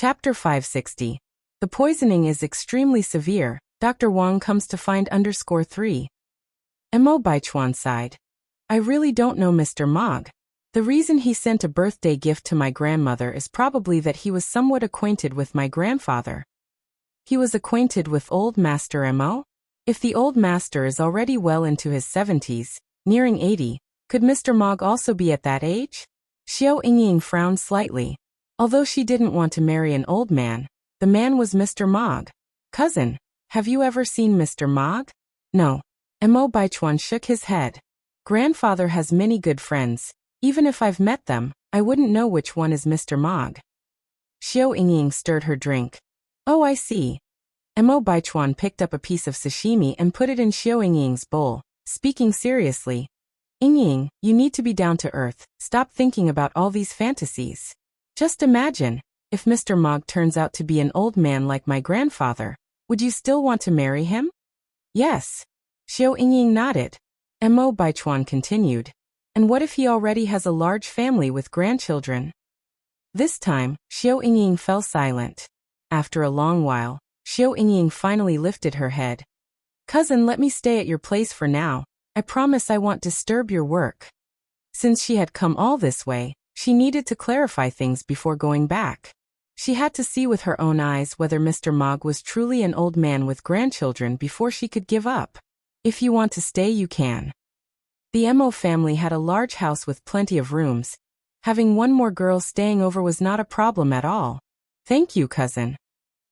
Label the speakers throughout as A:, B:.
A: Chapter 560. The poisoning is extremely severe. Dr. Wang comes to find _3. Mo Baichuan sighed. I really don't know Mr. Mog. The reason he sent a birthday gift to my grandmother is probably that he was somewhat acquainted with my grandfather. He was acquainted with old Master Mo? If the old master is already well into his 70s, nearing 80, could Mr. Mog also be at that age? Xiao Yingying frowned slightly. Although she didn't want to marry an old man, the man was Mr. Mog. Cousin, have you ever seen Mr. Mog? No. Mo Baichuan shook his head. Grandfather has many good friends. Even if I've met them, I wouldn't know which one is Mr. Mog. Xiao Yingying stirred her drink. Oh, I see. Mo Baichuan picked up a piece of sashimi and put it in Xiao Yingying's bowl, speaking seriously. Yingying, you need to be down to earth. Stop thinking about all these fantasies. Just imagine, if Mr. Mog turns out to be an old man like my grandfather, would you still want to marry him? Yes. Xiao Yingying nodded. Mo Baichuan continued. And what if he already has a large family with grandchildren? This time, Xiao Yingying fell silent. After a long while, Xiao Yingying finally lifted her head. Cousin, let me stay at your place for now. I promise I won't disturb your work. Since she had come all this way, she needed to clarify things before going back. She had to see with her own eyes whether Mr. Mog was truly an old man with grandchildren before she could give up. If you want to stay, you can. The Mo family had a large house with plenty of rooms. Having one more girl staying over was not a problem at all. Thank you, cousin.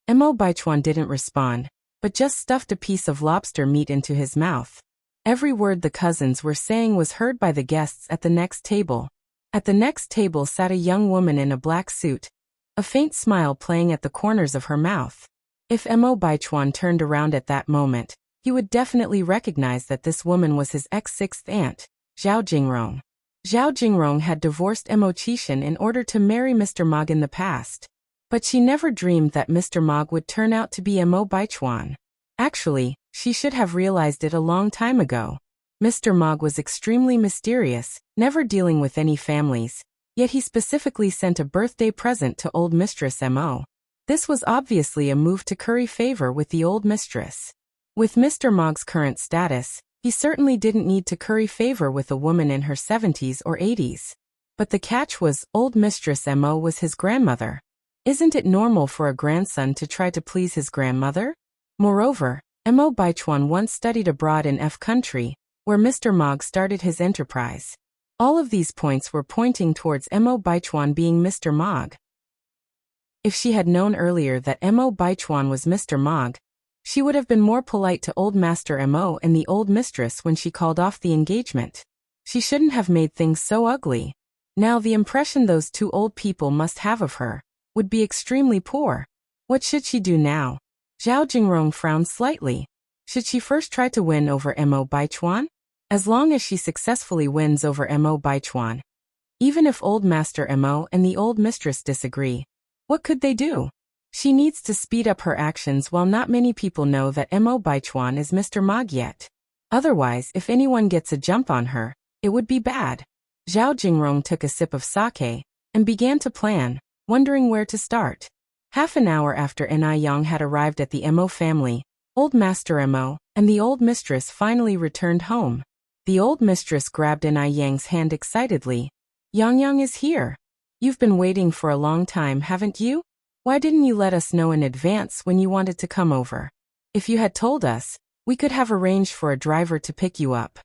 A: Mo Baichuan didn't respond, but just stuffed a piece of lobster meat into his mouth. Every word the cousins were saying was heard by the guests at the next table. At the next table sat a young woman in a black suit, a faint smile playing at the corners of her mouth. If Mo Baichuan turned around at that moment, he would definitely recognize that this woman was his ex-sixth aunt, Zhao Jingrong. Zhao Jingrong had divorced Mo Qishan in order to marry Mr. Mog in the past. But she never dreamed that Mr. Mog would turn out to be Mo Baichuan. Actually, she should have realized it a long time ago. Mr. Mog was extremely mysterious, never dealing with any families, yet he specifically sent a birthday present to old Mistress Mo. This was obviously a move to curry favor with the old mistress. With Mr. Mog's current status, he certainly didn't need to curry favor with a woman in her 70s or 80s. But the catch was, old Mistress Mo was his grandmother. Isn't it normal for a grandson to try to please his grandmother? Moreover, Mo Baichuan once studied abroad in F country, where Mr. Mog started his enterprise. All of these points were pointing towards Mo Baichuan being Mr. Mog. If she had known earlier that Mo Baichuan was Mr. Mog, she would have been more polite to old Master Mo and the old mistress when she called off the engagement. She shouldn't have made things so ugly. Now the impression those two old people must have of her would be extremely poor. What should she do now? Zhao Jingrong frowned slightly. Should she first try to win over Mo Baichuan? As long as she successfully wins over Mo Baichuan, even if old Master Mo and the old mistress disagree, what could they do? She needs to speed up her actions while not many people know that Mo Baichuan is Mr. Mog yet. Otherwise, if anyone gets a jump on her, it would be bad. Zhao Jingrong took a sip of sake and began to plan, wondering where to start. Half an hour after Yang had arrived at the Mo family, old Master Mo and the old mistress finally returned home. The old mistress grabbed Yang's hand excitedly. Yang is here. You've been waiting for a long time, haven't you? Why didn't you let us know in advance when you wanted to come over? If you had told us, we could have arranged for a driver to pick you up.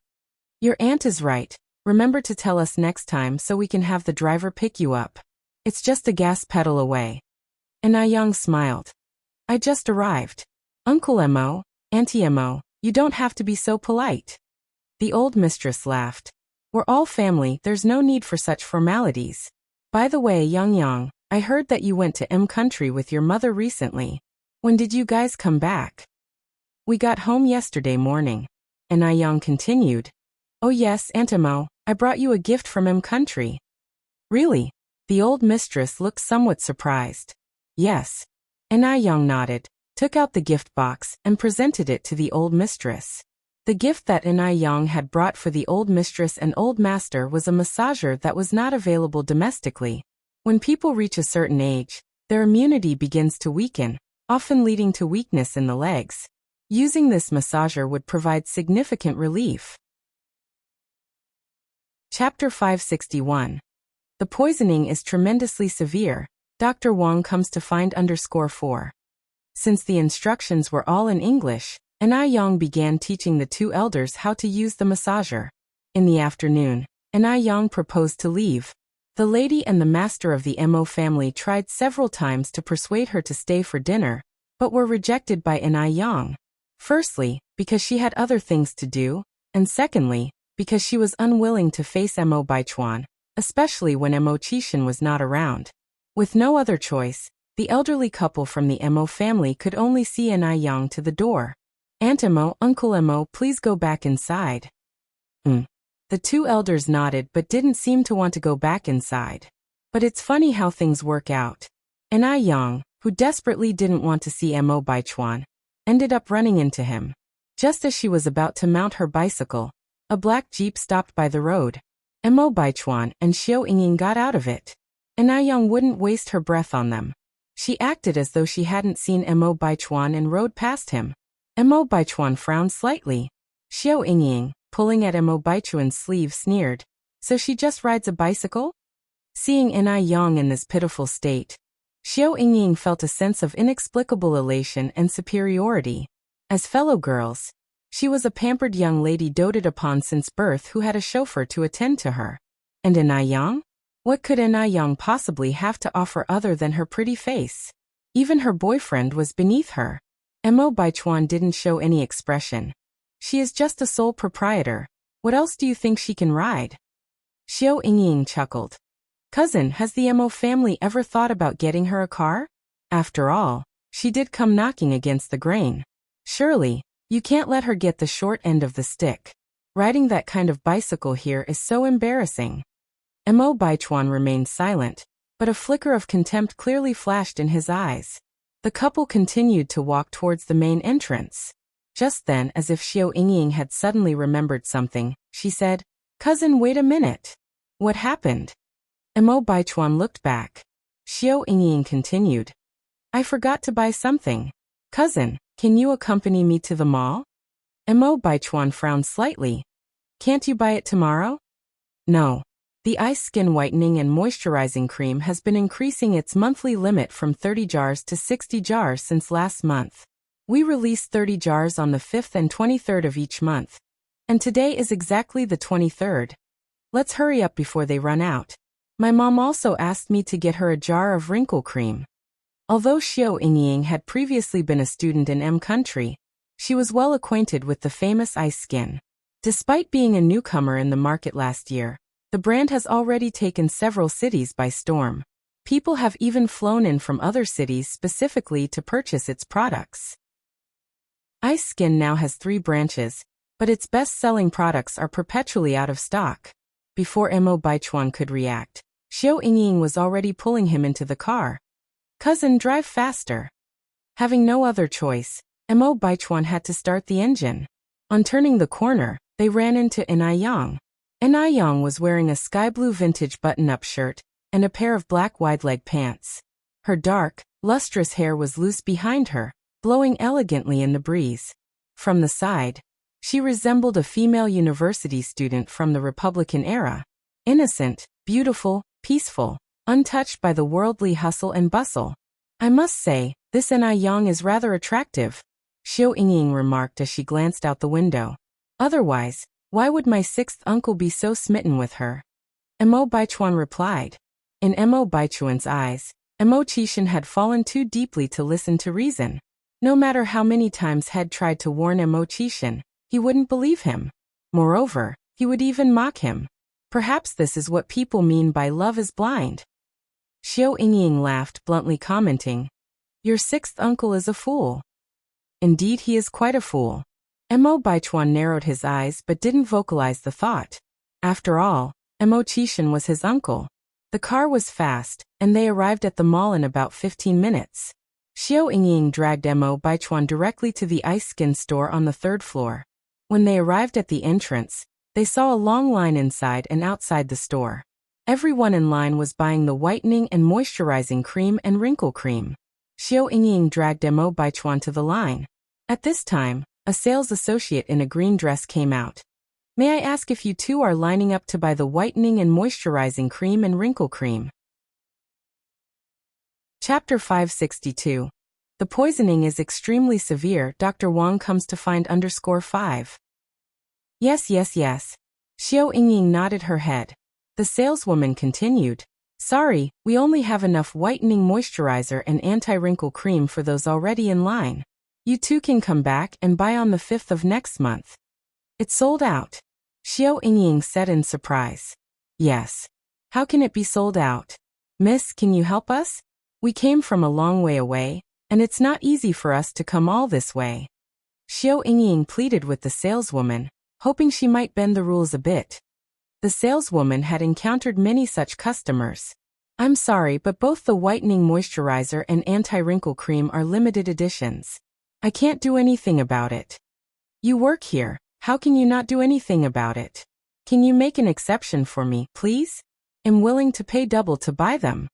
A: Your aunt is right. Remember to tell us next time so we can have the driver pick you up. It's just a gas pedal away. Yang smiled. I just arrived. Uncle Mo, Auntie Mo, you don't have to be so polite. The old mistress laughed. We're all family, there's no need for such formalities. By the way, Yang, I heard that you went to M country with your mother recently. When did you guys come back? We got home yesterday morning. Yang continued. Oh yes, Aunt Mo, I brought you a gift from M country. Really? The old mistress looked somewhat surprised. Yes. Yang nodded, took out the gift box, and presented it to the old mistress. The gift that Yang had brought for the old mistress and old master was a massager that was not available domestically. When people reach a certain age, their immunity begins to weaken, often leading to weakness in the legs. Using this massager would provide significant relief. Chapter 561. The poisoning is tremendously severe, Dr. Wang comes to find _4. Since the instructions were all in English, Yang began teaching the two elders how to use the massager. In the afternoon, Yang proposed to leave. The lady and the master of the Mo family tried several times to persuade her to stay for dinner, but were rejected by Yang. Firstly, because she had other things to do, and secondly, because she was unwilling to face Mo Baichuan, especially when Mo Qixin was not around. With no other choice, the elderly couple from the Mo family could only see Yang to the door. Aunt Mo, Uncle Mo, please go back inside. The two elders nodded but didn't seem to want to go back inside. But it's funny how things work out. Yang, who desperately didn't want to see Mo Baichuan, ended up running into him. Just as she was about to mount her bicycle, a black jeep stopped by the road. Mo Baichuan and Xiao Yingying got out of it. Yang wouldn't waste her breath on them. She acted as though she hadn't seen Mo Baichuan and rode past him. Mo Baichuan frowned slightly. Xiao Yingying, pulling at Mo Baichuan's sleeve, sneered, "So she just rides a bicycle?" Seeing Yang in this pitiful state, Xiao Yingying felt a sense of inexplicable elation and superiority. As fellow girls, she was a pampered young lady doted upon since birth who had a chauffeur to attend to her. And Yang? What could Yang possibly have to offer other than her pretty face? Even her boyfriend was beneath her. Mo Baichuan didn't show any expression. She is just a sole proprietor. What else do you think she can ride? Xiao Yingying chuckled. Cousin, has the Mo family ever thought about getting her a car? After all, she did come knocking against the grain. Surely, you can't let her get the short end of the stick. Riding that kind of bicycle here is so embarrassing. Mo Baichuan remained silent, but a flicker of contempt clearly flashed in his eyes. The couple continued to walk towards the main entrance. Just then, as if Xiao Yingying had suddenly remembered something, she said, "Cousin, wait a minute. What happened?" Mo Baichuan looked back. Xiao Yingying continued, "I forgot to buy something. Cousin, can you accompany me to the mall?" Mo Baichuan frowned slightly. "Can't you buy it tomorrow?" "No. The Ice Skin Whitening and Moisturizing Cream has been increasing its monthly limit from 30 jars to 60 jars since last month. We release 30 jars on the 5th and 23rd of each month. And today is exactly the 23rd. Let's hurry up before they run out. My mom also asked me to get her a jar of wrinkle cream." Although Xiao Yingying had previously been a student in M country, she was well acquainted with the famous Ice Skin. Despite being a newcomer in the market last year, the brand has already taken several cities by storm. People have even flown in from other cities specifically to purchase its products. Ice Skin now has 3 branches, but its best-selling products are perpetually out of stock. Before Mo Baichuan could react, Xiao Yingying was already pulling him into the car. "Cousin, drive faster." Having no other choice, Mo Baichuan had to start the engine. On turning the corner, they ran into Yang. Yang was wearing a sky-blue vintage button-up shirt and a pair of black wide-leg pants. Her dark, lustrous hair was loose behind her, blowing elegantly in the breeze. From the side, she resembled a female university student from the Republican era. Innocent, beautiful, peaceful, untouched by the worldly hustle and bustle. "I must say, this Yang is rather attractive," Xiao Yingying remarked as she glanced out the window. "Otherwise, why would my 6th uncle be so smitten with her?" Mo Baichuan replied. In Mo Baichuan's eyes, Mo Qixin had fallen too deeply to listen to reason. No matter how many times Head tried to warn Mo Qixin, he wouldn't believe him. Moreover, he would even mock him. Perhaps this is what people mean by love is blind. Xiao Yingying laughed, bluntly commenting, "Your 6th uncle is a fool." "Indeed, he is quite a fool." Mo Baichuan narrowed his eyes but didn't vocalize the thought. After all, Mo Qixin was his uncle. The car was fast, and they arrived at the mall in about 15 minutes. Xiao Yingying dragged Mo Baichuan directly to the Ice Skin store on the 3rd floor. When they arrived at the entrance, they saw a long line inside and outside the store. Everyone in line was buying the whitening and moisturizing cream and wrinkle cream. Xiao Yingying dragged Mo Baichuan to the line. At this time, a sales associate in a green dress came out. May I ask if you two are lining up to buy the whitening and moisturizing cream and wrinkle cream? Chapter 562. The poisoning is extremely severe. Dr. Wang comes to find _5. Yes. Xiao Yingying nodded her head. The saleswoman continued. Sorry, we only have enough whitening moisturizer and anti-wrinkle cream for those already in line. You two can come back and buy on the 5th of next month. It's sold out. Xiao Yingying said in surprise. Yes. How can it be sold out? Miss, can you help us? We came from a long way away, and it's not easy for us to come all this way. Xiao Yingying pleaded with the saleswoman, hoping she might bend the rules a bit. The saleswoman had encountered many such customers. I'm sorry, but both the whitening moisturizer and anti-wrinkle cream are limited editions. I can't do anything about it. You work here, how can you not do anything about it? Can you make an exception for me, please? I'm willing to pay double to buy them.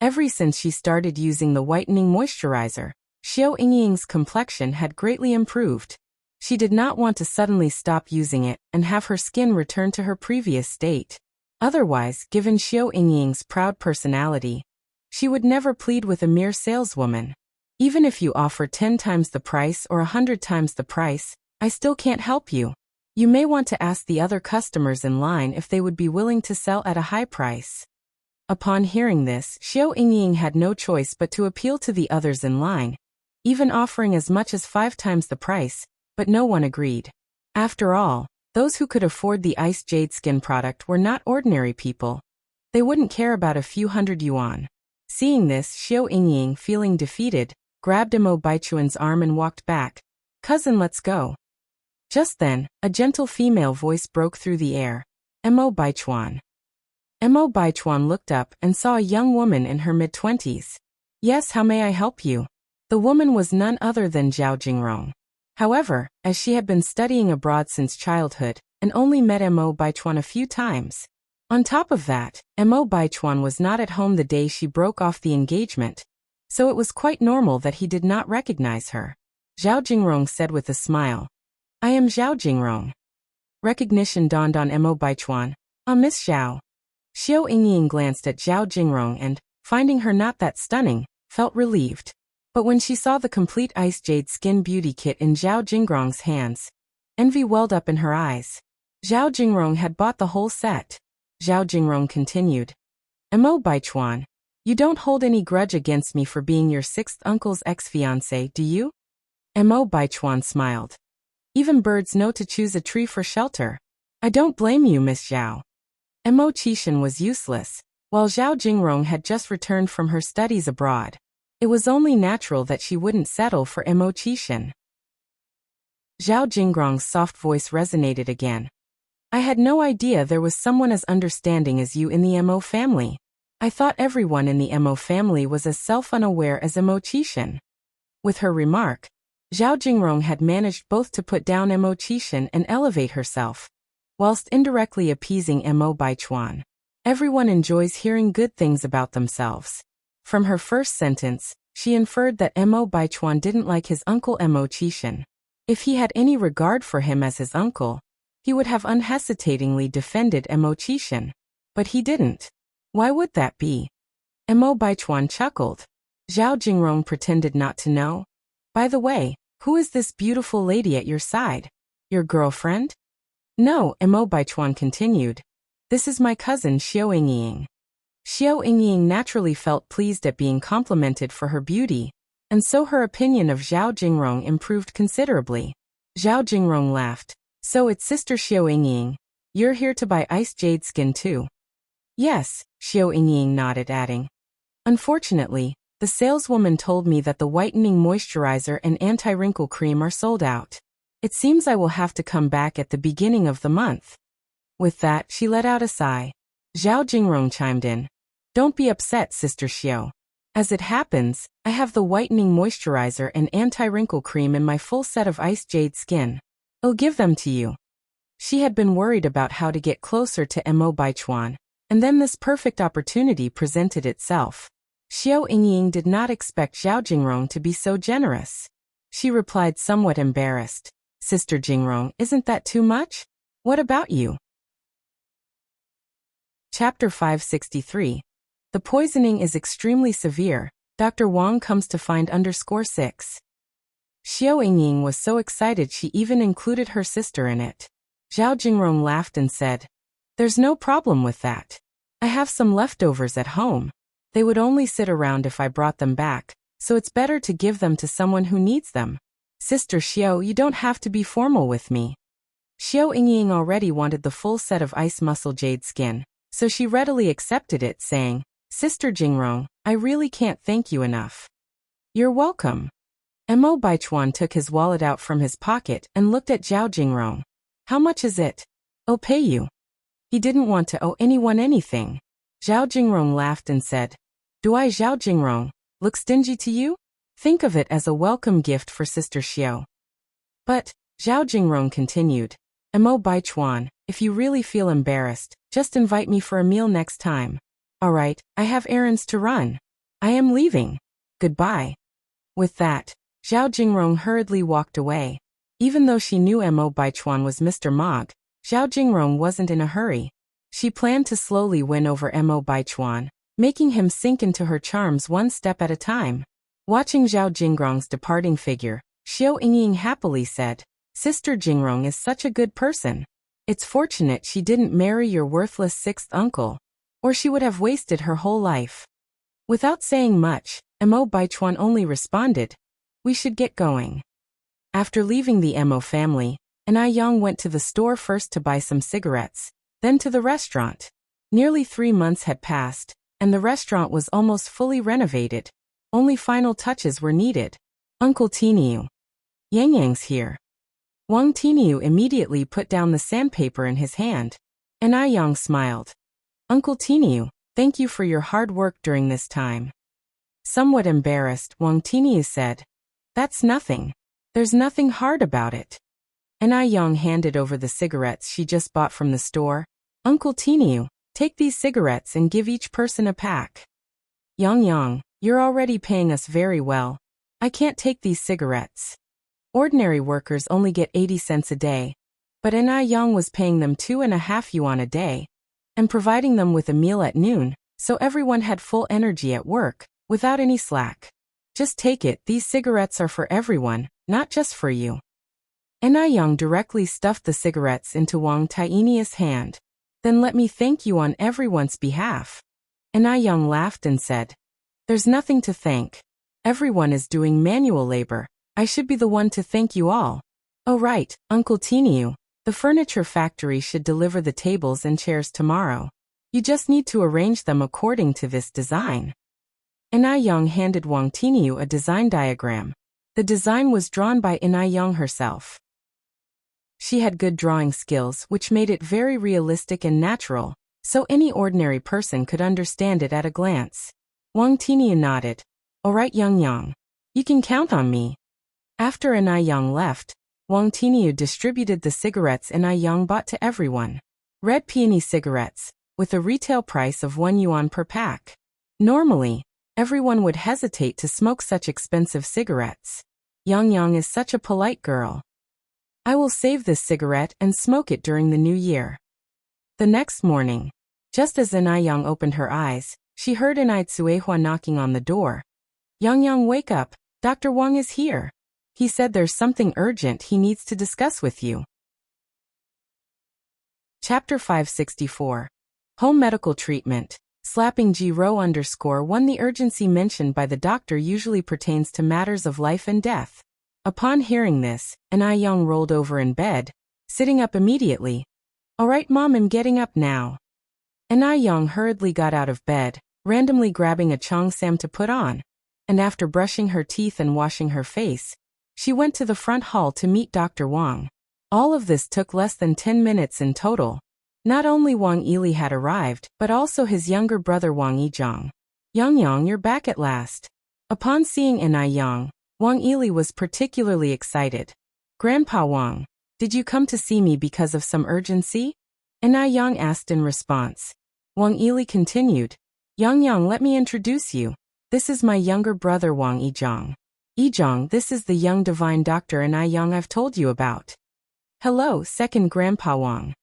A: Ever since she started using the whitening moisturizer, Xiao Yingying's complexion had greatly improved. She did not want to suddenly stop using it and have her skin return to her previous state. Otherwise, given Xiao Yingying's proud personality, she would never plead with a mere saleswoman. Even if you offer 10 times the price or 100 times the price, I still can't help you. You may want to ask the other customers in line if they would be willing to sell at a high price. Upon hearing this, Xiao Yingying had no choice but to appeal to the others in line, even offering as much as 5 times the price, but no one agreed. After all, those who could afford the Ice Jade Skin product were not ordinary people. They wouldn't care about a few hundred yuan. Seeing this, Xiao Yingying, feeling defeated, grabbed Mo Baichuan's arm and walked back. Cousin, let's go. Just then, a gentle female voice broke through the air. Mo Baichuan. Mo Baichuan looked up and saw a young woman in her mid-20s. Yes, how may I help you? The woman was none other than Zhao Jingrong. However, as she had been studying abroad since childhood, and only met Mo Baichuan a few times. On top of that, Mo Baichuan was not at home the day she broke off the engagement, so it was quite normal that he did not recognize her. Zhao Jingrong said with a smile. I am Zhao Jingrong. Recognition dawned on Mo Baichuan. Miss Zhao. Xiao Yingying glanced at Zhao Jingrong and, finding her not that stunning, felt relieved. But when she saw the complete Ice Jade Skin Beauty Kit in Zhao Jingrong's hands, envy welled up in her eyes. Zhao Jingrong had bought the whole set. Zhao Jingrong continued. Mo Baichuan, you don't hold any grudge against me for being your 6th uncle's ex-fiancé, do you? Mo Baichuan smiled. Even birds know to choose a tree for shelter. I don't blame you, Miss Zhao. Mo Qishan was useless, while Zhao Jingrong had just returned from her studies abroad. It was only natural that she wouldn't settle for Mo Qishan. Zhao Jingrong's soft voice resonated again. I had no idea there was someone as understanding as you in the Mo family. I thought everyone in the Mo family was as self-unaware as Mo Qishan. With her remark, Zhao Jingrong had managed both to put down Mo Qishan and elevate herself, whilst indirectly appeasing Mo Baichuan. Everyone enjoys hearing good things about themselves. From her first sentence, she inferred that Mo Baichuan didn't like his uncle Mo Qishan. If he had any regard for him as his uncle, he would have unhesitatingly defended Mo Qishan. But he didn't. Why would that be? Mo Baichuan chuckled. Zhao Jingrong pretended not to know. By the way, who is this beautiful lady at your side? Your girlfriend? No, Mo Baichuan continued. This is my cousin Xiao Yingying. Xiao Yingying naturally felt pleased at being complimented for her beauty, and so her opinion of Zhao Jingrong improved considerably. Zhao Jingrong laughed. So it's Sister Xiao Yingying. You're here to buy Ice Jade Skin too? Yes, Xiao Yingying nodded, adding. Unfortunately, the saleswoman told me that the whitening moisturizer and anti-wrinkle cream are sold out. It seems I will have to come back at the beginning of the month. With that, she let out a sigh. Zhao Jingrong chimed in. Don't be upset, Sister Xiao. As it happens, I have the whitening moisturizer and anti-wrinkle cream in my full set of Ice Jade Skin. I'll give them to you. She had been worried about how to get closer to Mo Baichuan, And then this perfect opportunity presented itself. Xiao Yingying did not expect Zhao Jingrong to be so generous. She replied somewhat embarrassed, "Sister Jingrong, isn't that too much? What about you?" Chapter 563. The poisoning is extremely severe. Dr. Wang comes to find _6. Xiao Yingying was so excited she even included her sister in it. Zhao Jingrong laughed and said, "There's no problem with that. I have some leftovers at home. They would only sit around if I brought them back, so it's better to give them to someone who needs them. Sister Xiao, you don't have to be formal with me." Xiao Yingying already wanted the full set of ice muscle jade skin, so she readily accepted it, saying, "Sister Jingrong, I really can't thank you enough." "You're welcome." Mo Baichuan took his wallet out from his pocket and looked at Zhao Jingrong. "How much is it?" "I'll pay you." He didn't want to owe anyone anything. Zhao Jingrong laughed and said, "Do I, Zhao Jingrong, look stingy to you? Think of it as a welcome gift for Sister Xiao." "But," Zhao Jingrong continued, "Mo Baichuan, if you really feel embarrassed, just invite me for a meal next time." "All right, I have errands to run. I am leaving. Goodbye." With that, Zhao Jingrong hurriedly walked away. Even though she knew Mo Baichuan was Mr. Mog, Zhao Jingrong wasn't in a hurry. She planned to slowly win over Mo Baichuan, making him sink into her charms one step at a time. Watching Zhao Jingrong's departing figure, Xiao Yingying happily said, "Sister Jingrong is such a good person. It's fortunate she didn't marry your worthless sixth uncle, or she would have wasted her whole life." Without saying much, Mo Baichuan only responded, "We should get going." After leaving the Mo family, Yang went to the store first to buy some cigarettes, then to the restaurant. Nearly 3 months had passed, and the restaurant was almost fully renovated. Only final touches were needed. "Uncle Tiniu. Yang here." Wang Tiniu immediately put down the sandpaper in his hand. Yang smiled. "Uncle Tiniu, thank you for your hard work during this time." Somewhat embarrassed, Wang Tiniu said, "That's nothing. There's nothing hard about it." Yang handed over the cigarettes she just bought from the store. "Uncle Tiniu, take these cigarettes and give each person a pack." Yang, you're already paying us very well. I can't take these cigarettes." Ordinary workers only get 80 cents a day, but Yang was paying them 2.5 yuan a day, and providing them with a meal at noon, so everyone had full energy at work, without any slack. "Just take it, these cigarettes are for everyone, not just for you." Yang directly stuffed the cigarettes into Wang Tiniu's hand. "Then let me thank you on everyone's behalf." Yang laughed and said, "There's nothing to thank. Everyone is doing manual labor. I should be the one to thank you all." "Oh right, Uncle Tiniu, the furniture factory should deliver the tables and chairs tomorrow. You just need to arrange them according to this design." Yang handed Wang Tiniu a design diagram. The design was drawn by Yang herself. She had good drawing skills, which made it very realistic and natural, so any ordinary person could understand it at a glance. Wang Tiniu nodded. "All right, Yang. You can count on me." After Yang left, Wang Tiniu distributed the cigarettes Yang bought to everyone. Red peony cigarettes, with a retail price of 1 yuan per pack. Normally, everyone would hesitate to smoke such expensive cigarettes. Yang is such a polite girl. "I will save this cigarette and smoke it during the new year." The next morning, just as Yang opened her eyes, she heard Suehua knocking on the door. Yang, wake up, Dr. Wang is here. He said there's something urgent he needs to discuss with you. Chapter 564. Home medical treatment. Slapping G-Row_1. The urgency mentioned by the doctor usually pertains to matters of life and death. Upon hearing this, Yang rolled over in bed, sitting up immediately. "All right, Mom, I'm getting up now." Yang hurriedly got out of bed, randomly grabbing a cheongsam to put on, and after brushing her teeth and washing her face, she went to the front hall to meet Dr. Wang. All of this took less than 10 minutes in total. Not only Wang Yili had arrived, but also his younger brother Wang Yizhang. Yang, you're back at last." Upon seeing Yang, Wang Yili was particularly excited. "Grandpa Wang, did you come to see me because of some urgency?" Yang asked in response. Wang Yili continued. Yang, let me introduce you. This is my younger brother Wang Yizhong. Yizhong, this is the young divine doctor Yang I've told you about. Hello, second Grandpa Wang.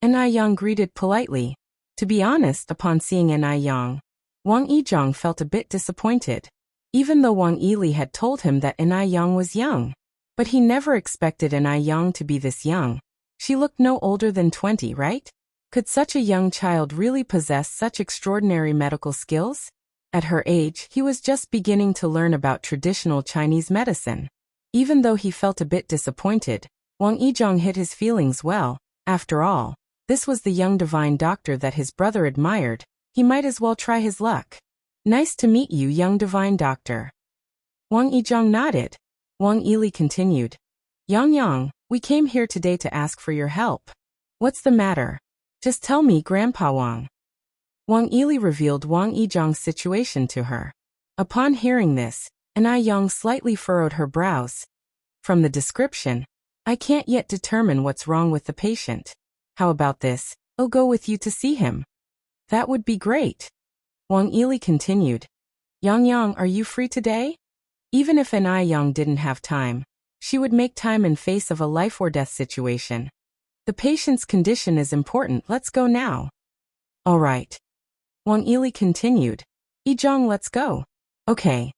A: Yang greeted politely. To be honest, upon seeing Yang, Wang Yizhong felt a bit disappointed. Even though Wang Yili had told him that Yang was young. But he never expected Yang to be this young. She looked no older than 20, right? Could such a young child really possess such extraordinary medical skills? At her age, he was just beginning to learn about traditional Chinese medicine. Even though he felt a bit disappointed, Wang Yizhong hid his feelings well. After all, this was the young divine doctor that his brother admired. He might as well try his luck. Nice to meet you, young divine doctor. Wang Yizhong nodded. Wang Yili continued. Yang, we came here today to ask for your help. What's the matter? Just tell me, Grandpa Wang. Wang Yili revealed Wang Yizhong's situation to her. Upon hearing this, Yang slightly furrowed her brows. From the description, I can't yet determine what's wrong with the patient. How about this? I'll go with you to see him. That would be great. Wang Yili continued. Yang, are you free today? Even if Yang didn't have time, she would make time in face of a life or death situation. The patient's condition is important, let's go now. All right. Wang Yili continued. Yizhong, let's go. Okay.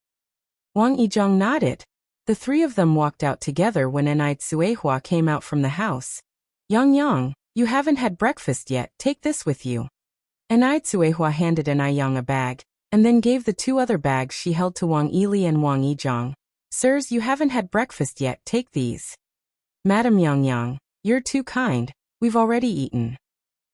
A: Wang Yizhong nodded. The three of them walked out together when Suehua came out from the house. Yang, you haven't had breakfast yet, take this with you. Suehua handed Yang a bag, and then gave the two other bags she held to Wang Yili and Wang Yizhong. Sirs, you haven't had breakfast yet, take these. Madam Yang, you're too kind, we've already eaten.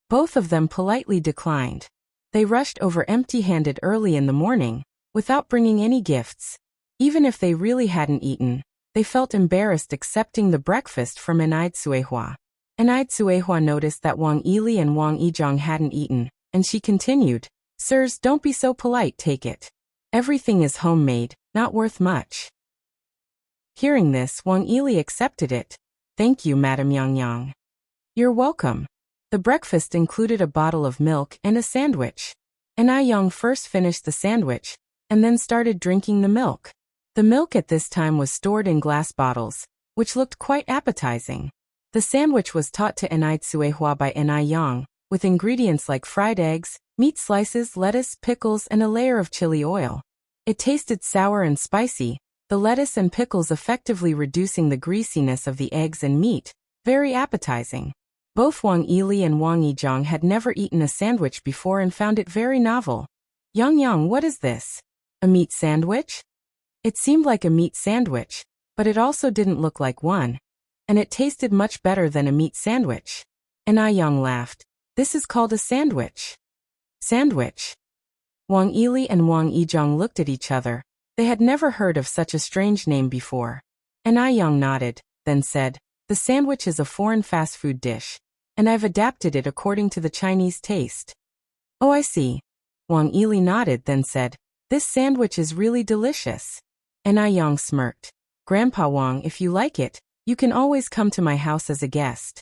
A: Both of them politely declined. They rushed over empty-handed early in the morning, without bringing any gifts. Even if they really hadn't eaten, they felt embarrassed accepting the breakfast from Suehua. Suehua noticed that Wang Yili and Wang Yizhong hadn't eaten, and she continued, Sirs, don't be so polite, take it. Everything is homemade, not worth much. Hearing this, Wang Yili accepted it. Thank you, Madam Yang. You're welcome. The breakfast included a bottle of milk and a sandwich. Yang first finished the sandwich, and then started drinking the milk. The milk at this time was stored in glass bottles, which looked quite appetizing. The sandwich was taught to Suehua by Yang, with ingredients like fried eggs, meat slices, lettuce, pickles, and a layer of chili oil. It tasted sour and spicy, the lettuce and pickles effectively reducing the greasiness of the eggs and meat. Very appetizing. Both Wang Yili and Wang Yizhong had never eaten a sandwich before and found it very novel. Yang, what is this? A meat sandwich? It seemed like a meat sandwich, but it also didn't look like one. And it tasted much better than a meat sandwich. Yang laughed. This is called a sandwich. Sandwich. Wang Yili and Wang Yizhong looked at each other. They had never heard of such a strange name before. Yang nodded, then said, the sandwich is a foreign fast food dish, and I've adapted it according to the Chinese taste. Oh, I see. Wang Yili nodded, then said, this sandwich is really delicious. Yang smirked. Grandpa Wang, if you like it, you can always come to my house as a guest.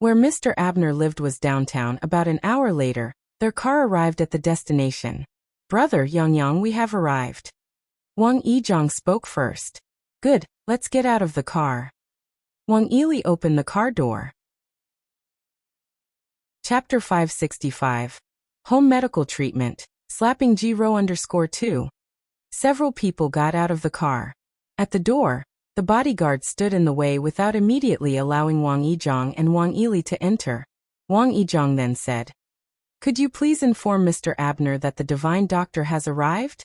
A: Where Mr. Abner lived was downtown. About an hour later, their car arrived at the destination. Brother Yang, we have arrived. Wang Yizhong spoke first. Good, let's get out of the car. Wang Yili opened the car door. Chapter 565. Home Medical Treatment, Slapping G-2. Several people got out of the car. At the door, the bodyguard stood in the way without immediately allowing Wang Yizhong and Wang Yili to enter. Wang Yizhong then said, Could you please inform Mr. Abner that the divine doctor has arrived?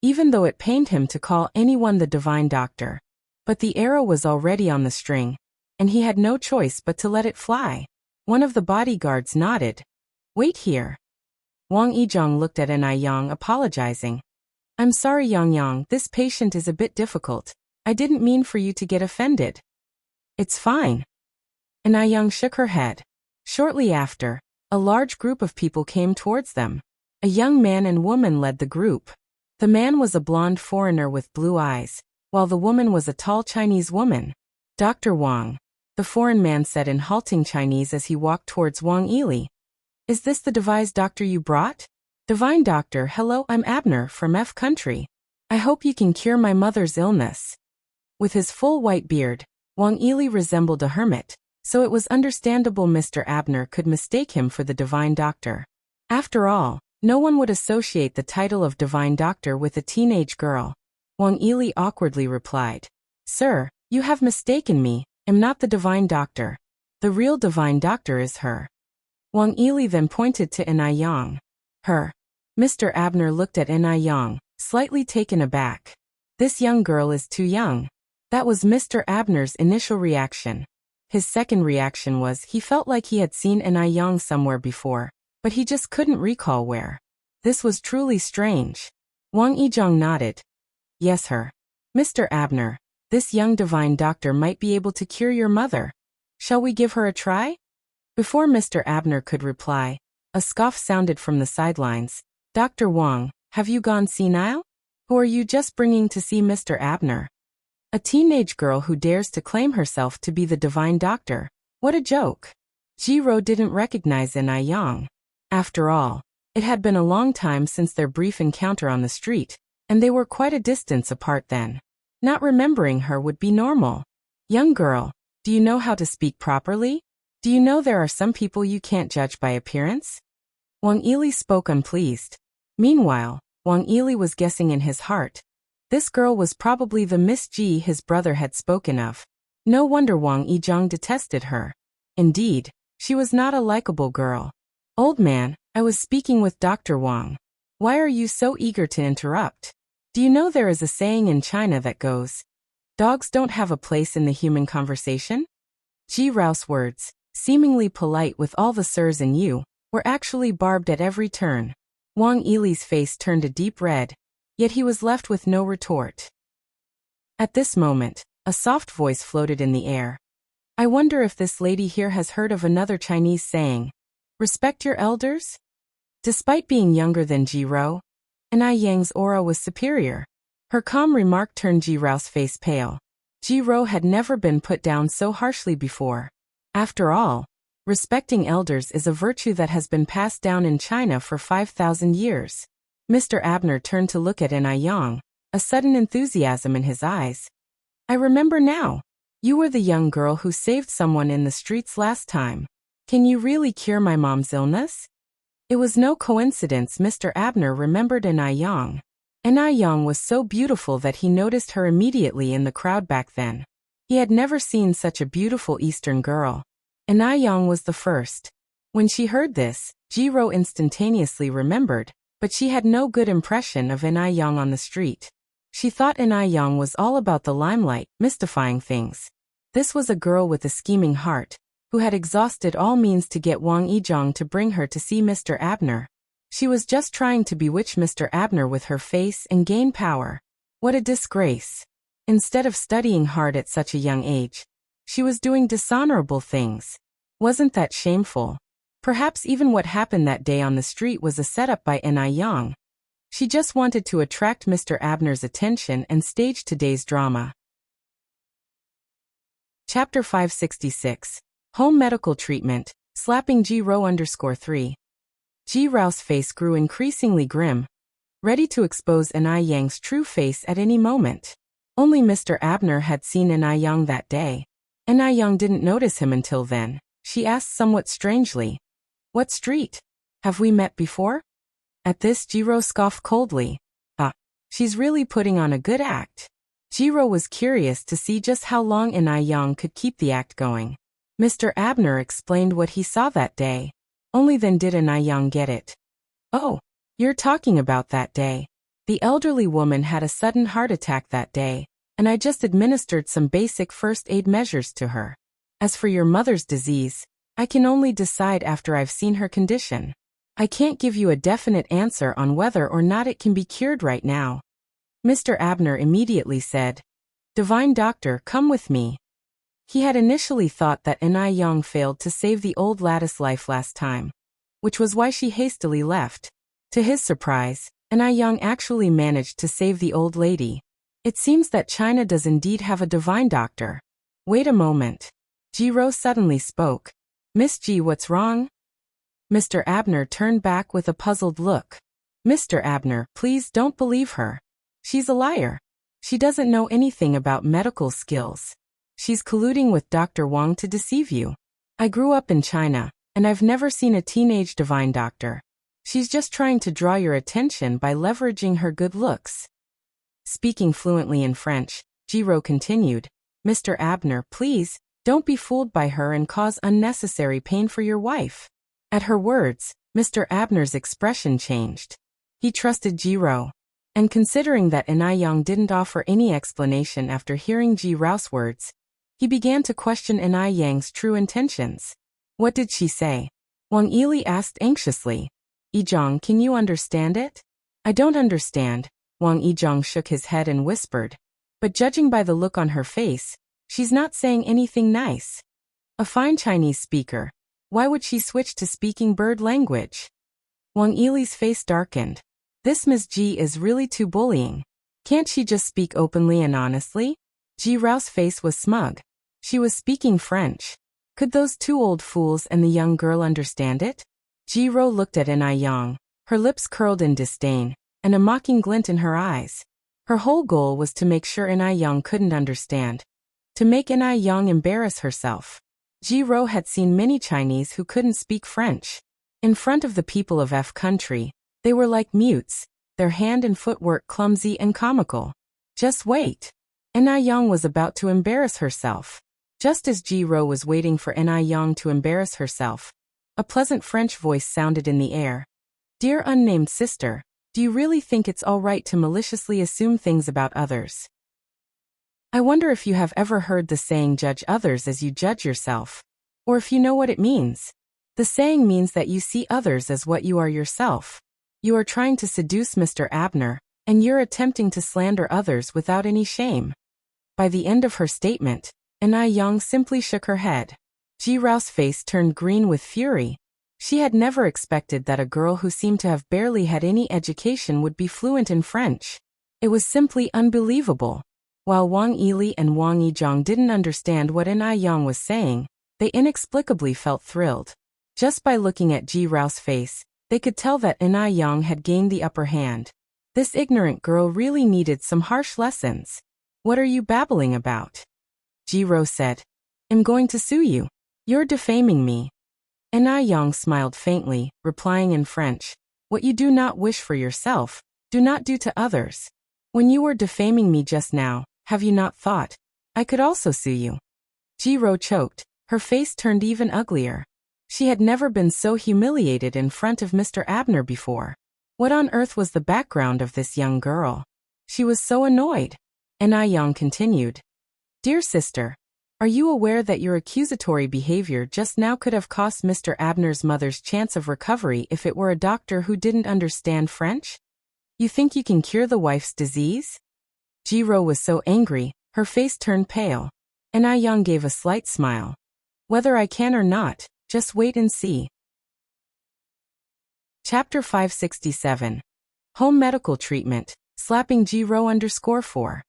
A: Even though it pained him to call anyone the divine doctor. But the arrow was already on the string, and he had no choice but to let it fly. One of the bodyguards nodded. Wait here. Wang Yizhong looked at Yang apologizing. I'm sorry Yang, this patient is a bit difficult. I didn't mean for you to get offended. It's fine. Yang shook her head. Shortly after, a large group of people came towards them. A young man and woman led the group. The man was a blonde foreigner with blue eyes, while the woman was a tall Chinese woman. Dr. Wang, the foreign man said in halting Chinese as he walked towards Wang Yili. Is this the devised doctor you brought? Divine doctor, hello, I'm Abner from F country. I hope you can cure my mother's illness. With his full white beard, Wang Ili resembled a hermit, so it was understandable Mr. Abner could mistake him for the divine doctor. After all, no one would associate the title of divine doctor with a teenage girl. Wang Ili awkwardly replied, Sir, you have mistaken me, I'm not the divine doctor. The real divine doctor is her. Wang Ili then pointed to Anai Yang. Her. Mr. Abner looked at Anai Yang, slightly taken aback. This young girl is too young. That was Mr. Abner's initial reaction. His second reaction was he felt like he had seen Anai Yang somewhere before, but he just couldn't recall where. This was truly strange. Wang Yizhang nodded. Yes, her. Mr. Abner, this young divine doctor might be able to cure your mother. Shall we give her a try? Before Mr. Abner could reply, a scoff sounded from the sidelines. Dr. Wang, have you gone senile? Who are you just bringing to see Mr. Abner? A teenage girl who dares to claim herself to be the divine doctor. What a joke. Jiro didn't recognize Anai Yang. After all, it had been a long time since their brief encounter on the street, and they were quite a distance apart then. Not remembering her would be normal. Young girl, do you know how to speak properly? Do you know there are some people you can't judge by appearance? Wang Ili spoke unpleased. Meanwhile, Wang Ili was guessing in his heart. This girl was probably the Miss Ji his brother had spoken of. No wonder Wang Yizhang detested her. Indeed, she was not a likable girl. Old man, I was speaking with Dr. Wang. Why are you so eager to interrupt? Do you know there is a saying in China that goes, dogs don't have a place in the human conversation? Ji Rao's words, seemingly polite with all the sirs and you, were actually barbed at every turn. Wang Ili's face turned a deep red, yet he was left with no retort. At this moment, a soft voice floated in the air. I wonder if this lady here has heard of another Chinese saying, respect your elders? Despite being younger than Ji Rao, Anai Yang's aura was superior. Her calm remark turned Ji Rao's face pale. Ji Rao had never been put down so harshly before. After all, respecting elders is a virtue that has been passed down in China for 5,000 years. Mr. Abner turned to look at Anai Yang, a sudden enthusiasm in his eyes. I remember now. You were the young girl who saved someone in the streets last time. Can you really cure my mom's illness? It was no coincidence Mr. Abner remembered Anai Yang. Anai Yang was so beautiful that he noticed her immediately in the crowd back then. He had never seen such a beautiful Eastern girl. Anai Yang was the first. When she heard this, Jiro instantaneously remembered, but she had no good impression of Anai Yang on the street. She thought Anai Yang was all about the limelight, mystifying things. This was a girl with a scheming heart, who had exhausted all means to get Wang Yizhang to bring her to see Mr. Abner. She was just trying to bewitch Mr. Abner with her face and gain power. What a disgrace. Instead of studying hard at such a young age, she was doing dishonorable things. Wasn't that shameful? Perhaps even what happened that day on the street was a setup by Anai Yang. She just wanted to attract Mr. Abner's attention and stage today's drama. Chapter 566. Home Medical Treatment, Slapping Ji Rao _3. Ji Rao's face grew increasingly grim, ready to expose Anai Yang's true face at any moment. Only Mr. Abner had seen Anai Yang that day. Anai Yang didn't notice him until then. She asked somewhat strangely, what street? Have we met before? At this, Jiro scoffed coldly. She's really putting on a good act. Jiro was curious to see just how long Anai Yang could keep the act going. Mr. Abner explained what he saw that day. Only then did Anai Yang get it. Oh, you're talking about that day. The elderly woman had a sudden heart attack that day, and I just administered some basic first aid measures to her. As for your mother's disease, I can only decide after I've seen her condition. I can't give you a definite answer on whether or not it can be cured right now. Mr. Abner immediately said, Divine Doctor, come with me. He had initially thought that Anai Yang failed to save the old lattice life last time, which was why she hastily left. To his surprise, Anai Yang actually managed to save the old lady. It seems that China does indeed have a divine doctor. Wait a moment. Ji Rao suddenly spoke. Miss Ji, what's wrong? Mr. Abner turned back with a puzzled look. Mr. Abner, please don't believe her. She's a liar. She doesn't know anything about medical skills. She's colluding with Dr. Wang to deceive you. I grew up in China, and I've never seen a teenage divine doctor. She's just trying to draw your attention by leveraging her good looks. Speaking fluently in French, Jiro continued, Mr. Abner, please, don't be fooled by her and cause unnecessary pain for your wife. At her words, Mr. Abner's expression changed. He trusted Jiro. And considering that Yang didn't offer any explanation after hearing Jiro's words, he began to question Yang's true intentions. What did she say? Wang Yili asked anxiously. Yizhang, can you understand it? I don't understand. Wang Yizhang shook his head and whispered. But judging by the look on her face, she's not saying anything nice. A fine Chinese speaker. Why would she switch to speaking bird language? Wang Yili's face darkened. This Ms. Ji is really too bullying. Can't she just speak openly and honestly? Ji Rao's face was smug. She was speaking French. Could those two old fools and the young girl understand it? Ji Rao looked at Yang. Her lips curled in disdain, and a mocking glint in her eyes. Her whole goal was to make sure Yang couldn't understand. To make Yang embarrass herself. Ji Rao had seen many Chinese who couldn't speak French. In front of the people of F country, they were like mutes, their hand and footwork clumsy and comical. Just wait. Yang was about to embarrass herself. Just as Ji Rao was waiting for Yang to embarrass herself, a pleasant French voice sounded in the air. Dear unnamed sister, do you really think it's all right to maliciously assume things about others? I wonder if you have ever heard the saying judge others as you judge yourself, or if you know what it means. The saying means that you see others as what you are yourself. You are trying to seduce Mr. Abner, and you're attempting to slander others without any shame. By the end of her statement, Yang simply shook her head. Ji Rao's face turned green with fury. She had never expected that a girl who seemed to have barely had any education would be fluent in French. It was simply unbelievable. While Wang Yili and Wang Yizhang didn't understand what Yang was saying, they inexplicably felt thrilled. Just by looking at Ji Rao's face, they could tell that Yang had gained the upper hand. This ignorant girl really needed some harsh lessons. What are you babbling about? Ji Rao said. I'm going to sue you. You're defaming me. Yang smiled faintly, replying in French. What you do not wish for yourself, do not do to others. When you were defaming me just now, have you not thought, I could also sue you? Ji Rao choked. Her face turned even uglier. She had never been so humiliated in front of Mr. Abner before. What on earth was the background of this young girl? She was so annoyed. Yang continued. Dear sister, are you aware that your accusatory behavior just now could have cost Mr. Abner's mother's chance of recovery if it were a doctor who didn't understand French? You think you can cure the wife's disease? Ji Rao was so angry, her face turned pale. Yang gave a slight smile. Whether I can or not, just wait and see. Chapter 567. Home Medical Treatment, Slapping Ji Rao _4.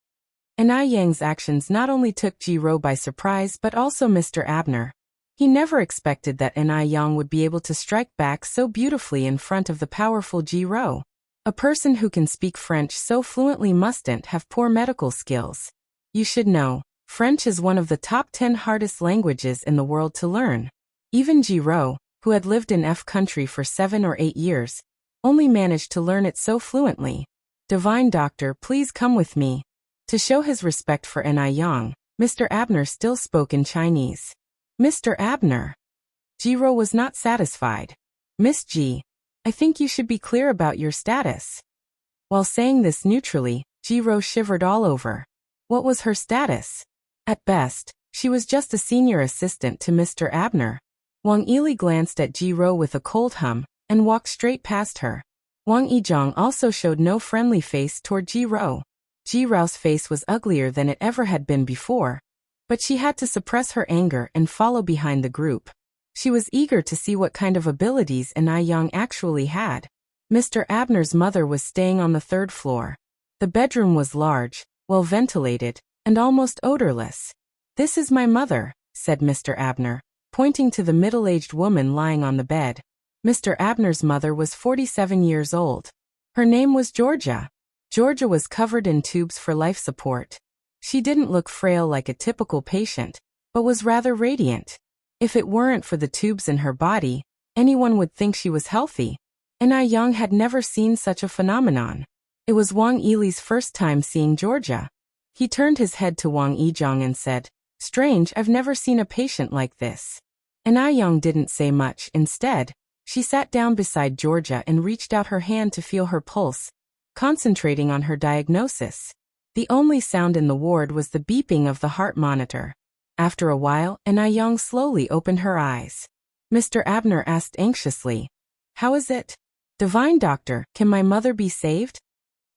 A: Yang's actions not only took Ji Rao by surprise but also Mr. Abner. He never expected that Yang would be able to strike back so beautifully in front of the powerful Ji Rao. A person who can speak French so fluently mustn't have poor medical skills. You should know, French is one of the top 10 hardest languages in the world to learn. Even Ji Rao, who had lived in F country for 7 or 8 years, only managed to learn it so fluently. Divine doctor, please come with me. To show his respect for Yang, Mr. Abner still spoke in Chinese. Mr. Abner. Ji Rao was not satisfied. Miss Ji, I think you should be clear about your status. While saying this neutrally, Ji Rao shivered all over. What was her status? At best, she was just a senior assistant to Mr. Abner. Wang Yili glanced at Ji Rao with a cold hum, and walked straight past her. Wang Yizhang also showed no friendly face toward Ji Rao. Ji Rao's face was uglier than it ever had been before, but she had to suppress her anger and follow behind the group. She was eager to see what kind of abilities Yang actually had. Mr. Abner's mother was staying on the 3rd floor. The bedroom was large, well ventilated, and almost odorless. This is my mother, said Mr. Abner, pointing to the middle-aged woman lying on the bed. Mr. Abner's mother was 47 years old. Her name was Georgia. Georgia was covered in tubes for life support. She didn't look frail like a typical patient, but was rather radiant. If it weren't for the tubes in her body, anyone would think she was healthy. And I Young had never seen such a phenomenon. It was Wang Yili's first time seeing Georgia. He turned his head to Wang Yizhong and said, "Strange, I've never seen a patient like this." And I Young didn't say much. Instead, she sat down beside Georgia and reached out her hand to feel her pulse, concentrating on her diagnosis. The only sound in the ward was the beeping of the heart monitor. After a while, I Young slowly opened her eyes. Mr. Abner asked anxiously, "How is it? Divine Doctor, can my mother be saved?"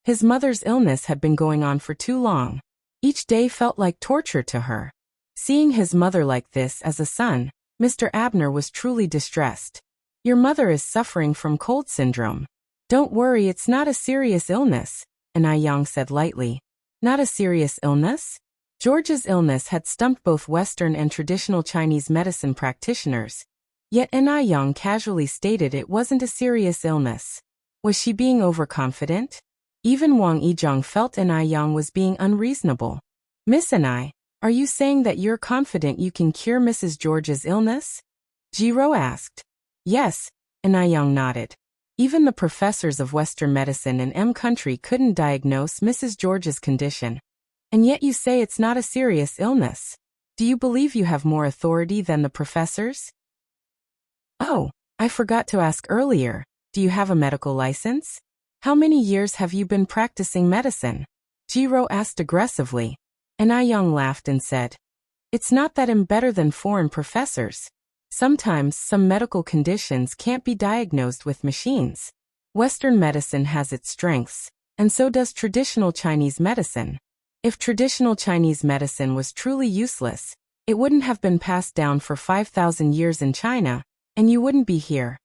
A: His mother's illness had been going on for too long. Each day felt like torture to her. Seeing his mother like this as a son, Mr. Abner was truly distressed. "Your mother is suffering from cold syndrome. Don't worry, it's not a serious illness," I Young said lightly. Not a serious illness? Georgia's illness had stumped both Western and traditional Chinese medicine practitioners. Yet I Young casually stated it wasn't a serious illness. Was she being overconfident? Even Wang Yizhong felt I Young was being unreasonable. "Miss Anai, are you saying that you're confident you can cure Mrs. Georgia's illness?" Jiro asked. "Yes," I Young nodded. Even the professors of Western medicine in M country couldn't diagnose Mrs. Georgia's condition. And yet you say it's not a serious illness. Do you believe you have more authority than the professors? "Oh, I forgot to ask earlier, do you have a medical license? How many years have you been practicing medicine?" Jiro asked aggressively. I Young laughed and said, "It's not that I'm better than foreign professors. Sometimes some medical conditions can't be diagnosed with machines. Western medicine has its strengths, and so does traditional Chinese medicine. If traditional Chinese medicine was truly useless, it wouldn't have been passed down for 5,000 years in China, and you wouldn't be here."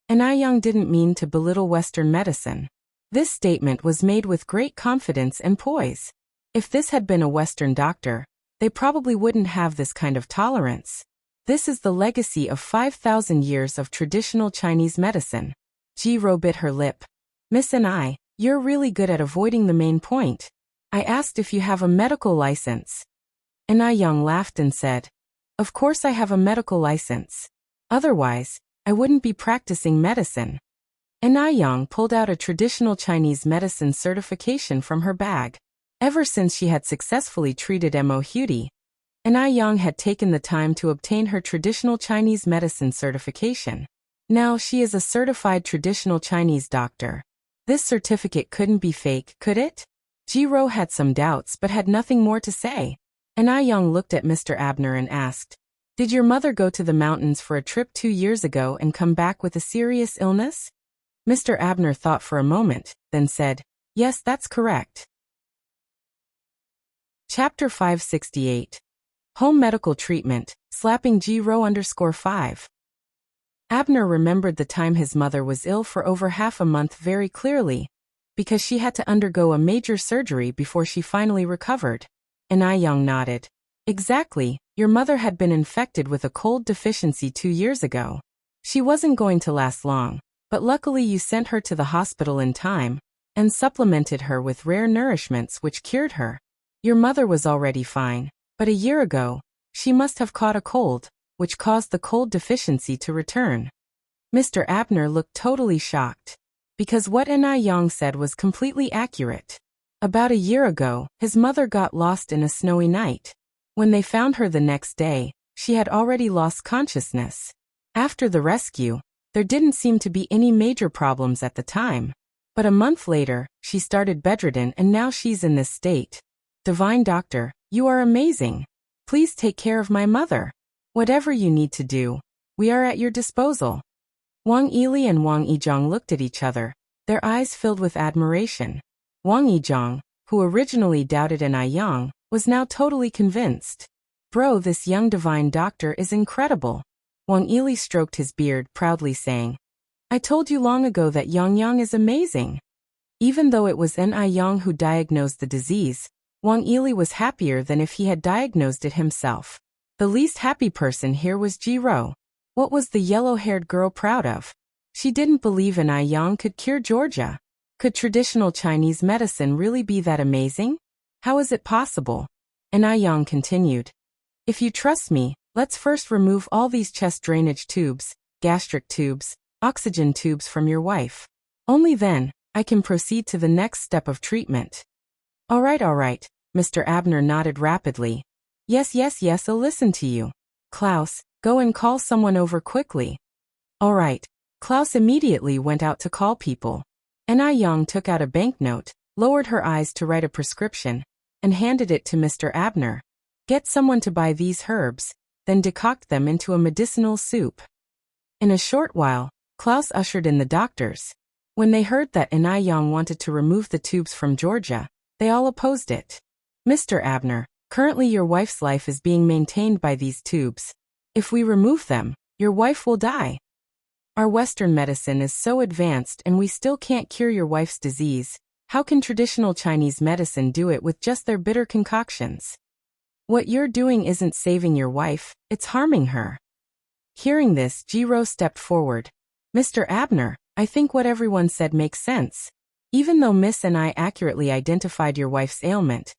A: I Young didn't mean to belittle Western medicine. This statement was made with great confidence and poise. If this had been a Western doctor, they probably wouldn't have this kind of tolerance. This is the legacy of 5,000 years of traditional Chinese medicine. Jiro bit her lip. "Miss Anai, you're really good at avoiding the main point. I asked if you have a medical license." I Young laughed and said, "Of course I have a medical license. Otherwise, I wouldn't be practicing medicine." I Young pulled out a traditional Chinese medicine certification from her bag. Ever since she had successfully treated Mo Hudy, I Young had taken the time to obtain her traditional Chinese medicine certification. Now she is a certified traditional Chinese doctor. This certificate couldn't be fake, could it? Jiro had some doubts but had nothing more to say. I Young looked at Mr. Abner and asked, "Did your mother go to the mountains for a trip 2 years ago and come back with a serious illness?" Mr. Abner thought for a moment, then said, "Yes, that's correct." Chapter 568. Home Medical Treatment, Slapping Jiro_5. Abner remembered the time his mother was ill for over half a month very clearly, because she had to undergo a major surgery before she finally recovered. I Young nodded. "Exactly, your mother had been infected with a cold deficiency 2 years ago. She wasn't going to last long, but luckily you sent her to the hospital in time, and supplemented her with rare nourishments which cured her. Your mother was already fine, but a year ago, she must have caught a cold, which caused the cold deficiency to return." Mr. Abner looked totally shocked, because what I Young said was completely accurate. About a year ago, his mother got lost in a snowy night. When they found her the next day, she had already lost consciousness. After the rescue, there didn't seem to be any major problems at the time. But a month later, she started bedridden and now she's in this state. Divine Doctor, you are amazing. Please take care of my mother. Whatever you need to do, we are at your disposal. Wang Yili and Wang Yizhong looked at each other, their eyes filled with admiration. Wang Yizhong, who originally doubted I Young, was now totally convinced. Bro, this young divine doctor is incredible. Wang Yili stroked his beard, proudly saying, "I told you long ago that Yang is amazing." Even though it was I Yang who diagnosed the disease, Wang Yili was happier than if he had diagnosed it himself. The least happy person here was Jiro. What was the yellow-haired girl proud of? She didn't believe an Yang could cure Georgia. Could traditional Chinese medicine really be that amazing? How is it possible? An Yang continued. If you trust me, let's first remove all these chest drainage tubes, gastric tubes, oxygen tubes from your wife. Only then, I can proceed to the next step of treatment. All right, Mr. Abner nodded rapidly. Yes, I'll listen to you. Klaus, go and call someone over quickly. All right. Klaus immediately went out to call people. Anna Yang took out a banknote, lowered her eyes to write a prescription, and handed it to Mr. Abner. Get someone to buy these herbs, then decoct them into a medicinal soup. In a short while, Klaus ushered in the doctors. When they heard that Anna Yang wanted to remove the tubes from Georgia, they all opposed it. Mr. Abner, currently your wife's life is being maintained by these tubes. If we remove them, your wife will die. Our Western medicine is so advanced and we still can't cure your wife's disease. How can traditional Chinese medicine do it with just their bitter concoctions? What you're doing isn't saving your wife, it's harming her. Hearing this, Jiro stepped forward. Mr. Abner, I think what everyone said makes sense. Even though Miss and I accurately identified your wife's ailment,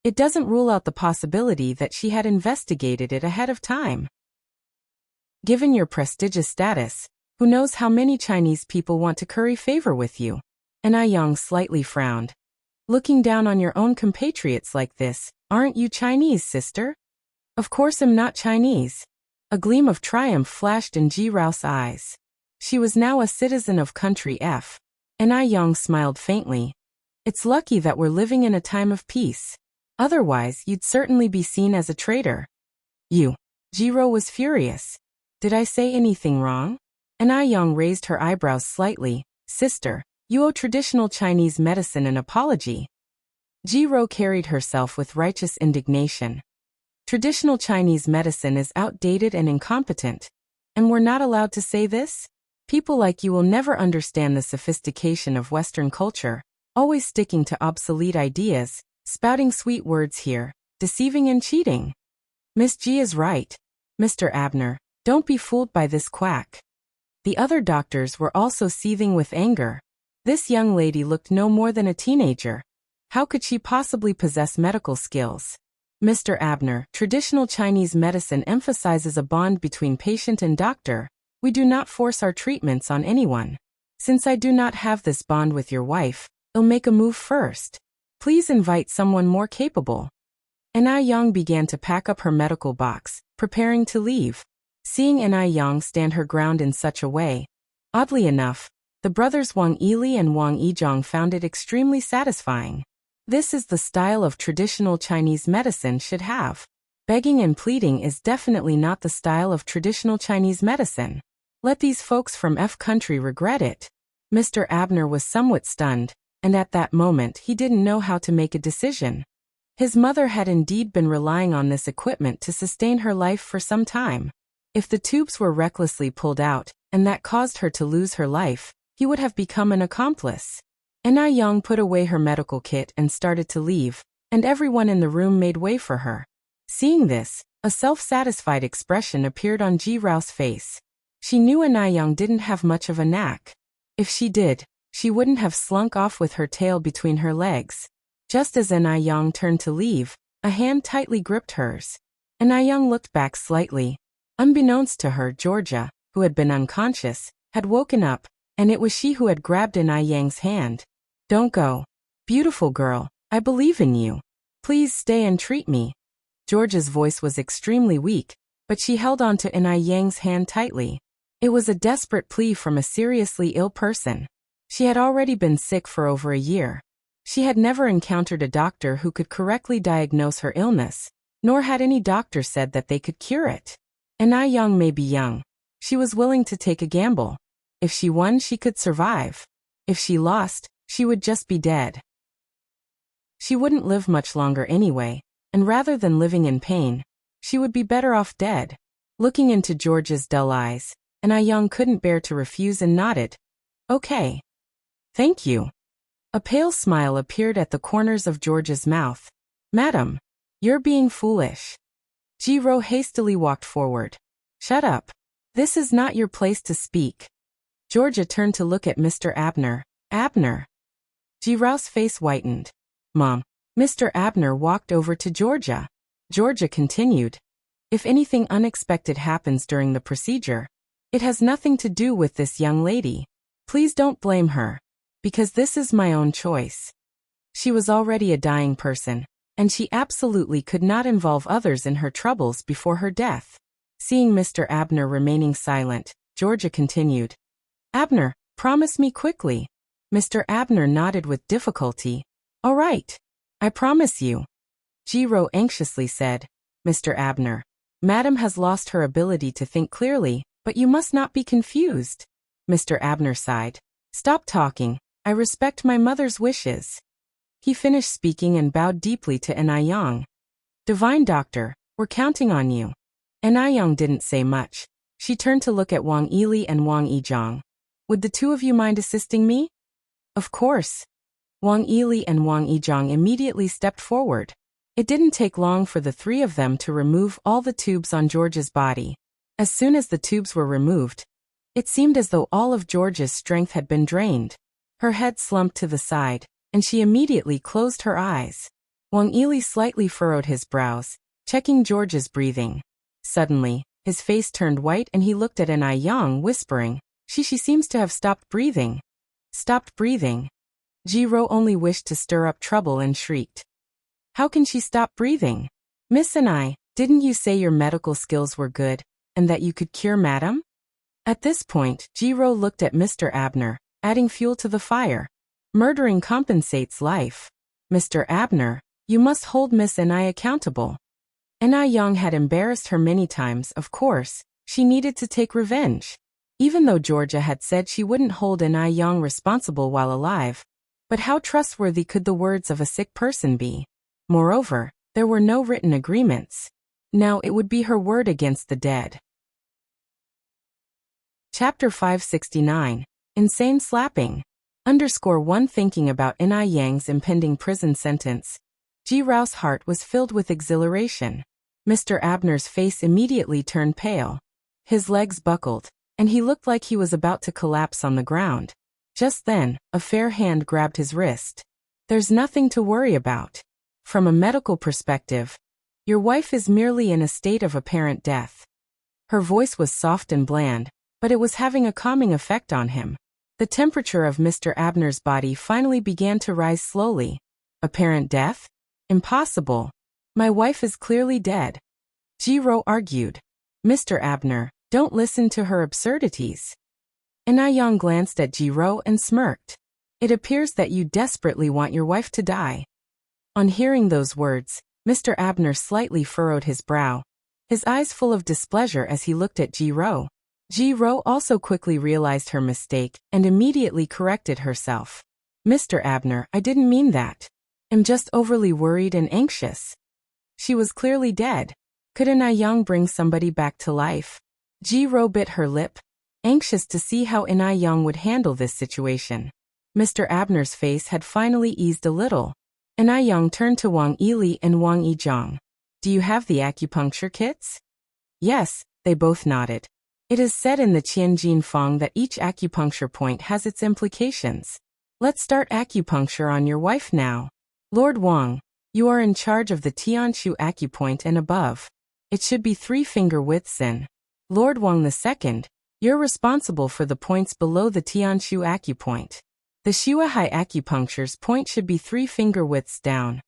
A: it doesn't rule out the possibility that she had investigated it ahead of time. Given your prestigious status, who knows how many Chinese people want to curry favor with you? Anna Yang slightly frowned. Looking down on your own compatriots like this, aren't you Chinese, sister? Of course I'm not Chinese. A gleam of triumph flashed in Ji Rao's eyes. She was now a citizen of country F. Anna Yang smiled faintly. It's lucky that we're living in a time of peace. Otherwise, you'd certainly be seen as a traitor. You. Jiro was furious. Did I say anything wrong? Anna Yang raised her eyebrows slightly. Sister, you owe traditional Chinese medicine an apology. Jiro carried herself with righteous indignation. Traditional Chinese medicine is outdated and incompetent. And we're not allowed to say this? People like you will never understand the sophistication of Western culture, always sticking to obsolete ideas, spouting sweet words here, deceiving and cheating. Miss G is right. Mr. Abner, don't be fooled by this quack. The other doctors were also seething with anger. This young lady looked no more than a teenager. How could she possibly possess medical skills? Mr. Abner, traditional Chinese medicine emphasizes a bond between patient and doctor. We do not force our treatments on anyone. Since I do not have this bond with your wife, I'll make a move first. Please invite someone more capable. Anna Yang began to pack up her medical box, preparing to leave. Seeing Anna Yang stand her ground in such a way, oddly enough, the brothers Wang Yili and Wang Yizhong found it extremely satisfying. This is the style of traditional Chinese medicine should have. Begging and pleading is definitely not the style of traditional Chinese medicine. Let these folks from F country regret it. Mr. Abner was somewhat stunned, and at that moment he didn't know how to make a decision. His mother had indeed been relying on this equipment to sustain her life for some time. If the tubes were recklessly pulled out, and that caused her to lose her life, he would have become an accomplice. Anna Yang put away her medical kit and started to leave, and everyone in the room made way for her. Seeing this, a self-satisfied expression appeared on Ji Rao's face. She knew Anna Yang didn't have much of a knack. If she did, she wouldn't have slunk off with her tail between her legs. Just as Anna Yang turned to leave, a hand tightly gripped hers. Anna Yang looked back slightly. Unbeknownst to her, Georgia, who had been unconscious, had woken up, and it was she who had grabbed Anna Yang's hand. Don't go. Beautiful girl, I believe in you. Please stay and treat me. Georgia's voice was extremely weak, but she held on to Anna Yang's hand tightly. It was a desperate plea from a seriously ill person. She had already been sick for over a year. She had never encountered a doctor who could correctly diagnose her illness, nor had any doctor said that they could cure it. Anna Yang may be young. She was willing to take a gamble. If she won, she could survive. If she lost, she would just be dead. She wouldn't live much longer anyway, and rather than living in pain, she would be better off dead. Looking into George's dull eyes, Anna Yang couldn't bear to refuse and nodded. Okay. Thank you. A pale smile appeared at the corners of George's mouth. Madam, you're being foolish. Jiro hastily walked forward. Shut up. This is not your place to speak. Georgia turned to look at Mr. Abner. Abner. Ji-Rao's face whitened. Mom. Mr. Abner walked over to Georgia. Georgia continued. If anything unexpected happens during the procedure, it has nothing to do with this young lady. Please don't blame her. Because this is my own choice. She was already a dying person, and she absolutely could not involve others in her troubles before her death. Seeing Mr. Abner remaining silent, Georgia continued. Abner, promise me quickly. Mr. Abner nodded with difficulty. All right. I promise you. Ji-Ro anxiously said. Mr. Abner. Madam has lost her ability to think clearly, but you must not be confused. Mr. Abner sighed. Stop talking. I respect my mother's wishes. He finished speaking and bowed deeply to En-Yang. Divine Doctor, we're counting on you. En-Yang didn't say much. She turned to look at Wang Yili and Wang Yizhang. Would the two of you mind assisting me? Of course. Wang Yili and Wang Yizhang immediately stepped forward. It didn't take long for the three of them to remove all the tubes on Georgia's body. As soon as the tubes were removed, it seemed as though all of Georgia's strength had been drained. Her head slumped to the side, and she immediately closed her eyes. Wang Yili slightly furrowed his brows, checking Georgia's breathing. Suddenly, his face turned white and he looked at En-Yang, whispering, She seems to have stopped breathing. Stopped breathing. Ji-Ro only wished to stir up trouble and shrieked. How can she stop breathing? Miss En-I, didn't you say your medical skills were good, and that you could cure Madam? At this point, Ji-Ro looked at Mr. Abner, adding fuel to the fire. Murdering compensates life. Mr. Abner, you must hold Miss En-I accountable. En-Yang had embarrassed her many times, of course. She needed to take revenge. Even though Georgia had said she wouldn't hold En-Yang responsible while alive. But how trustworthy could the words of a sick person be? Moreover, there were no written agreements. Now it would be her word against the dead. Chapter 569. Insane Slapping. _1 Thinking about En-Yang's impending prison sentence, Ji-Rao's heart was filled with exhilaration. Mr. Abner's face immediately turned pale. His legs buckled, and he looked like he was about to collapse on the ground. Just then, a fair hand grabbed his wrist. There's nothing to worry about. From a medical perspective, your wife is merely in a state of apparent death. Her voice was soft and bland, but it was having a calming effect on him. The temperature of Mr. Abner's body finally began to rise slowly. Apparent death? Impossible. My wife is clearly dead. Ji-Ro argued. Mr. Abner, don't listen to her absurdities. En-Yang glanced at Ji-Ro and smirked. It appears that you desperately want your wife to die. On hearing those words, Mr. Abner slightly furrowed his brow, his eyes full of displeasure as he looked at Ji-Ro. Ji-Ro also quickly realized her mistake and immediately corrected herself. Mr. Abner, I didn't mean that. I'm just overly worried and anxious. She was clearly dead. Could En-Yang bring somebody back to life? Ji-Ro bit her lip, anxious to see how En-Yang would handle this situation. Mr. Abner's face had finally eased a little. En-Yang turned to Wang Yili and Wang Yizhang. Do you have the acupuncture kits? Yes, they both nodded. It is said in the Qianjin Feng that each acupuncture point has its implications. Let's start acupuncture on your wife now. Lord Wang, you are in charge of the Tianshu acupoint and above. It should be 3-finger widths in. Lord Wang II, you're responsible for the points below the Tianshu acupoint. The Shuahai acupuncture's point should be 3-finger widths down.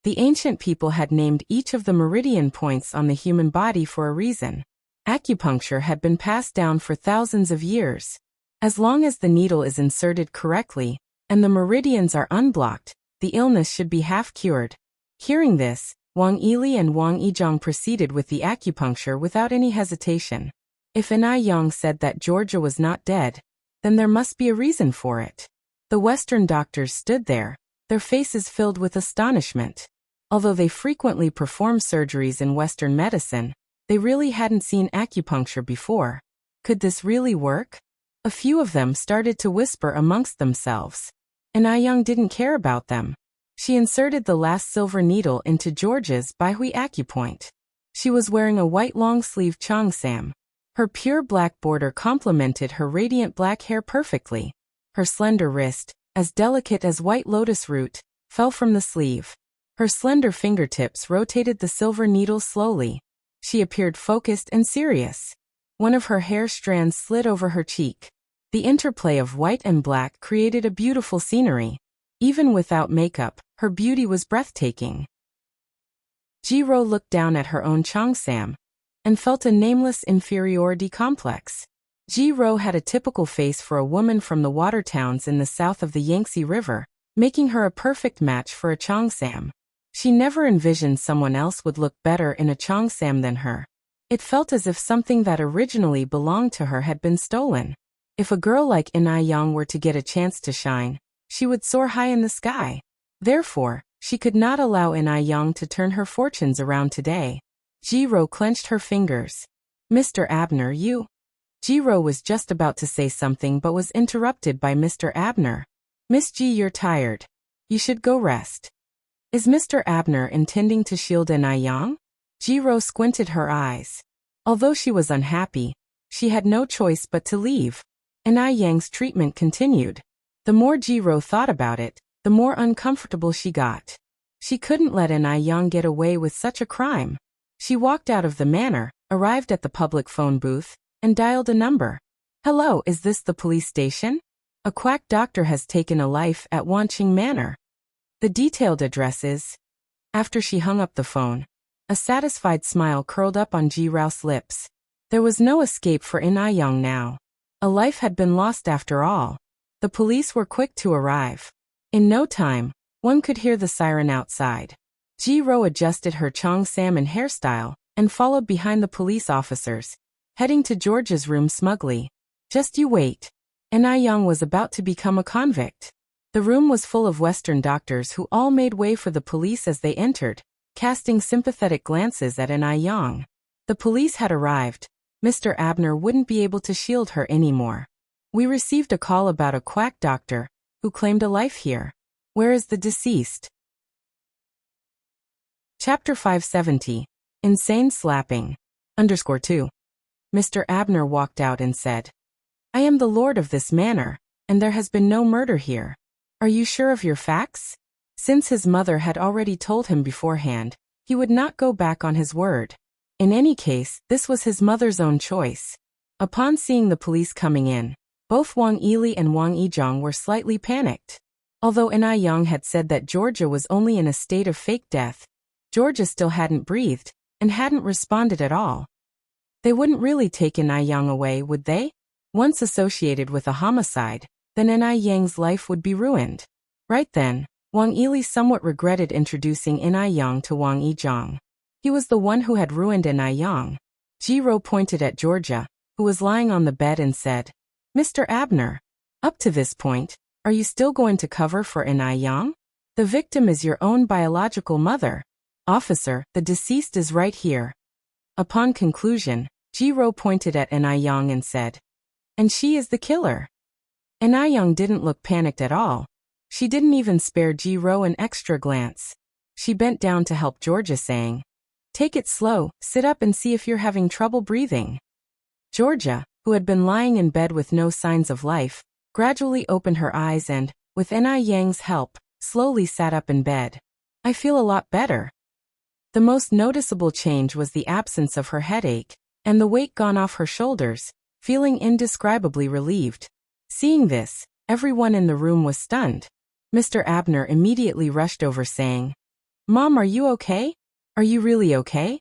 A: The ancient people had named each of the meridian points on the human body for a reason. Acupuncture had been passed down for thousands of years. As long as the needle is inserted correctly, and the meridians are unblocked, the illness should be half cured. Hearing this, Wang Yili and Wang Yizhang proceeded with the acupuncture without any hesitation. If En-Yang said that Georgia was not dead, then there must be a reason for it. The Western doctors stood there, their faces filled with astonishment. Although they frequently perform surgeries in Western medicine, they really hadn't seen acupuncture before. Could this really work? A few of them started to whisper amongst themselves. En-Yang didn't care about them. She inserted the last silver needle into Georgia's Baihui acupoint. She was wearing a white long-sleeve cheongsam. Her pure black border complemented her radiant black hair perfectly. Her slender wrist, as delicate as white lotus root, fell from the sleeve. Her slender fingertips rotated the silver needles slowly. She appeared focused and serious. One of her hair strands slid over her cheek. The interplay of white and black created a beautiful scenery. Even without makeup, her beauty was breathtaking. Ji-ro looked down at her own Cheongsam and felt a nameless inferiority complex. Ji-ro had a typical face for a woman from the water towns in the south of the Yangtze River, making her a perfect match for a Cheongsam. She never envisioned someone else would look better in a Cheongsam than her. It felt as if something that originally belonged to her had been stolen. If a girl like In Ai-yang were to get a chance to shine, she would soar high in the sky. Therefore, she could not allow In Ai-yang to turn her fortunes around today. Ji-ro clenched her fingers. Mr. Abner, you... Ji-ro was just about to say something but was interrupted by Mr. Abner. Miss Ji, you're tired. You should go rest. Is Mr. Abner intending to shield In Ai-yang? Ji-ro squinted her eyes. Although she was unhappy, she had no choice but to leave. In Ai-yang's treatment continued. The more Ji-ro thought about it, the more uncomfortable she got. She couldn't let In Ai-yang get away with such a crime. She walked out of the manor, arrived at the public phone booth, and dialed a number. Hello, is this the police station? A quack doctor has taken a life at Wanqing Manor. The detailed address is... After she hung up the phone, a satisfied smile curled up on Ji-ro's lips. There was no escape for In Ai-yang now. A life had been lost after all. The police were quick to arrive. In no time, one could hear the siren outside. Ji-ro adjusted her Cheongsam and hairstyle, and followed behind the police officers, heading to Georgia's room smugly. Just you wait. In Ai-yang was about to become a convict. The room was full of Western doctors who all made way for the police as they entered, casting sympathetic glances at In Ai-yang. The police had arrived. Mr. Abner wouldn't be able to shield her anymore. We received a call about a quack doctor who claimed a life here. Where is the deceased? Chapter 570. Insane Slapping. _2. Mr. Abner walked out and said, I am the lord of this manor, and there has been no murder here. Are you sure of your facts? Since his mother had already told him beforehand, he would not go back on his word. In any case, this was his mother's own choice. Upon seeing the police coming in, both Wang Yili and Wang Yizhang were slightly panicked. Although In Ai-yang had said that Georgia was only in a state of fake death, Georgia still hadn't breathed, and hadn't responded at all. They wouldn't really take In Ai-yang away, would they? Once associated with a homicide, then In Ai-yang's life would be ruined. Right then, Wang Yili somewhat regretted introducing In Ai-yang to Wang Yizhang. He was the one who had ruined In Ai-yang. Ji-ro pointed at Georgia, who was lying on the bed, and said, Mr. Abner, up to this point, are you still going to cover for In Ai-yang? The victim is your own biological mother. Officer, the deceased is right here. Upon conclusion, Ji-ro pointed at In Ai-yang and said, And she is the killer. In Ai-yang didn't look panicked at all. She didn't even spare Ji-ro an extra glance. She bent down to help Georgia, saying, Take it slow, sit up and see if you're having trouble breathing. Georgia, who had been lying in bed with no signs of life, gradually opened her eyes and, with In Ai-yang's help, slowly sat up in bed. I feel a lot better. The most noticeable change was the absence of her headache, and the weight gone off her shoulders, feeling indescribably relieved. Seeing this, everyone in the room was stunned. Mr. Abner immediately rushed over, saying, Mom, are you okay? Are you really okay?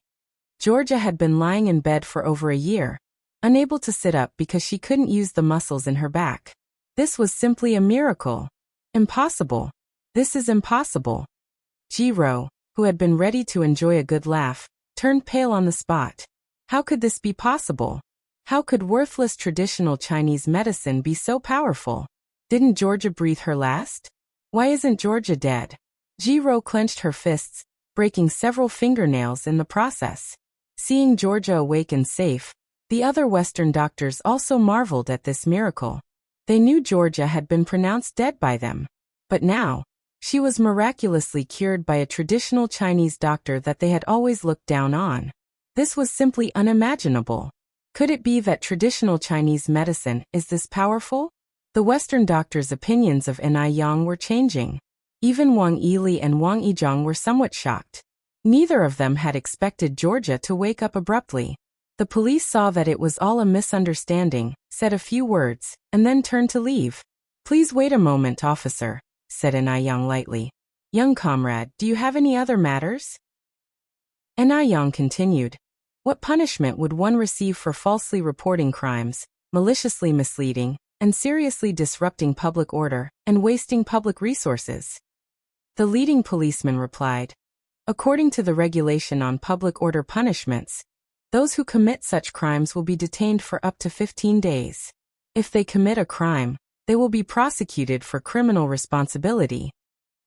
A: Georgia had been lying in bed for over a year, unable to sit up because she couldn't use the muscles in her back. This was simply a miracle. Impossible. This is impossible. Ji-ro, who had been ready to enjoy a good laugh, turned pale on the spot. How could this be possible? How could worthless traditional Chinese medicine be so powerful? Didn't Georgia breathe her last? Why isn't Georgia dead? Ji-ro clenched her fists, breaking several fingernails in the process. Seeing Georgia awake and safe, the other Western doctors also marveled at this miracle. They knew Georgia had been pronounced dead by them. But now, she was miraculously cured by a traditional Chinese doctor that they had always looked down on. This was simply unimaginable. Could it be that traditional Chinese medicine is this powerful? The Western doctors' opinions of Yang were changing. Even Wang Yili and Wang Yizhang were somewhat shocked. Neither of them had expected Georgia to wake up abruptly. The police saw that it was all a misunderstanding, said a few words, and then turned to leave. "Please wait a moment, officer," said Yang lightly. "Young comrade, do you have any other matters?" Yang continued. What punishment would one receive for falsely reporting crimes, maliciously misleading, and seriously disrupting public order, and wasting public resources? The leading policeman replied, "According to the regulation on public order punishments, those who commit such crimes will be detained for up to 15 days. If they commit a crime, they will be prosecuted for criminal responsibility."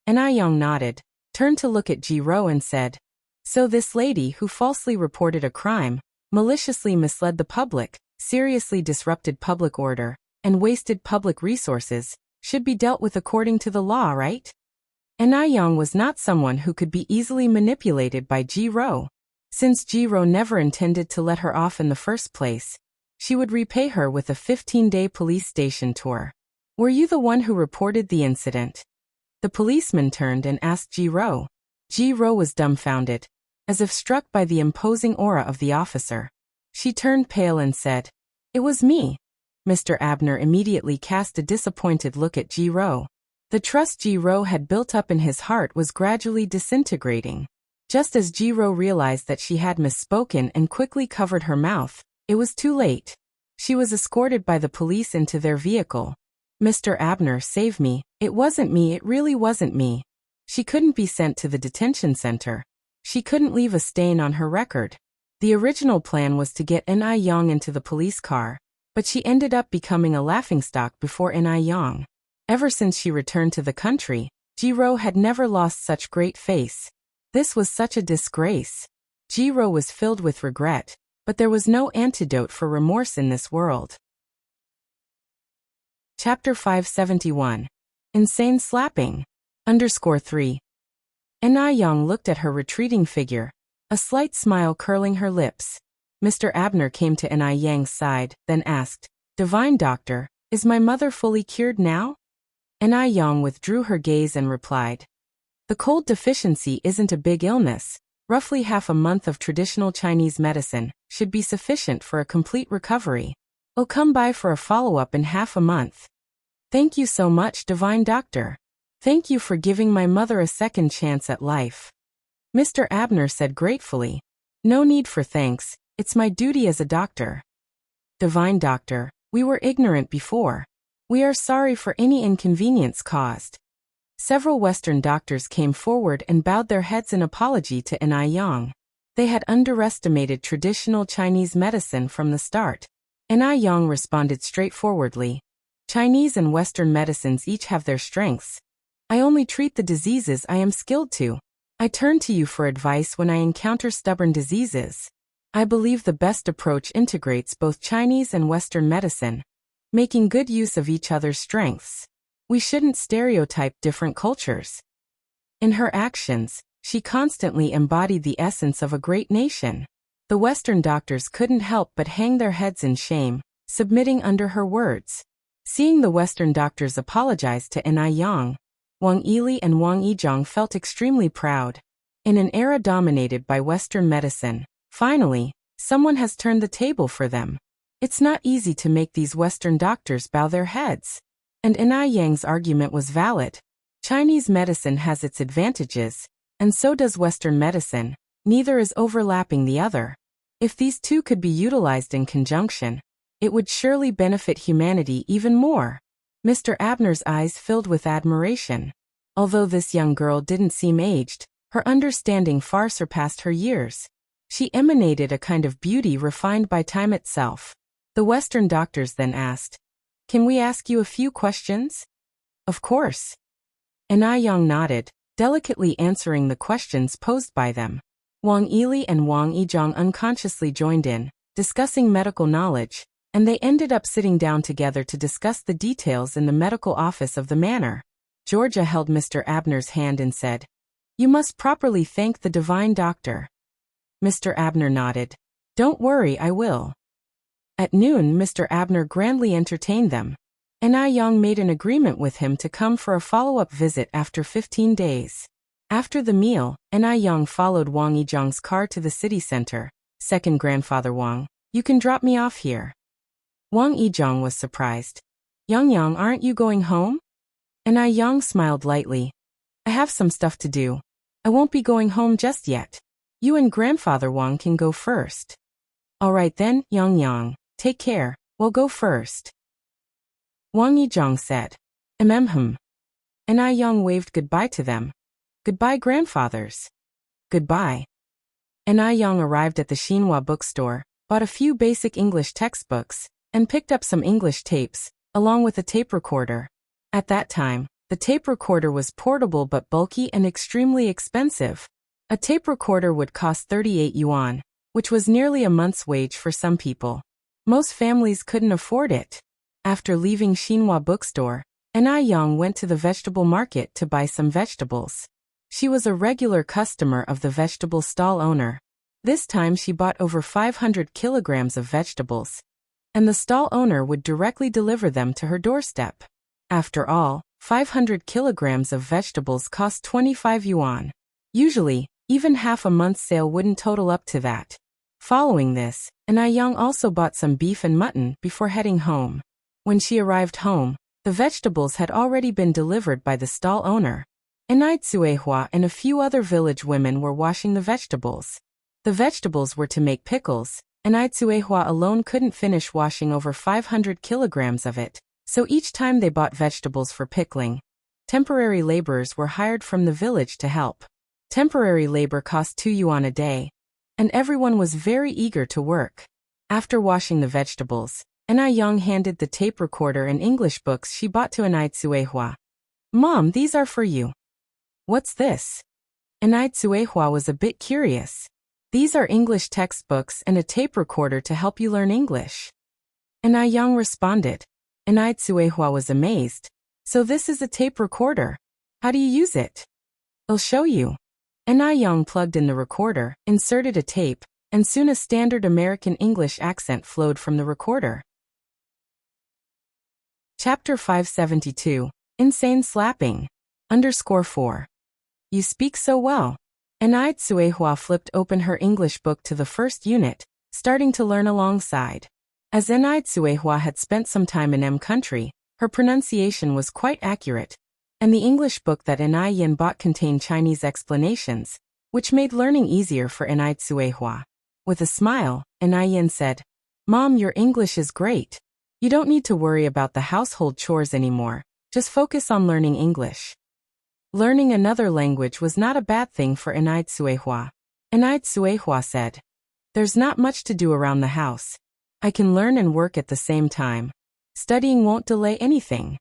A: Yang nodded, turned to look at Jiro and said, "So this lady who falsely reported a crime, maliciously misled the public, seriously disrupted public order, and wasted public resources, should be dealt with according to the law, right?" Yang was not someone who could be easily manipulated by Jiro. Since Jiro never intended to let her off in the first place, she would repay her with a 15-day police station tour. "Were you the one who reported the incident?" The policeman turned and asked Jiro. Jiro was dumbfounded, as if struck by the imposing aura of the officer. She turned pale and said, "It was me." Mr. Abner immediately cast a disappointed look at Jiro. The trust Jiro had built up in his heart was gradually disintegrating. Just as Jiro realized that she had misspoken and quickly covered her mouth, it was too late. She was escorted by the police into their vehicle. "Mr. Abner, save me. It wasn't me, it really wasn't me." She couldn't be sent to the detention center. She couldn't leave a stain on her record. The original plan was to get Yang into the police car, but she ended up becoming a laughingstock before Yang. Ever since she returned to the country, Jiro had never lost such great face. This was such a disgrace. Jiro was filled with regret, but there was no antidote for remorse in this world. Chapter 571. Insane Slapping. _3. Yang looked at her retreating figure, a slight smile curling her lips. Mr. Abner came to Yang's side, then asked, "Divine Doctor, is my mother fully cured now?" Yang withdrew her gaze and replied, "The cold deficiency isn't a big illness. Roughly half a month of traditional Chinese medicine should be sufficient for a complete recovery. I'll come by for a follow-up in half a month." "Thank you so much, Divine Doctor. Thank you for giving my mother a second chance at life," Mr. Abner said gratefully. "No need for thanks, it's my duty as a doctor." "Divine Doctor, we were ignorant before. We are sorry for any inconvenience caused." Several Western doctors came forward and bowed their heads in apology to Yang. They had underestimated traditional Chinese medicine from the start. Yang responded straightforwardly, "Chinese and Western medicines each have their strengths. I only treat the diseases I am skilled to. I turn to you for advice when I encounter stubborn diseases. I believe the best approach integrates both Chinese and Western medicine, making good use of each other's strengths. We shouldn't stereotype different cultures." In her actions, she constantly embodied the essence of a great nation. The Western doctors couldn't help but hang their heads in shame, submitting under her words. Seeing the Western doctors apologize to Yang, Wang Yili and Wang Yizhang felt extremely proud. In an era dominated by Western medicine, finally, someone has turned the table for them. It's not easy to make these Western doctors bow their heads. And Yang's argument was valid. Chinese medicine has its advantages, and so does Western medicine. Neither is overlapping the other. If these two could be utilized in conjunction, it would surely benefit humanity even more. Mr. Abner's eyes filled with admiration. Although this young girl didn't seem aged, her understanding far surpassed her years. She emanated a kind of beauty refined by time itself. The Western doctors then asked, "Can we ask you a few questions?" "Of course." Yang nodded, delicately answering the questions posed by them. Wang Yili and Wang Yizhang unconsciously joined in, discussing medical knowledge, and they ended up sitting down together to discuss the details in the medical office of the manor. Georgia held Mr. Abner's hand and said, "You must properly thank the Divine Doctor." Mr. Abner nodded. "Don't worry, I will." At noon, Mr. Abner grandly entertained them. And I Yang made an agreement with him to come for a follow-up visit after 15 days. After the meal, and I Yang followed Wang Yizhang's car to the city center. Second grandfather Wang, you can drop me off here. Wang Yizhang was surprised. Yang, aren't you going home? And I Yang smiled lightly. I have some stuff to do. I won't be going home just yet. You and grandfather Wang can go first. All right then, Yang, take care, we'll go first. Wang Yizhang said. And I Yang waved goodbye to them. Goodbye, grandfathers. Goodbye. And I Yang arrived at the Xinhua bookstore, bought a few basic English textbooks, and picked up some English tapes, along with a tape recorder. At that time, the tape recorder was portable but bulky and extremely expensive. A tape recorder would cost 38 yuan, which was nearly a month's wage for some people. Most families couldn't afford it. After leaving Xinhua bookstore, and I Yang went to the vegetable market to buy some vegetables. She was a regular customer of the vegetable stall owner. This time she bought over 500 kilograms of vegetables, and the stall owner would directly deliver them to her doorstep. After all, 500 kilograms of vegetables cost 25 yuan. Usually, even half a month's sale wouldn't total up to that. Following this, and I Yang also bought some beef and mutton before heading home. When she arrived home, the vegetables had already been delivered by the stall owner. Enai Tsuehua and a few other village women were washing the vegetables. The vegetables were to make pickles, and Enai Tsuehua alone couldn't finish washing over 500 kilograms of it, so each time they bought vegetables for pickling, temporary laborers were hired from the village to help. Temporary labor cost 2 yuan a day, and everyone was very eager to work. After washing the vegetables, Enai Yang handed the tape recorder and English books she bought to Enai Tsuehua. Mom, these are for you. What's this? Enai Tsuehua was a bit curious. These are English textbooks and a tape recorder to help you learn English. Enai Yang responded. Enai Tsuehua was amazed. So this is a tape recorder. How do you use it? I'll show you. Enai Yang plugged in the recorder, inserted a tape, and soon a standard American English accent flowed from the recorder. Chapter 572. Insane Slapping. _4. You speak so well. Enai Tsuehua flipped open her English book to the first unit, starting to learn alongside. As Enai Tsuehua had spent some time in M country, her pronunciation was quite accurate, and the English book that Enai Yin bought contained Chinese explanations, which made learning easier for Enai Tsuehua. With a smile, Enai Yin said, Mom, your English is great. You don't need to worry about the household chores anymore, just focus on learning English. Learning another language was not a bad thing for Enai Tsuehua. Enai Tsuehua said, There's not much to do around the house. I can learn and work at the same time. Studying won't delay anything.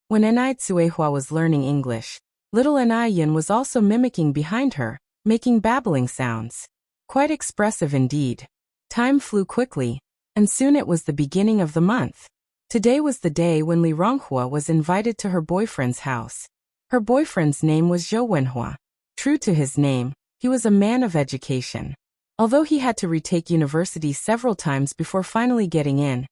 A: When Enai Tsuehua was learning English, little Enai Yin was also mimicking behind her, making babbling sounds. Quite expressive indeed. Time flew quickly, and soon it was the beginning of the month. Today was the day when Li Ronghua was invited to her boyfriend's house. Her boyfriend's name was Zhou Wenhua. True to his name, he was a man of education. Although he had to retake university several times before finally getting in,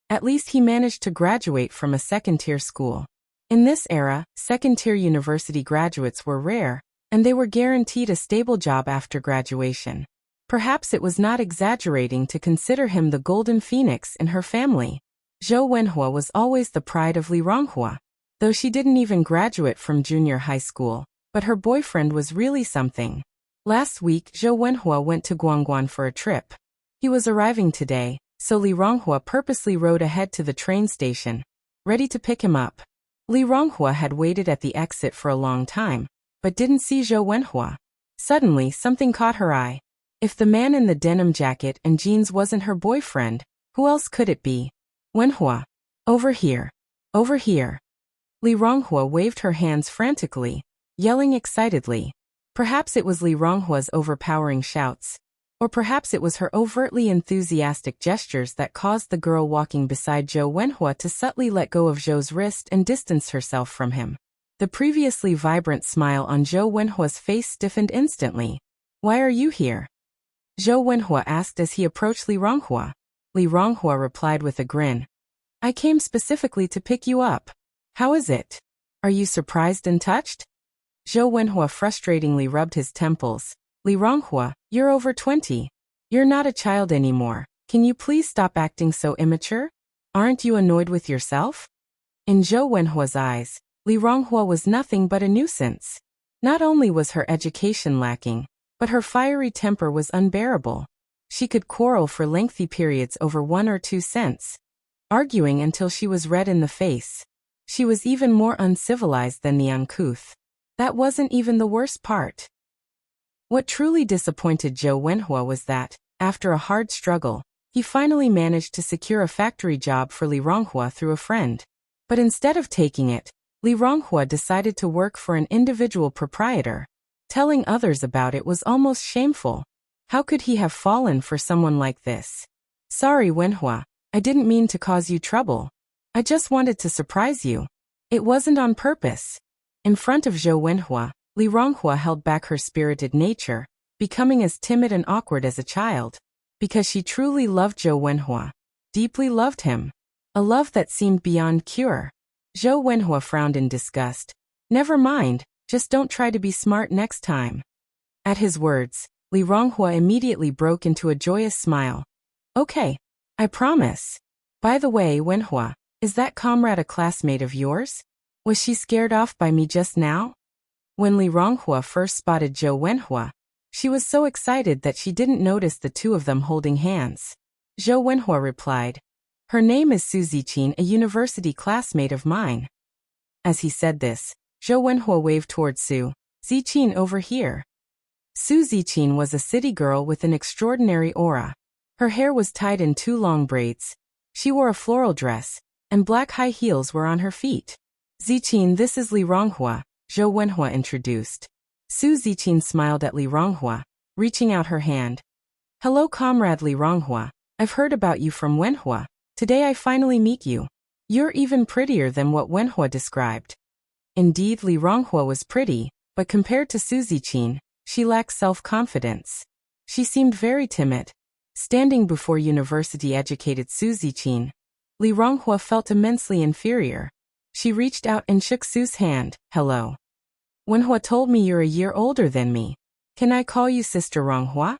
A: at least he managed to graduate from a second-tier school. In this era, second-tier university graduates were rare, and they were guaranteed a stable job after graduation. Perhaps it was not exaggerating to consider him the golden phoenix in her family. Zhou Wenhua was always the pride of Li Ronghua. Though she didn't even graduate from junior high school, but her boyfriend was really something. Last week, Zhou Wenhua went to Guangguan for a trip. He was arriving today, so Li Ronghua purposely rode ahead to the train station, ready to pick him up. Li Ronghua had waited at the exit for a long time, but didn't see Zhou Wenhua. Suddenly, something caught her eye. If the man in the denim jacket and jeans wasn't her boyfriend, who else could it be? Wenhua. Over here. Over here. Li Ronghua waved her hands frantically, yelling excitedly. Perhaps it was Li Ronghua's overpowering shouts, or perhaps it was her overtly enthusiastic gestures that caused the girl walking beside Zhou Wenhua to subtly let go of Zhou's wrist and distance herself from him. The previously vibrant smile on Zhou Wenhua's face stiffened instantly. Why are you here? Zhou Wenhua asked as he approached Li Ronghua. Li Ronghua replied with a grin. I came specifically to pick you up. How is it? Are you surprised and touched? Zhou Wenhua frustratingly rubbed his temples. Li Ronghua, you're over 20. You're not a child anymore. Can you please stop acting so immature? Aren't you annoyed with yourself? In Zhou Wenhua's eyes, Li Ronghua was nothing but a nuisance. Not only was her education lacking, but her fiery temper was unbearable. She could quarrel for lengthy periods over 1 or 2 cents, arguing until she was red in the face. She was even more uncivilized than the uncouth. That wasn't even the worst part. What truly disappointed Zhou Wenhua was that, after a hard struggle, he finally managed to secure a factory job for Li Ronghua through a friend. But instead of taking it, Li Ronghua decided to work for an individual proprietor. Telling others about it was almost shameful. How could he have fallen for someone like this? Sorry, Wenhua, I didn't mean to cause you trouble. I just wanted to surprise you. It wasn't on purpose. In front of Zhou Wenhua, Li Ronghua held back her spirited nature, becoming as timid and awkward as a child. Because she truly loved Zhou Wenhua. Deeply loved him. A love that seemed beyond cure. Zhou Wenhua frowned in disgust. Never mind, just don't try to be smart next time. At his words, Li Ronghua immediately broke into a joyous smile. Okay, I promise. By the way, Wenhua, is that comrade a classmate of yours? Was she scared off by me just now? When Li Ronghua first spotted Zhou Wenhua, she was so excited that she didn't notice the two of them holding hands. Zhou Wenhua replied, her name is Su Ziqin, a university classmate of mine. As he said this, Zhou Wenhua waved towards Su Ziqin over here. Su Ziqin was a city girl with an extraordinary aura. Her hair was tied in 2 long braids. She wore a floral dress, and black high heels were on her feet. Ziqin, this is Li Ronghua, Zhou Wenhua introduced. Su Ziqin smiled at Li Ronghua, reaching out her hand. Hello, comrade Li Ronghua. I've heard about you from Wenhua. Today I finally meet you. You're even prettier than what Wenhua described. Indeed, Li Ronghua was pretty, but compared to Su Ziqin, she lacked self-confidence. She seemed very timid. Standing before university-educated Su Ziqin, Li Ronghua felt immensely inferior. She reached out and shook Su's hand. Hello. Wenhua told me you're a year older than me. Can I call you Sister Ronghua?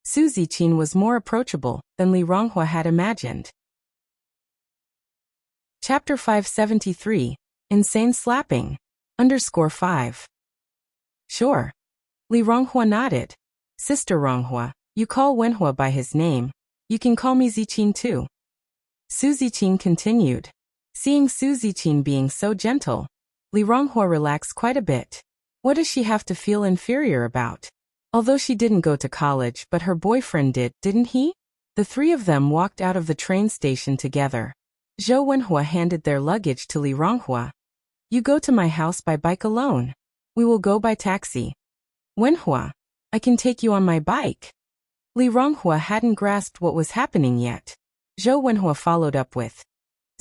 A: Su Ziqin was more approachable than Li Ronghua had imagined. Chapter 573, Insane Slapping. _5. Sure. Li Ronghua nodded. Sister Ronghua, you call Wenhua by his name. You can call me Ziqin too. Su Ziqin continued. Seeing Su Ziqin being so gentle, Li Ronghua relaxed quite a bit. What does she have to feel inferior about? Although she didn't go to college, but her boyfriend did, didn't he? The 3 of them walked out of the train station together. Zhou Wenhua handed their luggage to Li Ronghua. You go to my house by bike alone. We will go by taxi. Wenhua, I can take you on my bike. Li Ronghua hadn't grasped what was happening yet. Zhou Wenhua followed up with,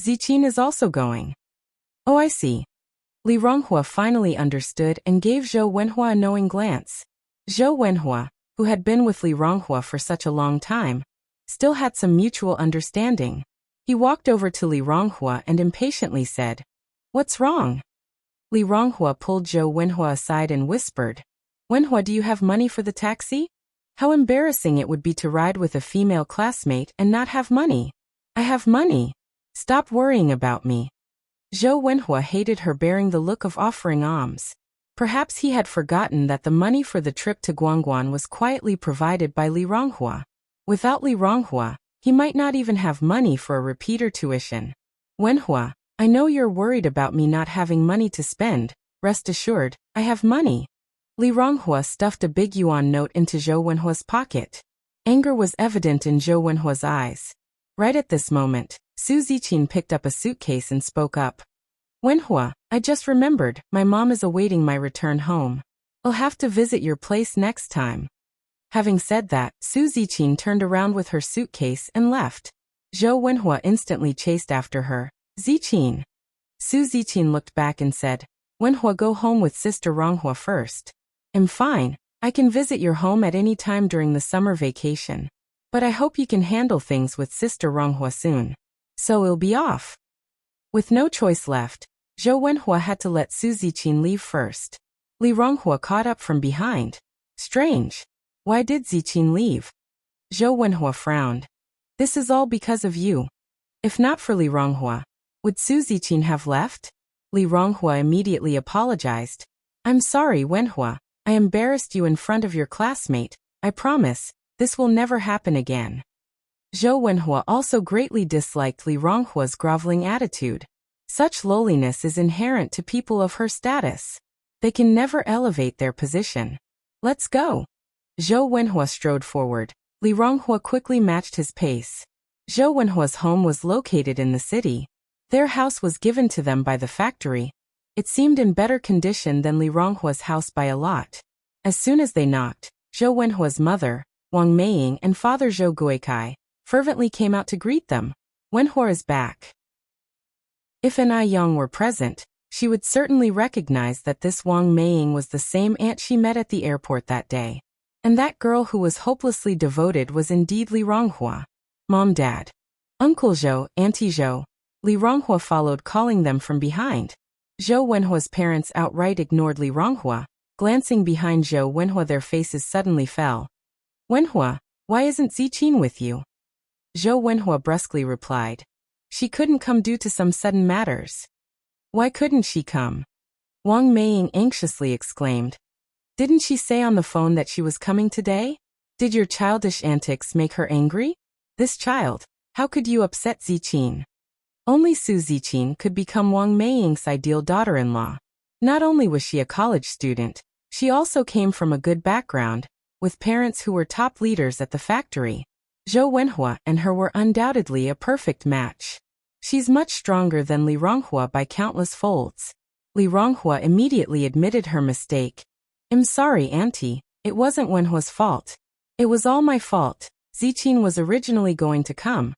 A: Ziqin is also going. Oh, I see. Li Ronghua finally understood and gave Zhou Wenhua a knowing glance. Zhou Wenhua, who had been with Li Ronghua for such a long time, still had some mutual understanding. He walked over to Li Ronghua and impatiently said, What's wrong? Li Ronghua pulled Zhou Wenhua aside and whispered, Wenhua, do you have money for the taxi? How embarrassing it would be to ride with a female classmate and not have money. I have money. Stop worrying about me. Zhou Wenhua hated her bearing the look of offering alms. Perhaps he had forgotten that the money for the trip to Guangguan was quietly provided by Li Ronghua. Without Li Ronghua, he might not even have money for a repeater tuition. Wenhua, I know you're worried about me not having money to spend. Rest assured, I have money. Li Ronghua stuffed a big yuan note into Zhou Wenhua's pocket. Anger was evident in Zhou Wenhua's eyes. Right at this moment, Su Ziqin picked up a suitcase and spoke up. Wenhua, I just remembered, my mom is awaiting my return home. I'll have to visit your place next time. Having said that, Su Ziqin turned around with her suitcase and left. Zhou Wenhua instantly chased after her. Ziqin. Su Ziqin looked back and said, Wenhua, go home with Sister Ronghua first. I'm fine. I can visit your home at any time during the summer vacation. But I hope you can handle things with Sister Ronghua soon. So we'll be off. With no choice left, Zhou Wenhua had to let Su Ziqin leave first. Li Ronghua caught up from behind. Strange. Why did Ziqin leave? Zhou Wenhua frowned. This is all because of you. If not for Li Ronghua, would Su Ziqin have left? Li Ronghua immediately apologized. I'm sorry, Wenhua. I embarrassed you in front of your classmate. I promise, this will never happen again. Zhou Wenhua also greatly disliked Li Ronghua's groveling attitude. Such lowliness is inherent to people of her status. They can never elevate their position. Let's go. Zhou Wenhua strode forward. Li Ronghua quickly matched his pace. Zhou Wenhua's home was located in the city. Their house was given to them by the factory. It seemed in better condition than Li Ronghua's house by a lot. As soon as they knocked, Zhou Wenhua's mother, Wang Meiying, and father Zhou Guikai fervently came out to greet them. Wenhua is back. If an Yang were present, she would certainly recognize that this Wang Meiying was the same aunt she met at the airport that day. And that girl who was hopelessly devoted was indeed Li Ronghua. Mom, Dad, Uncle Zhou, Auntie Zhou. Li Ronghua followed, calling them from behind. Zhou Wenhua's parents outright ignored Li Ronghua. Glancing behind Zhou Wenhua, their faces suddenly fell. Wenhua, why isn't Ziqin with you? Zhou Wenhua brusquely replied. She couldn't come due to some sudden matters. Why couldn't she come? Wang Meiying anxiously exclaimed. Didn't she say on the phone that she was coming today? Did your childish antics make her angry? This child, how could you upset Ziqin? Only Su Ziqin could become Wang Meiying's ideal daughter-in-law. Not only was she a college student, she also came from a good background, with parents who were top leaders at the factory. Zhou Wenhua and her were undoubtedly a perfect match. She's much stronger than Li Ronghua by countless folds. Li Ronghua immediately admitted her mistake. I'm sorry, Auntie, it wasn't Wenhua's fault. It was all my fault. Ziqin was originally going to come.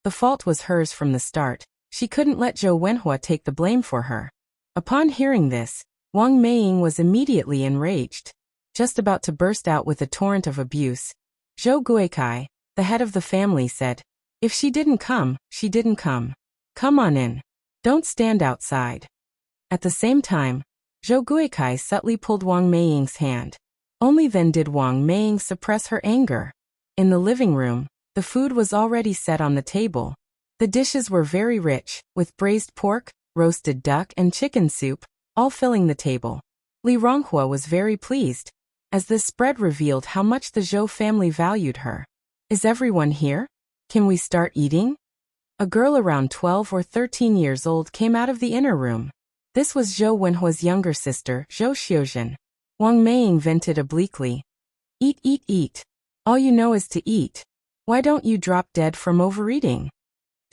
A: The fault was hers from the start. She couldn't let Zhou Wenhua take the blame for her. Upon hearing this, Wang Meiying was immediately enraged. Just about to burst out with a torrent of abuse, Zhou Guikai, the head of the family, said, if she didn't come, she didn't come. Come on in. Don't stand outside. At the same time, Zhou Guikai subtly pulled Wang Meiying's hand. Only then did Wang Meiying suppress her anger. In the living room, the food was already set on the table. The dishes were very rich, with braised pork, roasted duck, and chicken soup, all filling the table. Li Ronghua was very pleased, as this spread revealed how much the Zhou family valued her. Is everyone here? Can we start eating? A girl around 12 or 13 years old came out of the inner room. This was Zhou Wenhua's younger sister, Zhou Xiuzhen. Wang Meiying vented obliquely. Eat, eat, eat. All you know is to eat. Why don't you drop dead from overeating?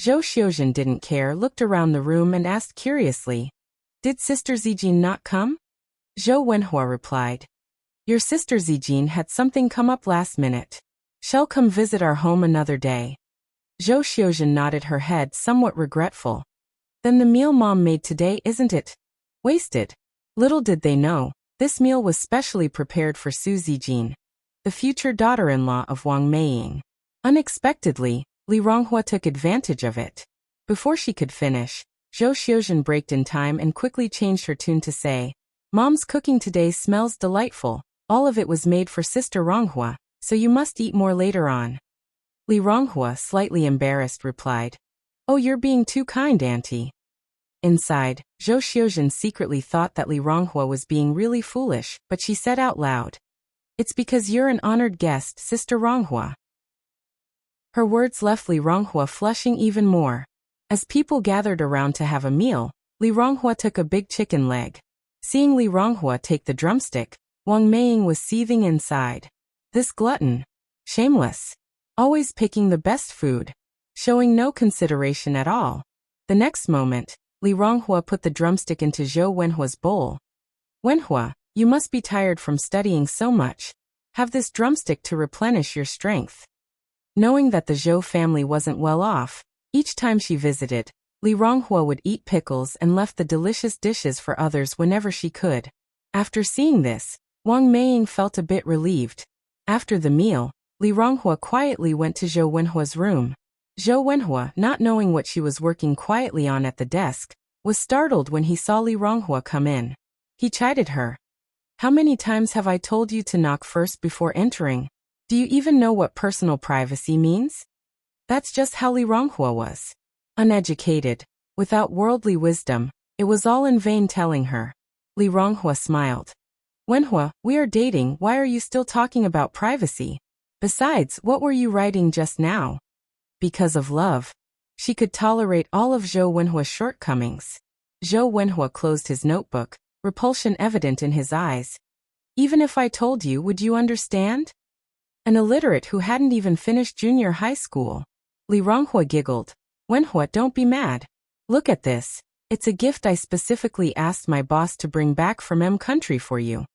A: Zhou Xiuzhen didn't care, looked around the room and asked curiously. Did Sister Ziqin not come? Zhou Wenhua replied. Your sister Ziqin had something come up last minute. She'll come visit our home another day. Zhou Xiuzhen nodded her head, somewhat regretful. Then the meal Mom made today, isn't it? Wasted. Little did they know, this meal was specially prepared for Su Ziqin, the future daughter-in-law of Wang Meiying. Unexpectedly, Li Ronghua took advantage of it. Before she could finish, Zhou Xiuzhen braked in time and quickly changed her tune to say, Mom's cooking today smells delightful. All of it was made for Sister Ronghua, so you must eat more later on. Li Ronghua, slightly embarrassed, replied, Oh, you're being too kind, Auntie. Inside, Zhou Xiuzhen secretly thought that Li Ronghua was being really foolish, but she said out loud, It's because you're an honored guest, Sister Ronghua. Her words left Li Ronghua flushing even more. As people gathered around to have a meal, Li Ronghua took a big chicken leg. Seeing Li Ronghua take the drumstick, Wang Meiying was seething inside. This glutton. Shameless. Always picking the best food. Showing no consideration at all. The next moment, Li Ronghua put the drumstick into Zhou Wenhua's bowl. Wenhua, you must be tired from studying so much. Have this drumstick to replenish your strength. Knowing that the Zhou family wasn't well off, each time she visited, Li Ronghua would eat pickles and left the delicious dishes for others whenever she could. After seeing this, Wang Meiying felt a bit relieved. After the meal, Li Ronghua quietly went to Zhou Wenhua's room. Zhou Wenhua, not knowing what she was working quietly on at the desk, was startled when he saw Li Ronghua come in. He chided her. How many times have I told you to knock first before entering? Do you even know what personal privacy means? That's just how Li Ronghua was. Uneducated, without worldly wisdom, it was all in vain telling her. Li Ronghua smiled. Wenhua, we are dating, why are you still talking about privacy? Besides, what were you writing just now? Because of love. She could tolerate all of Zhou Wenhua's shortcomings. Zhou Wenhua closed his notebook, repulsion evident in his eyes. Even if I told you, would you understand? An illiterate who hadn't even finished junior high school. Li Ronghua giggled. Wenhua, don't be mad. Look at this. It's a gift I specifically asked my boss to bring back from M country for you.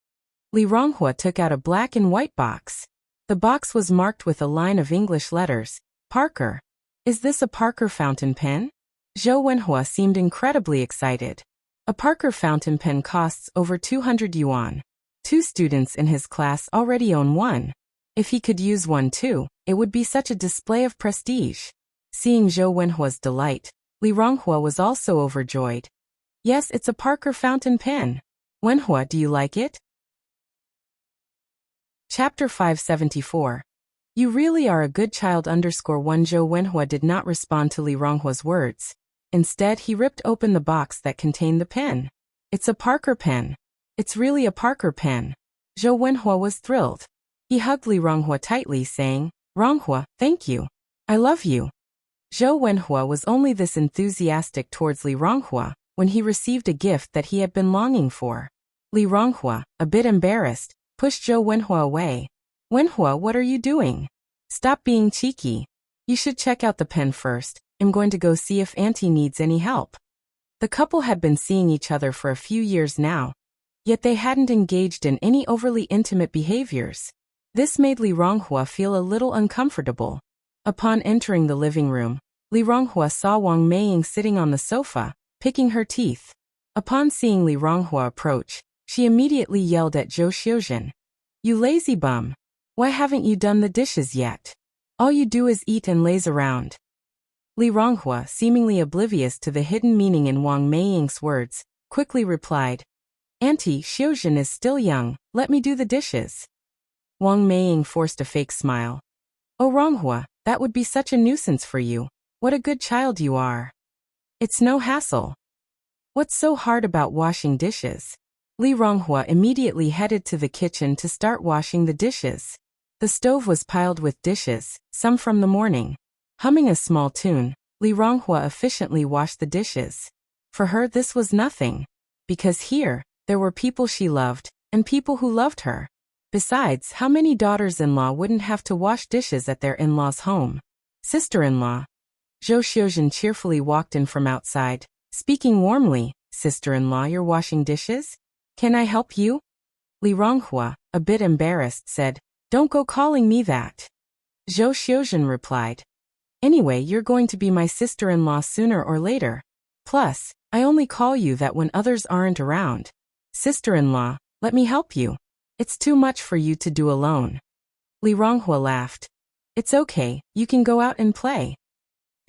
A: Li Ronghua took out a black and white box. The box was marked with a line of English letters. Parker. Is this a Parker fountain pen? Zhou Wenhua seemed incredibly excited. A Parker fountain pen costs over 200 yuan. 2 students in his class already own one. If he could use one too, it would be such a display of prestige. Seeing Zhou Wenhua's delight, Li Ronghua was also overjoyed. Yes, it's a Parker fountain pen. Wenhua, do you like it? Chapter 574. You really are a good child. _1 Zhou Wenhua did not respond to Li Ronghua's words. Instead, he ripped open the box that contained the pen. It's a Parker pen. It's really a Parker pen. Zhou Wenhua was thrilled. He hugged Li Ronghua tightly, saying, Ronghua, thank you. I love you. Zhou Wenhua was only this enthusiastic towards Li Ronghua when he received a gift that he had been longing for. Li Ronghua, a bit embarrassed, pushed Zhou Wenhua away. Wenhua, what are you doing? Stop being cheeky. You should check out the pen first. I'm going to go see if Auntie needs any help. The couple had been seeing each other for a few years now, yet they hadn't engaged in any overly intimate behaviors. This made Li Ronghua feel a little uncomfortable. Upon entering the living room, Li Ronghua saw Wang Meiying sitting on the sofa, picking her teeth. Upon seeing Li Ronghua approach, she immediately yelled at Zhou Xiuzhen. You lazy bum. Why haven't you done the dishes yet? All you do is eat and laze around. Li Ronghua, seemingly oblivious to the hidden meaning in Wang Meiying's words, quickly replied, Auntie, Xiuzhen is still young, let me do the dishes. Wang Meiying forced a fake smile. Oh Ronghua, that would be such a nuisance for you. What a good child you are. It's no hassle. What's so hard about washing dishes? Li Ronghua immediately headed to the kitchen to start washing the dishes. The stove was piled with dishes, some from the morning. Humming a small tune, Li Ronghua efficiently washed the dishes. For her this was nothing. Because here, there were people she loved, and people who loved her. Besides, how many daughters-in-law wouldn't have to wash dishes at their in-law's home? Sister-in-law. Zhou Xiuzhen cheerfully walked in from outside, speaking warmly. Sister-in-law, you're washing dishes? Can I help you? Li Ronghua, a bit embarrassed, said, Don't go calling me that. Zhou Xiuzhen replied, Anyway, you're going to be my sister-in-law sooner or later. Plus, I only call you that when others aren't around. Sister-in-law, let me help you. It's too much for you to do alone. Li Ronghua laughed. It's okay, you can go out and play.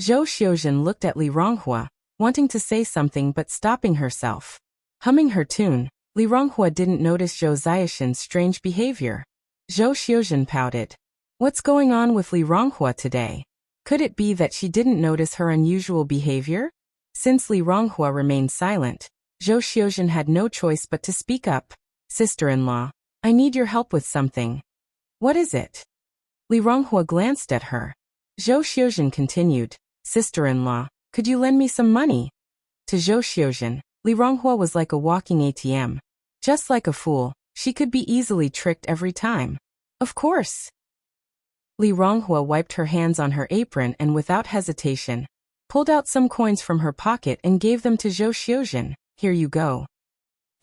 A: Zhou Xiuzhen looked at Li Ronghua, wanting to say something but stopping herself. Humming her tune, Li Ronghua didn't notice Zhou Xiuzhen's strange behavior. Zhou Xiuzhen pouted. What's going on with Li Ronghua today? Could it be that she didn't notice her unusual behavior? Since Li Ronghua remained silent, Zhou Xiuzhen had no choice but to speak up. Sister-in-law, I need your help with something. What is it? Li Ronghua glanced at her. Zhou Xiuzhen continued, Sister-in-law, could you lend me some money? To Zhou Xiuzhen, Li Ronghua was like a walking ATM. Just like a fool, she could be easily tricked every time. Of course. Li Ronghua wiped her hands on her apron and without hesitation, pulled out some coins from her pocket and gave them to Zhou Xiuzhen. Here you go.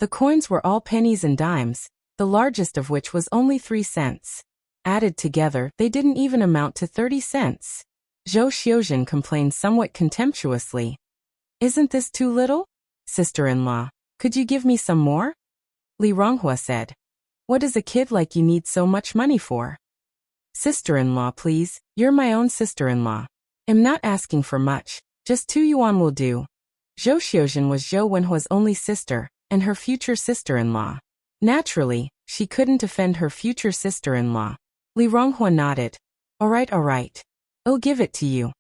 A: The coins were all pennies and dimes, the largest of which was only 3 cents. Added together, they didn't even amount to 30 cents. Zhou Xiuzhen complained somewhat contemptuously. Isn't this too little? Sister-in-law, could you give me some more? Li Ronghua said. What does a kid like you need so much money for? Sister-in-law, please, you're my own sister-in-law. I'm not asking for much, just 2 yuan will do. Zhou Xiuzhen was Zhou Wenhua's only sister, and her future sister-in-law. Naturally, she couldn't offend her future sister-in-law. Li Ronghua nodded. All right. I'll give it to you.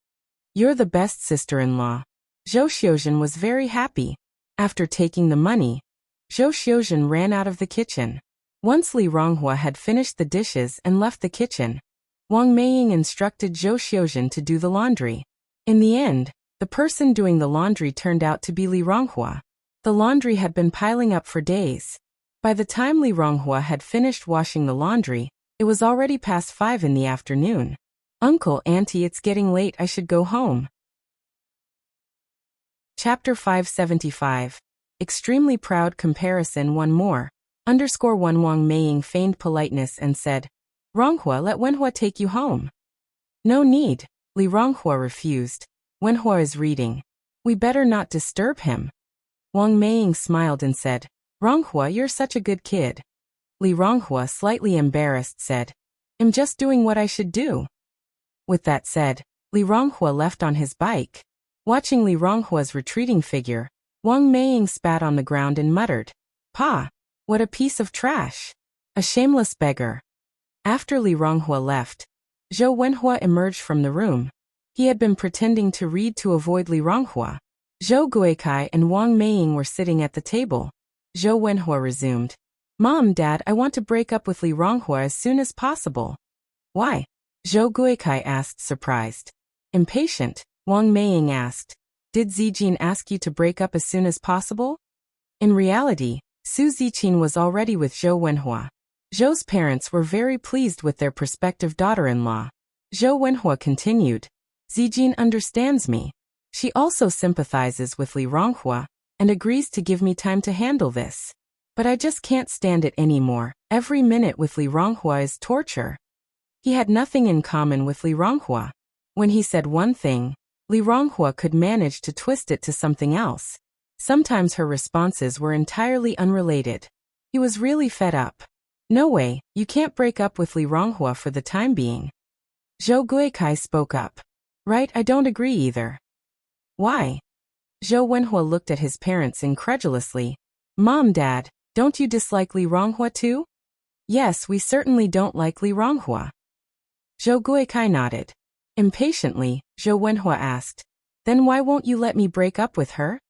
A: You're the best sister-in-law. Zhou Xiuzhen was very happy. After taking the money, Zhou Xiuzhen ran out of the kitchen. Once Li Ronghua had finished the dishes and left the kitchen, Wang Meiying instructed Zhou Xiuzhen to do the laundry. In the end, the person doing the laundry turned out to be Li Ronghua. The laundry had been piling up for days. By the time Li Ronghua had finished washing the laundry, it was already past 5 in the afternoon. Uncle, Auntie, it's getting late, I should go home. Chapter 575. Extremely proud comparison. One more. _1 Wang Meiying feigned politeness and said, Ronghua, let Wenhua take you home. No need. Li Ronghua refused. Wenhua is reading. We better not disturb him. Wang Meiying smiled and said, Ronghua, you're such a good kid. Li Ronghua, slightly embarrassed, said, I'm just doing what I should do. With that said, Li Ronghua left on his bike. Watching Li Ronghua's retreating figure, Wang Meiying spat on the ground and muttered, Pa, what a piece of trash. A shameless beggar. After Li Ronghua left, Zhou Wenhua emerged from the room. He had been pretending to read to avoid Li Ronghua. Zhou Guikai and Wang Meiying were sitting at the table. Zhou Wenhua resumed, Mom, Dad, I want to break up with Li Ronghua as soon as possible. Why? Zhou Guikai asked, surprised. Impatient, Wang Meiying asked, Did Zijin ask you to break up as soon as possible? In reality, Su Ziqin was already with Zhou Wenhua. Zhou's parents were very pleased with their prospective daughter-in-law. Zhou Wenhua continued, Zijin understands me. She also sympathizes with Li Ronghua and agrees to give me time to handle this. But I just can't stand it anymore. Every minute with Li Ronghua is torture. He had nothing in common with Li Ronghua. When he said one thing, Li Ronghua could manage to twist it to something else. Sometimes her responses were entirely unrelated. He was really fed up. No way, you can't break up with Li Ronghua for the time being. Zhou Guikai spoke up. Right, I don't agree either. Why? Zhou Wenhua looked at his parents incredulously. Mom, Dad, don't you dislike Li Ronghua too? Yes, we certainly don't like Li Ronghua. Zhou Guikai nodded. Impatiently, Zhou Wenhua asked, Then why won't you let me break up with her?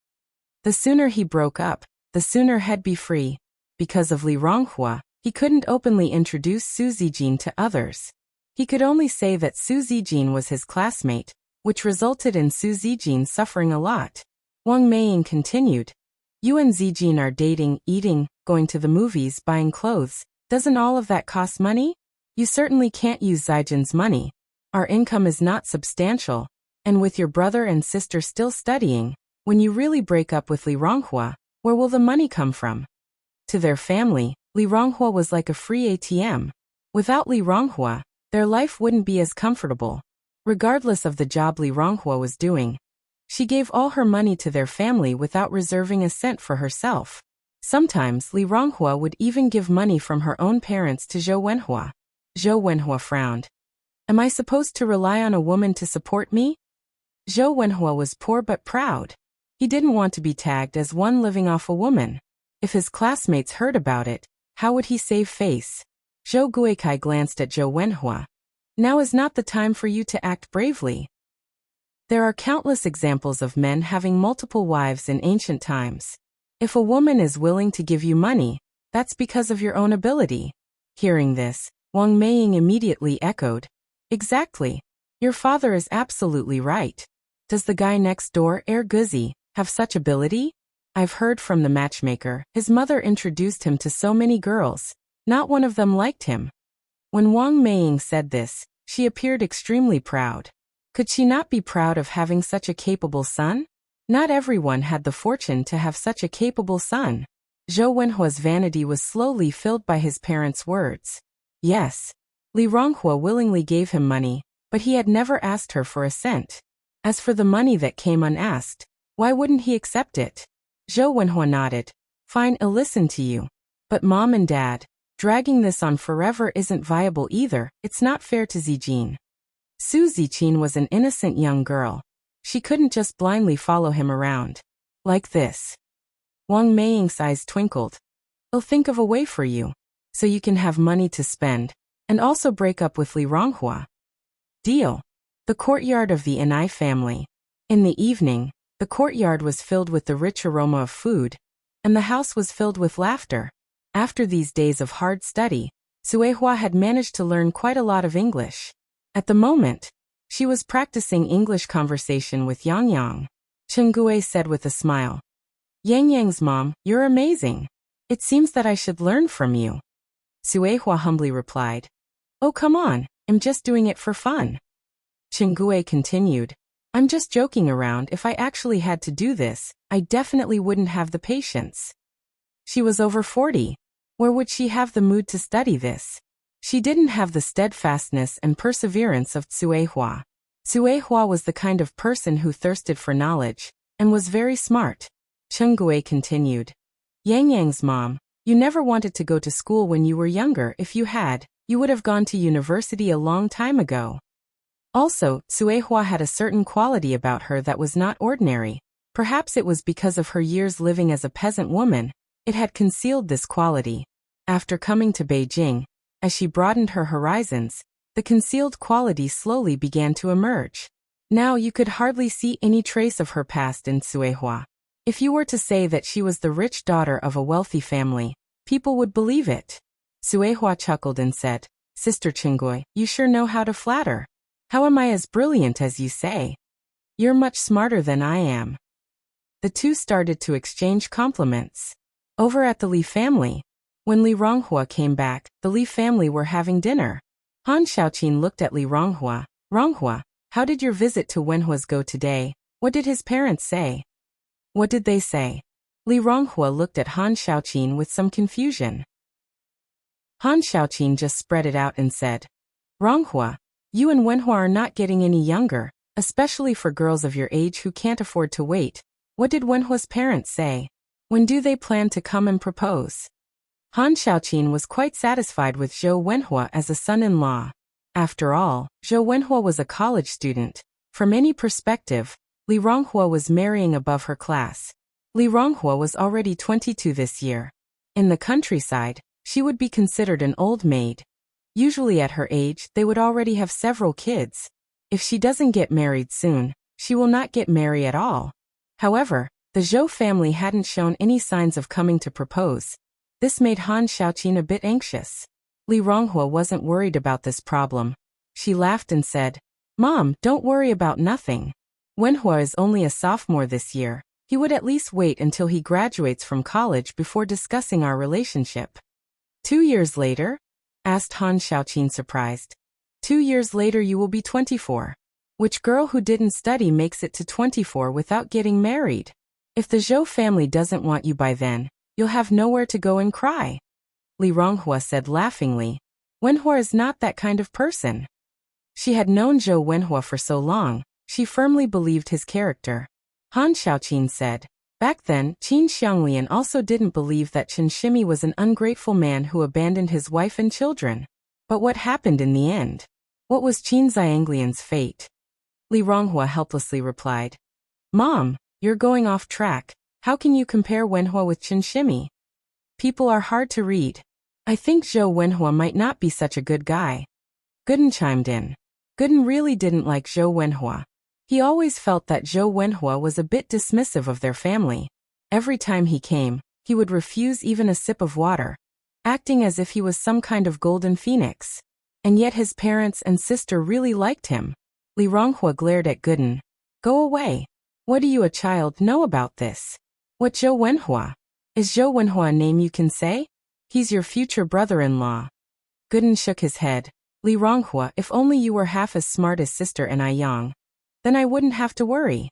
A: The sooner he broke up, the sooner he'd be free. Because of Li Ronghua, he couldn't openly introduce Su Zijin to others. He could only say that Su Zijin was his classmate, which resulted in Su Zijin suffering a lot. Wang Meiying continued, You and Zijin are dating, eating, going to the movies, buying clothes. Doesn't all of that cost money? You certainly can't use Zijin's money. Our income is not substantial, and with your brother and sister still studying, when you really break up with Li Ronghua, where will the money come from? To their family, Li Ronghua was like a free ATM. Without Li Ronghua, their life wouldn't be as comfortable. Regardless of the job Li Ronghua was doing, she gave all her money to their family without reserving a cent for herself. Sometimes Li Ronghua would even give money from her own parents to Zhou Wenhua. Zhou Wenhua frowned. Am I supposed to rely on a woman to support me? Zhou Wenhua was poor but proud. He didn't want to be tagged as one living off a woman. If his classmates heard about it, how would he save face? Zhou Guikai glanced at Zhou Wenhua. Now is not the time for you to act bravely. There are countless examples of men having multiple wives in ancient times. If a woman is willing to give you money, that's because of your own ability. Hearing this, Wang Meiying immediately echoed, Exactly. Your father is absolutely right. Does the guy next door, Guzi, have such ability? I've heard from the matchmaker, his mother introduced him to so many girls. Not one of them liked him. When Wang Meiying said this, she appeared extremely proud. Could she not be proud of having such a capable son? Not everyone had the fortune to have such a capable son. Zhou Wenhua's vanity was slowly filled by his parents' words. Yes. Li Ronghua willingly gave him money, but he had never asked her for a cent. As for the money that came unasked, why wouldn't he accept it? Zhou Wenhua nodded. Fine, I'll listen to you. But Mom and Dad, Dragging this on forever isn't viable either, it's not fair to Zijin. Su Ziqin was an innocent young girl. She couldn't just blindly follow him around. Like this. Wang Meiying's eyes twinkled. I'll think of a way for you. So you can have money to spend, and also break up with Li Ronghua. Deal. The courtyard of the Inai family. In the evening, the courtyard was filled with the rich aroma of food, and the house was filled with laughter. After these days of hard study, Suehua had managed to learn quite a lot of English. At the moment, she was practicing English conversation with Yang Yang. Chen Gui said with a smile. Yang Yang's mom, you're amazing. It seems that I should learn from you. Suehua humbly replied. Oh come on, I'm just doing it for fun. Chen Gui continued. I'm just joking around. If I actually had to do this, I definitely wouldn't have the patience. She was over 40. Where would she have the mood to study this? She didn't have the steadfastness and perseverance of Suehua. Suehua was the kind of person who thirsted for knowledge, and was very smart. Chen Gui continued. Yang Yang's mom, you never wanted to go to school when you were younger. If you had, you would have gone to university a long time ago. Also, Suehua had a certain quality about her that was not ordinary. Perhaps it was because of her years living as a peasant woman, it had concealed this quality. After coming to Beijing, as she broadened her horizons, the concealed quality slowly began to emerge. Now you could hardly see any trace of her past in Suehua. If you were to say that she was the rich daughter of a wealthy family, people would believe it. Suehua chuckled and said, Sister Chinggui, you sure know how to flatter. How am I as brilliant as you say? You're much smarter than I am. The two started to exchange compliments. Over at the Li family, when Li Ronghua came back, the Li family were having dinner. Han Xiaoqin looked at Li Ronghua. Ronghua, how did your visit to Wenhua's go today? What did his parents say? What did they say? Li Ronghua looked at Han Xiaoqin with some confusion. Han Xiaoqin just spread it out and said, Ronghua, you and Wenhua are not getting any younger, especially for girls of your age who can't afford to wait. What did Wenhua's parents say? When do they plan to come and propose? Han Xiaoqin was quite satisfied with Zhou Wenhua as a son-in-law. After all, Zhou Wenhua was a college student. From any perspective, Li Ronghua was marrying above her class. Li Ronghua was already 22 this year. In the countryside, she would be considered an old maid. Usually at her age, they would already have several kids. If she doesn't get married soon, she will not get married at all. However, the Zhou family hadn't shown any signs of coming to propose. This made Han Xiaoqin a bit anxious. Li Ronghua wasn't worried about this problem. She laughed and said, Mom, don't worry about nothing. Wenhua is only a sophomore this year. He would at least wait until he graduates from college before discussing our relationship. 2 years later? Asked Han Xiaoqin surprised. 2 years later you will be 24. Which girl who didn't study makes it to 24 without getting married? If the Zhou family doesn't want you by then, you'll have nowhere to go and cry. Li Ronghua said laughingly. Wenhua is not that kind of person. She had known Zhou Wenhua for so long, she firmly believed his character. Han Xiaoqin said, back then, Qin Xianglian also didn't believe that Chen Shimi was an ungrateful man who abandoned his wife and children. But what happened in the end? What was Qin Xianglian's fate? Li Ronghua helplessly replied, Mom, you're going off track. How can you compare Wenhua with Chen Shimi? People are hard to read. I think Zhou Wenhua might not be such a good guy. Gooden chimed in. Gooden really didn't like Zhou Wenhua. He always felt that Zhou Wenhua was a bit dismissive of their family. Every time he came, he would refuse even a sip of water, acting as if he was some kind of golden phoenix. And yet his parents and sister really liked him. Li Ronghua glared at Gooden. Go away. What do you a child know about this? What Zhou Wenhua? Is Zhou Wenhua a name you can say? He's your future brother-in-law. Gooden shook his head. Li Ronghua, if only you were half as smart as Sister and I Yang. Then I wouldn't have to worry.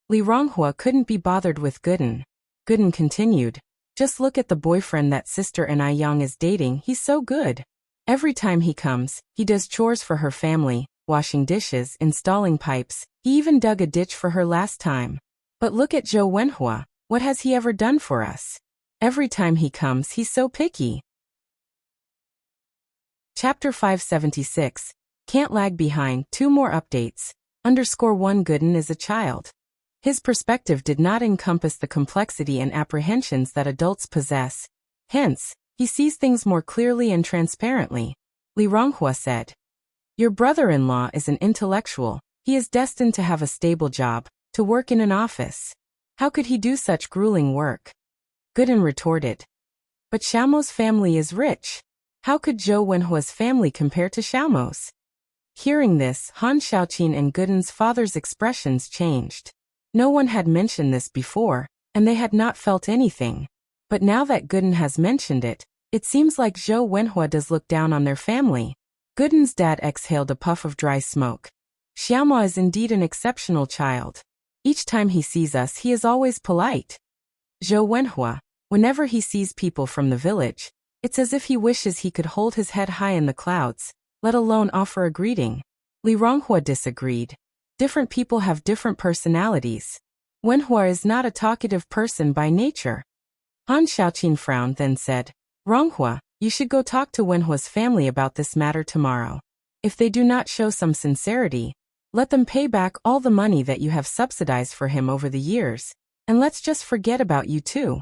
A: Li Ronghua couldn't be bothered with Gooden. Gooden continued. Just look at the boyfriend that Sister and I Yang is dating, he's so good. Every time he comes, he does chores for her family, washing dishes, installing pipes, he even dug a ditch for her last time. But look at Zhou Wenhua, what has he ever done for us? Every time he comes he's so picky. Chapter 576. Can't lag behind. 2 more updates. _1 Gooden is a child. His perspective did not encompass the complexity and apprehensions that adults possess. Hence, he sees things more clearly and transparently. Li Ronghua said. Your brother-in-law is an intellectual. He is destined to have a stable job, to work in an office. How could he do such grueling work? Gooden retorted. But Xiaomo's family is rich. How could Zhou Wenhua's family compare to Xiaomo's? Hearing this, Han Xiaoqin and Gooden's father's expressions changed. No one had mentioned this before, and they had not felt anything. But now that Gooden has mentioned it, it seems like Zhou Wenhua does look down on their family. Gooden's dad exhaled a puff of dry smoke. Xiaomo is indeed an exceptional child. Each time he sees us, he is always polite. Zhou Wenhua, whenever he sees people from the village, it's as if he wishes he could hold his head high in the clouds, let alone offer a greeting. Li Ronghua disagreed. Different people have different personalities. Wenhua is not a talkative person by nature. Han Xiaoqin frowned, then said, Ronghua, you should go talk to Wenhua's family about this matter tomorrow. If they do not show some sincerity, let them pay back all the money that you have subsidized for him over the years, and let's just forget about you too.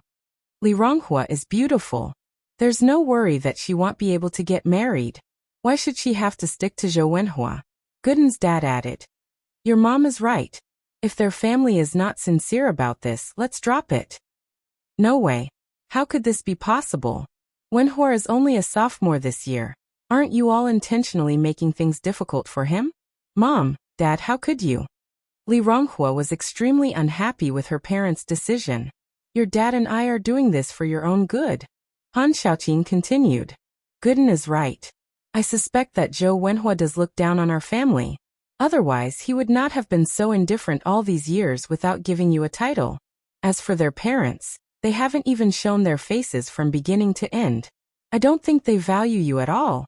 A: Li Ronghua is beautiful. There's no worry that she won't be able to get married. Why should she have to stick to Zhou Wenhua? Gooden's dad added. Your mom is right. If their family is not sincere about this, let's drop it. No way. How could this be possible? Wenhua is only a sophomore this year. Aren't you all intentionally making things difficult for him? Mom, Dad, how could you? Li Ronghua was extremely unhappy with her parents' decision. Your dad and I are doing this for your own good. Han Xiaoqin continued. Gooden is right. I suspect that Zhou Wenhua does look down on our family. Otherwise, he would not have been so indifferent all these years without giving you a title. As for their parents, they haven't even shown their faces from beginning to end. I don't think they value you at all.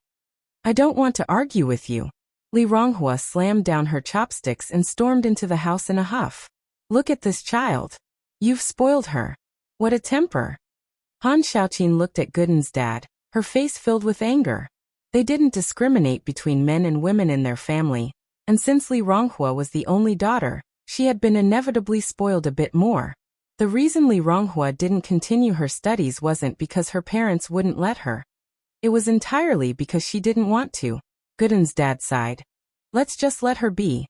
A: I don't want to argue with you. Li Ronghua slammed down her chopsticks and stormed into the house in a huff. Look at this child. You've spoiled her. What a temper. Han Xiaoqin looked at Gooden's dad, her face filled with anger. They didn't discriminate between men and women in their family, and since Li Ronghua was the only daughter, she had been inevitably spoiled a bit more. The reason Li Ronghua didn't continue her studies wasn't because her parents wouldn't let her. It was entirely because she didn't want to. Gooden's dad sighed. Let's just let her be.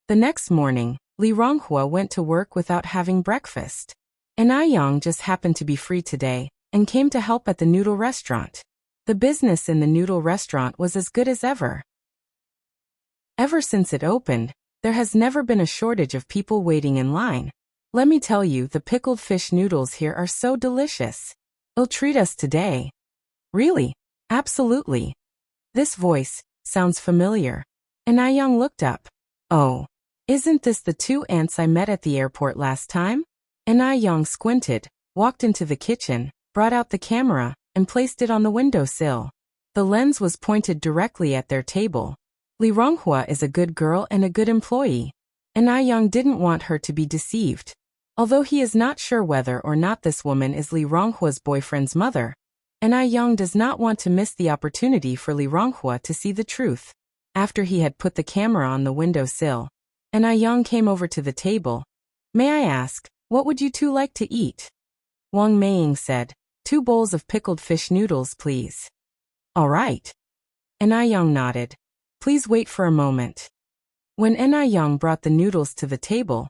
A: The next morning, Li Ronghua went to work without having breakfast. And Aiyang just happened to be free today, and came to help at the noodle restaurant. The business in the noodle restaurant was as good as ever. Ever since it opened, there has never been a shortage of people waiting in line. Let me tell you, the pickled fish noodles here are so delicious. They'll treat us today. Really? Absolutely. This voice sounds familiar. And Aiyang looked up. Oh, isn't this the 2 aunts I met at the airport last time? And Aiyang squinted, walked into the kitchen, brought out the camera, and placed it on the windowsill. The lens was pointed directly at their table. Li Ronghua is a good girl and a good employee. And Aiyang didn't want her to be deceived. Although he is not sure whether or not this woman is Li Ronghua's boyfriend's mother, and Aiyang does not want to miss the opportunity for Li Ronghua to see the truth. After he had put the camera on the windowsill, and Aiyang came over to the table. May I ask, what would you two like to eat? Wang Meiying said, 2 bowls of pickled fish noodles, please. All right. And Aiyang nodded. Please wait for a moment. When Aiyang brought the noodles to the table,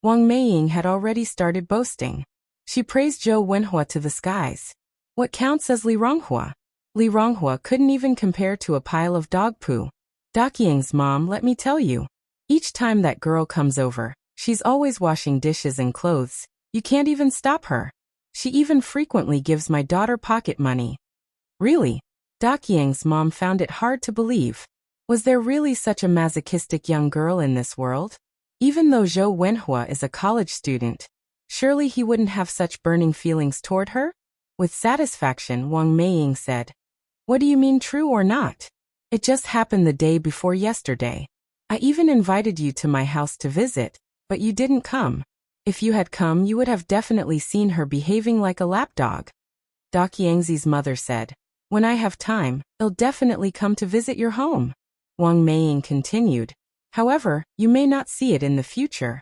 A: Wang Meiying had already started boasting. She praised Zhou Wenhua to the skies. What counts as Li Ronghua? Li Ronghua couldn't even compare to a pile of dog poo. Daqiang's mom, let me tell you. Each time that girl comes over, she's always washing dishes and clothes. You can't even stop her. She even frequently gives my daughter pocket money. Really? Daqiang's mom found it hard to believe. Was there really such a masochistic young girl in this world? Even though Zhou Wenhua is a college student, surely he wouldn't have such burning feelings toward her? With satisfaction, Wang Meiying said, What do you mean, true or not? It just happened the day before yesterday. I even invited you to my house to visit, but you didn't come. If you had come, you would have definitely seen her behaving like a lapdog. Daqiangzi's mother said, When I have time, I'll definitely come to visit your home. Wang Meiying continued. However, you may not see it in the future.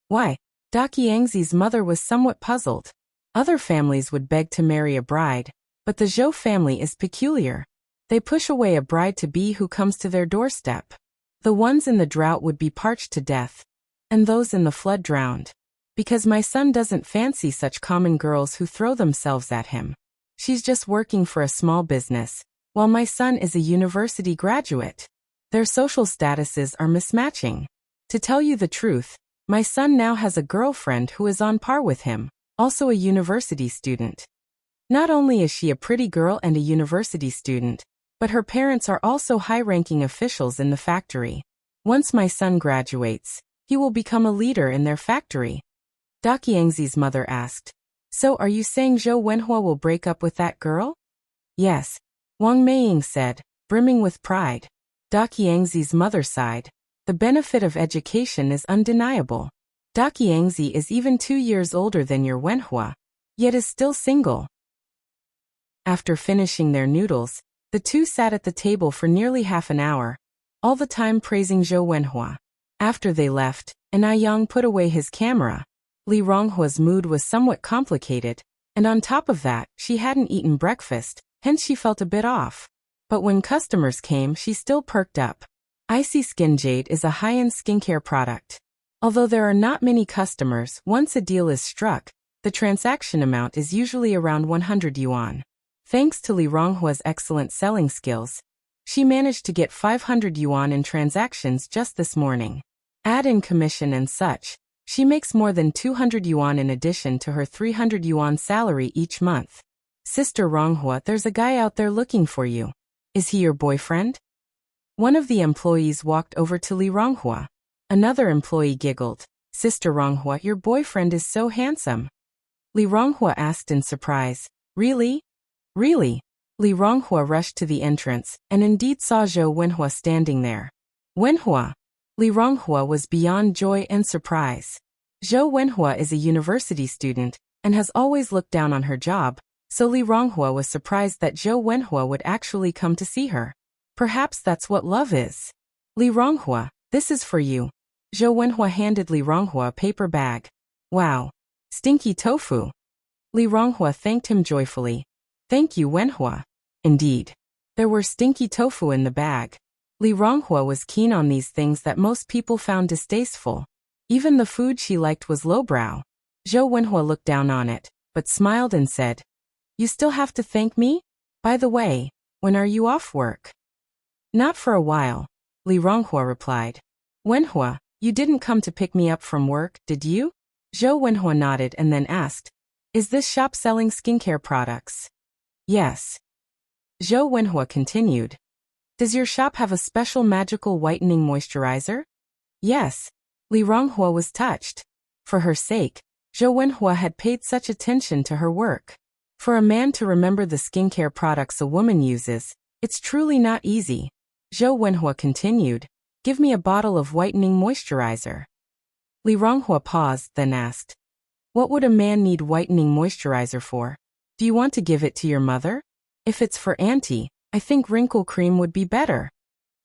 A: Why? Daqi Yangzi's mother was somewhat puzzled. Other families would beg to marry a bride, but the Zhou family is peculiar. They push away a bride-to-be who comes to their doorstep. The ones in the drought would be parched to death, and those in the flood drowned. Because my son doesn't fancy such common girls who throw themselves at him. She's just working for a small business, while my son is a university graduate. Their social statuses are mismatching. To tell you the truth, my son now has a girlfriend who is on par with him, also a university student. Not only is she a pretty girl and a university student, but her parents are also high-ranking officials in the factory. Once my son graduates, he will become a leader in their factory. Daqi Yangzi's mother asked, So are you saying Zhou Wenhua will break up with that girl? Yes, Wang Meiying said, brimming with pride. Daqi Yangzi's mother sighed. The benefit of education is undeniable. Daqi Yangzi is even 2 years older than your Wenhua, yet is still single. After finishing their noodles, the two sat at the table for nearly half an hour, all the time praising Zhou Wenhua. After they left, and Yang put away his camera, Li Ronghua's mood was somewhat complicated, and on top of that, she hadn't eaten breakfast, hence she felt a bit off. But when customers came, she still perked up. Icy Skin Jade is a high-end skincare product. Although there are not many customers, once a deal is struck, the transaction amount is usually around 100 yuan. Thanks to Li Ronghua's excellent selling skills, she managed to get 500 yuan in transactions just this morning. Add in commission and such, she makes more than 200 yuan in addition to her 300 yuan salary each month. Sister Ronghua, there's a guy out there looking for you. Is he your boyfriend? One of the employees walked over to Li Ronghua. Another employee giggled. Sister Ronghua, your boyfriend is so handsome. Li Ronghua asked in surprise. Really? Really? Li Ronghua rushed to the entrance, and indeed saw Zhou Wenhua standing there. Wenhua! Li Ronghua was beyond joy and surprise. Zhou Wenhua is a university student, and has always looked down on her job, so Li Ronghua was surprised that Zhou Wenhua would actually come to see her. Perhaps that's what love is. Li Ronghua, this is for you. Zhou Wenhua handed Li Ronghua a paper bag. Wow! Stinky tofu! Li Ronghua thanked him joyfully. Thank you, Wenhua. Indeed. There were stinky tofu in the bag. Li Ronghua was keen on these things that most people found distasteful. Even the food she liked was lowbrow. Zhou Wenhua looked down on it, but smiled and said, You still have to thank me? By the way, when are you off work? Not for a while, Li Ronghua replied. Wenhua, you didn't come to pick me up from work, did you? Zhou Wenhua nodded and then asked, Is this shop selling skincare products? Yes. Zhou Wenhua continued. Does your shop have a special magical whitening moisturizer? Yes. Li Ronghua was touched. For her sake, Zhou Wenhua had paid such attention to her work. For a man to remember the skincare products a woman uses, it's truly not easy. Zhou Wenhua continued. Give me a bottle of whitening moisturizer. Li Ronghua paused, then asked. What would a man need whitening moisturizer for? Do you want to give it to your mother? If it's for Auntie, I think wrinkle cream would be better.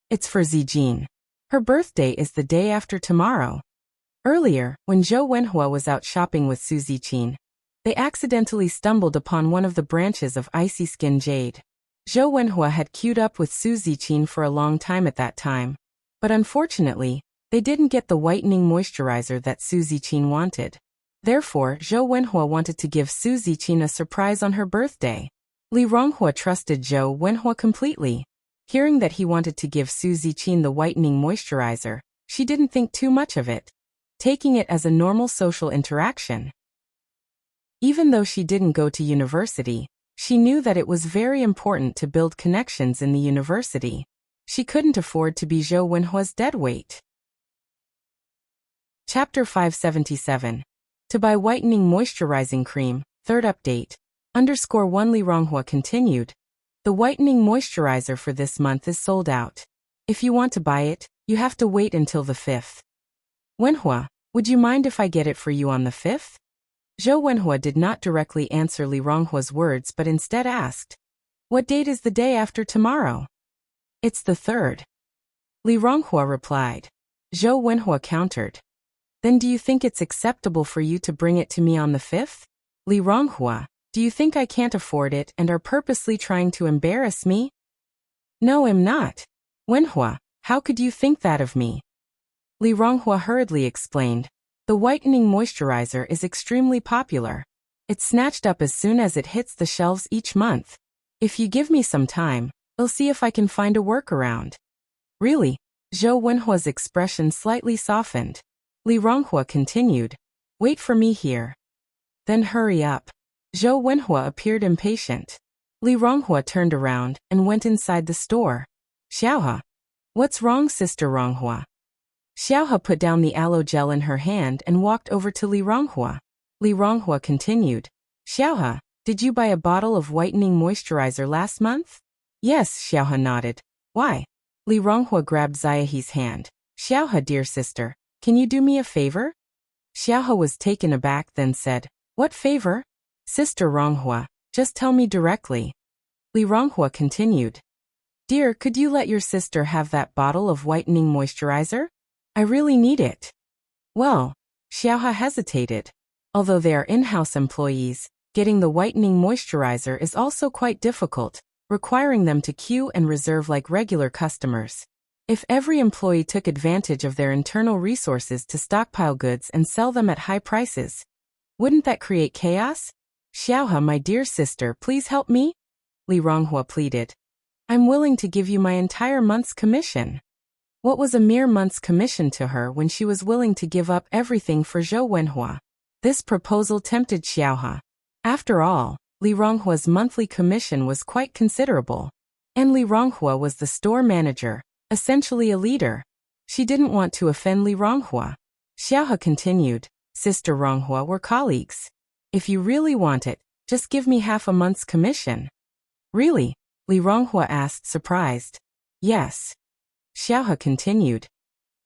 A: It's for Zijin. Her birthday is the day after tomorrow. Earlier, when Zhou Wenhua was out shopping with Su Ziqin, they accidentally stumbled upon one of the branches of Icy Skin Jade. Zhou Wenhua had queued up with Su Ziqin for a long time at that time, but unfortunately, they didn't get the whitening moisturizer that Su Ziqin wanted. Therefore, Zhou Wenhua wanted to give Su Ziqin a surprise on her birthday. Li Ronghua trusted Zhou Wenhua completely. Hearing that he wanted to give Su Ziqin the whitening moisturizer, she didn't think too much of it, taking it as a normal social interaction. Even though she didn't go to university, she knew that it was very important to build connections in the university. She couldn't afford to be Zhou Wenhua's deadweight. Chapter 577. To buy whitening moisturizing cream, third update. _1 Li Ronghua continued. The whitening moisturizer for this month is sold out. If you want to buy it, you have to wait until the 5th. Wenhua, would you mind if I get it for you on the 5th? Zhou Wenhua did not directly answer Li Ronghua's words but instead asked. What date is the day after tomorrow? It's the 3rd. Li Ronghua replied. Zhou Wenhua countered. Then do you think it's acceptable for you to bring it to me on the 5th? Li Ronghua, do you think I can't afford it and are purposely trying to embarrass me? No, I'm not. Wenhua, how could you think that of me? Li Ronghua hurriedly explained. The whitening moisturizer is extremely popular. It's snatched up as soon as it hits the shelves each month. If you give me some time, I'll see if I can find a workaround. Really? Zhou Wenhua's expression slightly softened. Li Ronghua continued. Wait for me here. Then hurry up. Zhou Wenhua appeared impatient. Li Ronghua turned around and went inside the store. Xiaohe. What's wrong, Sister Ronghua? Xiaohe put down the aloe gel in her hand and walked over to Li Ronghua. Li Ronghua continued. Xiaohe, did you buy a bottle of whitening moisturizer last month? Yes, Xiaohe nodded. Why? Li Ronghua grabbed Ziahe's hand. Xiaohe, dear sister, can you do me a favor? Xiaohe was taken aback, then said, What favor? Sister Ronghua, just tell me directly. Li Ronghua continued. Dear, could you let your sister have that bottle of whitening moisturizer? I really need it. Well, Xiaohe hesitated. Although they are in-house employees, getting the whitening moisturizer is also quite difficult, requiring them to queue and reserve like regular customers. If every employee took advantage of their internal resources to stockpile goods and sell them at high prices, wouldn't that create chaos? Xiaohe, my dear sister, please help me? Li Ronghua pleaded. I'm willing to give you my entire month's commission. What was a mere month's commission to her when she was willing to give up everything for Zhou Wenhua? This proposal tempted Xiaohe. After all, Li Ronghua's monthly commission was quite considerable. And Li Ronghua was the store manager, essentially a leader. She didn't want to offend Li Ronghua. Xiaohe continued, Sister Ronghua, we're colleagues. If you really want it, just give me half a month's commission. Really? Li Ronghua asked, surprised. Yes. Xiaohe continued.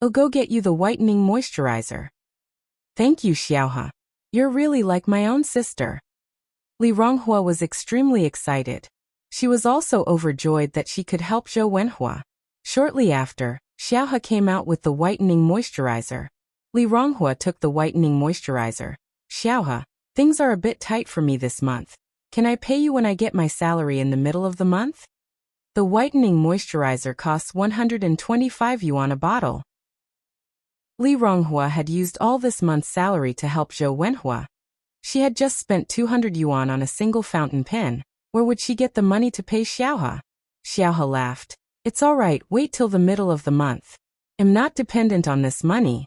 A: I'll go get you the whitening moisturizer. Thank you, Xiaohe. You're really like my own sister. Li Ronghua was extremely excited. She was also overjoyed that she could help Zhou Wenhua. Shortly after, Xiaohe came out with the whitening moisturizer. Li Ronghua took the whitening moisturizer. Xiaohe, things are a bit tight for me this month. Can I pay you when I get my salary in the middle of the month? The whitening moisturizer costs 125 yuan a bottle. Li Ronghua had used all this month's salary to help Zhou Wenhua. She had just spent 200 yuan on a single fountain pen. Where would she get the money to pay Xiaohe? Xiaohe laughed. It's all right, wait till the middle of the month. I'm not dependent on this money.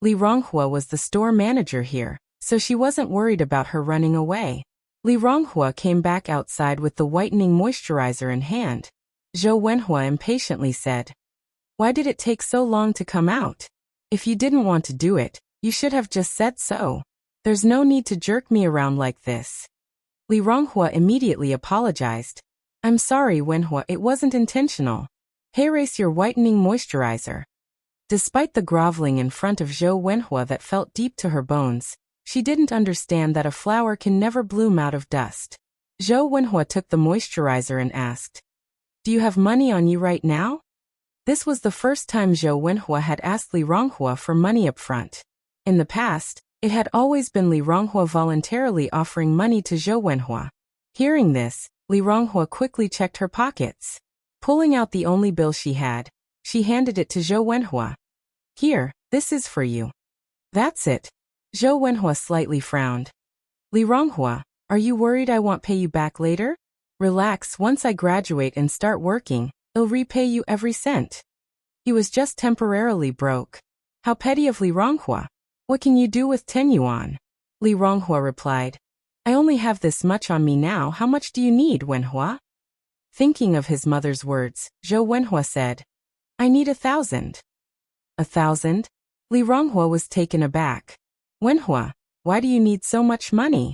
A: Li Ronghua was the store manager here, so she wasn't worried about her running away. Li Ronghua came back outside with the whitening moisturizer in hand. Zhou Wenhua impatiently said, Why did it take so long to come out? If you didn't want to do it, you should have just said so. There's no need to jerk me around like this. Li Ronghua immediately apologized. I'm sorry, Wenhua, it wasn't intentional. Erase your whitening moisturizer. Despite the groveling in front of Zhou Wenhua that felt deep to her bones, she didn't understand that a flower can never bloom out of dust. Zhou Wenhua took the moisturizer and asked, Do you have money on you right now? This was the first time Zhou Wenhua had asked Li Ronghua for money up front. In the past, it had always been Li Ronghua voluntarily offering money to Zhou Wenhua. Hearing this, Li Ronghua quickly checked her pockets. Pulling out the only bill she had, she handed it to Zhou Wenhua. Here, this is for you. That's it. Zhou Wenhua slightly frowned. Li Ronghua, are you worried I won't pay you back later? Relax, once I graduate and start working, I'll repay you every cent. He was just temporarily broke. How petty of Li Ronghua. What can you do with 10 yuan? Li Ronghua replied. I only have this much on me now. How much do you need, Wenhua? Thinking of his mother's words, Zhou Wenhua said, I need 1,000. 1,000? Li Ronghua was taken aback. Wenhua, why do you need so much money?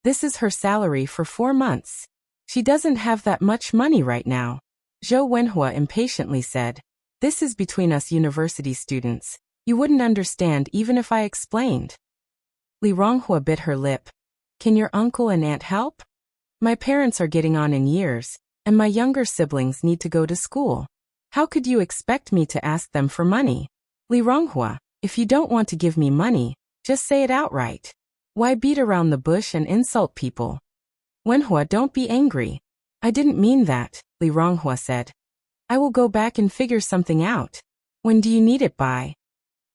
A: This is her salary for 4 months. She doesn't have that much money right now. Zhou Wenhua impatiently said, This is between us university students. You wouldn't understand even if I explained. Li Ronghua bit her lip. Can your uncle and aunt help? My parents are getting on in years, and my younger siblings need to go to school. How could you expect me to ask them for money? Li Ronghua, if you don't want to give me money, just say it outright. Why beat around the bush and insult people? Wenhua, don't be angry. I didn't mean that, Li Ronghua said. I will go back and figure something out. When do you need it by?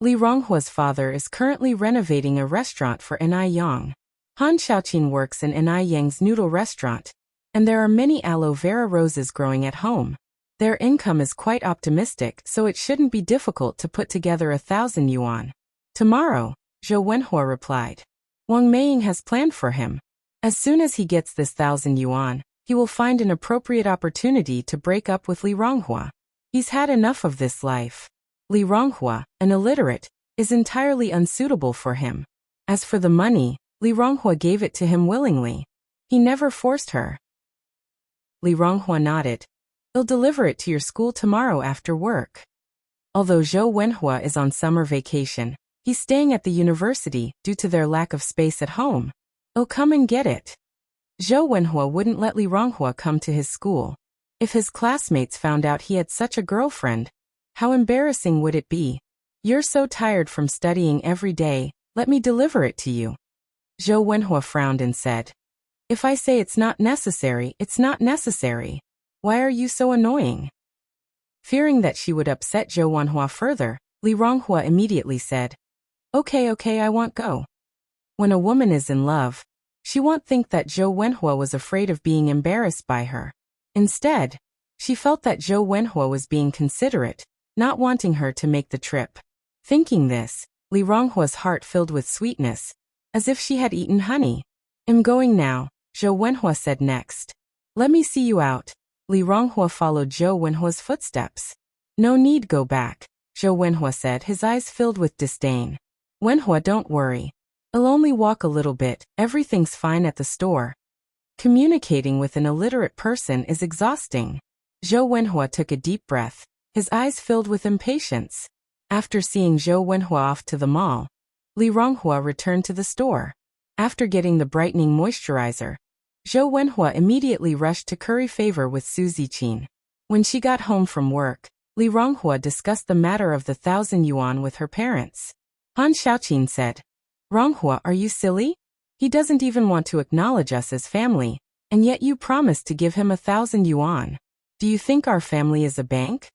A: Li Ronghua's father is currently renovating a restaurant for Enai Yang. Han Xiaoqin works in Enai Yang's noodle restaurant, and there are many aloe vera roses growing at home. Their income is quite optimistic, so it shouldn't be difficult to put together 1,000 yuan. Tomorrow, Zhou Wenhua replied. Wang Meiying has planned for him. As soon as he gets this 1,000 yuan, he will find an appropriate opportunity to break up with Li Ronghua. He's had enough of this life. Li Ronghua, an illiterate, is entirely unsuitable for him. As for the money, Li Ronghua gave it to him willingly. He never forced her. Li Ronghua nodded. He'll deliver it to your school tomorrow after work. Although Zhou Wenhua is on summer vacation, he's staying at the university due to their lack of space at home. He'll come and get it. Zhou Wenhua wouldn't let Li Ronghua come to his school. If his classmates found out he had such a girlfriend, how embarrassing would it be? You're so tired from studying every day, let me deliver it to you. Zhou Wenhua frowned and said, If I say it's not necessary, it's not necessary. Why are you so annoying? Fearing that she would upset Zhou Wenhua further, Li Ronghua immediately said, Okay, I won't go. When a woman is in love, she won't think that Zhou Wenhua was afraid of being embarrassed by her. Instead, she felt that Zhou Wenhua was being considerate, not wanting her to make the trip. Thinking this, Li Ronghua's heart filled with sweetness, as if she had eaten honey. I'm going now, Zhou Wenhua said next. Let me see you out. Li Ronghua followed Zhou Wenhua's footsteps. No need go back, Zhou Wenhua said, his eyes filled with disdain. Wenhua, don't worry. I'll only walk a little bit, everything's fine at the store. Communicating with an illiterate person is exhausting. Zhou Wenhua took a deep breath, his eyes filled with impatience. After seeing Zhou Wenhua off to the mall, Li Ronghua returned to the store. After getting the brightening moisturizer, Zhou Wenhua immediately rushed to curry favor with Su Ziqin. When she got home from work, Li Ronghua discussed the matter of the 1,000 yuan with her parents. Han Xiaoqin said, Ronghua, are you silly? He doesn't even want to acknowledge us as family, and yet you promised to give him 1,000 yuan. Do you think our family is a bank?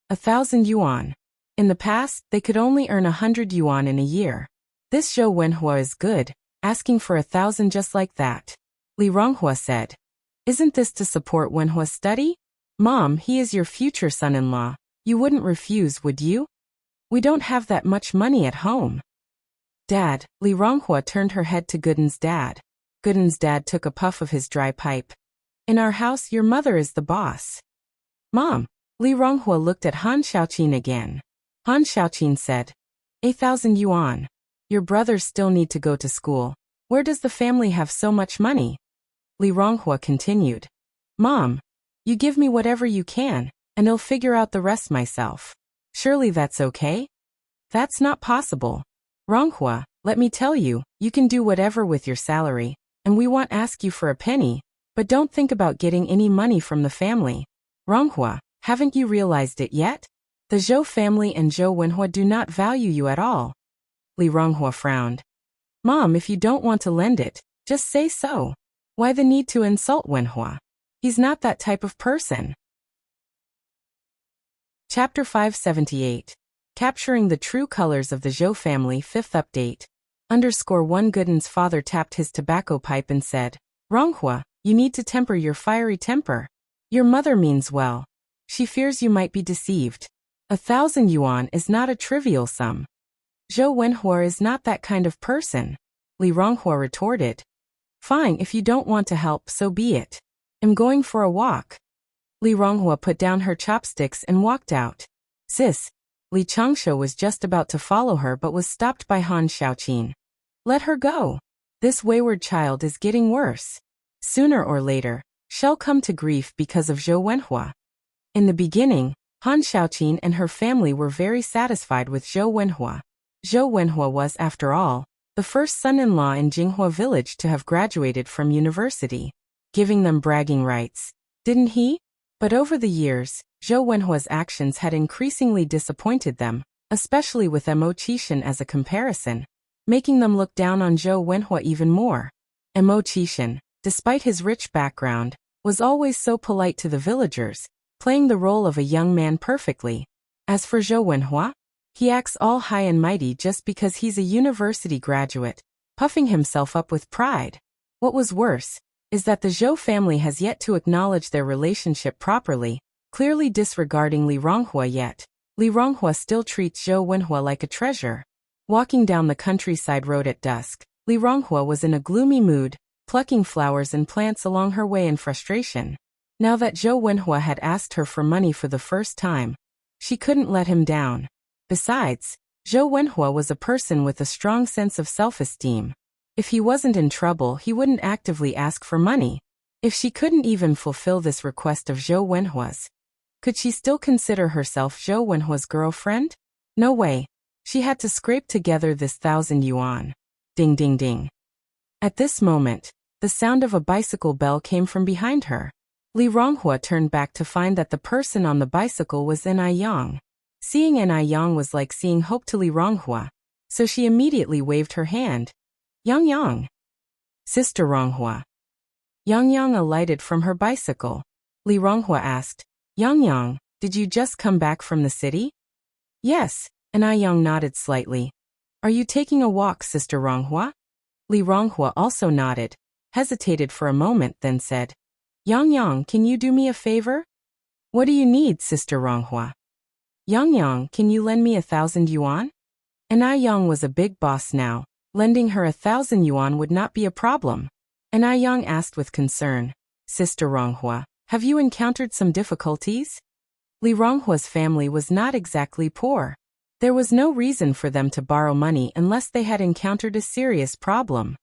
A: 1,000 yuan. In the past, they could only earn 100 yuan in a year. This Zhou Wenhua is good, asking for 1,000 just like that. Li Ronghua said, Isn't this to support Wenhua's study? Mom, he is your future son-in-law. You wouldn't refuse, would you? We don't have that much money at home. Dad, Li Ronghua turned her head to Gooden's dad. Gooden's dad took a puff of his dry pipe. In our house, your mother is the boss. Mom, Li Ronghua looked at Han Xiaoqin again. Han Xiaoqin said, 1,000 yuan. Your brothers still need to go to school. Where does the family have so much money? Li Ronghua continued. Mom, you give me whatever you can, and I'll figure out the rest myself. Surely that's okay? That's not possible. Ronghua, let me tell you, you can do whatever with your salary, and we won't ask you for a penny, but don't think about getting any money from the family. Ronghua, haven't you realized it yet? The Zhou family and Zhou Wenhua do not value you at all. Li Ronghua frowned. Mom, if you don't want to lend it, just say so. Why the need to insult Wenhua? He's not that type of person. Chapter 578. Capturing the True Colors of the Zhou Family 5th Update. _1 Gooden's father tapped his tobacco pipe and said, Ronghua, you need to temper your fiery temper. Your mother means well. She fears you might be deceived. 1,000 yuan is not a trivial sum. Zhou Wenhua is not that kind of person. Li Ronghua retorted. Fine, if you don't want to help, so be it. I'm going for a walk. Li Ronghua put down her chopsticks and walked out. Sis, Li Changsha was just about to follow her but was stopped by Han Xiaoqin. Let her go. This wayward child is getting worse. Sooner or later, she'll come to grief because of Zhou Wenhua. In the beginning, Han Xiaoqin and her family were very satisfied with Zhou Wenhua. Zhou Wenhua was, after all, the first son-in-law in Jinghua village to have graduated from university. Giving them bragging rights, didn't he? But over the years, Zhou Wenhua's actions had increasingly disappointed them, especially with Mo Qixin as a comparison, making them look down on Zhou Wenhua even more. Mo Qixin, despite his rich background, was always so polite to the villagers, playing the role of a young man perfectly. As for Zhou Wenhua, he acts all high and mighty just because he's a university graduate, puffing himself up with pride. What was worse is that the Zhou family has yet to acknowledge their relationship properly, clearly disregarding Li Ronghua yet. Li Ronghua still treats Zhou Wenhua like a treasure. Walking down the countryside road at dusk, Li Ronghua was in a gloomy mood, plucking flowers and plants along her way in frustration. Now that Zhou Wenhua had asked her for money for the first time, she couldn't let him down. Besides, Zhou Wenhua was a person with a strong sense of self-esteem. If he wasn't in trouble, he wouldn't actively ask for money. If she couldn't even fulfill this request of Zhou Wenhua's, could she still consider herself Zhou Wenhua's girlfriend? No way. She had to scrape together this 1,000 yuan. Ding ding ding. At this moment, the sound of a bicycle bell came from behind her. Li Ronghua turned back to find that the person on the bicycle was Ai Yang. Seeing Ai Yang was like seeing hope to Li Ronghua, so she immediately waved her hand. Yang Yang. Sister Ronghua. Yang Yang alighted from her bicycle. Li Ronghua asked, Yang Yang, did you just come back from the city? Yes, Ai Yang nodded slightly. Are you taking a walk, Sister Ronghua? Li Ronghua also nodded, hesitated for a moment, then said, Yang Yang, can you do me a favor? What do you need, Sister Ronghua? Yang Yang, can you lend me 1,000 yuan? Ai Yang was a big boss now. Lending her 1,000 yuan would not be a problem. Ai Yang asked with concern, Sister Ronghua, have you encountered some difficulties? Li Ronghua's family was not exactly poor. There was no reason for them to borrow money unless they had encountered a serious problem.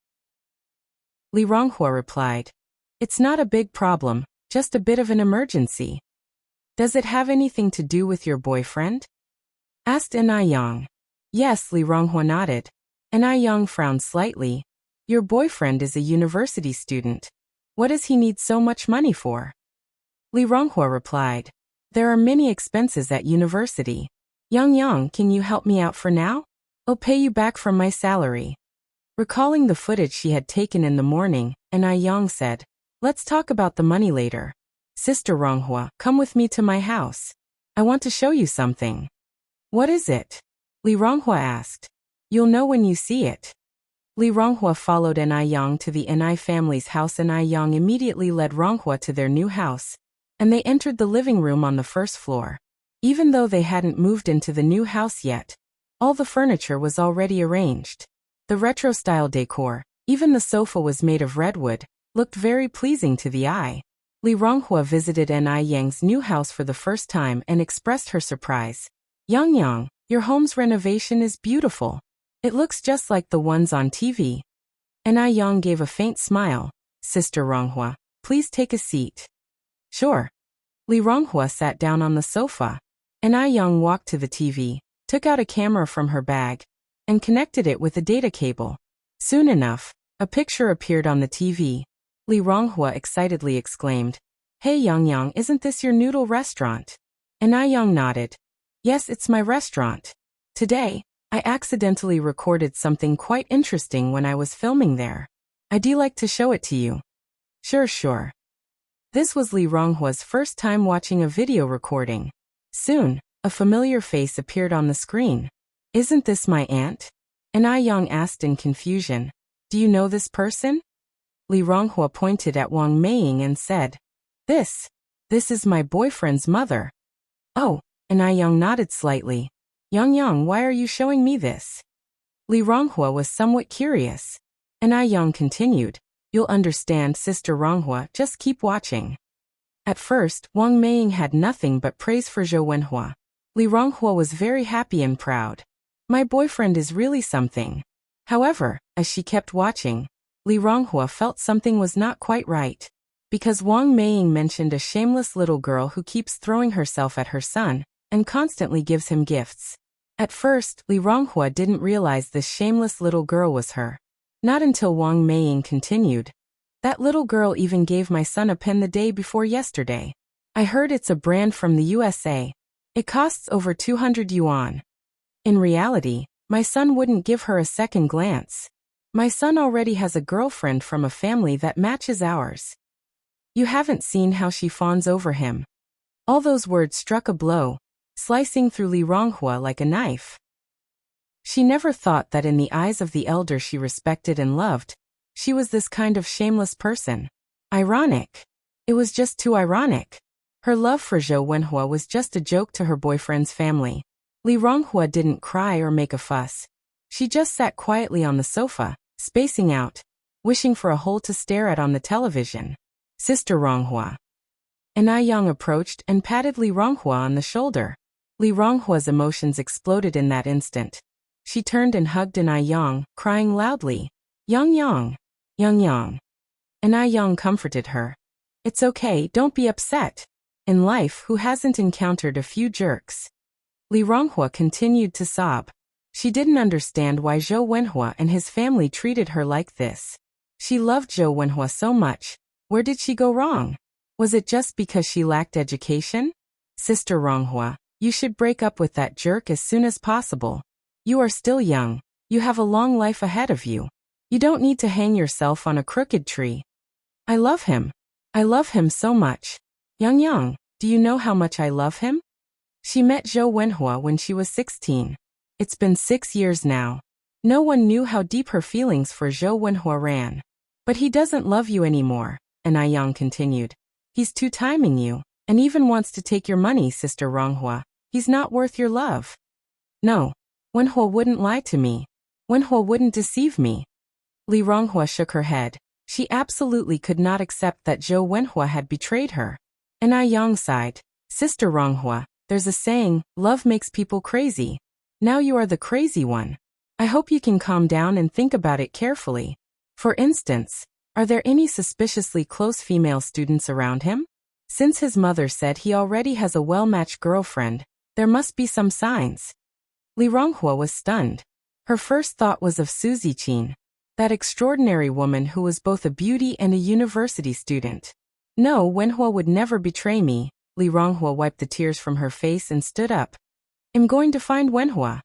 A: Li Ronghua replied, It's not a big problem, just a bit of an emergency. Does it have anything to do with your boyfriend? Asked Ai Yang. Yes, Li Ronghua nodded. Ai Yang frowned slightly. Your boyfriend is a university student. What does he need so much money for? Li Ronghua replied, There are many expenses at university. Yang Yang, can you help me out for now? I'll pay you back from my salary. Recalling the footage she had taken in the morning, Ai Yang said, Let's talk about the money later. Sister Ronghua, come with me to my house. I want to show you something. What is it? Li Ronghua asked. You'll know when you see it. Li Ronghua followed Ai Yang to the Ai family's house. Ai Yang immediately led Ronghua to their new house, and they entered the living room on the first floor. Even though they hadn't moved into the new house yet, all the furniture was already arranged. The retro-style decor, even the sofa was made of redwood, looked very pleasing to the eye. Li Ronghua visited Ai Yang's new house for the first time and expressed her surprise. Yang Yang, your home's renovation is beautiful. It looks just like the ones on TV. Ai Yang gave a faint smile. Sister Ronghua, please take a seat. Sure. Li Ronghua sat down on the sofa. Ai Yang walked to the TV, took out a camera from her bag, and connected it with a data cable. Soon enough, a picture appeared on the TV. Li Ronghua excitedly exclaimed, Hey Yang Yang, isn't this your noodle restaurant? Ai Yang nodded. Yes, it's my restaurant. Today, I accidentally recorded something quite interesting when I was filming there. I'd like to show it to you. Sure. This was Li Ronghua's first time watching a video recording. Soon, a familiar face appeared on the screen. Isn't this my aunt? Ai Yang asked in confusion. Do you know this person? Li Ronghua pointed at Wang Meiying and said, This is my boyfriend's mother. Oh, Ai Yang nodded slightly. Yang Yang, why are you showing me this? Li Ronghua was somewhat curious. Ai Yang continued, You'll understand, Sister Ronghua, just keep watching. At first, Wang Meiying had nothing but praise for Zhou Wenhua. Li Ronghua was very happy and proud. My boyfriend is really something. However, as she kept watching, Li Ronghua felt something was not quite right. Because Wang Meiying mentioned a shameless little girl who keeps throwing herself at her son, and constantly gives him gifts. At first, Li Ronghua didn't realize this shameless little girl was her. Not until Wang Meiying continued, That little girl even gave my son a pen the day before yesterday. I heard it's a brand from the USA. It costs over 200 yuan. In reality, my son wouldn't give her a second glance. My son already has a girlfriend from a family that matches ours. You haven't seen how she fawns over him. All those words struck a blow, slicing through Li Ronghua like a knife. She never thought that in the eyes of the elder she respected and loved, she was this kind of shameless person. Ironic. It was just too ironic. Her love for Zhou Wenhua was just a joke to her boyfriend's family. Li Ronghua didn't cry or make a fuss. She just sat quietly on the sofa, spacing out, wishing for a hole to stare at on the television. Sister Ronghua. An Yang approached and patted Li Ronghua on the shoulder. Li Ronghua's emotions exploded in that instant. She turned and hugged An Yang, crying loudly, "Yang Yang! Yang Yang!" An Yang comforted her. "It's okay, don't be upset. In life, who hasn't encountered a few jerks?" Li Ronghua continued to sob. She didn't understand why Zhou Wenhua and his family treated her like this. She loved Zhou Wenhua so much. Where did she go wrong? Was it just because she lacked education? Sister Ronghua, you should break up with that jerk as soon as possible. You are still young. You have a long life ahead of you. You don't need to hang yourself on a crooked tree. I love him. I love him so much. Yang Yang, do you know how much I love him? She met Zhou Wenhua when she was 16. It's been 6 years now. No one knew how deep her feelings for Zhou Wenhua ran. But he doesn't love you anymore, An Yang continued. He's two-timing you, and even wants to take your money, Sister Ronghua. He's not worth your love. No, Wenhua wouldn't lie to me. Wenhua wouldn't deceive me. Li Ronghua shook her head. She absolutely could not accept that Zhou Wenhua had betrayed her. An Yang sighed. Sister Ronghua, there's a saying, love makes people crazy. Now you are the crazy one. I hope you can calm down and think about it carefully. For instance, are there any suspiciously close female students around him? Since his mother said he already has a well-matched girlfriend, there must be some signs. Li Ronghua was stunned. Her first thought was of Su Ziqin, that extraordinary woman who was both a beauty and a university student. No, Wenhua would never betray me. Li Ronghua wiped the tears from her face and stood up. I'm going to find Wenhua.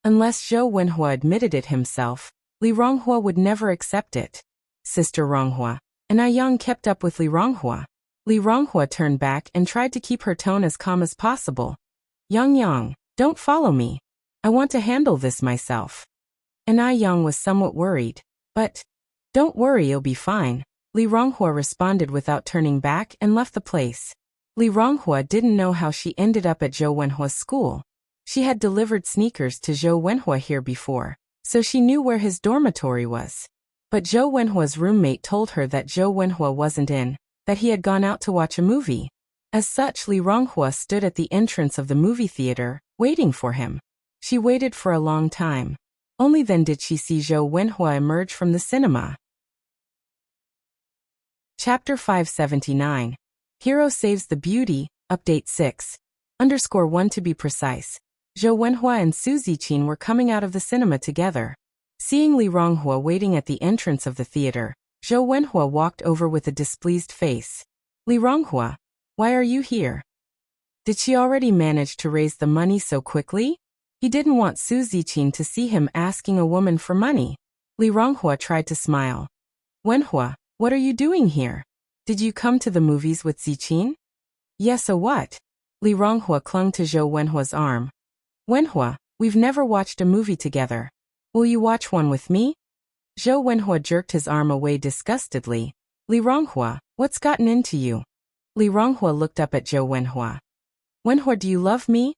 A: Unless Zhou Wenhua admitted it himself, Li Ronghua would never accept it. Sister Ronghua. An Yang kept up with Li Ronghua. Li Ronghua turned back and tried to keep her tone as calm as possible. Yang Yang, don't follow me. I want to handle this myself. An Yang was somewhat worried. But, don't worry, you'll be fine. Li Ronghua responded without turning back and left the place. Li Ronghua didn't know how she ended up at Zhou Wenhua's school. She had delivered sneakers to Zhou Wenhua here before, so she knew where his dormitory was. But Zhou Wenhua's roommate told her that Zhou Wenhua wasn't in, that he had gone out to watch a movie. As such, Li Ronghua stood at the entrance of the movie theater, waiting for him. She waited for a long time. Only then did she see Zhou Wenhua emerge from the cinema. Chapter 579. Hero Saves the Beauty, Update 6_1 to be precise. Zhou Wenhua and Su Ziqin were coming out of the cinema together. Seeing Li Ronghua waiting at the entrance of the theater, Zhou Wenhua walked over with a displeased face. Li Ronghua, why are you here? Did she already manage to raise the money so quickly? He didn't want Su Ziqin to see him asking a woman for money. Li Ronghua tried to smile. Wenhua, what are you doing here? Did you come to the movies with Ziqin? Yes, so what? Li Ronghua clung to Zhou Wenhua's arm. Wenhua, we've never watched a movie together. Will you watch one with me? Zhou Wenhua jerked his arm away disgustedly. Li Ronghua, what's gotten into you? Li Ronghua looked up at Zhou Wenhua. Wenhua, do you love me?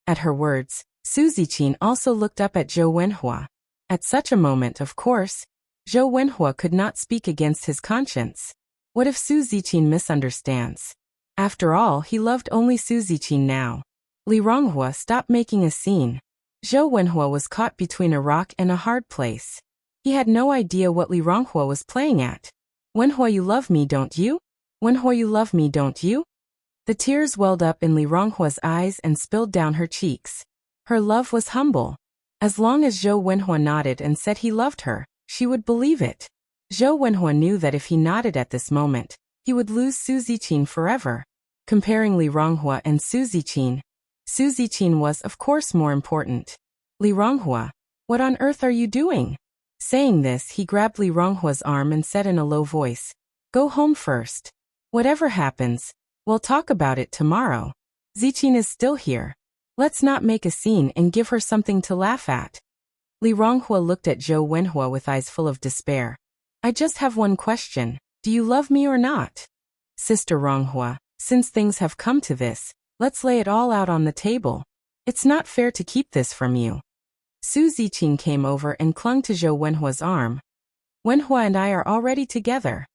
A: At her words, Su Ziqin also looked up at Zhou Wenhua. At such a moment, of course, Zhou Wenhua could not speak against his conscience. What if Su Ziqin misunderstands? After all, he loved only Su Ziqin now. Li Ronghua, stop making a scene. Zhou Wenhua was caught between a rock and a hard place. He had no idea what Li Ronghua was playing at. Wenhua, you love me, don't you? Wenhua, you love me, don't you? The tears welled up in Li Ronghua's eyes and spilled down her cheeks. Her love was humble. As long as Zhou Wenhua nodded and said he loved her, she would believe it. Zhou Wenhua knew that if he nodded at this moment, he would lose Su Ziqin forever. Comparing Li Ronghua and Su Ziqin was, of course, more important. Li Ronghua, what on earth are you doing? Saying this, he grabbed Li Ronghua's arm and said in a low voice, "Go home first. Whatever happens, we'll talk about it tomorrow. Ziqin is still here. Let's not make a scene and give her something to laugh at." Li Ronghua looked at Zhou Wenhua with eyes full of despair. "I just have one question. Do you love me or not?" "Sister Ronghua, since things have come to this, let's lay it all out on the table. It's not fair to keep this from you." Su Ziqin came over and clung to Zhou Wenhua's arm. "Wenhua and I are already together."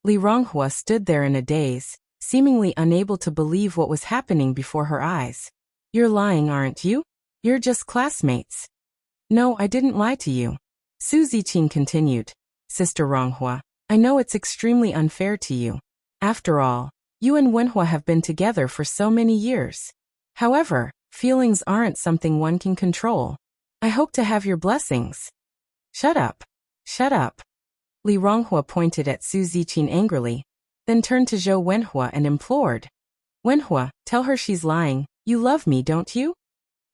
A: Li Ronghua stood there in a daze, seemingly unable to believe what was happening before her eyes. "You're lying, aren't you? You're just classmates." "No, I didn't lie to you." Su Ziqin continued. "Sister Ronghua, I know it's extremely unfair to you. After all, you and Wenhua have been together for so many years. However, feelings aren't something one can control. I hope to have your blessings." "Shut up. Shut up." Li Ronghua pointed at Su Ziqin angrily, then turned to Zhou Wenhua and implored. "Wenhua, tell her she's lying. You love me, don't you?"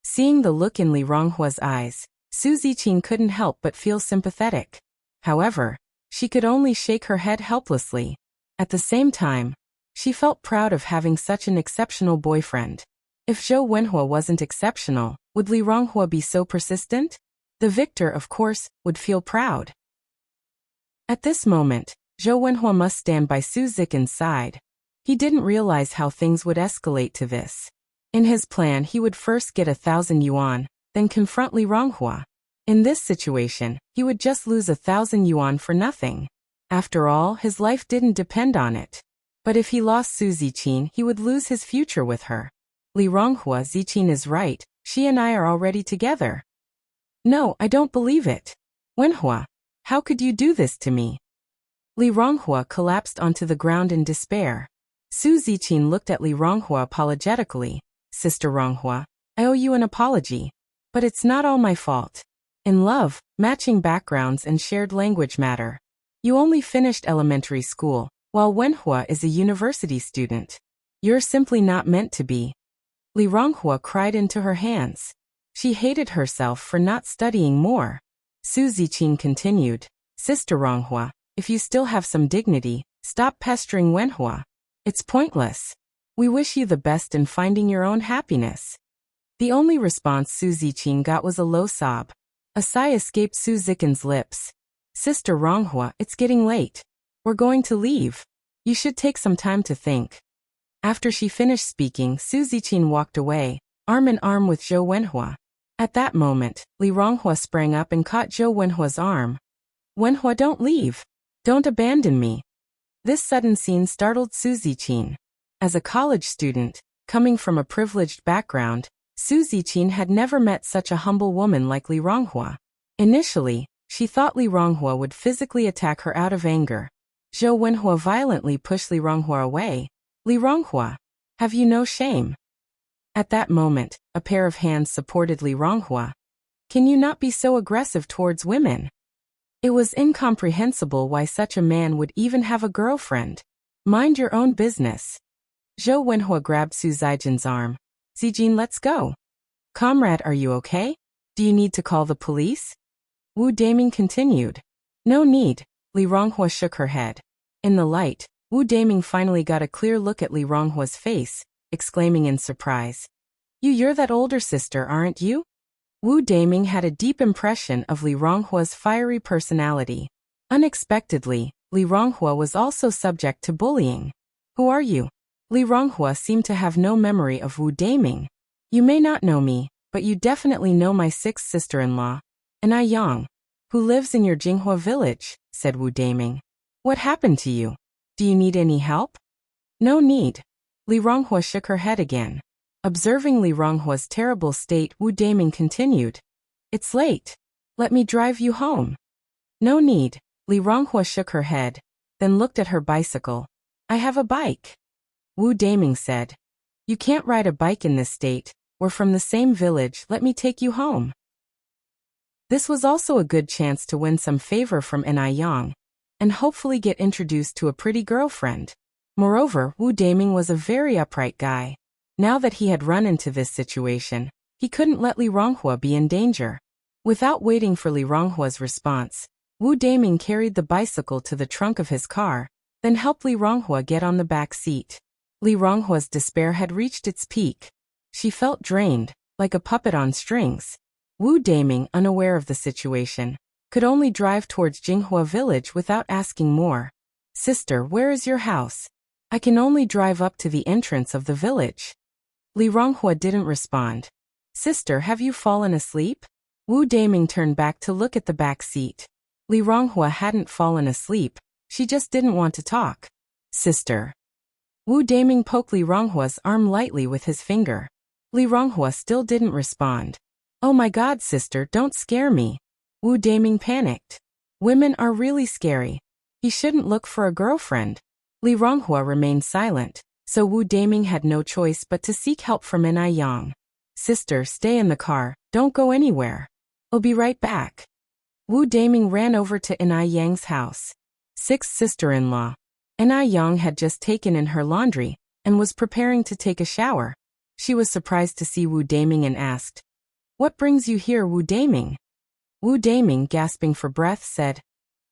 A: Seeing the look in Li Ronghua's eyes, Su Ziqin couldn't help but feel sympathetic. However, she could only shake her head helplessly. At the same time, she felt proud of having such an exceptional boyfriend. If Zhou Wenhua wasn't exceptional, would Li Ronghua be so persistent? The victor, of course, would feel proud. At this moment, Zhou Wenhua must stand by Su Ziqin's side. He didn't realize how things would escalate to this. In his plan, he would first get 1,000 yuan, then confront Li Ronghua. In this situation, he would just lose 1,000 yuan for nothing. After all, his life didn't depend on it. But if he lost Su Ziqin, he would lose his future with her. "Li Ronghua, Ziqin is right. She and I are already together." "No, I don't believe it. Wenhua, how could you do this to me?" Li Ronghua collapsed onto the ground in despair. Su Ziqin looked at Li Ronghua apologetically. "Sister Ronghua, I owe you an apology. But it's not all my fault. In love, matching backgrounds and shared language matter. You only finished elementary school, while Wenhua is a university student. You're simply not meant to be." Li Ronghua cried into her hands. She hated herself for not studying more. Su Ziqin continued. "Sister Ronghua, if you still have some dignity, stop pestering Wenhua. It's pointless. We wish you the best in finding your own happiness." The only response Su Ziqin got was a low sob. A sigh escaped Su Ziqin's lips. "Sister Ronghua, it's getting late. We're going to leave. You should take some time to think." After she finished speaking, Su Ziqin walked away, arm in arm with Zhou Wenhua. At that moment, Li Ronghua sprang up and caught Zhou Wenhua's arm. "Wenhua, don't leave. Don't abandon me." This sudden scene startled Su Ziqin. As a college student, coming from a privileged background, Su Ziqin had never met such a humble woman like Li Ronghua. Initially, she thought Li Ronghua would physically attack her out of anger. Zhou Wenhua violently pushed Li Ronghua away. "Li Ronghua, have you no shame?" At that moment, a pair of hands supported Li Ronghua. "Can you not be so aggressive towards women?" It was incomprehensible why such a man would even have a girlfriend. "Mind your own business." Zhou Wenhua grabbed Su Ziqin's arm. "Ziqin, let's go." "Comrade, are you okay? Do you need to call the police?" Wu Daming continued. "No need." Li Ronghua shook her head. In the light, Wu Daming finally got a clear look at Li Ronghua's face, exclaiming in surprise. You're that older sister, aren't you?" Wu Daming had a deep impression of Li Ronghua's fiery personality. Unexpectedly, Li Ronghua was also subject to bullying. "Who are you?" Li Ronghua seemed to have no memory of Wu Daming. "You may not know me, but you definitely know my sixth sister-in-law, Anai Yang, who lives in your Jinghua village," said Wu Daming. "What happened to you? Do you need any help?" "No need." Li Ronghua shook her head again. Observing Li Ronghua's terrible state, Wu Daming continued. "It's late. Let me drive you home." "No need." Li Ronghua shook her head, then looked at her bicycle. "I have a bike." Wu Daming said. "You can't ride a bike in this state. We're from the same village. Let me take you home." This was also a good chance to win some favor from Anai Yang. and hopefully get introduced to a pretty girlfriend. Moreover, Wu Daming was a very upright guy. Now that he had run into this situation, he couldn't let Li Ronghua be in danger. Without waiting for Li Ronghua's response, Wu Daming carried the bicycle to the trunk of his car, then helped Li Ronghua get on the back seat. Li Ronghua's despair had reached its peak. She felt drained, like a puppet on strings. Wu Daming, unaware of the situation, could only drive towards Jinghua village without asking more. "Sister, where is your house? I can only drive up to the entrance of the village." Li Ronghua didn't respond. "Sister, have you fallen asleep?" Wu Daming turned back to look at the back seat. Li Ronghua hadn't fallen asleep, she just didn't want to talk. "Sister." Wu Daming poked Li Ronghua's arm lightly with his finger. Li Ronghua still didn't respond. "Oh my God, sister, don't scare me." Wu Daming panicked. Women are really scary. He shouldn't look for a girlfriend. Li Ronghua remained silent, so Wu Daming had no choice but to seek help from Enai Yang. "Sister, stay in the car, don't go anywhere. I'll be right back." Wu Daming ran over to Enai Yang's house. Sixth sister-in-law. Enai Yang had just taken in her laundry and was preparing to take a shower. She was surprised to see Wu Daming and asked, "What brings you here, Wu Daming?" Wu Daming, gasping for breath, said,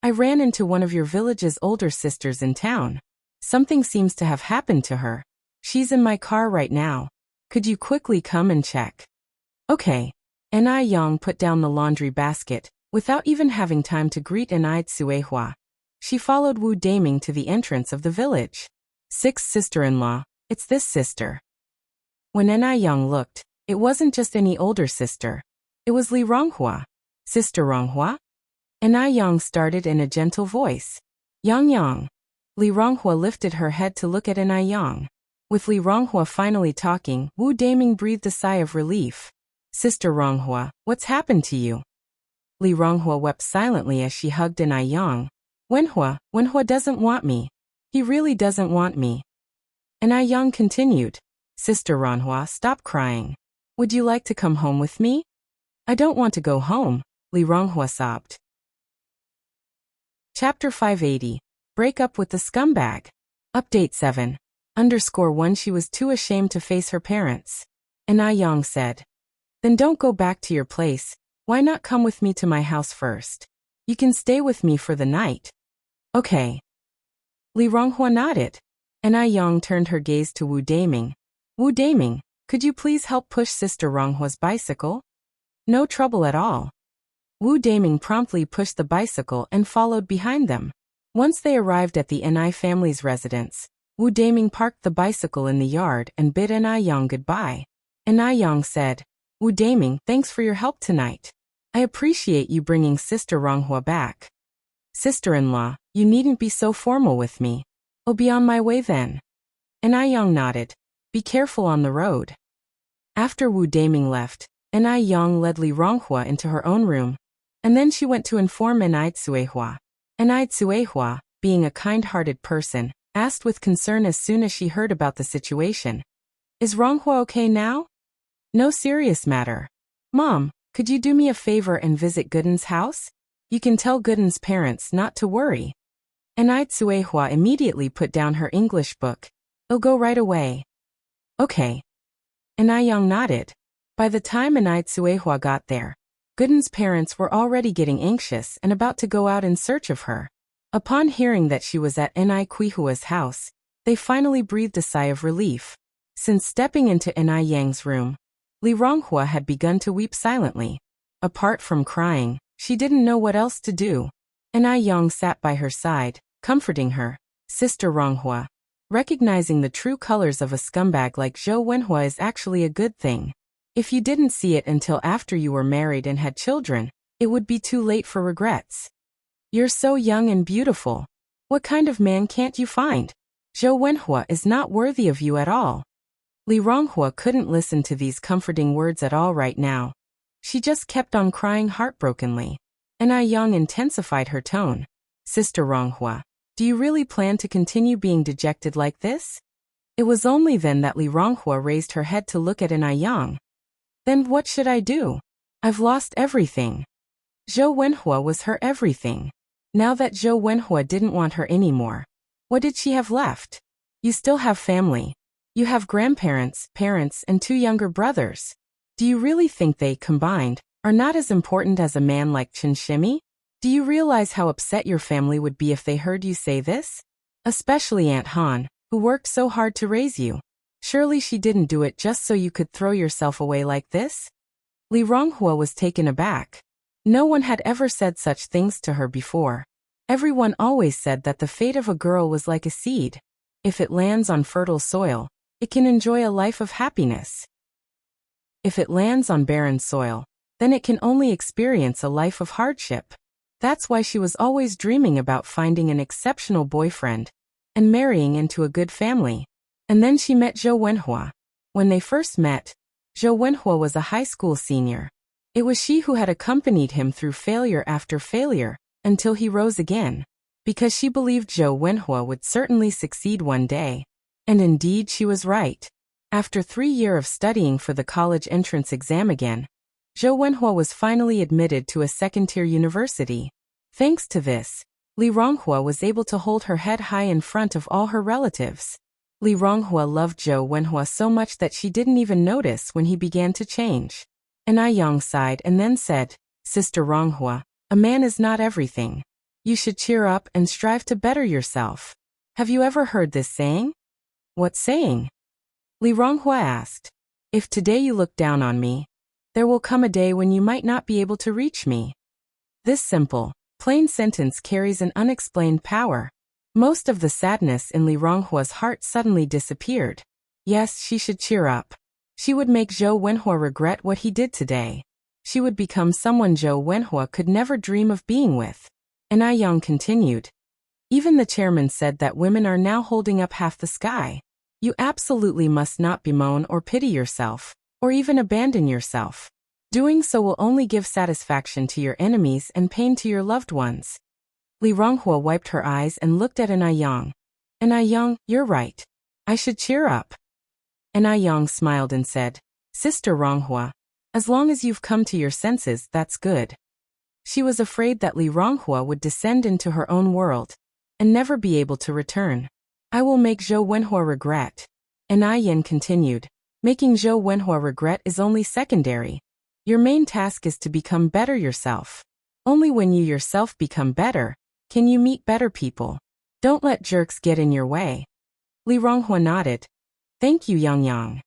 A: "I ran into one of your village's older sisters in town. Something seems to have happened to her. She's in my car right now. Could you quickly come and check?" "Okay." Enai Yang put down the laundry basket, without even having time to greet Enai Tsuehua. She followed Wu Daming to the entrance of the village. Sixth sister-in-law, it's this sister. When Enai Yang looked, it wasn't just any older sister. It was Li Ronghua. "Sister Ronghua?" Enai Yang started in a gentle voice. "Yang Yang." Li Ronghua lifted her head to look at Enai Yang. With Li Ronghua finally talking, Wu Daming breathed a sigh of relief. "Sister Ronghua, what's happened to you?" Li Ronghua wept silently as she hugged Enai Yang. Wenhua doesn't want me. He really doesn't want me." Enai Yang continued. "Sister Ronghua, stop crying. Would you like to come home with me?" "I don't want to go home," Li Ronghua sobbed. Chapter 580. Break up with the scumbag. Update 7_1 She was too ashamed to face her parents. Enai Yang said, "Then don't go back to your place. Why not come with me to my house first? You can stay with me for the night." "Okay." Li Ronghua nodded. Enai Yang turned her gaze to Wu Daming. "Wu Daming, could you please help push Sister Ronghua's bicycle?" "No trouble at all." Wu Daming promptly pushed the bicycle and followed behind them. Once they arrived at the Enai family's residence, Wu Daming parked the bicycle in the yard and bid Enai Yang goodbye. Enai Yang said, "Wu Daming, thanks for your help tonight. I appreciate you bringing Sister Ronghua back." "Sister-in-law, you needn't be so formal with me. I'll be on my way then." Enai Yang nodded. "Be careful on the road." After Wu Daming left, Enai Yang led Li Ronghua into her own room, and then she went to inform Enai Tsuehua. Enai Tsuehua, being a kind-hearted person, asked with concern as soon as she heard about the situation, "Is Ronghua okay now?" "No serious matter. Mom, could you do me a favor and visit Gooden's house? You can tell Gooden's parents not to worry." Enai Tsuehua immediately put down her English book. "I'll go right away." "Okay." Enai Yang nodded. By the time Enai Tsuehua got there, Gooden's parents were already getting anxious and about to go out in search of her. Upon hearing that she was at Enai Kuihua's house, they finally breathed a sigh of relief. Since stepping into Enai Yang's room, Li Ronghua had begun to weep silently. Apart from crying, she didn't know what else to do. Enai Yang sat by her side, comforting her. "Sister Ronghua, recognizing the true colors of a scumbag like Zhou Wenhua is actually a good thing. If you didn't see it until after you were married and had children, it would be too late for regrets. You're so young and beautiful. What kind of man can't you find? Zhou Wenhua is not worthy of you at all." Li Ronghua couldn't listen to these comforting words at all right now. She just kept on crying heartbrokenly. Enai Yang intensified her tone. "Sister Ronghua, do you really plan to continue being dejected like this?" It was only then that Li Ronghua raised her head to look at Enai Yang. "Then what should I do? I've lost everything. Zhou Wenhua was her everything. Now that Zhou Wenhua didn't want her anymore, what did she have left? You still have family. You have grandparents, parents, and 2 younger brothers. Do you really think they, combined, are not as important as a man like Chen Shimi? Do you realize how upset your family would be if they heard you say this? Especially Aunt Han, who worked so hard to raise you. Surely she didn't do it just so you could throw yourself away like this? Li Ronghua was taken aback. No one had ever said such things to her before. Everyone always said that the fate of a girl was like a seed. If it lands on fertile soil, it can enjoy a life of happiness. If it lands on barren soil, then it can only experience a life of hardship. That's why she was always dreaming about finding an exceptional boyfriend and marrying into a good family. And then she met Zhou Wenhua. When they first met, Zhou Wenhua was a high school senior. It was she who had accompanied him through failure after failure, until he rose again, because she believed Zhou Wenhua would certainly succeed one day. And indeed she was right. After 3 years of studying for the college entrance exam again, Zhou Wenhua was finally admitted to a second-tier university. Thanks to this, Li Ronghua was able to hold her head high in front of all her relatives. Li Ronghua loved Zhou Wenhua so much that she didn't even notice when he began to change. And Yang sighed and then said, "Sister Ronghua, a man is not everything. You should cheer up and strive to better yourself. Have you ever heard this saying?" "What saying?" Li Ronghua asked. "If today you look down on me, there will come a day when you might not be able to reach me." This simple, plain sentence carries an unexplained power. Most of the sadness in Li Ronghua's heart suddenly disappeared. Yes, she should cheer up. She would make Zhou Wenhua regret what he did today. She would become someone Zhou Wenhua could never dream of being with. And Yang continued. Even the chairman said that women are now holding up half the sky. You absolutely must not bemoan or pity yourself, or even abandon yourself. Doing so will only give satisfaction to your enemies and pain to your loved ones. Li Ronghua wiped her eyes and looked at Yang. Yang, you're right. I should cheer up. Yang smiled and said, Sister Ronghua, as long as you've come to your senses, that's good. She was afraid that Li Ronghua would descend into her own world and never be able to return. I will make Zhou Wenhua regret. Yin continued, making Zhou Wenhua regret is only secondary. Your main task is to become better yourself. Only when you yourself become better, can you meet better people. Don't let jerks get in your way. Li Ronghua nodded. Thank you, Yang.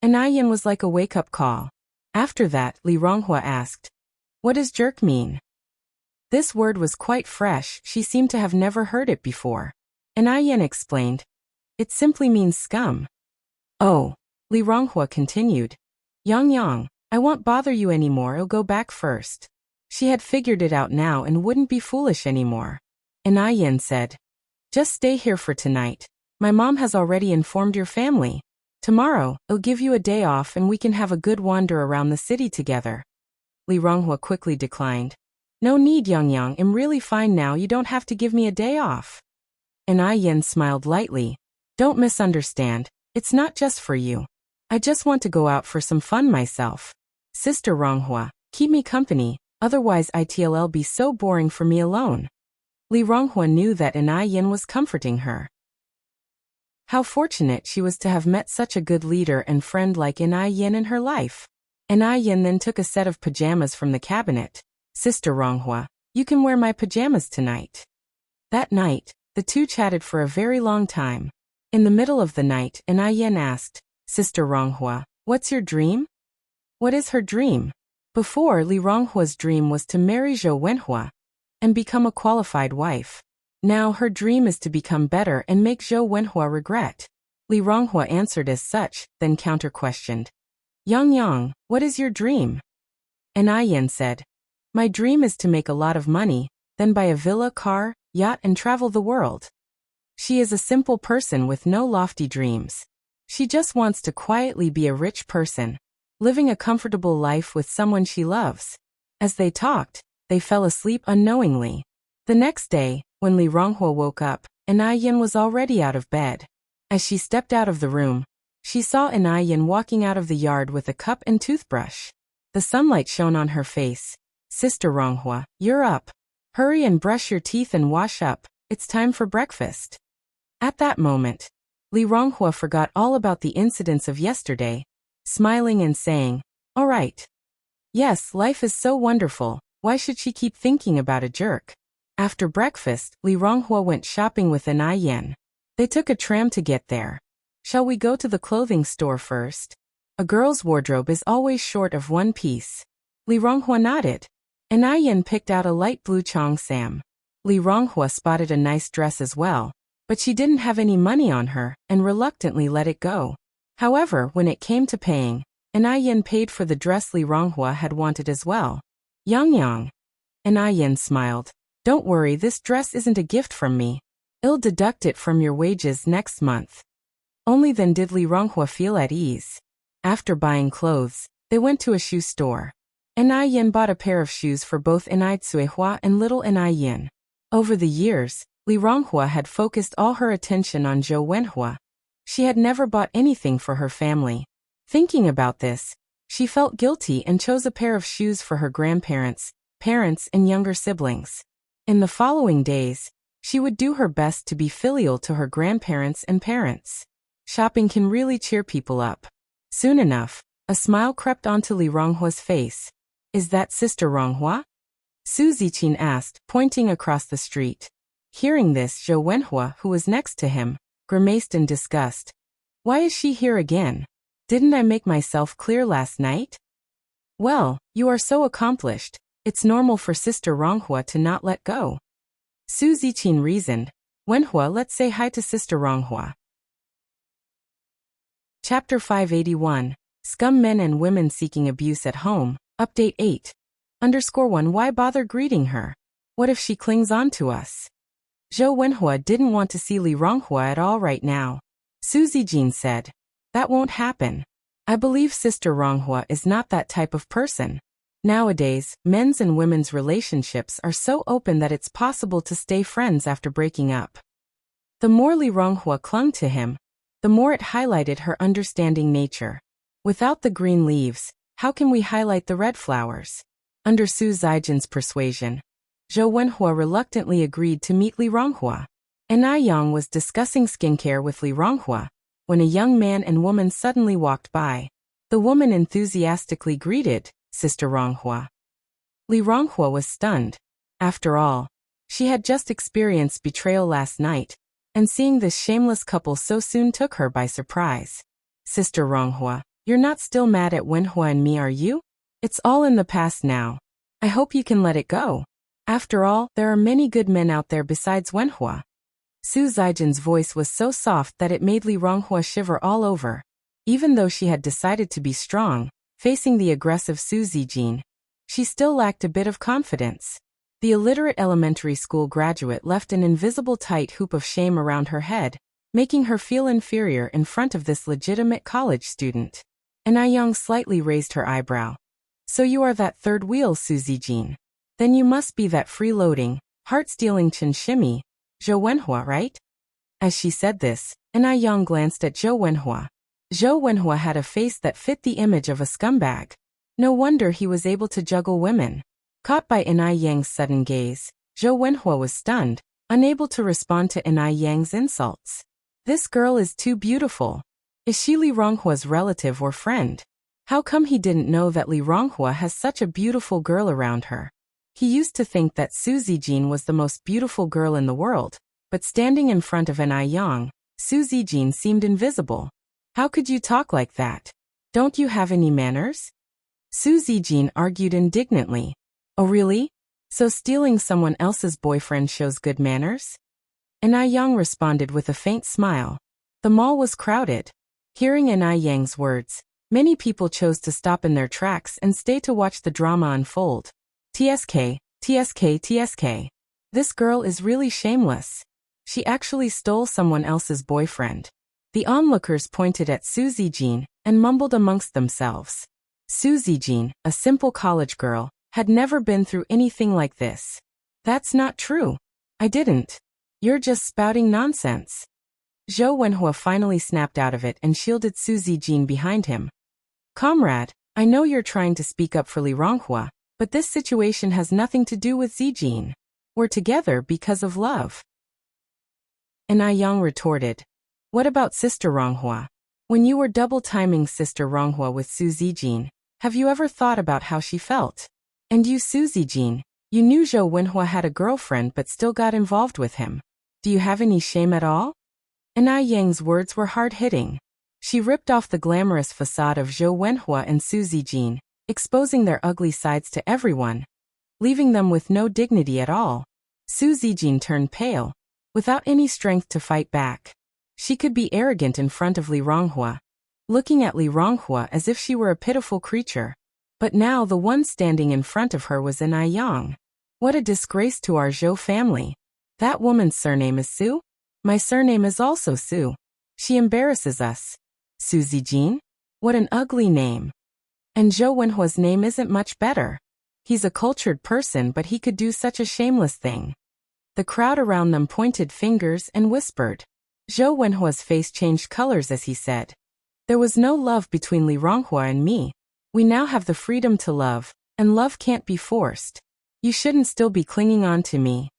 A: Yin was like a wake-up call. After that, Li Ronghua asked, what does jerk mean? This word was quite fresh, she seemed to have never heard it before. Yin explained, it simply means scum. Oh, Li Ronghua continued. Yang, I won't bother you anymore, I'll go back first. She had figured it out now and wouldn't be foolish anymore. Yin said, just stay here for tonight. My mom has already informed your family. Tomorrow, I'll give you a day off and we can have a good wander around the city together. Li Ronghua quickly declined. No need, Yang, I'm really fine now, you don't have to give me a day off. Yin smiled lightly. Don't misunderstand, it's not just for you. I just want to go out for some fun myself. Sister Ronghua, keep me company, otherwise it'll be so boring for me alone. Li Ronghua knew that Yin was comforting her. How fortunate she was to have met such a good leader and friend like Yin in her life. Yin then took a set of pajamas from the cabinet. Sister Ronghua, you can wear my pajamas tonight. That night, the two chatted for a very long time. In the middle of the night, Yin asked, Sister Ronghua, what's your dream? What is her dream? Before, Li Ronghua's dream was to marry Zhou Wenhua and become a qualified wife. Now her dream is to become better and make Zhou Wenhua regret. Li Ronghua answered as such, then counter-questioned. Yang, what is your dream? Yin said, my dream is to make a lot of money, then buy a villa, car, yacht and travel the world. She is a simple person with no lofty dreams. She just wants to quietly be a rich person, living a comfortable life with someone she loves. As they talked, they fell asleep unknowingly. The next day, when Li Ronghua woke up, Yin was already out of bed. As she stepped out of the room, she saw Yin walking out of the yard with a cup and toothbrush. The sunlight shone on her face. Sister Ronghua, you're up. Hurry and brush your teeth and wash up, it's time for breakfast. At that moment, Li Ronghua forgot all about the incidents of yesterday, smiling and saying, "All right. Yes, life is so wonderful, why should she keep thinking about a jerk?" After breakfast, Li Ronghua went shopping with An Yen. They took a tram to get there. "Shall we go to the clothing store first? A girl's wardrobe is always short of one piece." Li Ronghua nodded. An Yen picked out a light blue cheongsam. Li Ronghua spotted a nice dress as well, but she didn't have any money on her and reluctantly let it go. However, when it came to paying, An Yen paid for the dress Li Ronghua had wanted as well. "Yang." An Yen smiled. "Don't worry, this dress isn't a gift from me. I'll deduct it from your wages next month." Only then did Li Ronghua feel at ease. After buying clothes, they went to a shoe store. An Yen bought a pair of shoes for both An Cuihua and little An Yen. Over the years, Li Ronghua had focused all her attention on Zhou Wenhua. She had never bought anything for her family. Thinking about this, she felt guilty and chose a pair of shoes for her grandparents, parents, and younger siblings. In the following days, she would do her best to be filial to her grandparents and parents. Shopping can really cheer people up. Soon enough, a smile crept onto Li Ronghua's face. "Is that Sister Ronghua?" Su Ziqin asked, pointing across the street. Hearing this, Zhou Wenhua, who was next to him, grimaced in disgust. "Why is she here again? Didn't I make myself clear last night?" "Well, you are so accomplished, it's normal for Sister Ronghua to not let go." Su Ziqin reasoned. "Wenhua, let's say hi to Sister Ronghua." Chapter 581. Scum Men and Women Seeking Abuse at Home. Update 8_1 Why bother greeting her? What if she clings on to us? Zhou Wenhua didn't want to see Li Ronghua at all right now. Su Zijin said, "That won't happen. I believe Sister Ronghua is not that type of person. Nowadays, men's and women's relationships are so open that it's possible to stay friends after breaking up." The more Li Ronghua clung to him, the more it highlighted her understanding nature. Without the green leaves, how can we highlight the red flowers? Under Su Zijin's persuasion, Zhou Wenhua reluctantly agreed to meet Li Ronghua. An Yang was discussing skincare with Li Ronghua when a young man and woman suddenly walked by. The woman enthusiastically greeted Sister Ronghua. Li Ronghua was stunned. After all, she had just experienced betrayal last night, and seeing this shameless couple so soon took her by surprise. "Sister Ronghua, you're not still mad at Wenhua and me, are you? It's all in the past now. I hope you can let it go. After all, there are many good men out there besides Wenhua." Su Zijin's voice was so soft that it made Li Ronghua shiver all over. Even though she had decided to be strong, facing the aggressive Su Zijin, she still lacked a bit of confidence. The illiterate elementary school graduate left an invisible tight hoop of shame around her head, making her feel inferior in front of this legitimate college student. An Yang slightly raised her eyebrow. "So you are that third wheel, Su Zijin. Then you must be that freeloading, heart-stealing Chen Shimi, Zhou Wenhua, right?" As she said this, An Yang glanced at Zhou Wenhua. Zhou Wenhua had a face that fit the image of a scumbag. No wonder he was able to juggle women. Caught by An Yang's sudden gaze, Zhou Wenhua was stunned, unable to respond to An Yang's insults. This girl is too beautiful. Is she Li Ronghua's relative or friend? How come he didn't know that Li Ronghua has such a beautiful girl around her? He used to think that Su Zijin was the most beautiful girl in the world, but standing in front of An Yang, Su Zijin seemed invisible. "How could you talk like that? Don't you have any manners?" Su Zijin argued indignantly. "Oh really? So stealing someone else's boyfriend shows good manners?" An Yang responded with a faint smile. The mall was crowded. Hearing An Yang's words, many people chose to stop in their tracks and stay to watch the drama unfold. "TSK, TSK, TSK. This girl is really shameless. She actually stole someone else's boyfriend." The onlookers pointed at Su Zijin and mumbled amongst themselves. Su Zijin, a simple college girl, had never been through anything like this. "That's not true. I didn't. You're just spouting nonsense." Zhou Wenhua finally snapped out of it and shielded Su Zijin behind him. "Comrade, I know you're trying to speak up for Li Ronghua, but this situation has nothing to do with Zijin. We're together because of love. And Yang retorted, what about Sister Ronghua? When you were double-timing Sister Ronghua with Su Zijin, have you ever thought about how she felt? And you, Su Zijin, you knew Zhou Wenhua had a girlfriend but still got involved with him. Do you have any shame at all? And Yang's words were hard-hitting. She ripped off the glamorous facade of Zhou Wenhua and Su Zijin, exposing their ugly sides to everyone, leaving them with no dignity at all. Su Zijin turned pale, without any strength to fight back. She could be arrogant in front of Li Ronghua, looking at Li Ronghua as if she were a pitiful creature. But now the one standing in front of her was Yang. What a disgrace to our Zhou family. That woman's surname is Su? My surname is also Su. She embarrasses us. Su Zijin? What an ugly name. And Zhou Wenhua's name isn't much better. He's a cultured person, but he could do such a shameless thing. The crowd around them pointed fingers and whispered. Zhou Wenhua's face changed colors as he said, there was no love between Li Ronghua and me. We now have the freedom to love, and love can't be forced. You shouldn't still be clinging on to me.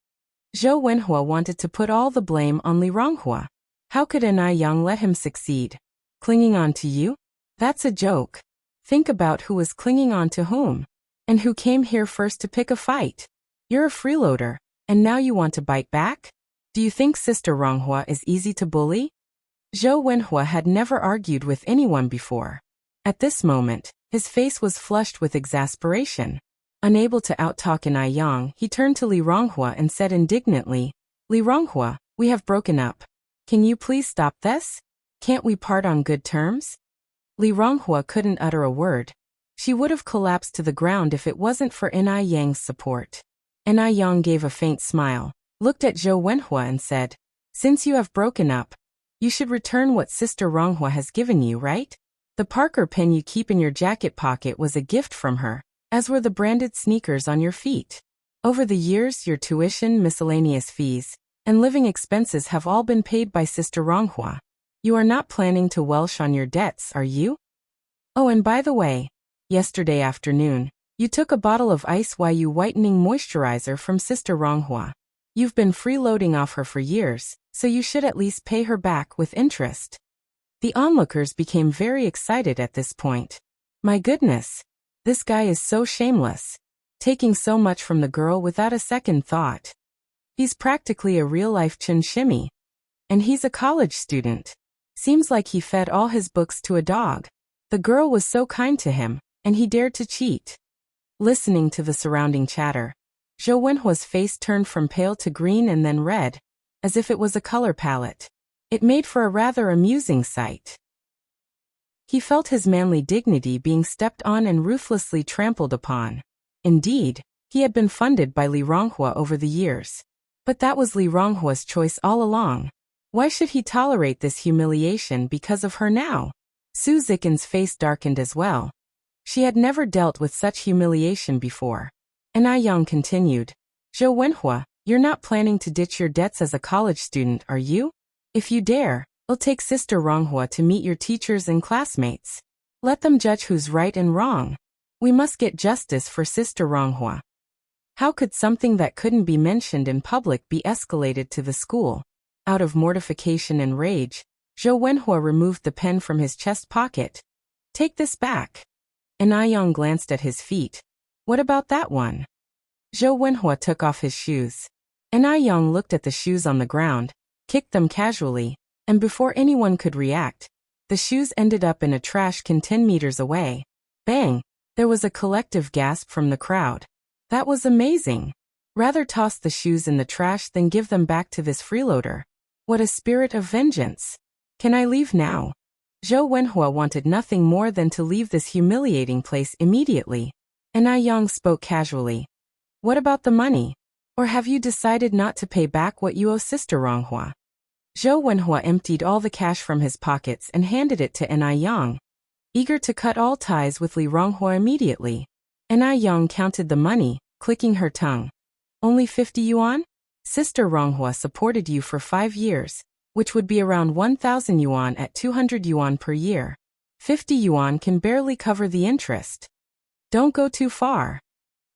A: Zhou Wenhua wanted to put all the blame on Li Ronghua. How could Yang let him succeed? Clinging on to you? That's a joke. Think about who was clinging on to whom. And who came here first to pick a fight. You're a freeloader, and now you want to bite back? Do you think Sister Ronghua is easy to bully? Zhou Wenhua had never argued with anyone before. At this moment, his face was flushed with exasperation. Unable to outtalk Yang, he turned to Li Ronghua and said indignantly, Li Ronghua, we have broken up. Can you please stop this? Can't we part on good terms? Li Ronghua couldn't utter a word. She would have collapsed to the ground if it wasn't for Yang's support. Yang gave a faint smile, looked at Zhou Wenhua and said, since you have broken up, you should return what Sister Ronghua has given you, right? The Parker pen you keep in your jacket pocket was a gift from her, as were the branded sneakers on your feet. Over the years, your tuition, miscellaneous fees, and living expenses have all been paid by Sister Ronghua. You are not planning to welsh on your debts, are you? Oh, and by the way, yesterday afternoon, you took a bottle of Ice YU whitening moisturizer from Sister Ronghua. You've been freeloading off her for years, so you should at least pay her back with interest. The onlookers became very excited at this point. My goodness, this guy is so shameless, taking so much from the girl without a second thought. He's practically a real-life Chin Shimmy. And he's a college student. Seems like he fed all his books to a dog. The girl was so kind to him, and he dared to cheat. Listening to the surrounding chatter, Zhou Wenhua's face turned from pale to green and then red, as if it was a color palette. It made for a rather amusing sight. He felt his manly dignity being stepped on and ruthlessly trampled upon. Indeed, he had been funded by Li Ronghua over the years. But that was Li Ronghua's choice all along. Why should he tolerate this humiliation because of her now? Su Zikin's face darkened as well. She had never dealt with such humiliation before. And Yang continued, Zhou Wenhua, you're not planning to ditch your debts as a college student, are you? If you dare, I'll take Sister Ronghua to meet your teachers and classmates. Let them judge who's right and wrong. We must get justice for Sister Ronghua. How could something that couldn't be mentioned in public be escalated to the school? Out of mortification and rage, Zhou Wenhua removed the pen from his chest pocket. Take this back. And Yang glanced at his feet. What about that one? Zhou Wenhua took off his shoes. And Yang looked at the shoes on the ground, kicked them casually, and before anyone could react, the shoes ended up in a trash can 10 meters away. Bang! There was a collective gasp from the crowd. That was amazing. Rather toss the shoes in the trash than give them back to this freeloader. What a spirit of vengeance. Can I leave now? Zhou Wenhua wanted nothing more than to leave this humiliating place immediately. And Yang spoke casually. What about the money? Or have you decided not to pay back what you owe Sister Ronghua? Zhou Wenhua emptied all the cash from his pockets and handed it to Yang, eager to cut all ties with Li Ronghua immediately. Yang counted the money, clicking her tongue. Only 50 yuan? Sister Ronghua supported you for 5 years, which would be around 1,000 yuan at 200 yuan per year. 50 yuan can barely cover the interest. Don't go too far.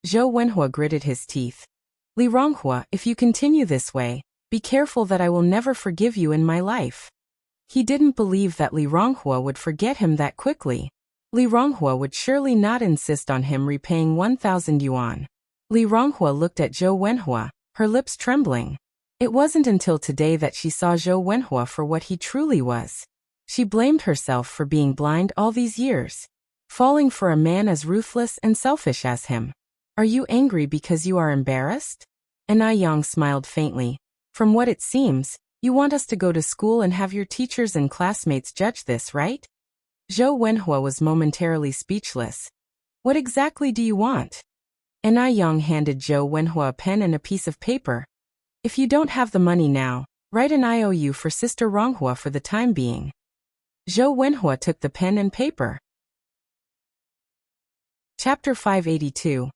A: Zhou Wenhua gritted his teeth. Li Ronghua, if you continue this way, be careful that I will never forgive you in my life. He didn't believe that Li Ronghua would forget him that quickly. Li Ronghua would surely not insist on him repaying 1,000 yuan. Li Ronghua looked at Zhou Wenhua, her lips trembling. It wasn't until today that she saw Zhou Wenhua for what he truly was. She blamed herself for being blind all these years, falling for a man as ruthless and selfish as him. Are you angry because you are embarrassed? Anai Yang smiled faintly. From what it seems, you want us to go to school and have your teachers and classmates judge this, right? Zhou Wenhua was momentarily speechless. What exactly do you want? Anai Yang handed Zhou Wenhua a pen and a piece of paper. If you don't have the money now, write an IOU for Sister Ronghua for the time being. Zhou Wenhua took the pen and paper. Chapter 582.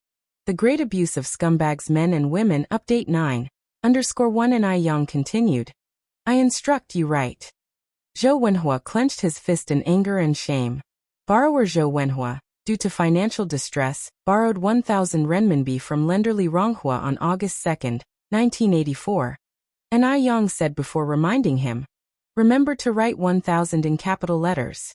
A: The Great Abuse of Scumbags Men and Women Update 9. _1 Anai Yang continued. I instruct you right. Zhou Wenhua clenched his fist in anger and shame. Borrower Zhou Wenhua, due to financial distress, borrowed 1,000 renminbi from lender Li Ronghua on August 2, 1984. Anai Yang said before reminding him, remember to write 1,000 in capital letters.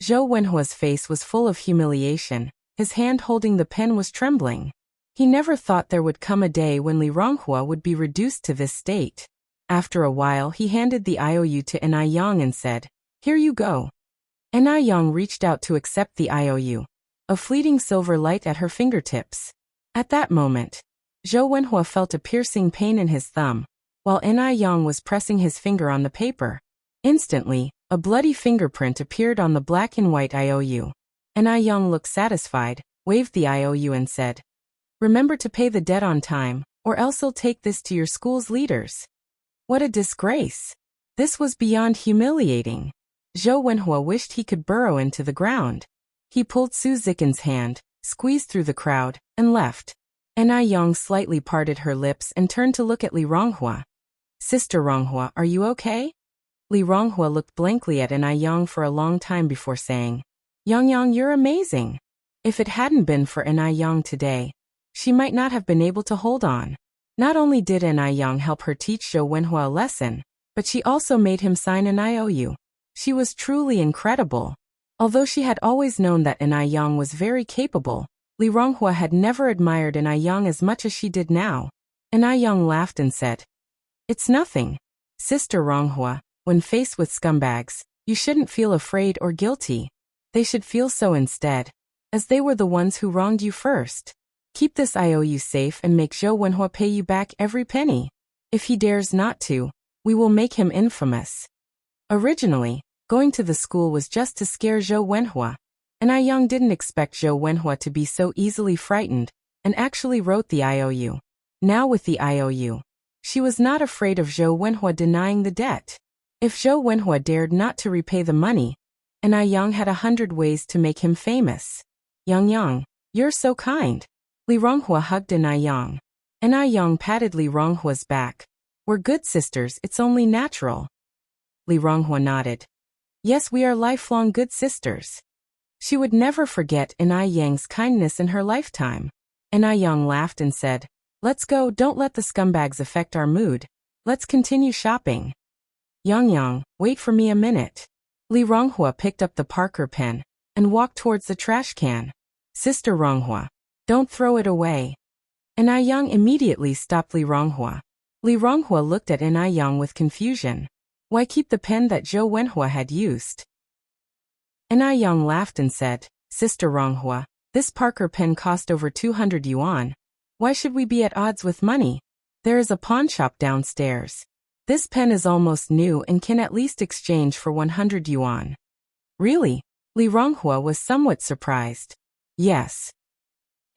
A: Zhou Wenhua's face was full of humiliation. His hand holding the pen was trembling. He never thought there would come a day when Li Ronghua would be reduced to this state. After a while he handed the IOU to Anai Yang and said, here you go. Anai Yang reached out to accept the IOU, a fleeting silver light at her fingertips. At that moment, Zhou Wenhua felt a piercing pain in his thumb, while Anai Yang was pressing his finger on the paper. Instantly, a bloody fingerprint appeared on the black and white IOU. Anai Yang looked satisfied, waved the IOU and said, remember to pay the debt on time, or else I'll take this to your school's leaders. What a disgrace. This was beyond humiliating. Zhou Wenhua wished he could burrow into the ground. He pulled Su Zikin's hand, squeezed through the crowd, and left. Anai Yang slightly parted her lips and turned to look at Li Ronghua. Sister Ronghua, are you okay? Li Ronghua looked blankly at Anai Yang for a long time before saying, Yang, you're amazing. If it hadn't been for Anai Yang today, she might not have been able to hold on. Not only did Anai Yang help her teach Zhou Wenhua a lesson, but she also made him sign an IOU. She was truly incredible. Although she had always known that Anai Yang was very capable, Li Ronghua had never admired Anai Yang as much as she did now. Anai Yang laughed and said, it's nothing. Sister Ronghua, when faced with scumbags, you shouldn't feel afraid or guilty. They should feel so instead, as they were the ones who wronged you first. Keep this IOU safe and make Zhou Wenhua pay you back every penny. If he dares not to, we will make him infamous. Originally, going to the school was just to scare Zhou Wenhua. Anai Yang didn't expect Zhou Wenhua to be so easily frightened, and actually wrote the IOU. Now with the IOU, she was not afraid of Zhou Wenhua denying the debt. If Zhou Wenhua dared not to repay the money, Anai Yang had 100 ways to make him famous. Yang, you're so kind. Li Ronghua hugged Anai Yang. Anai Yang patted Li Ronghua's back. We're good sisters, it's only natural. Li Ronghua nodded. Yes, we are lifelong good sisters. She would never forget Anai Yang's kindness in her lifetime. Anai Yang laughed and said, let's go, don't let the scumbags affect our mood. Let's continue shopping. Yang, wait for me a minute. Li Ronghua picked up the Parker pen and walked towards the trash can. Sister Ronghua, don't throw it away. Anai Yang immediately stopped Li Ronghua. Li Ronghua looked at Anai Yang with confusion. Why keep the pen that Zhou Wenhua had used? Anai Yang laughed and said, Sister Ronghua, this Parker pen cost over 200 yuan. Why should we be at odds with money? There is a pawn shop downstairs. This pen is almost new and can at least exchange for 100 yuan. Really? Li Ronghua was somewhat surprised. Yes.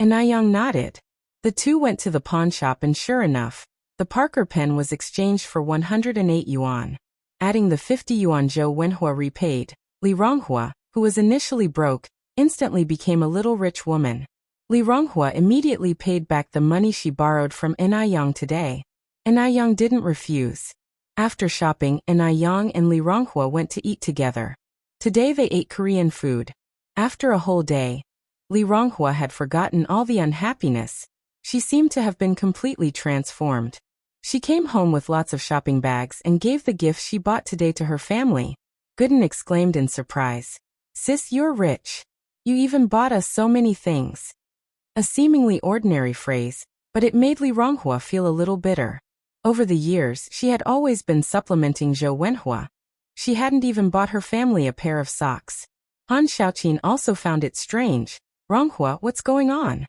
A: Anai Yang nodded. The two went to the pawn shop and sure enough, the Parker pen was exchanged for 108 yuan. Adding the 50 yuan Zhou Wenhua repaid, Li Ronghua, who was initially broke, instantly became a little rich woman. Li Ronghua immediately paid back the money she borrowed from Anai Yang today. Anai Yang didn't refuse. After shopping, Anai Yang and Li Ronghua went to eat together. Today they ate Korean food. After a whole day, Li Ronghua had forgotten all the unhappiness. She seemed to have been completely transformed. She came home with lots of shopping bags and gave the gifts she bought today to her family. Gooden exclaimed in surprise. Sis, you're rich. You even bought us so many things. A seemingly ordinary phrase, but it made Li Ronghua feel a little bitter. Over the years, she had always been supplementing Zhou Wenhua. She hadn't even bought her family a pair of socks. Han Xiaoqin also found it strange. Ronghua, what's going on?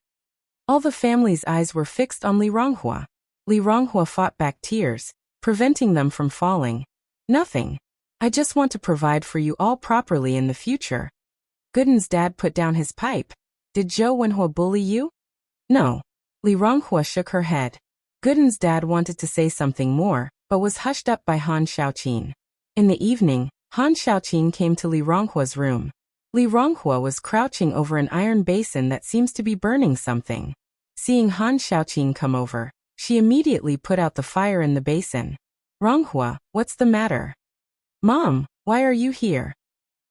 A: All the family's eyes were fixed on Li Ronghua. Li Ronghua fought back tears, preventing them from falling. Nothing. I just want to provide for you all properly in the future. Gooden's dad put down his pipe. Did Zhou Wenhua bully you? No. Li Ronghua shook her head. Gooden's dad wanted to say something more, but was hushed up by Han Xiaoqin. In the evening, Han Xiaoqin came to Li Ronghua's room. Li Ronghua was crouching over an iron basin that seems to be burning something. Seeing Han Xiaoqin come over, she immediately put out the fire in the basin. Ronghua, what's the matter? Mom, why are you here?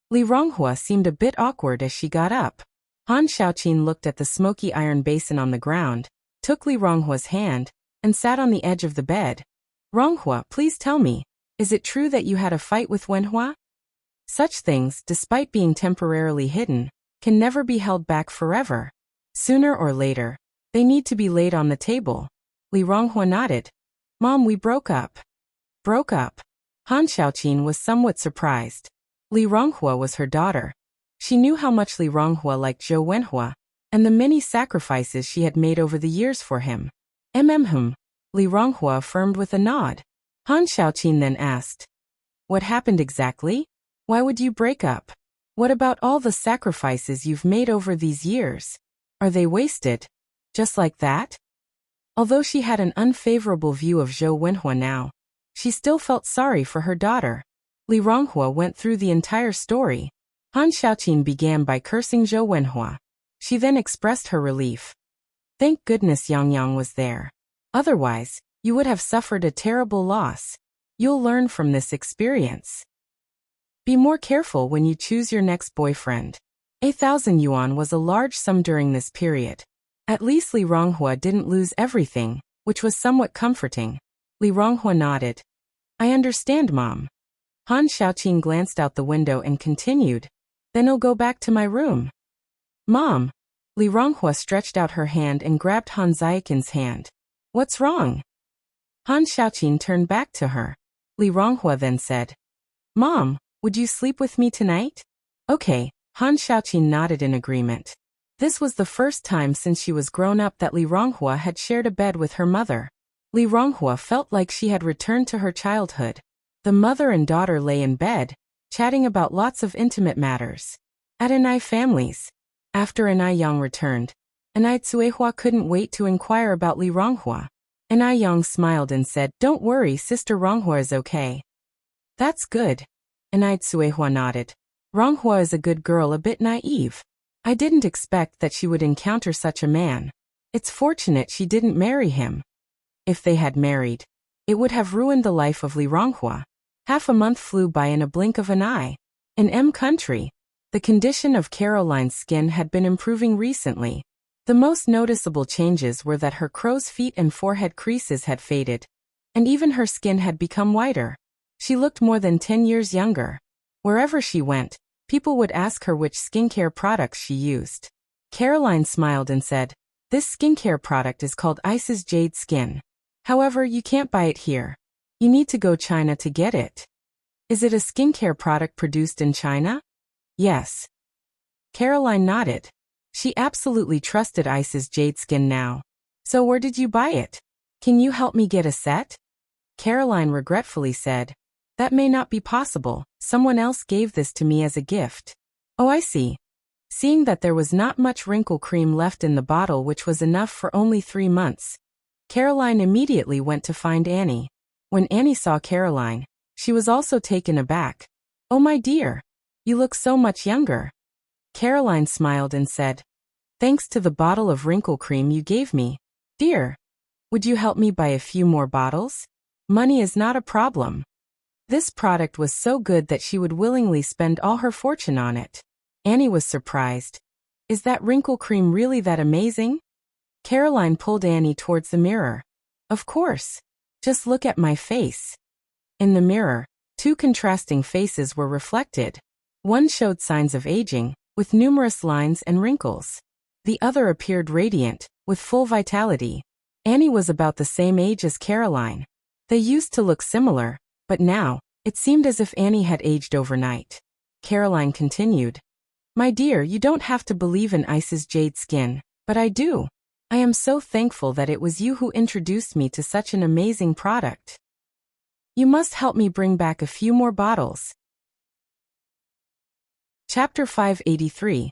A: Li Ronghua seemed a bit awkward as she got up. Han Xiaoqin looked at the smoky iron basin on the ground, took Li Ronghua's hand, and sat on the edge of the bed. Ronghua, please tell me, is it true that you had a fight with Wenhua? Such things, despite being temporarily hidden, can never be held back forever. Sooner or later, they need to be laid on the table. Li Ronghua nodded. Mom, we broke up. Broke up? Han Xiaoqin was somewhat surprised. Li Ronghua was her daughter. She knew how much Li Ronghua liked Zhou Wenhua, and the many sacrifices she had made over the years for him. Li Ronghua affirmed with a nod. Han Xiaoqin then asked, what happened exactly? Why would you break up? What about all the sacrifices you've made over these years? Are they wasted? Just like that? Although she had an unfavorable view of Zhou Wenhua now, she still felt sorry for her daughter. Li Ronghua went through the entire story. Han Xiaoqin began by cursing Zhou Wenhua. She then expressed her relief. Thank goodness Yang Yang was there. Otherwise, you would have suffered a terrible loss. You'll learn from this experience. Be more careful when you choose your next boyfriend. 1,000 yuan was a large sum during this period. At least Li Ronghua didn't lose everything, which was somewhat comforting. Li Ronghua nodded. I understand, Mom. Han Xiaoqin glanced out the window and continued. Then I'll go back to my room. Mom. Li Ronghua stretched out her hand and grabbed Han Xiaoqin's hand. What's wrong? Han Xiaoqin turned back to her. Li Ronghua then said, Mom, would you sleep with me tonight? Okay, Han Xiaoqin nodded in agreement. This was the first time since she was grown up that Li Ronghua had shared a bed with her mother. Li Ronghua felt like she had returned to her childhood. The mother and daughter lay in bed, chatting about lots of intimate matters. At Anai families. After Anai Yang returned, Anai Tsuehua couldn't wait to inquire about Li Ronghua. Anai Yang smiled and said, Don't worry, Sister Ronghua is okay. That's good. Anai Tsuehua nodded. Ronghua is a good girl, a bit naive. I didn't expect that she would encounter such a man. It's fortunate she didn't marry him. If they had married, it would have ruined the life of Li Ronghua. Half a month flew by in a blink of an eye. In M country, the condition of Caroline's skin had been improving recently. The most noticeable changes were that her crow's feet and forehead creases had faded, and even her skin had become whiter. She looked more than 10 years younger. Wherever she went, people would ask her which skincare products she used. Caroline smiled and said, This skincare product is called Ice's Jade Skin. However, you can't buy it here. You need to go China to get it. Is it a skincare product produced in China? Yes. Caroline nodded. She absolutely trusted Ice's Jade Skin now. So where did you buy it? Can you help me get a set? Caroline regretfully said, That may not be possible. Someone else gave this to me as a gift. Oh, I see. Seeing that there was not much wrinkle cream left in the bottle, which was enough for only 3 months, Caroline immediately went to find Annie. When Annie saw Caroline, she was also taken aback. Oh my dear, you look so much younger. Caroline smiled and said, Thanks to the bottle of wrinkle cream you gave me. Dear, would you help me buy a few more bottles? Money is not a problem. This product was so good that she would willingly spend all her fortune on it. Annie was surprised. Is that wrinkle cream really that amazing? Caroline pulled Annie towards the mirror. Of course. Just look at my face. In the mirror, two contrasting faces were reflected. One showed signs of aging, with numerous lines and wrinkles. The other appeared radiant, with full vitality. Annie was about the same age as Caroline. They used to look similar, but now, it seemed as if Annie had aged overnight. Caroline continued. My dear, you don't have to believe in Ice's jade skin, but I do. I am so thankful that it was you who introduced me to such an amazing product. You must help me bring back a few more bottles. Chapter 583.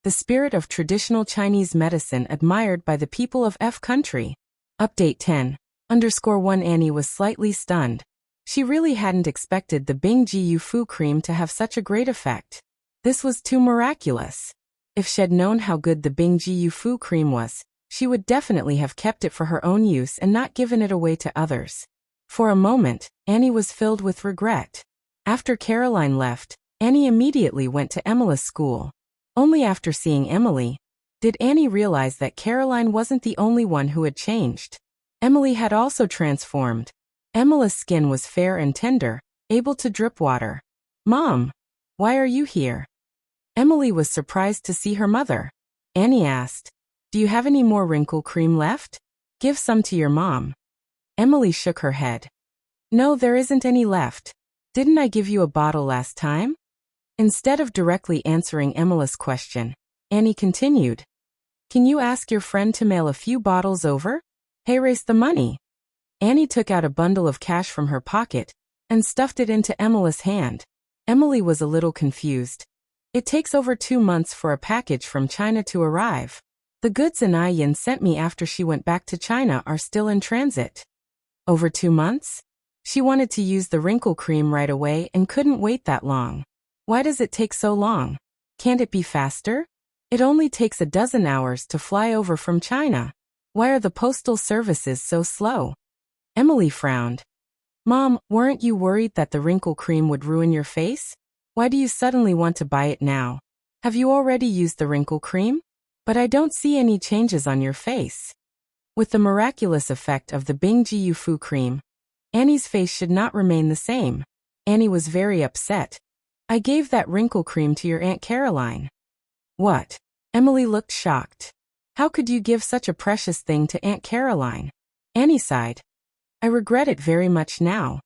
A: The Spirit of Traditional Chinese Medicine Admired by the People of F Country. Update 10_1 Annie was slightly stunned. She really hadn't expected the Bing Ji Yu Fu cream to have such a great effect. This was too miraculous. If she'd known how good the Bing Ji Yu Fu cream was, she would definitely have kept it for her own use and not given it away to others. For a moment, Annie was filled with regret. After Caroline left, Annie immediately went to Emily's school. Only after seeing Emily did Annie realize that Caroline wasn't the only one who had changed. Emily had also transformed. Emily's skin was fair and tender, able to drip water. Mom, why are you here? Emily was surprised to see her mother. Annie asked, do you have any more wrinkle cream left? Give some to your mom. Emily shook her head. No, there isn't any left. Didn't I give you a bottle last time? Instead of directly answering Emily's question, Annie continued. Can you ask your friend to mail a few bottles over? Hey, raise the money. Annie took out a bundle of cash from her pocket and stuffed it into Emily's hand. Emily was a little confused. It takes over 2 months for a package from China to arrive. The goods Yin sent me after she went back to China are still in transit. Over 2 months? She wanted to use the wrinkle cream right away and couldn't wait that long. Why does it take so long? Can't it be faster? It only takes a dozen hours to fly over from China. Why are the postal services so slow? Emily frowned. Mom, weren't you worried that the wrinkle cream would ruin your face? Why do you suddenly want to buy it now? Have you already used the wrinkle cream? But I don't see any changes on your face. With the miraculous effect of the Bing Ji Yu Fu cream, Annie's face should not remain the same. Annie was very upset. I gave that wrinkle cream to your Aunt Caroline. What? Emily looked shocked. How could you give such a precious thing to Aunt Caroline? Annie sighed. I regret it very much now.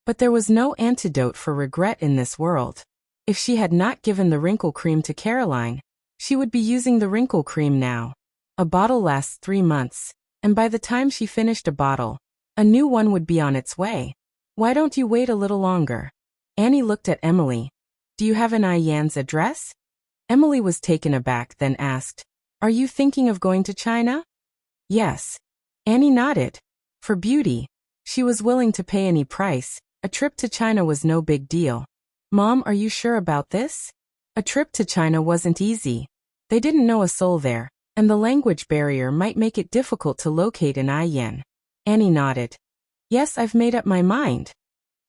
A: But there was no antidote for regret in this world. If she had not given the wrinkle cream to Caroline, she would be using the wrinkle cream now. A bottle lasts 3 months, and by the time she finished a bottle, a new one would be on its way. Why don't you wait a little longer? Annie looked at Emily. Do you have an Yan's address? Emily was taken aback, then asked, Are you thinking of going to China? Yes. Annie nodded. For beauty, she was willing to pay any price. A trip to China was no big deal. Mom, are you sure about this? A trip to China wasn't easy. They didn't know a soul there, and the language barrier might make it difficult to locate an Yan. Annie nodded. Yes, I've made up my mind.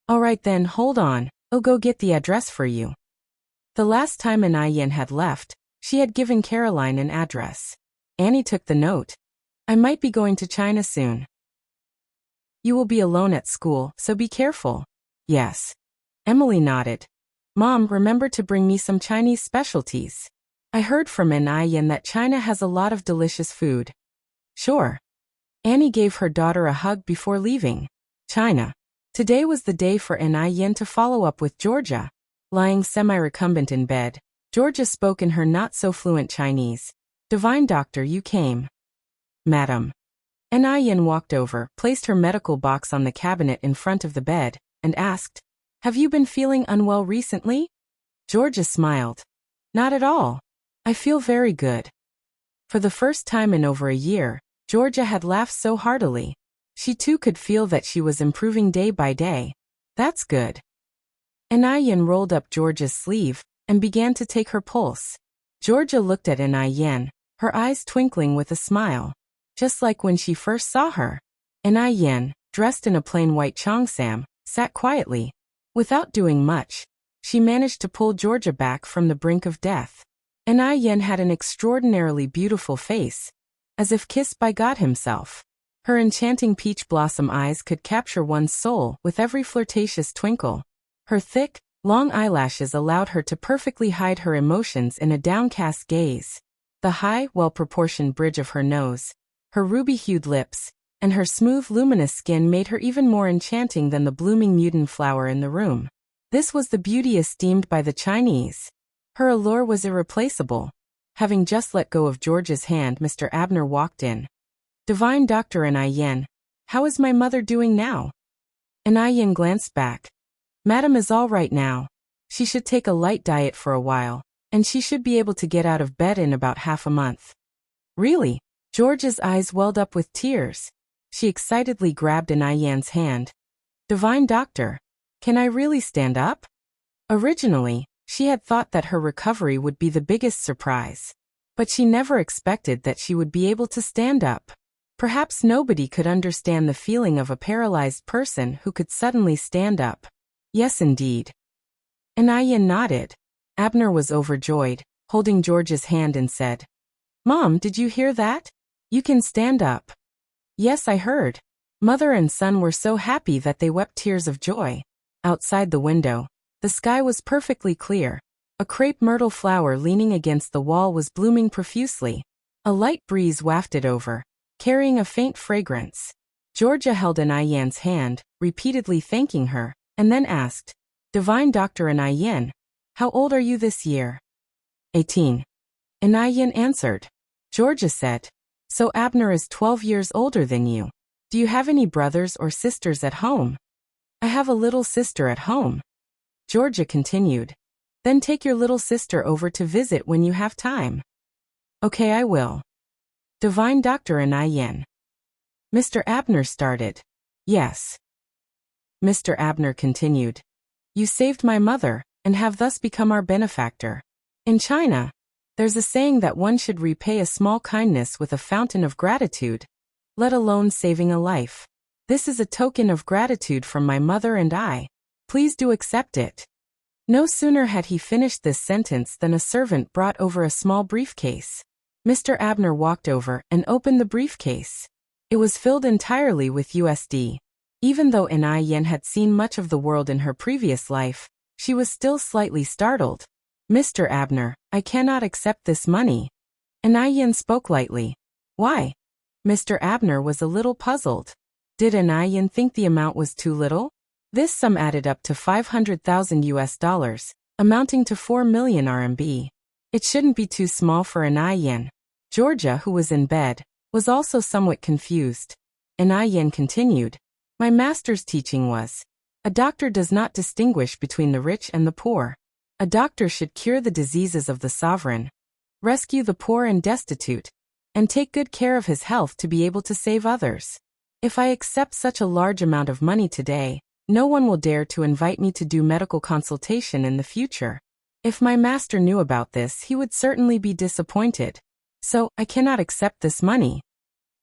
A: All right then, hold on. I'll go get the address for you. The last time an Yan had left, she had given Caroline an address. Annie took the note. I might be going to China soon. You will be alone at school, so be careful. Yes. Emily nodded. Mom, remember to bring me some Chinese specialties. I heard from an Yan that China has a lot of delicious food. Sure. Annie gave her daughter a hug before leaving. China. Today was the day for an Yan to follow up with Georgia. Lying semi-recumbent in bed, Georgia spoke in her not-so-fluent Chinese. Divine doctor, you came. Madam. An Yan walked over, placed her medical box on the cabinet in front of the bed, and asked, Have you been feeling unwell recently? Georgia smiled. Not at all. I feel very good. For the first time in over a year, Georgia had laughed so heartily. She too could feel that she was improving day by day. That's good. An Yan rolled up Georgia's sleeve and began to take her pulse. Georgia looked at an Yan, her eyes twinkling with a smile. Just like when she first saw her. An Yan, dressed in a plain white cheongsam, sat quietly. Without doing much, she managed to pull Georgia back from the brink of death. An Yan had an extraordinarily beautiful face. as if kissed by God himself. Her enchanting peach blossom eyes could capture one's soul with every flirtatious twinkle. Her thick, long eyelashes allowed her to perfectly hide her emotions in a downcast gaze. The high, well-proportioned bridge of her nose, her ruby-hued lips, and her smooth, luminous skin made her even more enchanting than the blooming muten flower in the room. This was the beauty esteemed by the Chinese. Her allure was irreplaceable. Having just let go of George's hand, Mr. Abner walked in. "Divine Doctor Yin, how is my mother doing now?" Yin glanced back. "Madam is all right now. She should take a light diet for a while, and she should be able to get out of bed in about half a month." "Really?" George's eyes welled up with tears. She excitedly grabbed Yin's hand. "Divine Doctor, can I really stand up?" Originally, she had thought that her recovery would be the biggest surprise. But she never expected that she would be able to stand up. Perhaps nobody could understand the feeling of a paralyzed person who could suddenly stand up. Yes, indeed. Yin nodded. Abner was overjoyed, holding George's hand, and said, "Mom, did you hear that? You can stand up." "Yes, I heard." Mother and son were so happy that they wept tears of joy. Outside the window, the sky was perfectly clear. A crepe myrtle flower leaning against the wall was blooming profusely. A light breeze wafted over, carrying a faint fragrance. Georgia held Yin's hand, repeatedly thanking her, and then asked, "Divine Doctor Yin, how old are you this year?" 18. Yin answered. Georgia said, "So Abner is 12 years older than you. Do you have any brothers or sisters at home?" "I have a little sister at home." Georgia continued. "Then take your little sister over to visit when you have time." "Okay, I will." Divine Doctor Yin. Mr. Abner started. "Yes." Mr. Abner continued. "You saved my mother, and have thus become our benefactor. In China, there's a saying that one should repay a small kindness with a fountain of gratitude, let alone saving a life. This is a token of gratitude from my mother and I. Please do accept it." No sooner had he finished this sentence than a servant brought over a small briefcase. Mr. Abner walked over and opened the briefcase. It was filled entirely with USD. Even though Yin had seen much of the world in her previous life, she was still slightly startled. "Mr. Abner, I cannot accept this money." Yin spoke lightly. "Why?" Mr. Abner was a little puzzled. Did Yin think the amount was too little? This sum added up to 500,000 US dollars, amounting to 4 million RMB. It shouldn't be too small for Yin. Georgia, who was in bed, was also somewhat confused. Yin continued, "My master's teaching was, a doctor does not distinguish between the rich and the poor. A doctor should cure the diseases of the sovereign, rescue the poor and destitute, and take good care of his health to be able to save others. If I accept such a large amount of money today, no one will dare to invite me to do medical consultation in the future. If my master knew about this, he would certainly be disappointed. So, I cannot accept this money."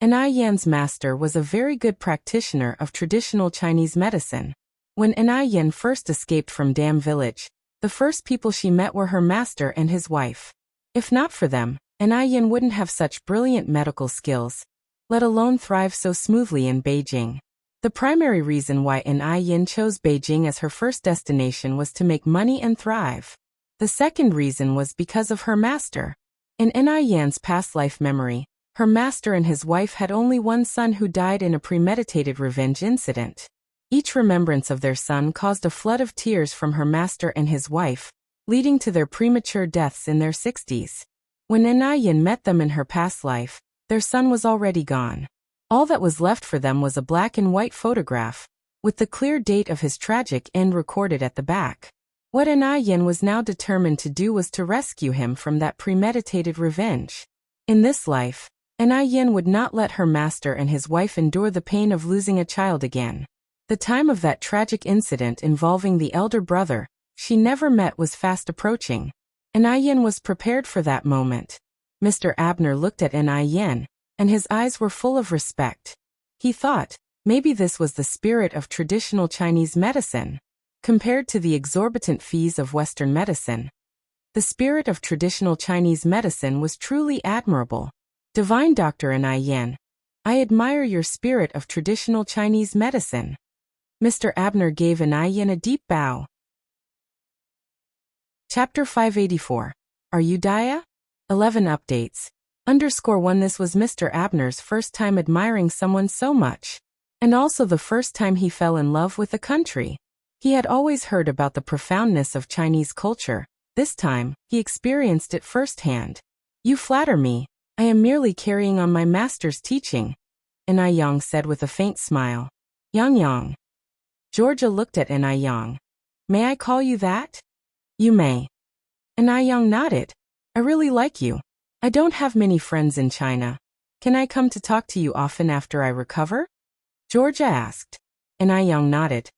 A: Yin's master was a very good practitioner of traditional Chinese medicine. When Yin first escaped from Dam Village, the first people she met were her master and his wife. If not for them, Yin wouldn't have such brilliant medical skills, let alone thrive so smoothly in Beijing. The primary reason why Yin chose Beijing as her first destination was to make money and thrive. The second reason was because of her master. In Yin's past life memory, her master and his wife had only one son who died in a premeditated revenge incident. Each remembrance of their son caused a flood of tears from her master and his wife, leading to their premature deaths in their 60s. When Yin met them in her past life, their son was already gone. All that was left for them was a black and white photograph, with the clear date of his tragic end recorded at the back. What Yin was now determined to do was to rescue him from that premeditated revenge. In this life, Yin would not let her master and his wife endure the pain of losing a child again. The time of that tragic incident involving the elder brother she never met was fast approaching. Yin was prepared for that moment. Mr. Abner looked at Yin, and his eyes were full of respect. He thought, maybe this was the spirit of traditional Chinese medicine. Compared to the exorbitant fees of Western medicine, the spirit of traditional Chinese medicine was truly admirable. Divine Dr. Anai Yan, I admire your spirit of traditional Chinese medicine. Mr. Abner gave Anai Yan a deep bow. Chapter 584. Are you Dia? 11 updates. _1 This was Mr. Abner's first time admiring someone so much. And also the first time he fell in love with the country. He had always heard about the profoundness of Chinese culture. This time, he experienced it firsthand. You flatter me. I am merely carrying on my master's teaching, Anai Yang said with a faint smile. Yang. Georgia looked at Anai Yang. May I call you that? You may. Anai Yang nodded. I really like you. I don't have many friends in China. Can I come to talk to you often after I recover? Georgia asked. Anai Yang nodded.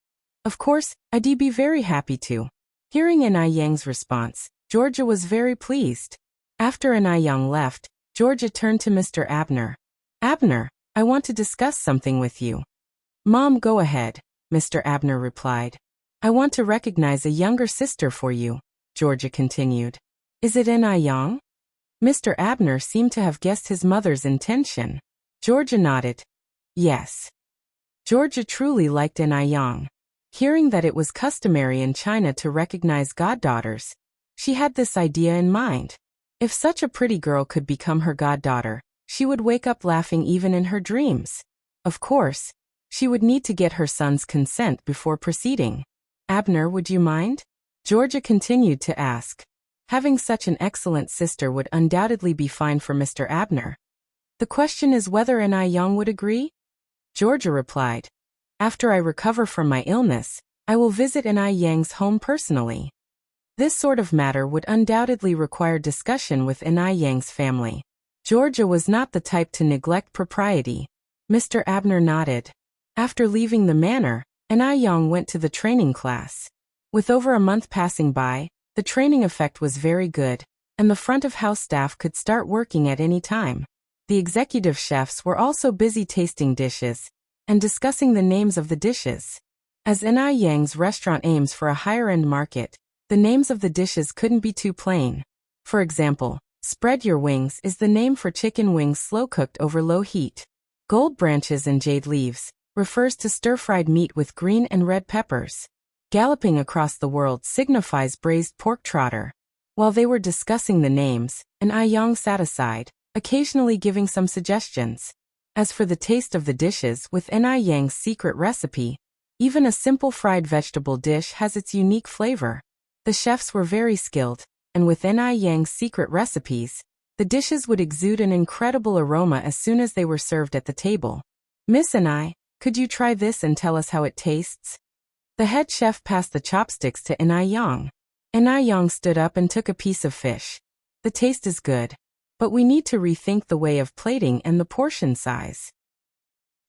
A: Of course, I'd be very happy to. Hearing Anai Yang's response, Georgia was very pleased. After Anai Yang left, Georgia turned to Mr. Abner. Abner, I want to discuss something with you. Mom, go ahead, Mr. Abner replied. I want to recognize a younger sister for you, Georgia continued. Is it Anai Yang? Mr. Abner seemed to have guessed his mother's intention. Georgia nodded. Yes. Georgia truly liked Anai Yang. Hearing that it was customary in China to recognize goddaughters, she had this idea in mind. If such a pretty girl could become her goddaughter, she would wake up laughing even in her dreams. Of course, she would need to get her son's consent before proceeding. Abner, would you mind? Georgia continued to ask. Having such an excellent sister would undoubtedly be fine for Mr. Abner. The question is whether Anai Yang would agree? Georgia replied. After I recover from my illness, I will visit Anai Yang's home personally. This sort of matter would undoubtedly require discussion with Anai Yang's family. Georgia was not the type to neglect propriety. Mr. Abner nodded. After leaving the manor, Anai Yang went to the training class. With over a month passing by, the training effect was very good, and the front-of-house staff could start working at any time. The executive chefs were also busy tasting dishes and discussing the names of the dishes. As Anai Yang's restaurant aims for a higher-end market, the names of the dishes couldn't be too plain. For example, spread your wings is the name for chicken wings slow-cooked over low heat. Gold branches and jade leaves refers to stir-fried meat with green and red peppers. Galloping across the world signifies braised pork trotter. While they were discussing the names, Anai Yang sat aside, occasionally giving some suggestions. As for the taste of the dishes with Anai Yang's secret recipe, even a simple fried vegetable dish has its unique flavor. The chefs were very skilled, and with Anai Yang's secret recipes, the dishes would exude an incredible aroma as soon as they were served at the table. Miss Anai, could you try this and tell us how it tastes? The head chef passed the chopsticks to Anai Yang. Anai Yang stood up and took a piece of fish. The taste is good, but we need to rethink the way of plating and the portion size.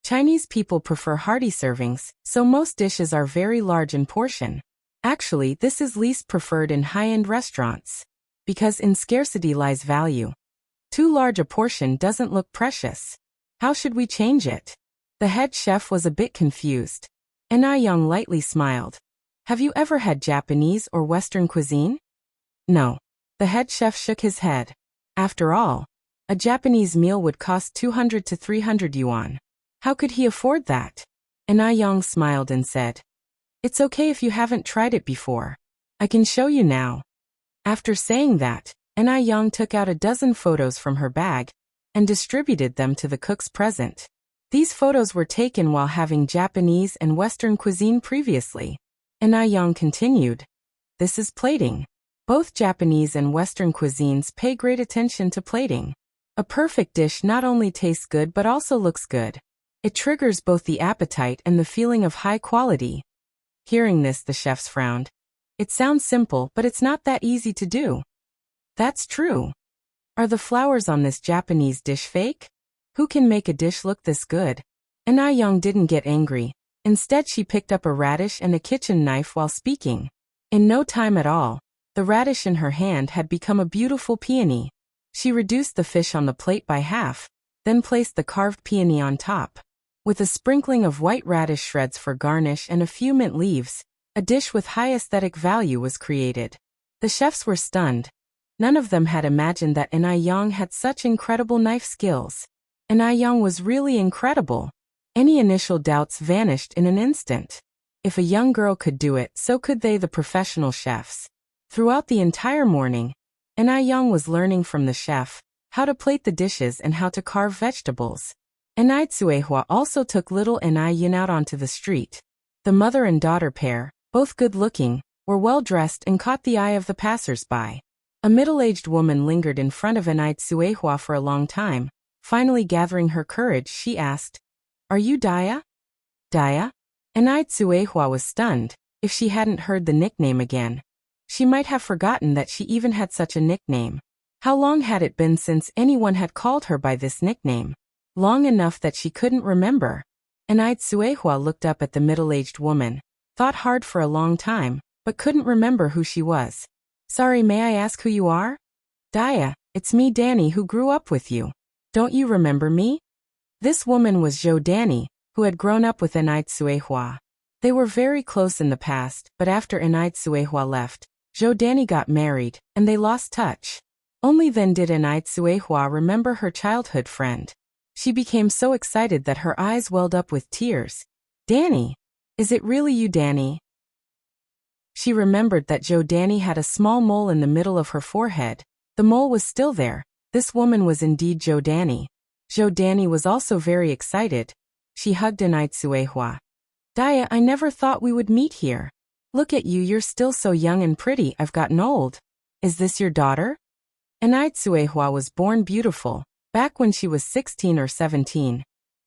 A: Chinese people prefer hearty servings, so most dishes are very large in portion. Actually, this is least preferred in high-end restaurants. Because in scarcity lies value. Too large a portion doesn't look precious. How should we change it? The head chef was a bit confused. Anai Yang lightly smiled. Have you ever had Japanese or Western cuisine? No. The head chef shook his head. After all, a Japanese meal would cost 200 to 300 yuan. How could he afford that? Anai Yang smiled and said, It's okay if you haven't tried it before. I can show you now. After saying that, Anai Yang took out a dozen photos from her bag and distributed them to the cooks present. These photos were taken while having Japanese and Western cuisine previously. Anai Yang continued, This is plating. Both Japanese and Western cuisines pay great attention to plating. A perfect dish not only tastes good but also looks good. It triggers both the appetite and the feeling of high quality. Hearing this, the chefs frowned. It sounds simple, but it's not that easy to do. That's true. Are the flowers on this Japanese dish fake? Who can make a dish look this good? Anai Yang didn't get angry. Instead, she picked up a radish and a kitchen knife while speaking. In no time at all, the radish in her hand had become a beautiful peony. She reduced the fish on the plate by half, then placed the carved peony on top. With a sprinkling of white radish shreds for garnish and a few mint leaves, a dish with high aesthetic value was created. The chefs were stunned. None of them had imagined that Yang had such incredible knife skills. Yang was really incredible. Any initial doubts vanished in an instant. If a young girl could do it, so could they, the professional chefs. Throughout the entire morning, Yang was learning from the chef how to plate the dishes and how to carve vegetables. Tsuehua also took little Yin out onto the street. The mother and daughter pair, both good-looking, were well-dressed and caught the eye of the passers-by. A middle-aged woman lingered in front of Tsuehua for a long time. Finally gathering her courage, she asked, "Are you Daya?" Daya? Tsuehua was stunned. If she hadn't heard the nickname again, she might have forgotten that she even had such a nickname. How long had it been since anyone had called her by this nickname? Long enough that she couldn't remember. Tsuehua looked up at the middle-aged woman, thought hard for a long time, but couldn't remember who she was. "Sorry, may I ask who you are?" "Daya, it's me, Danny, who grew up with you. Don't you remember me?" This woman was Zhou Danny, who had grown up with Tsuehua. They were very close in the past, but after Tsuehua left, Zhou Danny got married, and they lost touch. Only then did Tsuehua remember her childhood friend. She became so excited that her eyes welled up with tears. "Danny! Is it really you, Danny?" She remembered that Zhou Danny had a small mole in the middle of her forehead. The mole was still there. This woman was indeed Zhou Danny. Zhou Danny was also very excited. She hugged Tsuehua. "Daya, I never thought we would meet here. Look at you, you're still so young and pretty. I've gotten old. Is this your daughter?" Tsuehua was born beautiful, back when she was 16 or 17.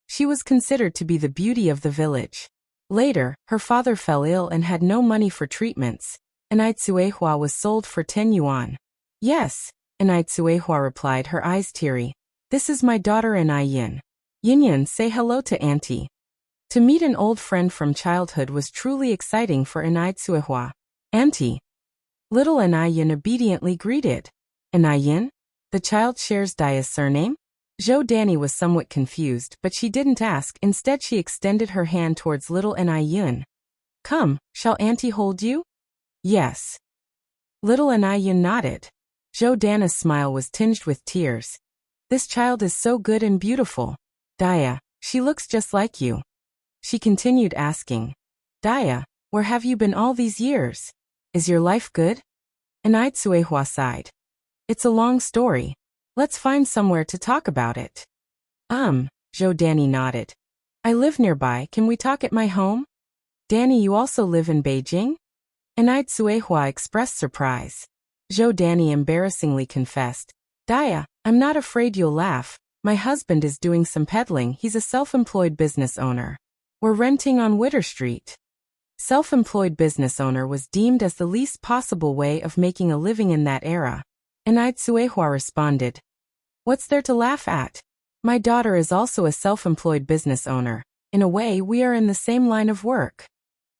A: She was considered to be the beauty of the village. Later, her father fell ill and had no money for treatments. Tsuehua was sold for 10 yuan. "Yes," Tsuehua replied, her eyes teary. "This is my daughter Yin. Yin, say hello to Auntie." To meet an old friend from childhood was truly exciting for Tsuehua. "Auntie." Little Yin obediently greeted. "Yin?" The child shares Daya's surname? Zhou Danny was somewhat confused, but she didn't ask. Instead, she extended her hand towards little Yin. "Come, shall Auntie hold you?" "Yes." Little Yin nodded. Zhou Danny's smile was tinged with tears. "This child is so good and beautiful. Daya, she looks just like you." She continued asking, "Daya, where have you been all these years? Is your life good?" Tsuehua sighed. "It's a long story. Let's find somewhere to talk about it." Zhou Danny nodded. "I live nearby. Can we talk at my home?" "Danny, you also live in Beijing?" Tsuehua expressed surprise. Zhou Danny embarrassingly confessed, "Daya, I'm not afraid you'll laugh. My husband is doing some peddling. He's a self-employed business owner. We're renting on Witter Street." Self-employed business owner was deemed as the least possible way of making a living in that era. Tsuehua responded, "What's there to laugh at? My daughter is also a self-employed business owner. In a way, we are in the same line of work."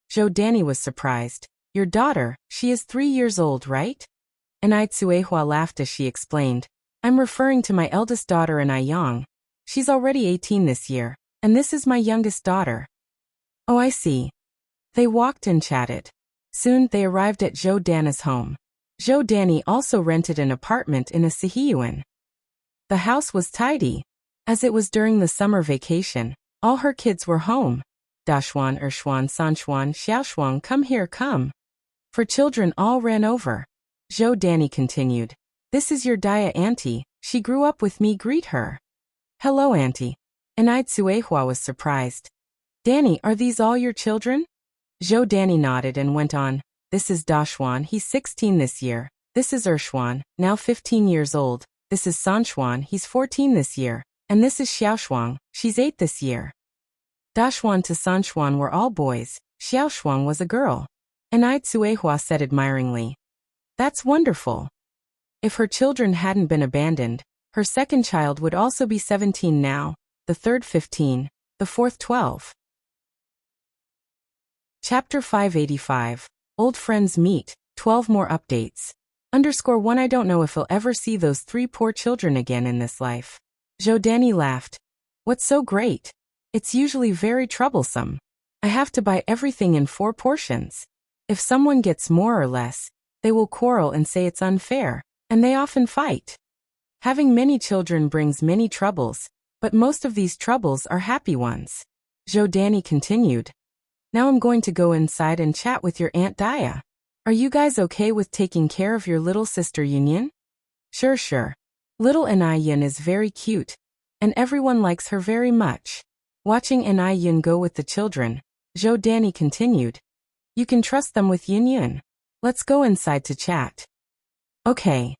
A: Zhou Danny was surprised. "Your daughter, she is 3 years old, right?" Tsuehua laughed as she explained, "I'm referring to my eldest daughter Yang. She's already 18 this year, and this is my youngest daughter." "Oh, I see." They walked and chatted. Soon, they arrived at Zhou Danny's home. Zhou Danny also rented an apartment in a Sihiyuan. The house was tidy. As it was during the summer vacation, all her kids were home. "Dashuan, Ershuan, Sanchuan, Xiaoshuan, come here, come." For children all ran over. Zhou Danny continued, "This is your Daya auntie. She grew up with me, greet her." "Hello, auntie." Tsuehua was surprised. "Danny, are these all your children?" Zhou Danny nodded and went on, "This is Dashuan, he's 16 this year. This is Ershuan, now 15 years old. This is Sanchuan, he's 14 this year. And this is Xiaoshuang, she's 8 this year." Dashuan to Sanchuan were all boys. Xiaoshuang was a girl. Tsuehua said admiringly, "That's wonderful." If her children hadn't been abandoned, her second child would also be 17 now, the third 15, the fourth 12. Chapter 585. Old Friends Meet, 12 More Updates. _1 I don't know if I'll ever see those 3 poor children again in this life. Zhou Danny laughed. "What's so great? It's usually very troublesome. I have to buy everything in 4 portions. If someone gets more or less, they will quarrel and say it's unfair. And they often fight. Having many children brings many troubles, but most of these troubles are happy ones. Zhou Danny continued. Now I'm going to go inside and chat with your Aunt Daya. Are you guys okay with taking care of your little sister Yunyan? Sure. Little Anai Yun is very cute, and everyone likes her very much. Watching Anai Yun go with the children, Zhou Danny continued. You can trust them with Yun. Let's go inside to chat. Okay.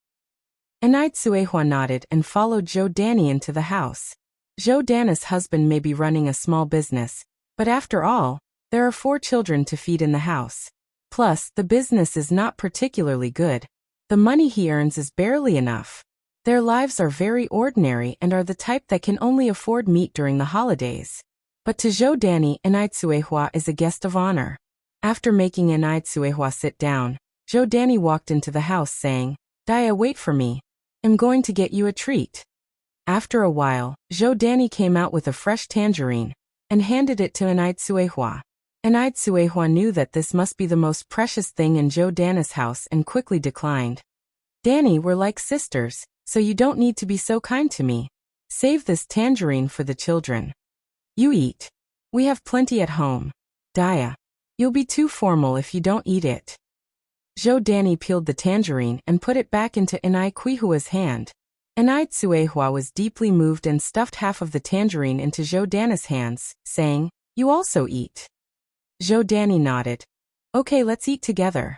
A: Anai Tsuehua nodded and followed Zhou Danny into the house. Zhou Danny's husband may be running a small business, but after all, there are 4 children to feed in the house. Plus, the business is not particularly good. The money he earns is barely enough. Their lives are very ordinary and are the type that can only afford meat during the holidays. But to Zhou Danny, Anai Tsuehua is a guest of honor. After making Anai Tsuehua sit down, Zhou Danny walked into the house saying, Daya, wait for me. I'm going to get you a treat. After a while, Zhou Danny came out with a fresh tangerine and handed it to Anai Tsuehua. Anai Tsuehua knew that this must be the most precious thing in Zhou Danny's house and quickly declined. Danny, we're like sisters, so you don't need to be so kind to me. Save this tangerine for the children. You eat. We have plenty at home. Daya, you'll be too formal if you don't eat it. Zhou Danny peeled the tangerine and put it back into Anai Tsuehua's hand. Anai Tsuehua was deeply moved and stuffed half of the tangerine into Zhou Danny's hands, saying, You also eat. Zhou Danny nodded. Okay, let's eat together.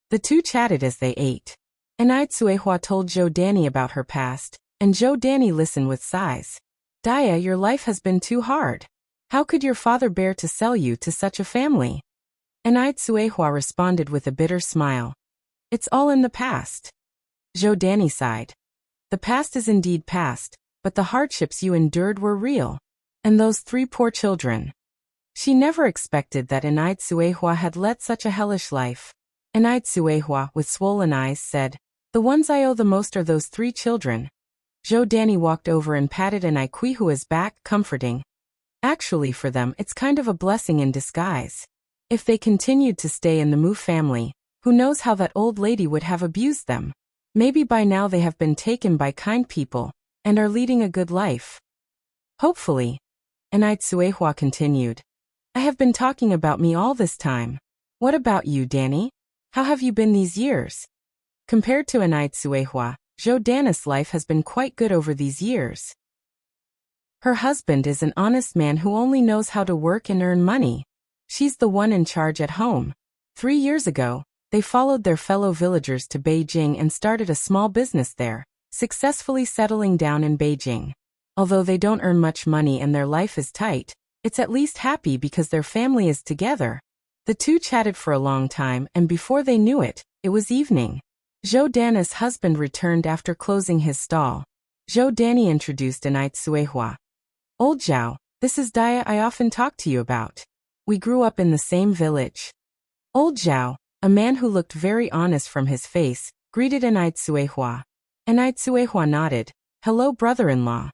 A: The two chatted as they ate. Anai Tsuehua told Zhou Danny about her past, and Zhou Danny listened with sighs. Daya, your life has been too hard. How could your father bear to sell you to such a family? Anai Tsuehua responded with a bitter smile. It's all in the past. Zhou Danny sighed. The past is indeed past, but the hardships you endured were real. And those 3 poor children. She never expected that Anai Tsuehua had led such a hellish life. Anai Tsuehua, with swollen eyes, said, The ones I owe the most are those 3 children. Zhou Danny walked over and patted Anai Tsuehua's back, comforting. Actually, for them, it's kind of a blessing in disguise. If they continued to stay in the Mu family, who knows how that old lady would have abused them. Maybe by now they have been taken by kind people, and are leading a good life. Hopefully. Anai Tsuehua continued. I have been talking about me all this time. What about you, Danny? How have you been these years? Compared to Anai Tsuehua, Zhou Danny's life has been quite good over these years. Her husband is an honest man who only knows how to work and earn money. She's the one in charge at home. 3 years ago, they followed their fellow villagers to Beijing and started a small business there, successfully settling down in Beijing. Although they don't earn much money and their life is tight, it's at least happy because their family is together. The two chatted for a long time, and before they knew it, it was evening. Zhou Danny's husband returned after closing his stall. Zhou Danny introduced Anai Tsuehua. Old Zhao, this is Daya I often talk to you about. We grew up in the same village. Old Zhao, a man who looked very honest from his face, greeted Anai Tsuehua. Anai Tsuehua nodded. Hello, brother-in-law.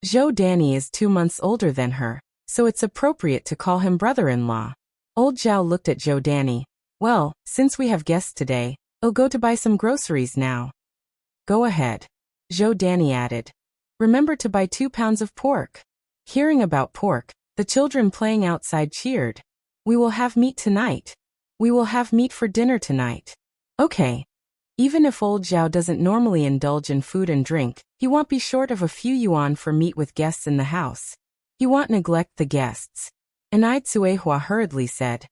A: Zhou Danny is 2 months older than her, so it's appropriate to call him brother-in-law. Old Zhao looked at Zhou Danny. Well, since we have guests today, I'll go to buy some groceries now. Go ahead. Zhou Danny added. Remember to buy 2 pounds of pork. Hearing about pork, the children playing outside cheered. We will have meat tonight. We will have meat for dinner tonight. Okay. Even if old Zhao doesn't normally indulge in food and drink, he won't be short of a few yuan for meat with guests in the house. He won't neglect the guests. Anai Tsuehua hurriedly said.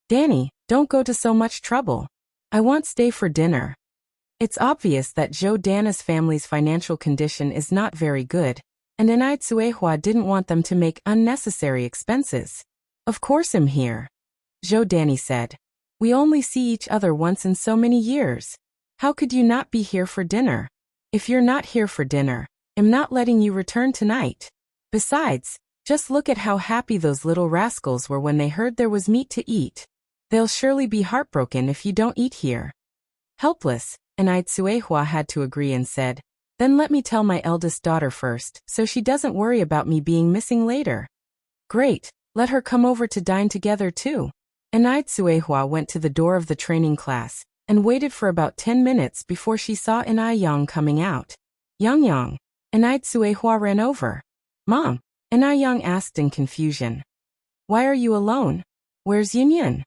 A: Danny, don't go to so much trouble. I won't stay for dinner. It's obvious that Zhou Danny's family's financial condition is not very good, and Anai Tsuehua didn't want them to make unnecessary expenses. Of course I'm here. Zhou Danny said. We only see each other once in so many years. How could you not be here for dinner? If you're not here for dinner, I'm not letting you return tonight. Besides, just look at how happy those little rascals were when they heard there was meat to eat. They'll surely be heartbroken if you don't eat here. Helpless, Anai Tsuehua had to agree and said, Then let me tell my eldest daughter first, so she doesn't worry about me being missing later. Great, let her come over to dine together too. Anai Tsuehua went to the door of the training class, and waited for about 10 minutes before she saw Yang coming out. Yang. Suehua ran over. Mom, Yang asked in confusion. Why are you alone? Where's Yin?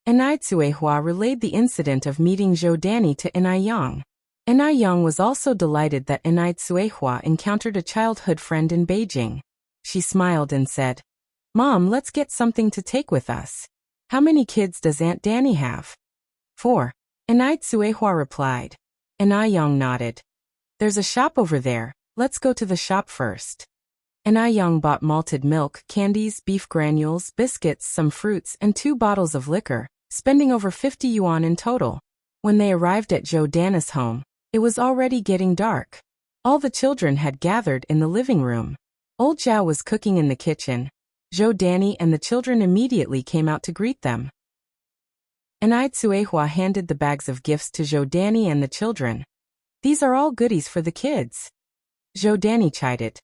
A: Suehua relayed the incident of meeting Zhou Danny to Yang. Yang was also delighted that Suehua encountered a childhood friend in Beijing. She smiled and said, Mom, let's get something to take with us. How many kids does Aunt Danny have? 4. Suehua replied. Yang nodded. There's a shop over there, let's go to the shop first. Yang bought malted milk, candies, beef granules, biscuits, some fruits, and 2 bottles of liquor, spending over 50 yuan in total. When they arrived at Zhou Danny's home, it was already getting dark. All the children had gathered in the living room. Old Zhao was cooking in the kitchen. Zhou Danny and the children immediately came out to greet them. Suehua handed the bags of gifts to Zhou Danny and the children. These are all goodies for the kids. Zhou Danny chided.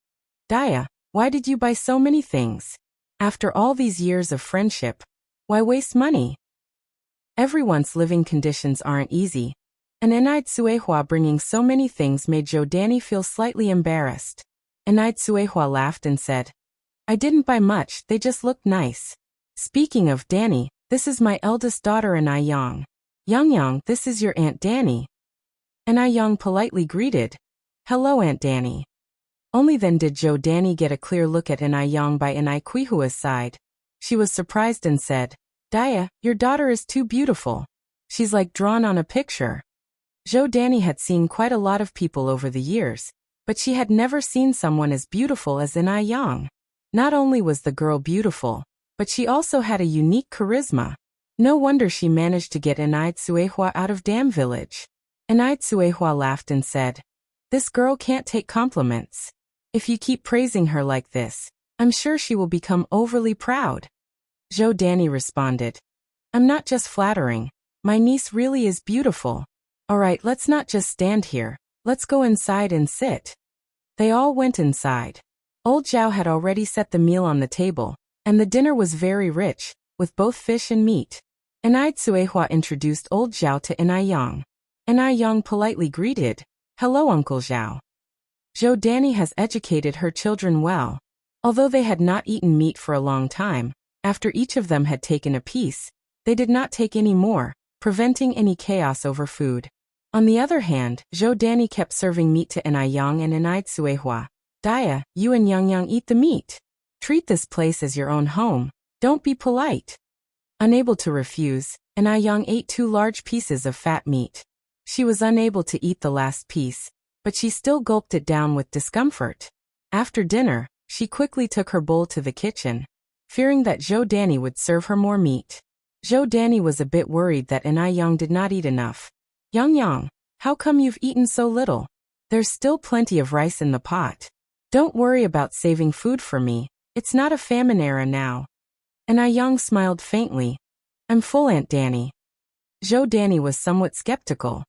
A: Daya, why did you buy so many things? After all these years of friendship, why waste money? Everyone's living conditions aren't easy, and Suehua bringing so many things made Zhou Danny feel slightly embarrassed. Suehua laughed and said, I didn't buy much, they just looked nice. Speaking of Danny, this is my eldest daughter Yang. Yang, this is your Aunt Danny. Yang politely greeted, Hello Aunt Danny. Only then did Zhou Danny get a clear look at Yang by Kuihua's side. She was surprised and said, Daya, your daughter is too beautiful. She's like drawn on a picture. Zhou Danny had seen quite a lot of people over the years, but she had never seen someone as beautiful as Yang. Not only was the girl beautiful, but she also had a unique charisma. No wonder she managed to get Suehua out of Dam Village. Suehua laughed and said, This girl can't take compliments. If you keep praising her like this, I'm sure she will become overly proud. Zhou Danny responded, I'm not just flattering. My niece really is beautiful. Alright, let's not just stand here. Let's go inside and sit. They all went inside. Old Zhao had already set the meal on the table, and the dinner was very rich, with both fish and meat. Suehua introduced Old Zhao to Yang. Yang politely greeted, Hello Uncle Zhao. Zhou Danny has educated her children well. Although they had not eaten meat for a long time, after each of them had taken a piece, they did not take any more, preventing any chaos over food. On the other hand, Zhou Danny kept serving meat to Yang and Suehua. Daya, you and Yang eat the meat. Treat this place as your own home. Don't be polite. Unable to refuse, Yang ate 2 large pieces of fat meat. She was unable to eat the last piece, but she still gulped it down with discomfort. After dinner, she quickly took her bowl to the kitchen, fearing that Zhou Danny would serve her more meat. Zhou Danny was a bit worried that Yang did not eat enough. Yang, how come you've eaten so little? There's still plenty of rice in the pot. Don't worry about saving food for me, it's not a famine era now. Yang smiled faintly. I'm full Aunt Danny. Zhou Danny was somewhat skeptical.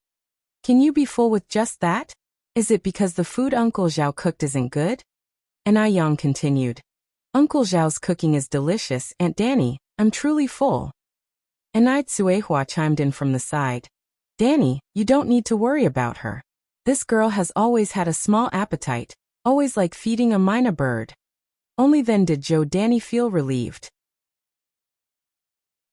A: Can you be full with just that? Is it because the food Uncle Zhao cooked isn't good? Yang continued. Uncle Zhao's cooking is delicious, Aunt Danny, I'm truly full. Suehua chimed in from the side. Danny, you don't need to worry about her. This girl has always had a small appetite, always like feeding a mynah bird. Only then did Zhou Danny feel relieved.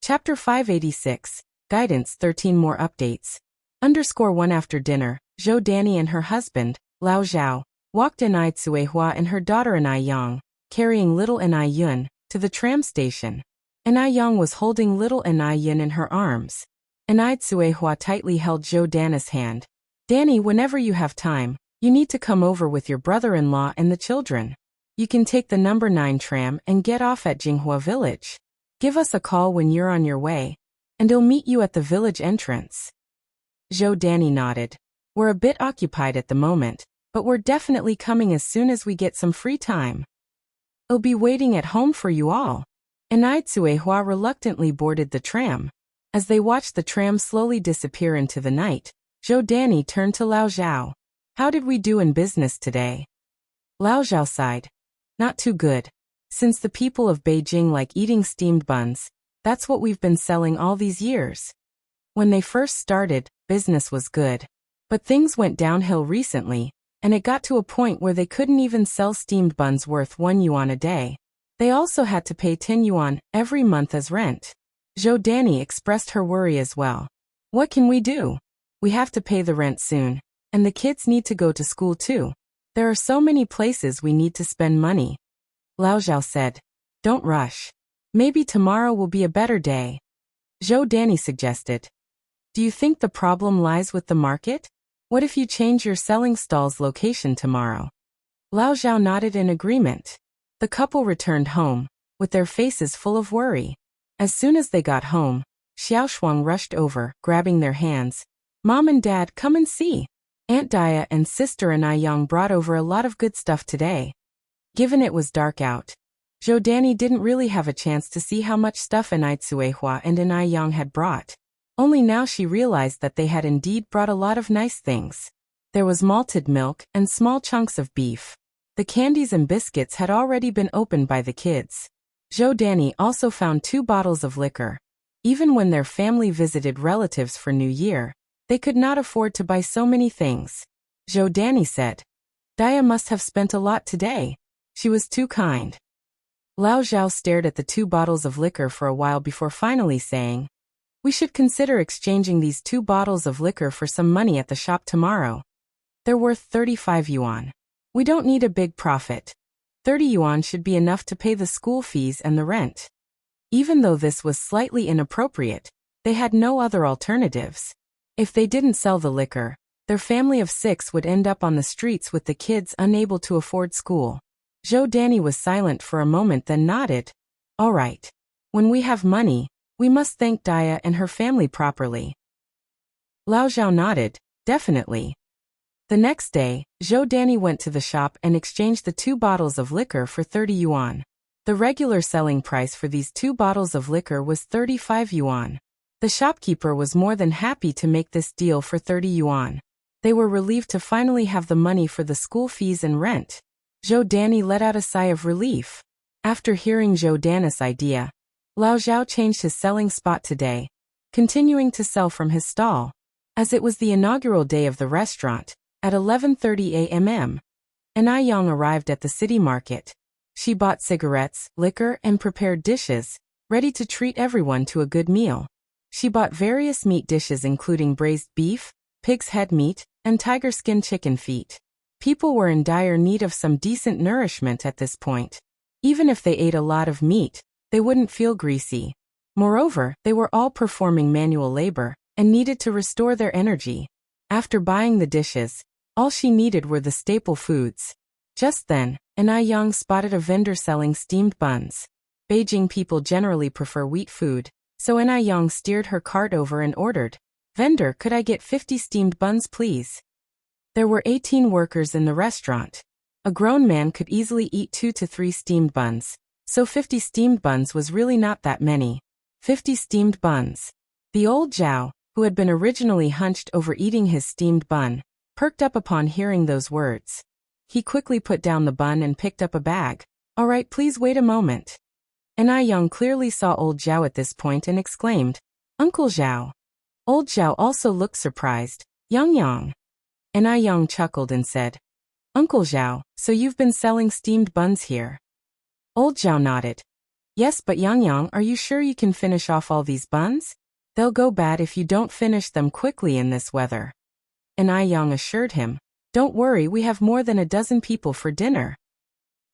A: Chapter 586, Guidance 13 More Updates. _1 After dinner, Zhou Danny and her husband, Lao Zhao, walked Suehua and her daughter Yang, carrying little Yun, to the tram station. Yang was holding little Yun in her arms. Suehua tightly held Zhou Danny's hand. Danny, whenever you have time, you need to come over with your brother-in-law and the children. You can take the number 9 tram and get off at Jinghua Village. Give us a call when you're on your way, and I'll meet you at the village entrance. Zhou Danny nodded. We're a bit occupied at the moment, but we're definitely coming as soon as we get some free time. I'll be waiting at home for you all. Suehua reluctantly boarded the tram. As they watched the tram slowly disappear into the night, Zhou Danny turned to Lao Zhao. How did we do in business today? Lao Zhao sighed. Not too good. Since the people of Beijing like eating steamed buns, that's what we've been selling all these years. When they first started, business was good. But things went downhill recently, and it got to a point where they couldn't even sell steamed buns worth 1 yuan a day. They also had to pay 10 yuan every month as rent. Zhou Danny expressed her worry as well. What can we do? We have to pay the rent soon, and the kids need to go to school too. There are so many places we need to spend money. Lao Zhao said. Don't rush. Maybe tomorrow will be a better day. Zhou Danny suggested. Do you think the problem lies with the market? What if you change your selling stall's location tomorrow? Lao Zhao nodded in agreement. The couple returned home, with their faces full of worry. As soon as they got home, Xiao Shuang rushed over, grabbing their hands. Mom and Dad, come and see. Aunt Dia and Sister Anai brought over a lot of good stuff today. Given it was dark out, Zhou Danny didn't really have a chance to see how much stuff Anai Cuehua and Anai had brought. Only now she realized that they had indeed brought a lot of nice things. There was malted milk and small chunks of beef. The candies and biscuits had already been opened by the kids. Zhou Danny also found 2 bottles of liquor. Even when their family visited relatives for New Year, they could not afford to buy so many things. Zhou Danny said, Dia must have spent a lot today. She was too kind. Lao Zhao stared at the 2 bottles of liquor for a while before finally saying, we should consider exchanging these 2 bottles of liquor for some money at the shop tomorrow. They're worth 35 yuan. We don't need a big profit. 30 yuan should be enough to pay the school fees and the rent. Even though this was slightly inappropriate, they had no other alternatives. If they didn't sell the liquor, their family of 6 would end up on the streets with the kids unable to afford school. Zhou Danny was silent for a moment then nodded. All right. When we have money, we must thank Dia and her family properly. Lao Zhao nodded, definitely. The next day, Zhou Danny went to the shop and exchanged the 2 bottles of liquor for 30 yuan. The regular selling price for these 2 bottles of liquor was 35 yuan. The shopkeeper was more than happy to make this deal for 30 yuan. They were relieved to finally have the money for the school fees and rent. Zhou Danny let out a sigh of relief. After hearing Zhou Danny's idea, Lao Zhao changed his selling spot today, continuing to sell from his stall. As it was the inaugural day of the restaurant, at 11:30 a.m., Anai Yang arrived at the city market. She bought cigarettes, liquor, and prepared dishes, ready to treat everyone to a good meal. She bought various meat dishes including braised beef, pig's head meat, and tiger skin chicken feet. People were in dire need of some decent nourishment at this point. Even if they ate a lot of meat, they wouldn't feel greasy. Moreover, they were all performing manual labor and needed to restore their energy. After buying the dishes, all she needed were the staple foods. Just then, Anai Yang spotted a vendor selling steamed buns. Beijing people generally prefer wheat food, so Anai Yang steered her cart over and ordered, "Vendor, could I get 50 steamed buns please?" There were 18 workers in the restaurant. A grown man could easily eat 2 to 3 steamed buns, so 50 steamed buns was really not that many. 50 steamed buns. The old Zhao, who had been originally hunched over eating his steamed bun, perked up upon hearing those words. He quickly put down the bun and picked up a bag. "All right, please wait a moment." Anai Yang clearly saw old Zhao at this point and exclaimed, "Uncle Zhao." Old Zhao also looked surprised. Yang." Anai Yang chuckled and said, "Uncle Zhao, so you've been selling steamed buns here?" Old Zhao nodded. "Yes, but Yang, are you sure you can finish off all these buns? They'll go bad if you don't finish them quickly in this weather." Anai Yang assured him, "Don't worry, we have more than a dozen people for dinner."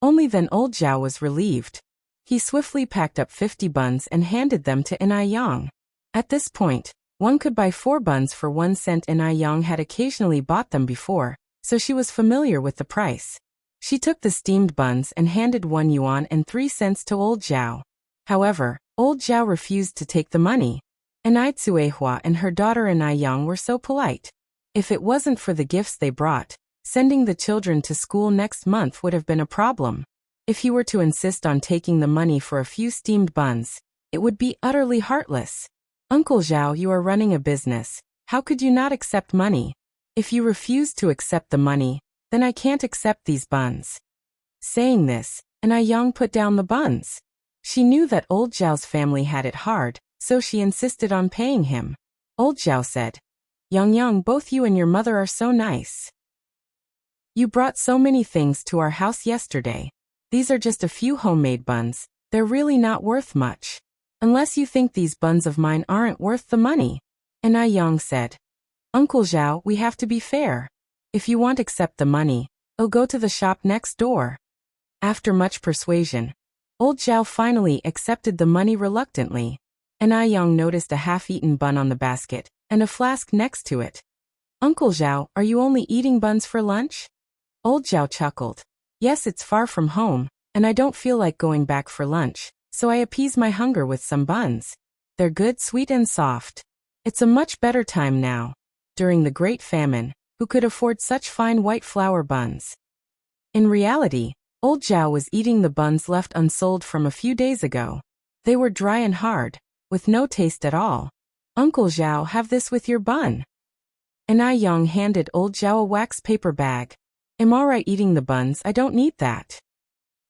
A: Only then old Zhao was relieved. He swiftly packed up 50 buns and handed them to Anai Yang. At this point, one could buy 4 buns for 1 cent. Anai Yang had occasionally bought them before, so she was familiar with the price. She took the steamed buns and handed 1 yuan and 3 cents to old Zhao. However, old Zhao refused to take the money. Anai Cuehua and her daughter Anai Yang were so polite. If it wasn't for the gifts they brought, sending the children to school next month would have been a problem. If he were to insist on taking the money for a few steamed buns, it would be utterly heartless. "Uncle Zhao, you are running a business. How could you not accept money? If you refuse to accept the money, then I can't accept these buns." Saying this, Anai Yang put down the buns. She knew that old Zhao's family had it hard, so she insisted on paying him. Old Zhao said. Yang, both you and your mother are so nice. You brought so many things to our house yesterday. These are just a few homemade buns. They're really not worth much. Unless you think these buns of mine aren't worth the money. And Yang said. Uncle Zhao, we have to be fair. If you won't accept the money, I'll go to the shop next door. After much persuasion, Old Zhao finally accepted the money reluctantly. And Yang noticed a half-eaten bun on the basket and a flask next to it. Uncle Zhao, are you only eating buns for lunch? Old Zhao chuckled. Yes, it's far from home, and I don't feel like going back for lunch, so I appease my hunger with some buns. They're good, sweet and soft. It's a much better time now. During the Great Famine, who could afford such fine white flour buns? In reality, Old Zhao was eating the buns left unsold from a few days ago. They were dry and hard, with no taste at all. Uncle Zhao, have this with your bun. And Yang handed Old Zhao a wax paper bag. I'm alright eating the buns, I don't need that.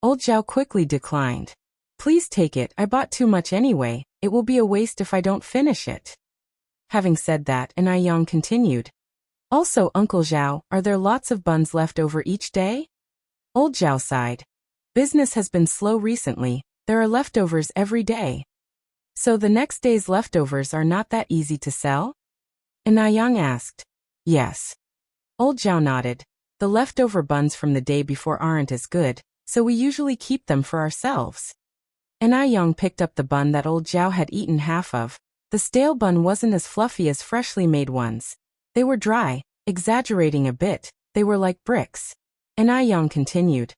A: Old Zhao quickly declined. Please take it, I bought too much anyway, it will be a waste if I don't finish it. Having said that, Yang continued. Also, Uncle Zhao, are there lots of buns left over each day? Old Zhao sighed. Business has been slow recently, there are leftovers every day. So the next day's leftovers are not that easy to sell? Yang asked. Yes. Old Zhao nodded. The leftover buns from the day before aren't as good, so we usually keep them for ourselves. Yang picked up the bun that Old Zhao had eaten half of. The stale bun wasn't as fluffy as freshly made ones. They were dry, exaggerating a bit, they were like bricks. Yang continued.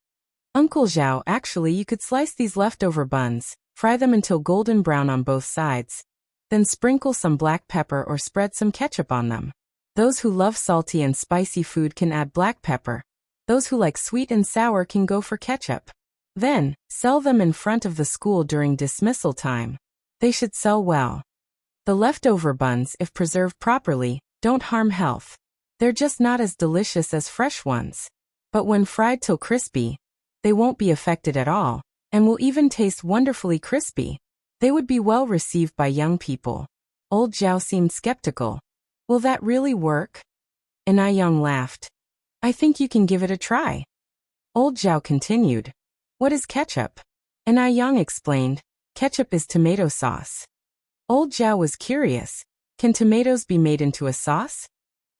A: Uncle Zhao, actually you could slice these leftover buns, fry them until golden brown on both sides. Then sprinkle some black pepper or spread some ketchup on them. Those who love salty and spicy food can add black pepper. Those who like sweet and sour can go for ketchup. Then, sell them in front of the school during dismissal time. They should sell well. The leftover buns, if preserved properly, don't harm health. They're just not as delicious as fresh ones. But when fried till crispy, they won't be affected at all, and will even taste wonderfully crispy. They would be well received by young people. Old Zhao seemed skeptical. Will that really work? Yang laughed. I think you can give it a try. Old Zhao continued. What is ketchup? Yang explained. Ketchup is tomato sauce. Old Zhao was curious. Can tomatoes be made into a sauce?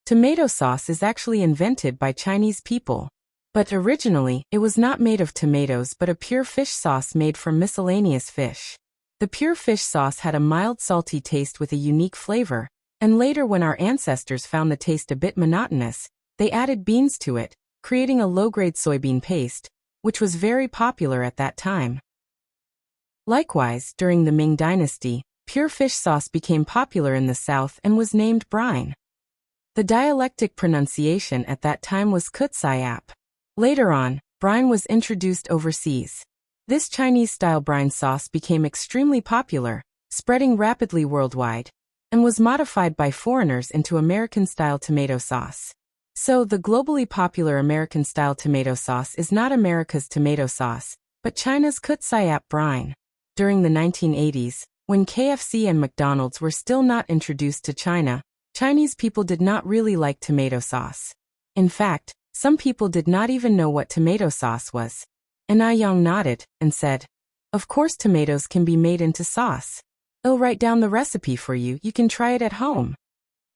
A: Tomato sauce is actually invented by Chinese people. But originally, it was not made of tomatoes but a pure fish sauce made from miscellaneous fish. The pure fish sauce had a mild salty taste with a unique flavor. And later when our ancestors found the taste a bit monotonous, they added beans to it, creating a low-grade soybean paste, which was very popular at that time. Likewise, during the Ming Dynasty, pure fish sauce became popular in the South and was named brine. The dialectic pronunciation at that time was kutsayap. Later on, brine was introduced overseas. This Chinese-style brine sauce became extremely popular, spreading rapidly worldwide, and was modified by foreigners into American-style tomato sauce. So, the globally popular American-style tomato sauce is not America's tomato sauce, but China's kutsayap brine. During the 1980s, when KFC and McDonald's were still not introduced to China, Chinese people did not really like tomato sauce. In fact, some people did not even know what tomato sauce was. Yang nodded and said, Of course tomatoes can be made into sauce. I'll write down the recipe for you, you can try it at home.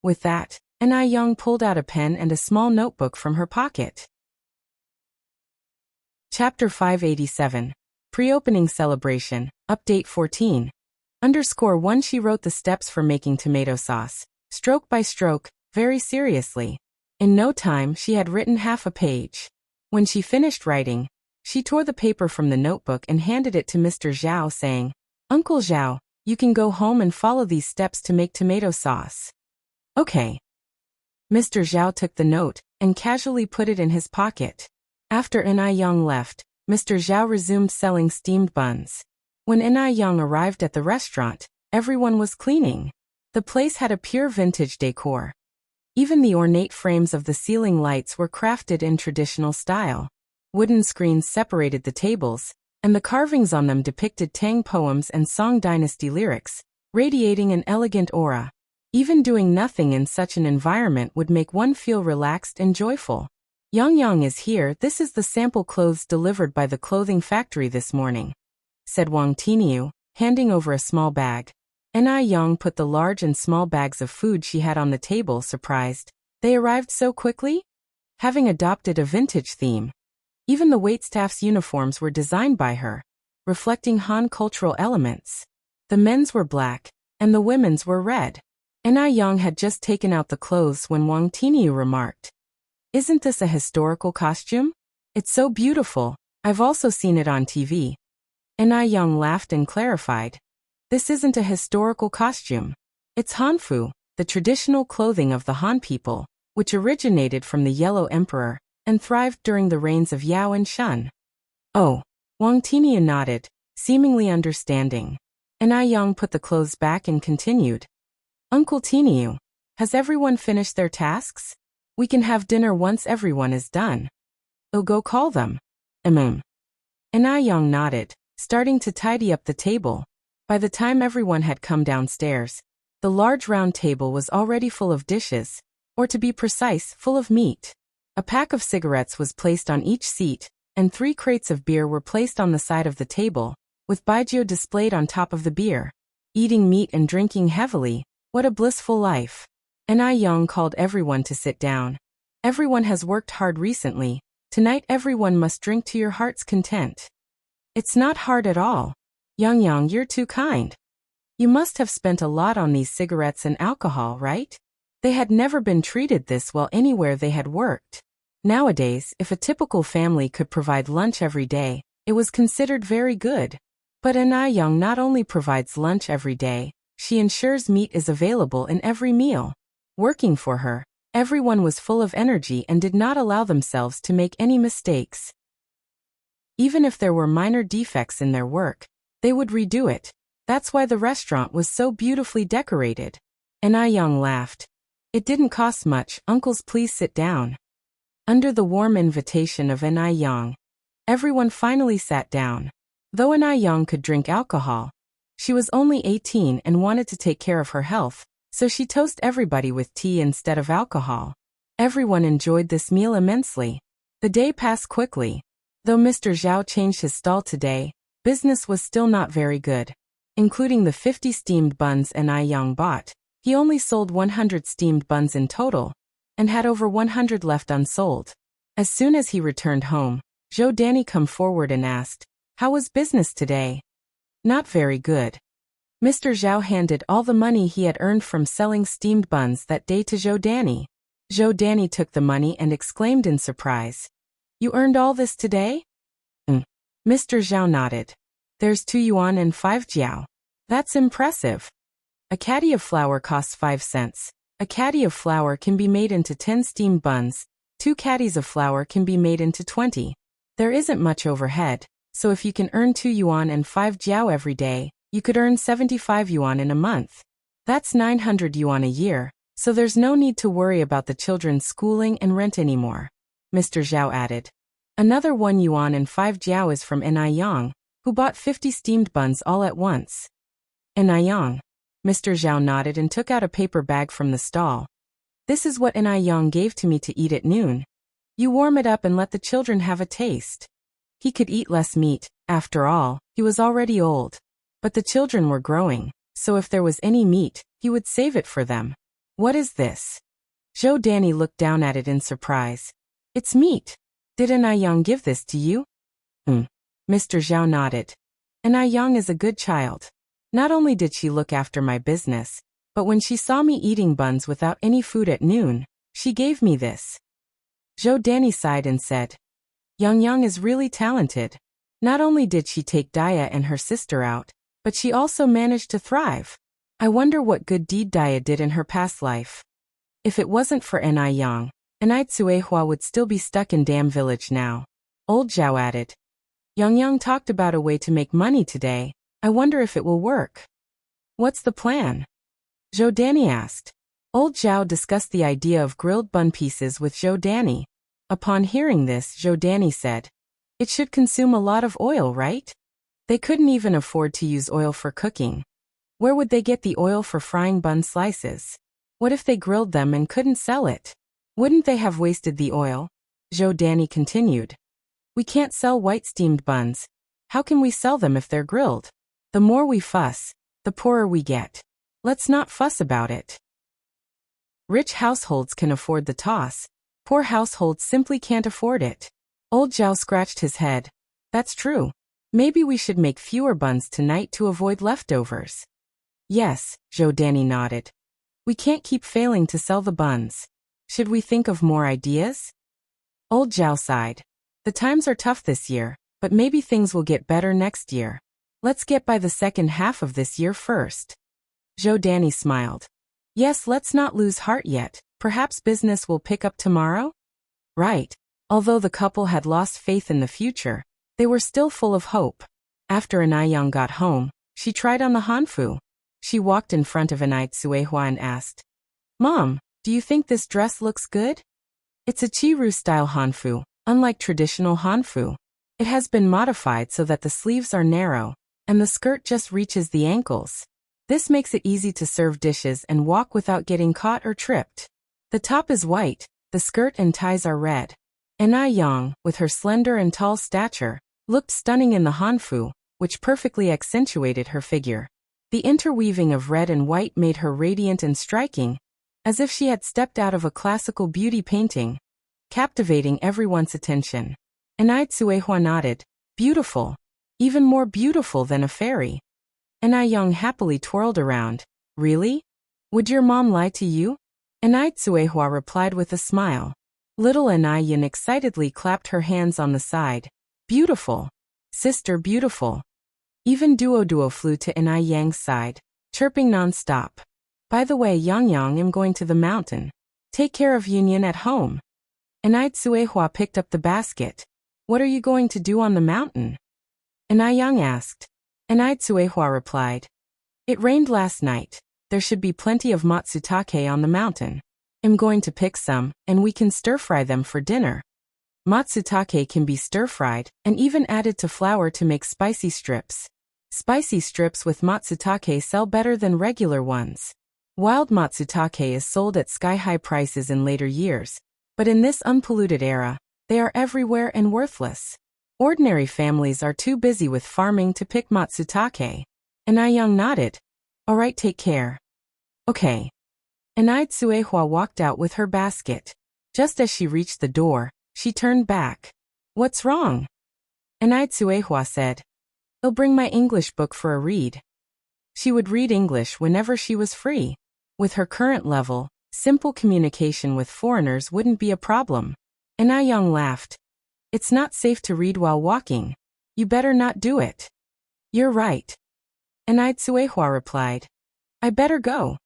A: With that, Yang pulled out a pen and a small notebook from her pocket. Chapter 587. Pre-opening celebration, Update 14. _1 She wrote the steps for making tomato sauce, stroke by stroke, very seriously. In no time she had written half a page. When she finished writing, she tore the paper from the notebook and handed it to Mr. Zhao saying, Uncle Zhao, you can go home and follow these steps to make tomato sauce. Okay. Mr. Zhao took the note and casually put it in his pocket. After Yang left, Mr. Zhao resumed selling steamed buns. When Yang arrived at the restaurant, everyone was cleaning. The place had a pure vintage decor. Even the ornate frames of the ceiling lights were crafted in traditional style. Wooden screens separated the tables, and the carvings on them depicted Tang poems and Song dynasty lyrics, radiating an elegant aura. Even doing nothing in such an environment would make one feel relaxed and joyful. Yang is here. This is the sample clothes delivered by the clothing factory this morning, said Wang Tiniu, handing over a small bag. Yang put the large and small bags of food she had on the table, surprised. They arrived so quickly? Having adopted a vintage theme. Even the waitstaff's uniforms were designed by her, reflecting Han cultural elements. The men's were black, and the women's were red. Yang had just taken out the clothes when Wang Tiniu remarked, "Isn't this a historical costume? It's so beautiful. I've also seen it on TV." Yang laughed and clarified, "This isn't a historical costume. It's Hanfu, the traditional clothing of the Han people, which originated from the Yellow Emperor and thrived during the reigns of Yao and Shun." "Oh." Wang Tiniu nodded, seemingly understanding. Yang put the clothes back and continued, "Uncle Tiniu, has everyone finished their tasks? We can have dinner once everyone is done. I'll go call them." Yang nodded, starting to tidy up the table. By the time everyone had come downstairs, the large round table was already full of dishes, or to be precise, full of meat. A pack of cigarettes was placed on each seat, and 3 crates of beer were placed on the side of the table, with baijiu displayed on top of the beer. Eating meat and drinking heavily, what a blissful life. Yang called everyone to sit down. "Everyone has worked hard recently. Tonight everyone must drink to your heart's content." "It's not hard at all. Yang, you're too kind. You must have spent a lot on these cigarettes and alcohol, right?" They had never been treated this well anywhere they had worked. Nowadays, if a typical family could provide lunch every day, it was considered very good. But Yang not only provides lunch every day, she ensures meat is available in every meal. Working for her, everyone was full of energy and did not allow themselves to make any mistakes. Even if there were minor defects in their work, they would redo it. That's why the restaurant was so beautifully decorated. Yang laughed. "It didn't cost much. Uncles, please sit down." Under the warm invitation of Yang, everyone finally sat down. Though Yang could drink alcohol, she was only 18 and wanted to take care of her health, so she toasted everybody with tea instead of alcohol. Everyone enjoyed this meal immensely. The day passed quickly. Though Mr. Zhao changed his stall today, business was still not very good. Including the 50 steamed buns Yang bought, he only sold 100 steamed buns in total, and had over 100 left unsold. As soon as he returned home, Zhou Danny come forward and asked, "How was business today?" "Not very good." Mr. Zhao handed all the money he had earned from selling steamed buns that day to Zhou Danny. Zhou Danny took the money and exclaimed in surprise, "You earned all this today?" Mr. Zhao nodded. "There's 2 yuan and 5 jiao. That's impressive. A caddy of flour costs 5 cents. A caddy of flour can be made into 10 steamed buns. 2 caddies of flour can be made into 20. There isn't much overhead, so if you can earn 2 yuan and 5 jiao every day, you could earn 75 yuan in a month. That's 900 yuan a year, so there's no need to worry about the children's schooling and rent anymore," Mr. Zhao added. Another 1 yuan and 5 jiao is from Yang, who bought 50 steamed buns all at once. Yang. Mr. Zhao nodded and took out a paper bag from the stall. "This is what Yang gave to me to eat at noon. You warm it up and let the children have a taste." He could eat less meat, after all, he was already old. But the children were growing, so if there was any meat, he would save it for them. "What is this?" Zhou Danny looked down at it in surprise. "It's meat. Did Yang give this to you?" Mr. Zhao nodded. Yang is a good child. Not only did she look after my business, but when she saw me eating buns without any food at noon, she gave me this. Zhou Danny sighed and said, Yang is really talented. Not only did she take Daya and her sister out, but she also managed to thrive. I wonder what good deed Daya did in her past life. If it wasn't for Yang, Tsuehua would still be stuck in Dam Village now. Old Zhao added. Yang talked about a way to make money today. I wonder if it will work. What's the plan? Zhou Danny asked. Old Zhao discussed the idea of grilled bun pieces with Zhou Danny. Upon hearing this, Zhou Danny said, it should consume a lot of oil, right? They couldn't even afford to use oil for cooking. Where would they get the oil for frying bun slices? What if they grilled them and couldn't sell it? Wouldn't they have wasted the oil? Joe Danny continued. We can't sell white steamed buns. How can we sell them if they're grilled? The more we fuss, the poorer we get. Let's not fuss about it. Rich households can afford the toss. Poor households simply can't afford it. Old Zhao scratched his head. That's true. Maybe we should make fewer buns tonight to avoid leftovers. Yes, Joe Danny nodded. We can't keep failing to sell the buns. Should we think of more ideas? Old Zhao sighed. The times are tough this year, but maybe things will get better next year. Let's get by the second half of this year first. Joe Danny smiled. Yes, let's not lose heart yet. Perhaps business will pick up tomorrow? Right. Although the couple had lost faith in the future, they were still full of hope. After Anai got home, she tried on the hanfu. She walked in front of Anai Tsuehua and asked, Mom, do you think this dress looks good? It's a Chiru-style hanfu, unlike traditional hanfu. It has been modified so that the sleeves are narrow, and the skirt just reaches the ankles. This makes it easy to serve dishes and walk without getting caught or tripped. The top is white, the skirt and ties are red. Anai, with her slender and tall stature, looked stunning in the hanfu, which perfectly accentuated her figure. The interweaving of red and white made her radiant and striking, as if she had stepped out of a classical beauty painting, captivating everyone's attention. Anai Tsuehua nodded. Beautiful. Even more beautiful than a fairy. Anai happily twirled around. Really? Would your mom lie to you? Anai Tsuehua replied with a smile. Little Anai excitedly clapped her hands on the side. Beautiful. Sister, beautiful. Even Duo flew to Anai Yang's side, chirping non-stop. By the way, Yang am going to the mountain. Take care of Yunyan at home. Anai Tsuehua picked up the basket. What are you going to do on the mountain? Anai asked. Anai Tsuehua replied. It rained last night. There should be plenty of matsutake on the mountain. I'm going to pick some, and we can stir-fry them for dinner. Matsutake can be stir-fried, and even added to flour to make spicy strips. Spicy strips with matsutake sell better than regular ones. Wild matsutake is sold at sky-high prices in later years, but in this unpolluted era, they are everywhere and worthless. Ordinary families are too busy with farming to pick matsutake. Anai nodded. All right, take care. Okay. Anai Tsuehua walked out with her basket. Just as she reached the door, she turned back. What's wrong? Anai Tsuehua said. I'll bring my English book for a read. She would read English whenever she was free. With her current level, simple communication with foreigners wouldn't be a problem. Anai laughed. It's not safe to read while walking. You better not do it. You're right. Anai Tsuehua replied. I better go.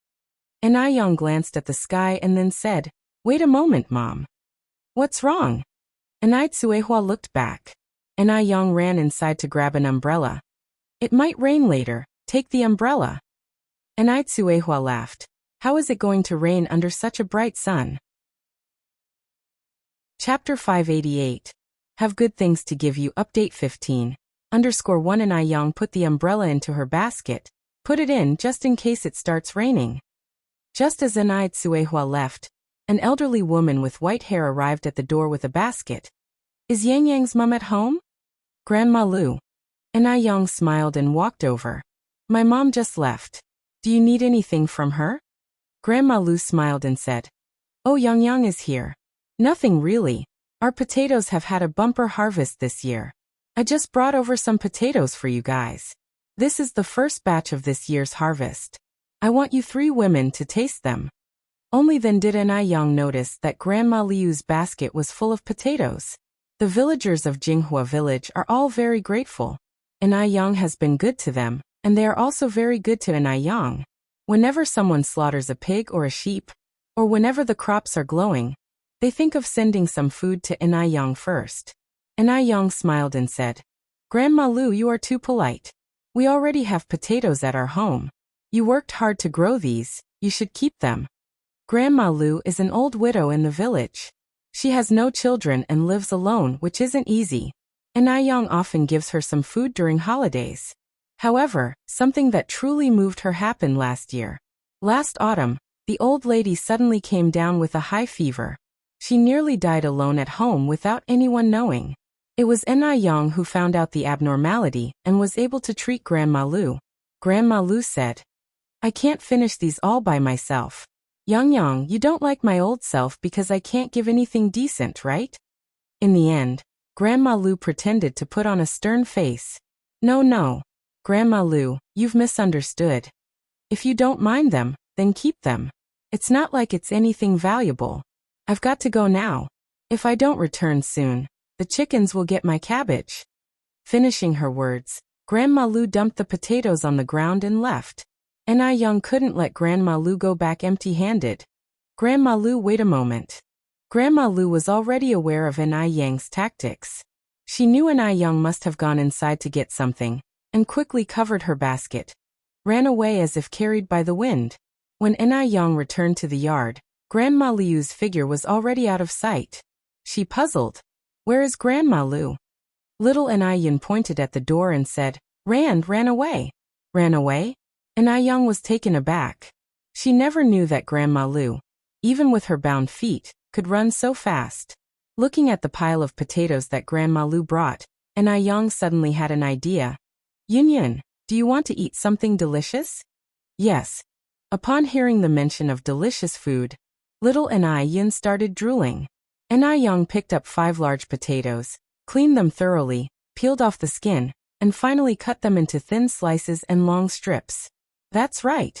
A: Anai glanced at the sky and then said, Wait a moment, Mom. What's wrong? Anai Tsuehua looked back. Anai ran inside to grab an umbrella. It might rain later. Take the umbrella. Anai Tsuehua laughed. How is it going to rain under such a bright sun? Chapter 588. Have good things to give you. Update 15. _1 Anai put the umbrella into her basket. Put it in just in case it starts raining. Just as Anai Tsuehua left, an elderly woman with white hair arrived at the door with a basket. Is Yang's mum at home? Grandma Lu. Anai smiled and walked over. My mom just left. Do you need anything from her? Grandma Lu smiled and said. Oh, Yang is here. Nothing really. Our potatoes have had a bumper harvest this year. I just brought over some potatoes for you guys. This is the first batch of this year's harvest. I want you 3 women to taste them. Only then did Anai notice that Grandma Liu's basket was full of potatoes. The villagers of Jinghua village are all very grateful. Anai has been good to them, and they are also very good to Anai. Whenever someone slaughters a pig or a sheep, or whenever the crops are glowing, they think of sending some food to Anai first. Anai smiled and said, Grandma Lu, you are too polite. We already have potatoes at our home. You worked hard to grow these, you should keep them. Grandma Lu is an old widow in the village. She has no children and lives alone, which isn't easy. Anai often gives her some food during holidays. However, something that truly moved her happened last year. Last autumn, the old lady suddenly came down with a high fever. She nearly died alone at home without anyone knowing. It was Yang who found out the abnormality and was able to treat Grandma Lu. Grandma Lu said, "I can't finish these all by myself. Yang, you don't like my old self because I can't give anything decent, right?" In the end, Grandma Lu pretended to put on a stern face. No, Grandma Lu, you've misunderstood. If you don't mind them, then keep them. It's not like it's anything valuable. I've got to go now. If I don't return soon, the chickens will get my cabbage." Finishing her words, Grandma Lu dumped the potatoes on the ground and left. Yang couldn't let Grandma Lu go back empty-handed. "Grandma Lu, wait a moment." Grandma Lu was already aware of Yang's tactics. She knew Yang must have gone inside to get something, and quickly covered her basket. Ran away as if carried by the wind. When Yang returned to the yard, Grandma Liu's figure was already out of sight. She puzzled. "Where is Grandma Lu?" Little Yang pointed at the door and said, ran away." "Ran away?" Yang was taken aback. She never knew that Grandma Lu, even with her bound feet, could run so fast. Looking at the pile of potatoes that Grandma Lu brought, Yang suddenly had an idea. Yun, do you want to eat something delicious?" "Yes." Upon hearing the mention of delicious food, little Yin started drooling. Yang picked up 5 large potatoes, cleaned them thoroughly, peeled off the skin, and finally cut them into thin slices and long strips. That's right.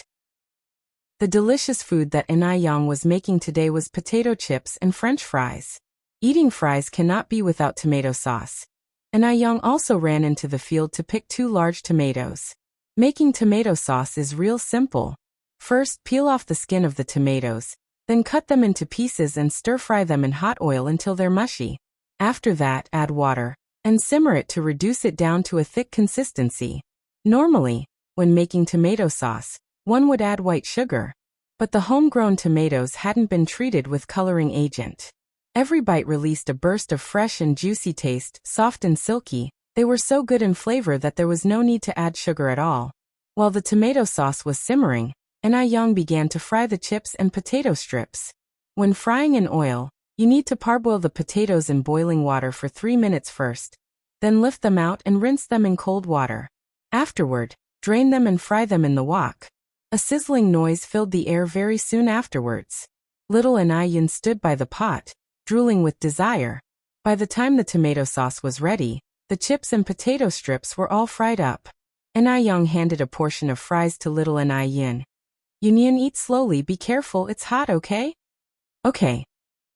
A: The delicious food that Yang was making today was potato chips and French fries. Eating fries cannot be without tomato sauce. Yang also ran into the field to pick 2 large tomatoes. Making tomato sauce is real simple. First, peel off the skin of the tomatoes, then cut them into pieces and stir-fry them in hot oil until they're mushy. After that, add water, and simmer it to reduce it down to a thick consistency. Normally, when making tomato sauce, one would add white sugar. But the homegrown tomatoes hadn't been treated with coloring agent. Every bite released a burst of fresh and juicy taste, soft and silky. They were so good in flavor that there was no need to add sugar at all. While the tomato sauce was simmering, Yang began to fry the chips and potato strips. When frying in oil, you need to parboil the potatoes in boiling water for 3 minutes first. Then lift them out and rinse them in cold water. Afterward, drain them and fry them in the wok. A sizzling noise filled the air very soon afterwards. Little Yin stood by the pot, drooling with desire. By the time the tomato sauce was ready, the chips and potato strips were all fried up. Yang handed a portion of fries to little Yin. "Yun, eat slowly, be careful, it's hot, okay?" "Okay."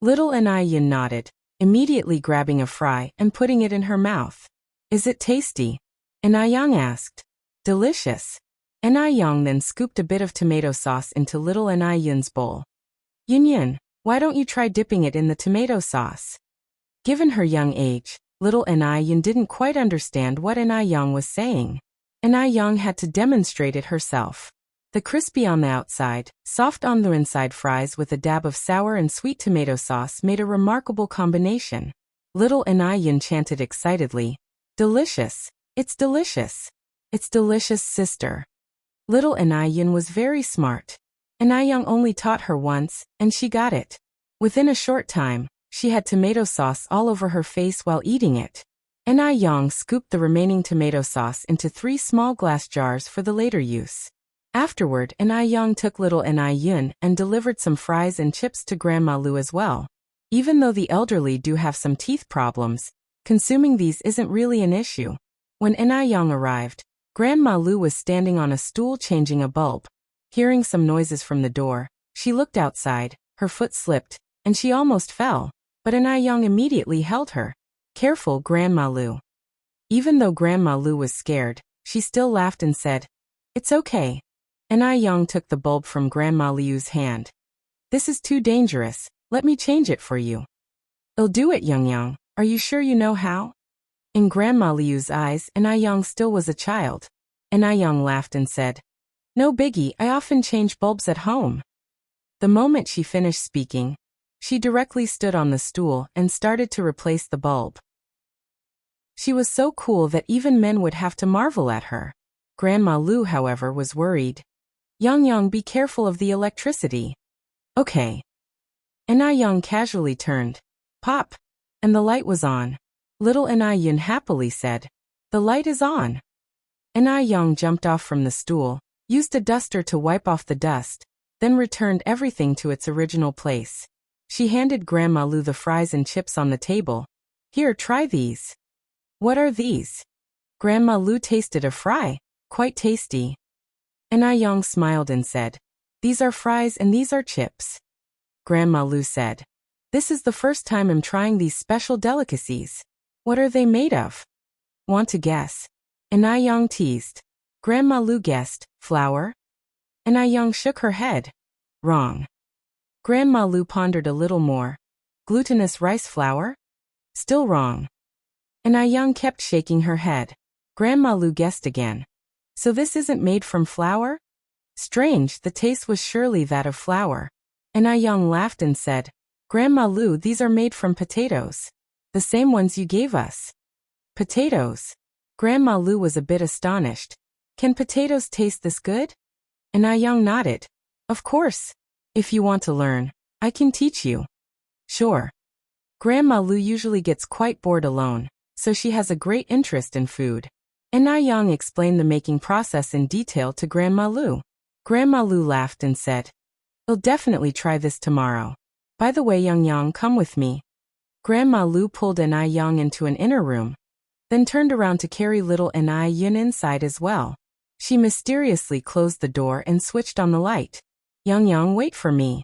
A: Little Yin nodded, immediately grabbing a fry and putting it in her mouth. "Is it tasty?" Yang asked. "Delicious." Yang then scooped a bit of tomato sauce into little Yin's bowl. "Yun, why don't you try dipping it in the tomato sauce?" Given her young age, little Yin didn't quite understand what Yang was saying. Yang had to demonstrate it herself. The crispy on the outside, soft on the inside fries with a dab of sour and sweet tomato sauce made a remarkable combination. Little Yin chanted excitedly, "Delicious! It's delicious! It's delicious, sister!" Little Yin was very smart. Yang only taught her once, and she got it. Within a short time, she had tomato sauce all over her face while eating it. Yang scooped the remaining tomato sauce into 3 small glass jars for the later use. Afterward, Yang took little Yin and delivered some fries and chips to Grandma Lu as well. Even though the elderly do have some teeth problems, consuming these isn't really an issue. When Yang arrived, Grandma Lu was standing on a stool changing a bulb. Hearing some noises from the door, she looked outside, her foot slipped, and she almost fell, but Yang immediately held her. "Careful, Grandma Lu." Even though Grandma Lu was scared, she still laughed and said, "It's okay." Yang took the bulb from Grandma Liu's hand. "This is too dangerous, let me change it for you." "I'll do it, Yang. Are you sure you know how?" In Grandma Liu's eyes, Yang still was a child. Yang laughed and said, "No biggie, I often change bulbs at home." The moment she finished speaking, she directly stood on the stool and started to replace the bulb. She was so cool that even men would have to marvel at her. Grandma Lu, however, was worried. Yang, be careful of the electricity. Okay. Yang casually turned. Pop. And the light was on. Little Yun happily said, "The light is on." Yang jumped off from the stool, used a duster to wipe off the dust, then returned everything to its original place. She handed Grandma Lu the fries and chips on the table. "Here, try these." "What are these?" Grandma Lu tasted a fry. "Quite tasty." Yang smiled and said, "These are fries and these are chips." Grandma Lu said, "This is the first time I'm trying these special delicacies. What are they made of?" "Want to guess?" Yang teased. Grandma Lu guessed, "Flour?" Yang shook her head. "Wrong." Grandma Lu pondered a little more. "Glutinous rice flour?" "Still wrong." Yang kept shaking her head. Grandma Lu guessed again. "So this isn't made from flour?" Strange, the taste was surely that of flour. Yang laughed and said, "Grandma Lu, these are made from potatoes. The same ones you gave us." "Potatoes?" Grandma Lu was a bit astonished. "Can potatoes taste this good?" Yang nodded. "Of course. If you want to learn, I can teach you." "Sure." Grandma Lu usually gets quite bored alone, so she has a great interest in food. Yang explained the making process in detail to Grandma Lu. Grandma Lu laughed and said, "I'll definitely try this tomorrow. By the way, Yang, come with me." Grandma Lu pulled Yang into an inner room, then turned around to carry little Yun inside as well. She mysteriously closed the door and switched on the light. Yang, wait for me."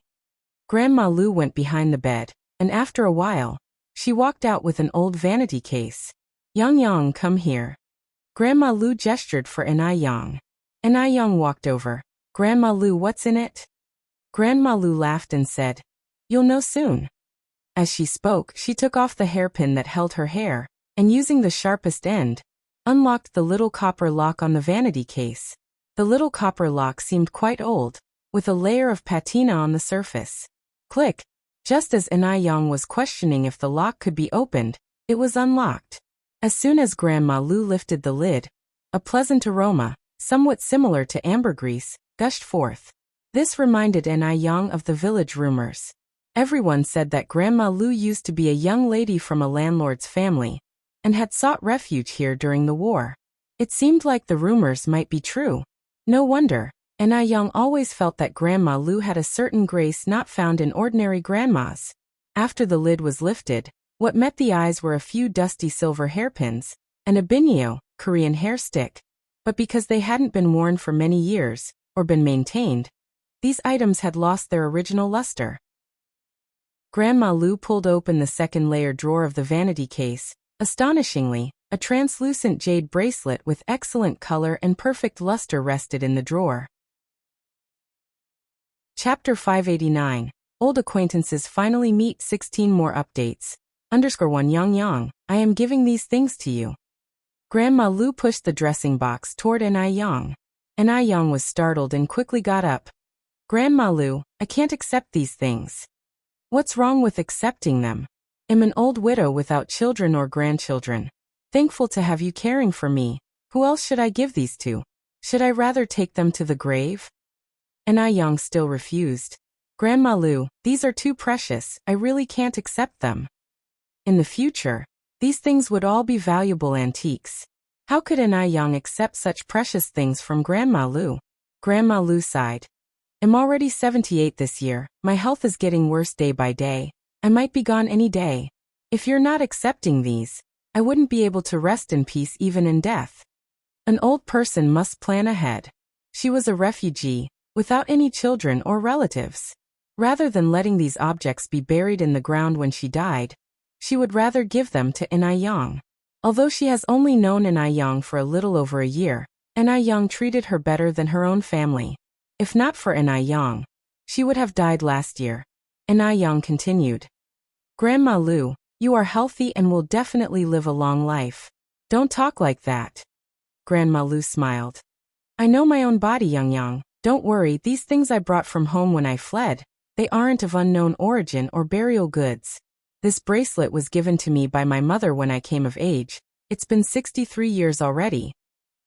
A: Grandma Lu went behind the bed, and after a while, she walked out with an old vanity case. Yang, come here." Grandma Lu gestured for Yang. Yang walked over. "Grandma Lu, what's in it?" Grandma Lu laughed and said, "You'll know soon." As she spoke, she took off the hairpin that held her hair, and using the sharpest end, unlocked the little copper lock on the vanity case. The little copper lock seemed quite old, with a layer of patina on the surface. Click! Just as Yang was questioning if the lock could be opened, it was unlocked. As soon as Grandma Lu lifted the lid, a pleasant aroma, somewhat similar to ambergris, gushed forth. This reminded Yang of the village rumors. Everyone said that Grandma Lu used to be a young lady from a landlord's family, and had sought refuge here during the war. It seemed like the rumors might be true. No wonder. Yang always felt that Grandma Lu had a certain grace not found in ordinary grandmas. After the lid was lifted, what met the eyes were a few dusty silver hairpins, and a binnyo, Korean hair stick. But because they hadn't been worn for many years, or been maintained, these items had lost their original luster. Grandma Lu pulled open the second layer drawer of the vanity case. Astonishingly, a translucent jade bracelet with excellent color and perfect luster rested in the drawer. Chapter 589. Old acquaintances finally meet. 16 more updates. _1 Yang, I am giving these things to you. Grandma Lu pushed the dressing box toward Yang. Yang was startled and quickly got up. Grandma Lu, I can't accept these things. What's wrong with accepting them? I'm an old widow without children or grandchildren. Thankful to have you caring for me. Who else should I give these to? Should I rather take them to the grave? Yang still refused. Grandma Lu, these are too precious, I really can't accept them. In the future, these things would all be valuable antiques. How could Yang accept such precious things from Grandma Lu? Grandma Lu sighed. I'm already 78 this year, my health is getting worse day by day. I might be gone any day. If you're not accepting these, I wouldn't be able to rest in peace even in death. An old person must plan ahead. She was a refugee, without any children or relatives. Rather than letting these objects be buried in the ground when she died, she would rather give them to Yang. Although she has only known Yang for a little over a year, Yang treated her better than her own family. If not for Yang, she would have died last year. Yang continued. Grandma Lu, you are healthy and will definitely live a long life. Don't talk like that. Grandma Lu smiled. I know my own body, Yang. Don't worry, these things I brought from home when I fled. They aren't of unknown origin or burial goods. This bracelet was given to me by my mother when I came of age. It's been 63 years already.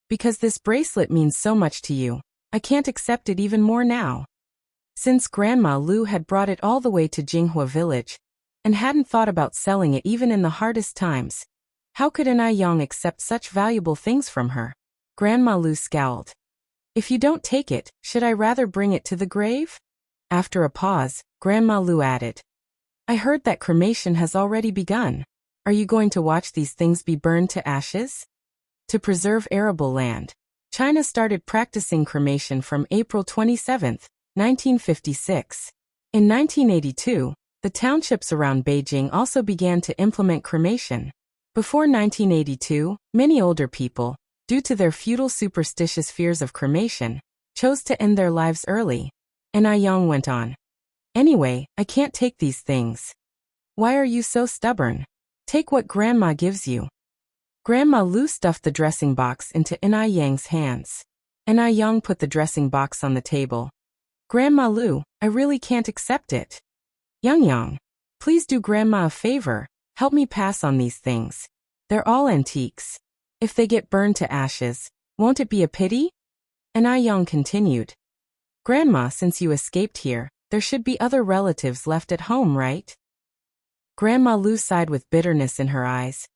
A: Because this bracelet means so much to you, I can't accept it even more now. Since Grandma Lu had brought it all the way to Jinghua village, and hadn't thought about selling it even in the hardest times, how could an Yang accept such valuable things from her? Grandma Lu scowled. If you don't take it, should I rather bring it to the grave? After a pause, Grandma Lu added, I heard that cremation has already begun. Are you going to watch these things be burned to ashes? To preserve arable land, China started practicing cremation from April 27, 1956. In 1982, the townships around Beijing also began to implement cremation. Before 1982, many older people, due to their feudal superstitious fears of cremation, chose to end their lives early. And Yang went on. Anyway, I can't take these things. Why are you so stubborn? Take what Grandma gives you. Grandma Lu stuffed the dressing box into Yang's hands. Yang put the dressing box on the table. Grandma Lu, I really can't accept it. Yang, please do Grandma a favor, help me pass on these things. They're all antiques. If they get burned to ashes, won't it be a pity? Yang continued. Grandma, since you escaped here, there should be other relatives left at home, right? Grandma Lu sighed with bitterness in her eyes.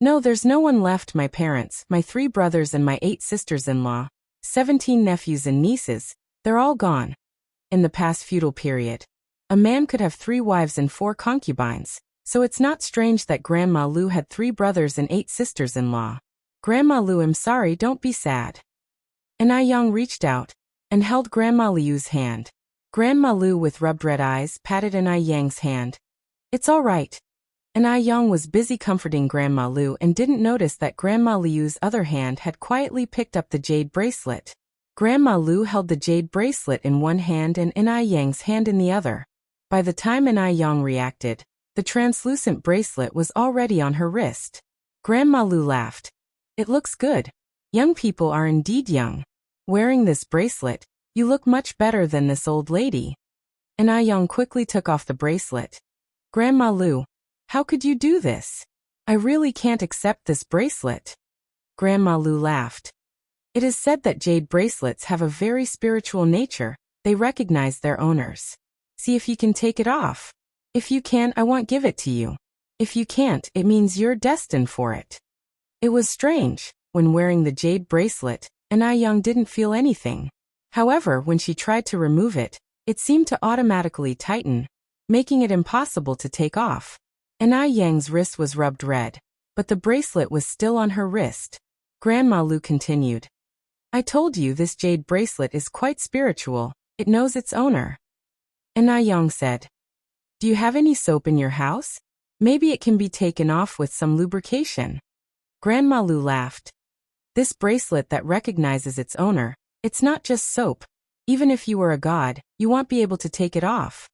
A: No, there's no one left. My parents, my 3 brothers and my 8 sisters-in-law, 17 nephews and nieces, they're all gone. In the past feudal period, a man could have 3 wives and 4 concubines, so it's not strange that Grandma Lu had 3 brothers and 8 sisters-in-law. Grandma Lu, I'm sorry, don't be sad. Yang reached out and held Grandma Liu's hand. Grandma Lu, with rubbed red eyes, patted Yang's hand. It's all right. Yang was busy comforting Grandma Lu and didn't notice that Grandma Liu's other hand had quietly picked up the jade bracelet. Grandma Lu held the jade bracelet in one hand and Yang's hand in the other. By the time Yang reacted, the translucent bracelet was already on her wrist. Grandma Lu laughed. It looks good. Young people are indeed young. Wearing this bracelet, you look much better than this old lady. Yang quickly took off the bracelet. Grandma Lu, how could you do this? I really can't accept this bracelet. Grandma Lu laughed. It is said that jade bracelets have a very spiritual nature. They recognize their owners. See if you can take it off. If you can, I won't give it to you. If you can't, it means you're destined for it. It was strange. When wearing the jade bracelet, Yang didn't feel anything. However, when she tried to remove it, it seemed to automatically tighten, making it impossible to take off. Yang's wrist was rubbed red, but the bracelet was still on her wrist. Grandma Lu continued. I told you this jade bracelet is quite spiritual. It knows its owner. Yang said. Do you have any soap in your house? Maybe it can be taken off with some lubrication. Grandma Lu laughed. This bracelet that recognizes its owner, it's not just soap. Even if you were a god, you won't be able to take it off.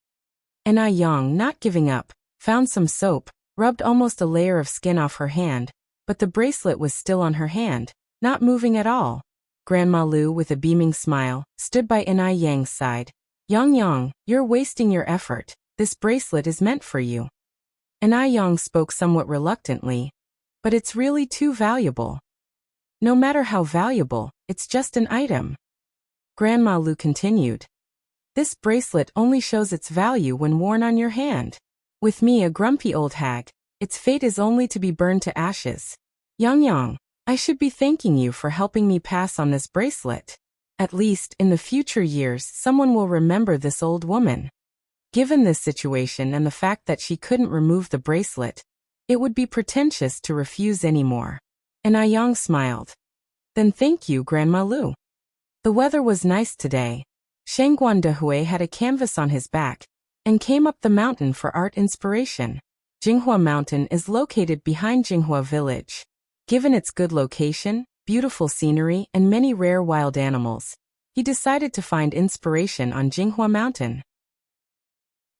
A: Yang, not giving up, found some soap, rubbed almost a layer of skin off her hand, but the bracelet was still on her hand, not moving at all. Grandma Lu, with a beaming smile, stood by Yang's side. Yang, you're wasting your effort. This bracelet is meant for you. Yang spoke somewhat reluctantly. But it's really too valuable. No matter how valuable, it's just an item. Grandma Lu continued. This bracelet only shows its value when worn on your hand. With me, a grumpy old hag, its fate is only to be burned to ashes. Yang, I should be thanking you for helping me pass on this bracelet. At least, in the future years, someone will remember this old woman. Given this situation and the fact that she couldn't remove the bracelet, it would be pretentious to refuse anymore. Yang smiled. Then thank you, Grandma Lu. The weather was nice today. Shangguan Dehui had a canvas on his back and came up the mountain for art inspiration. Jinghua Mountain is located behind Jinghua Village. Given its good location, beautiful scenery, and many rare wild animals, he decided to find inspiration on Jinghua Mountain.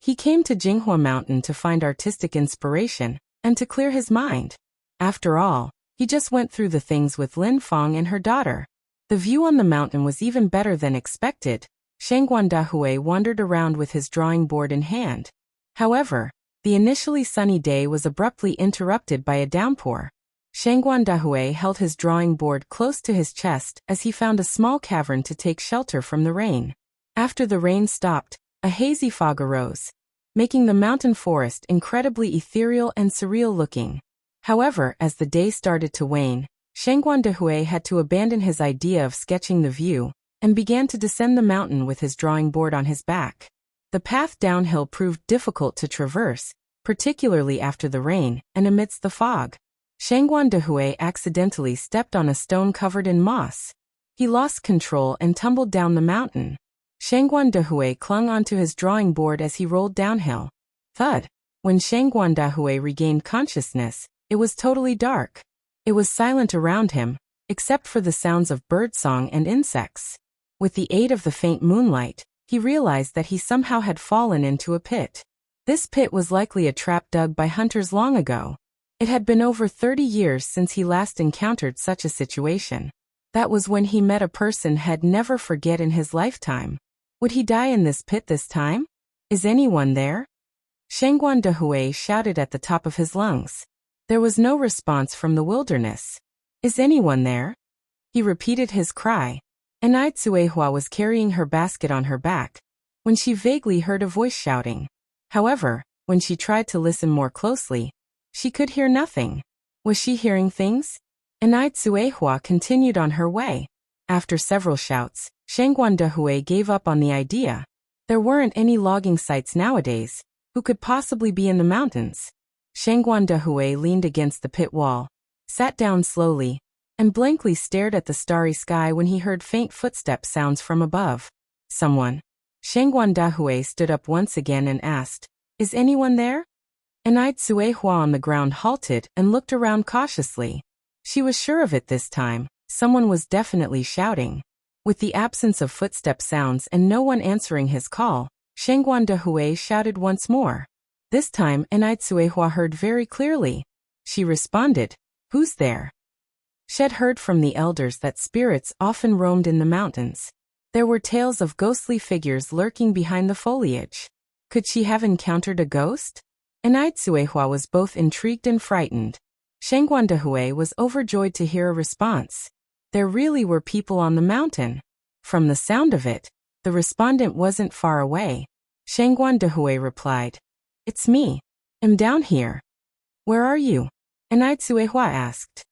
A: He came to Jinghua Mountain to find artistic inspiration and to clear his mind. After all, he just went through the things with Lin Feng and her daughter. The view on the mountain was even better than expected. Shangguan Dehui wandered around with his drawing board in hand. However, the initially sunny day was abruptly interrupted by a downpour. Shangguan Dahui held his drawing board close to his chest as he found a small cavern to take shelter from the rain. After the rain stopped, a hazy fog arose, making the mountain forest incredibly ethereal and surreal looking. However, as the day started to wane, Shangguan Dahui had to abandon his idea of sketching the view and began to descend the mountain with his drawing board on his back. The path downhill proved difficult to traverse, particularly after the rain and amidst the fog. Shangguan Dahui accidentally stepped on a stone covered in moss. He lost control and tumbled down the mountain. Shangguan Dahui clung onto his drawing board as he rolled downhill. Thud! When Shangguan Dahui regained consciousness, it was totally dark. It was silent around him, except for the sounds of birdsong and insects. With the aid of the faint moonlight, he realized that he somehow had fallen into a pit. This pit was likely a trap dug by hunters long ago. It had been over 30 years since he last encountered such a situation. That was when he met a person he'd never forget in his lifetime. Would he die in this pit this time? Is anyone there? Shangguan Dahui shouted at the top of his lungs. There was no response from the wilderness. Is anyone there? He repeated his cry. Enai Tsuehua was carrying her basket on her back when she vaguely heard a voice shouting. However, when she tried to listen more closely, she could hear nothing. Was she hearing things? Enai Tsuehua continued on her way. After several shouts, Shangguan Dahui gave up on the idea. There weren't any logging sites nowadays. Who could possibly be in the mountains? Shangguan Dahui leaned against the pit wall, sat down slowly, and blankly stared at the starry sky when he heard faint footstep sounds from above. Someone. Shangguan Dahui stood up once again and asked, Is anyone there? Enai Tsuehua on the ground halted and looked around cautiously. She was sure of it this time. Someone was definitely shouting. With the absence of footstep sounds and no one answering his call, Shangguan Dahui shouted once more. This time Enai Tsuehua heard very clearly. She responded, Who's there? She'd heard from the elders that spirits often roamed in the mountains. There were tales of ghostly figures lurking behind the foliage. Could she have encountered a ghost? Enai Tsuehua was both intrigued and frightened. Shangguan Dahui was overjoyed to hear a response. There really were people on the mountain. From the sound of it, the respondent wasn't far away. Shangguan Dahui replied, It's me. I'm down here. Where are you? Enai Tsuehua asked.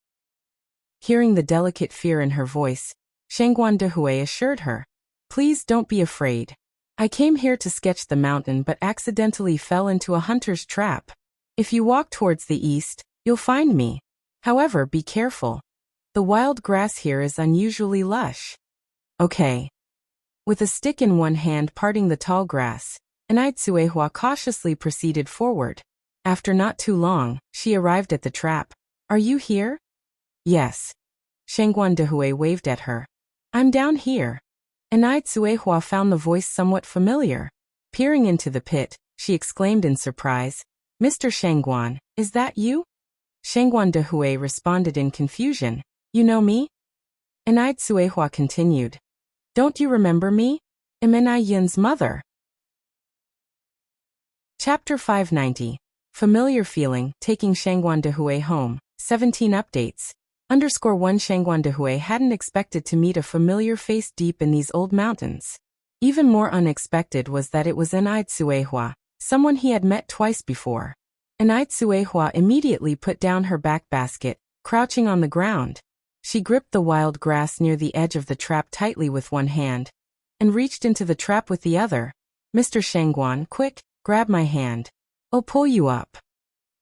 A: Hearing the delicate fear in her voice, Shangguan Dahui assured her, Please don't be afraid. I came here to sketch the mountain but accidentally fell into a hunter's trap. If you walk towards the east, you'll find me. However, be careful. The wild grass here is unusually lush. Okay. With a stick in one hand parting the tall grass, Enai Tsuehua cautiously proceeded forward. After not too long, she arrived at the trap. Are you here? Yes. Shangguan Dahui waved at her. I'm down here. Enai Tsuehua found the voice somewhat familiar. Peering into the pit, she exclaimed in surprise, Mr. Shangguan, is that you? Shangguan Dahui responded in confusion. You know me? Enai Tsuehua continued. Don't you remember me? I'm Enai Yin's mother. Chapter 590. Familiar feeling, taking Shangguan Dahui home. 17 updates. _1 Shangguan Dahui hadn't expected to meet a familiar face deep in these old mountains. Even more unexpected was that it was Enai Tsuehua, someone he had met twice before. Enai Tsuehua immediately put down her back basket, crouching on the ground. She gripped the wild grass near the edge of the trap tightly with one hand, and reached into the trap with the other. Mr. Shangguan, quick, grab my hand. I'll pull you up.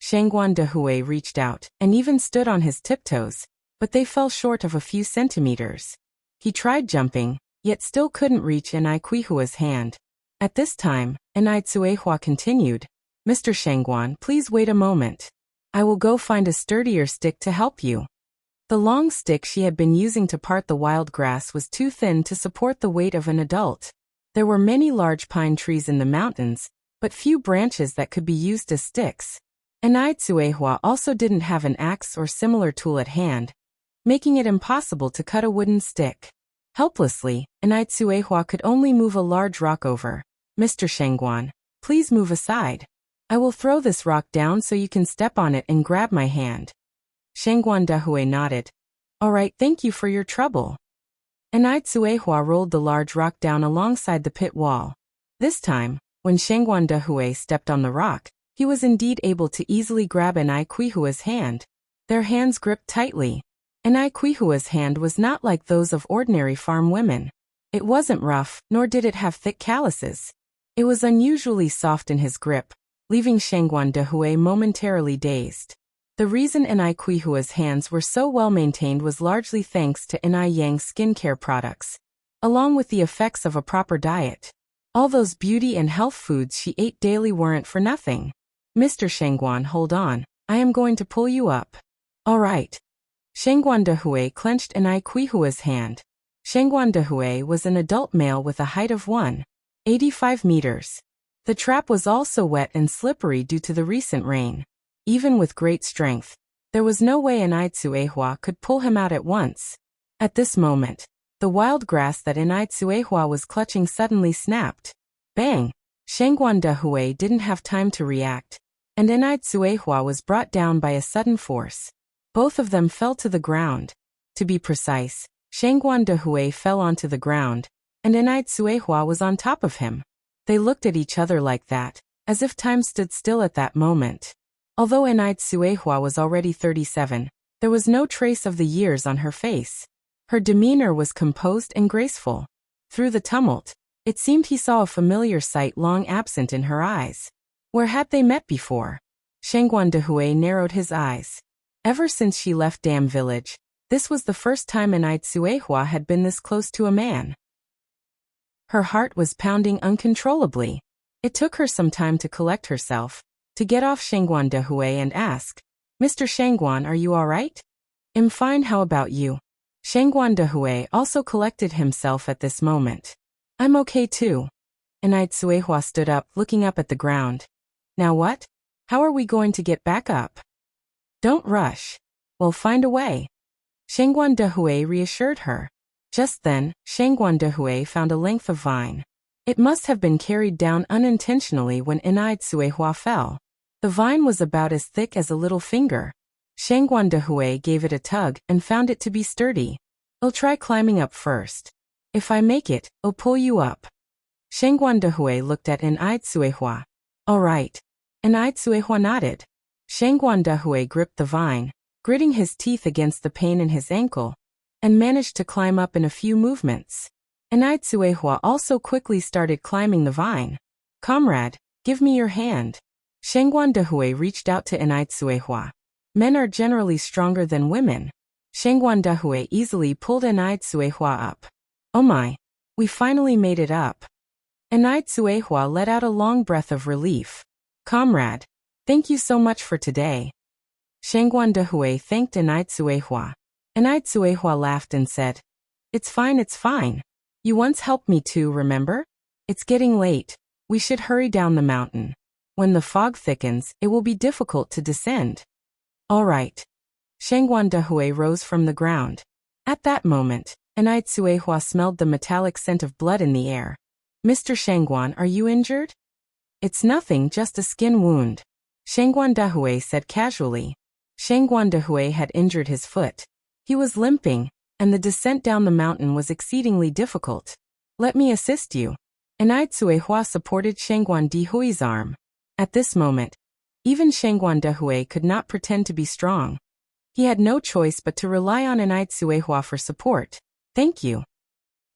A: Shangguan Dahui reached out, and even stood on his tiptoes, but they fell short of a few centimeters. He tried jumping, yet still couldn't reach Enai Tsuehua's hand. At this time, Enai Tsuehua continued, Mr. Shangguan, please wait a moment. I will go find a sturdier stick to help you. The long stick she had been using to part the wild grass was too thin to support the weight of an adult. There were many large pine trees in the mountains, but few branches that could be used as sticks. Enai Tsuehua also didn't have an axe or similar tool at hand, making it impossible to cut a wooden stick. Helplessly, Enai Tsuehua could only move a large rock over. Mr. Shangguan, please move aside. I will throw this rock down so you can step on it and grab my hand. Shangguan Dehui nodded. All right, thank you for your trouble. Enai Tsuehua rolled the large rock down alongside the pit wall. This time, when Shangguan Dehui stepped on the rock, he was indeed able to easily grab Enai Quihua's hand. Their hands gripped tightly. Enai Quihua's hand was not like those of ordinary farm women. It wasn't rough, nor did it have thick calluses. It was unusually soft in his grip, leaving Shangguan Dehui momentarily dazed. The reason Enai Quihua's hands were so well maintained was largely thanks to Enai Yang's skincare products, along with the effects of a proper diet. All those beauty and health foods she ate daily weren't for nothing. Mr. Shangguan, hold on, I am going to pull you up. All right. Shangguan Dehui clenched Enai Quihua's hand. Shangguan Dehui was an adult male with a height of 1.85 meters. The trap was also wet and slippery due to the recent rain. Even with great strength, there was no way Enai Tsuehua could pull him out at once. At this moment, the wild grass that Enai Tsuehua was clutching suddenly snapped. Bang! Shangguan Dehui didn't have time to react, and Enai Tsuehua was brought down by a sudden force. Both of them fell to the ground. To be precise, Shangguan Dehui fell onto the ground, and Enai Tsuehua was on top of him. They looked at each other like that, as if time stood still at that moment. Although Enai Tsuehua was already 37, there was no trace of the years on her face. Her demeanor was composed and graceful. Through the tumult, it seemed he saw a familiar sight long absent in her eyes. Where had they met before? Shangguan Dehui narrowed his eyes. Ever since she left Dam Village, this was the first time Enai Tsuehua had been this close to a man. Her heart was pounding uncontrollably. It took her some time to collect herself, to get off Shangguan Dehui and ask, Mr. Shangguan, are you all right? I'm fine, how about you? Shangguan Dehui also collected himself at this moment. I'm okay too. Enai Tsuehua stood up, looking up at the ground. Now what? How are we going to get back up? Don't rush. We'll find a way. Shangguan Dehui reassured her. Just then, Shangguan Dehui found a length of vine. It must have been carried down unintentionally when Enai Tsuehua fell. The vine was about as thick as a little finger. Shangguan Dehui gave it a tug and found it to be sturdy. I'll try climbing up first. If I make it, I'll pull you up. Shangguan Dehui looked at Enai Tsuehua. All right. Enai Tsuehua nodded. Shangguan Dehui gripped the vine, gritting his teeth against the pain in his ankle, and managed to climb up in a few movements. Enai Tsuehua also quickly started climbing the vine. Comrade, give me your hand. Shangguan Dehui reached out to Enai Tsuehua. Men are generally stronger than women. Shangguan Dehui easily pulled Enai Tsuehua up. Oh my, we finally made it up. Enai Tsuehua let out a long breath of relief. Comrade, thank you so much for today. Shangguan Dehui thanked Enai Tsuehua. Enai Tsuehua laughed and said, It's fine, it's fine. You once helped me too, remember? It's getting late. We should hurry down the mountain. When the fog thickens, it will be difficult to descend. All right. Shangguan Dehui rose from the ground. At that moment, Enai Tsuehua smelled the metallic scent of blood in the air. Mr. Shangguan, are you injured? It's nothing, just a skin wound. Shangguan Dehui said casually. Shangguan Dehui had injured his foot. He was limping, and the descent down the mountain was exceedingly difficult. Let me assist you. Enai Tsuehua supported Shangguan Dehui's arm. At this moment, even Shangguan Dehui could not pretend to be strong. He had no choice but to rely on Enai Tsuehua for support. Thank you.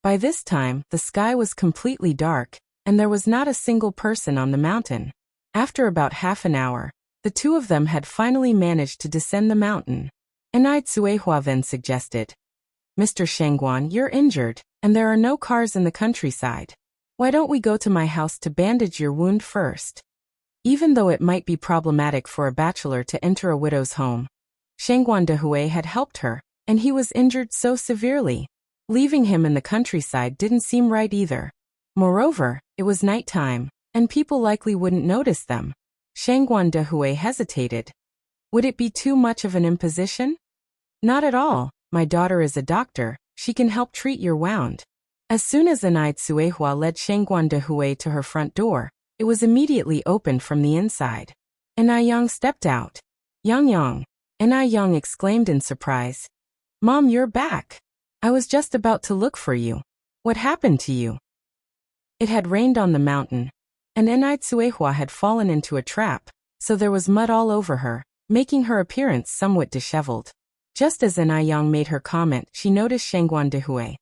A: By this time, the sky was completely dark, and there was not a single person on the mountain. After about half an hour, the two of them had finally managed to descend the mountain. Enai Tsuehua then suggested, Mr. Shangguan, you're injured, and there are no cars in the countryside. Why don't we go to my house to bandage your wound first? Even though it might be problematic for a bachelor to enter a widow's home, Shangguan Dehui had helped her, and he was injured so severely. Leaving him in the countryside didn't seem right either. Moreover, it was nighttime, and people likely wouldn't notice them. Shangguan Dehui hesitated. Would it be too much of an imposition? Not at all. My daughter is a doctor. She can help treat your wound. As soon as Enai Tsuehua led Shangguan Dehui to her front door, it was immediately opened from the inside. Enai Yang stepped out. Yang Yang. and I Young exclaimed in surprise. Mom, you're back. I was just about to look for you. What happened to you? It had rained on the mountain, and Enai Tsuehua had fallen into a trap, so there was mud all over her, making her appearance somewhat disheveled. Just as Enai Yang made her comment, she noticed Shangguan Dehui.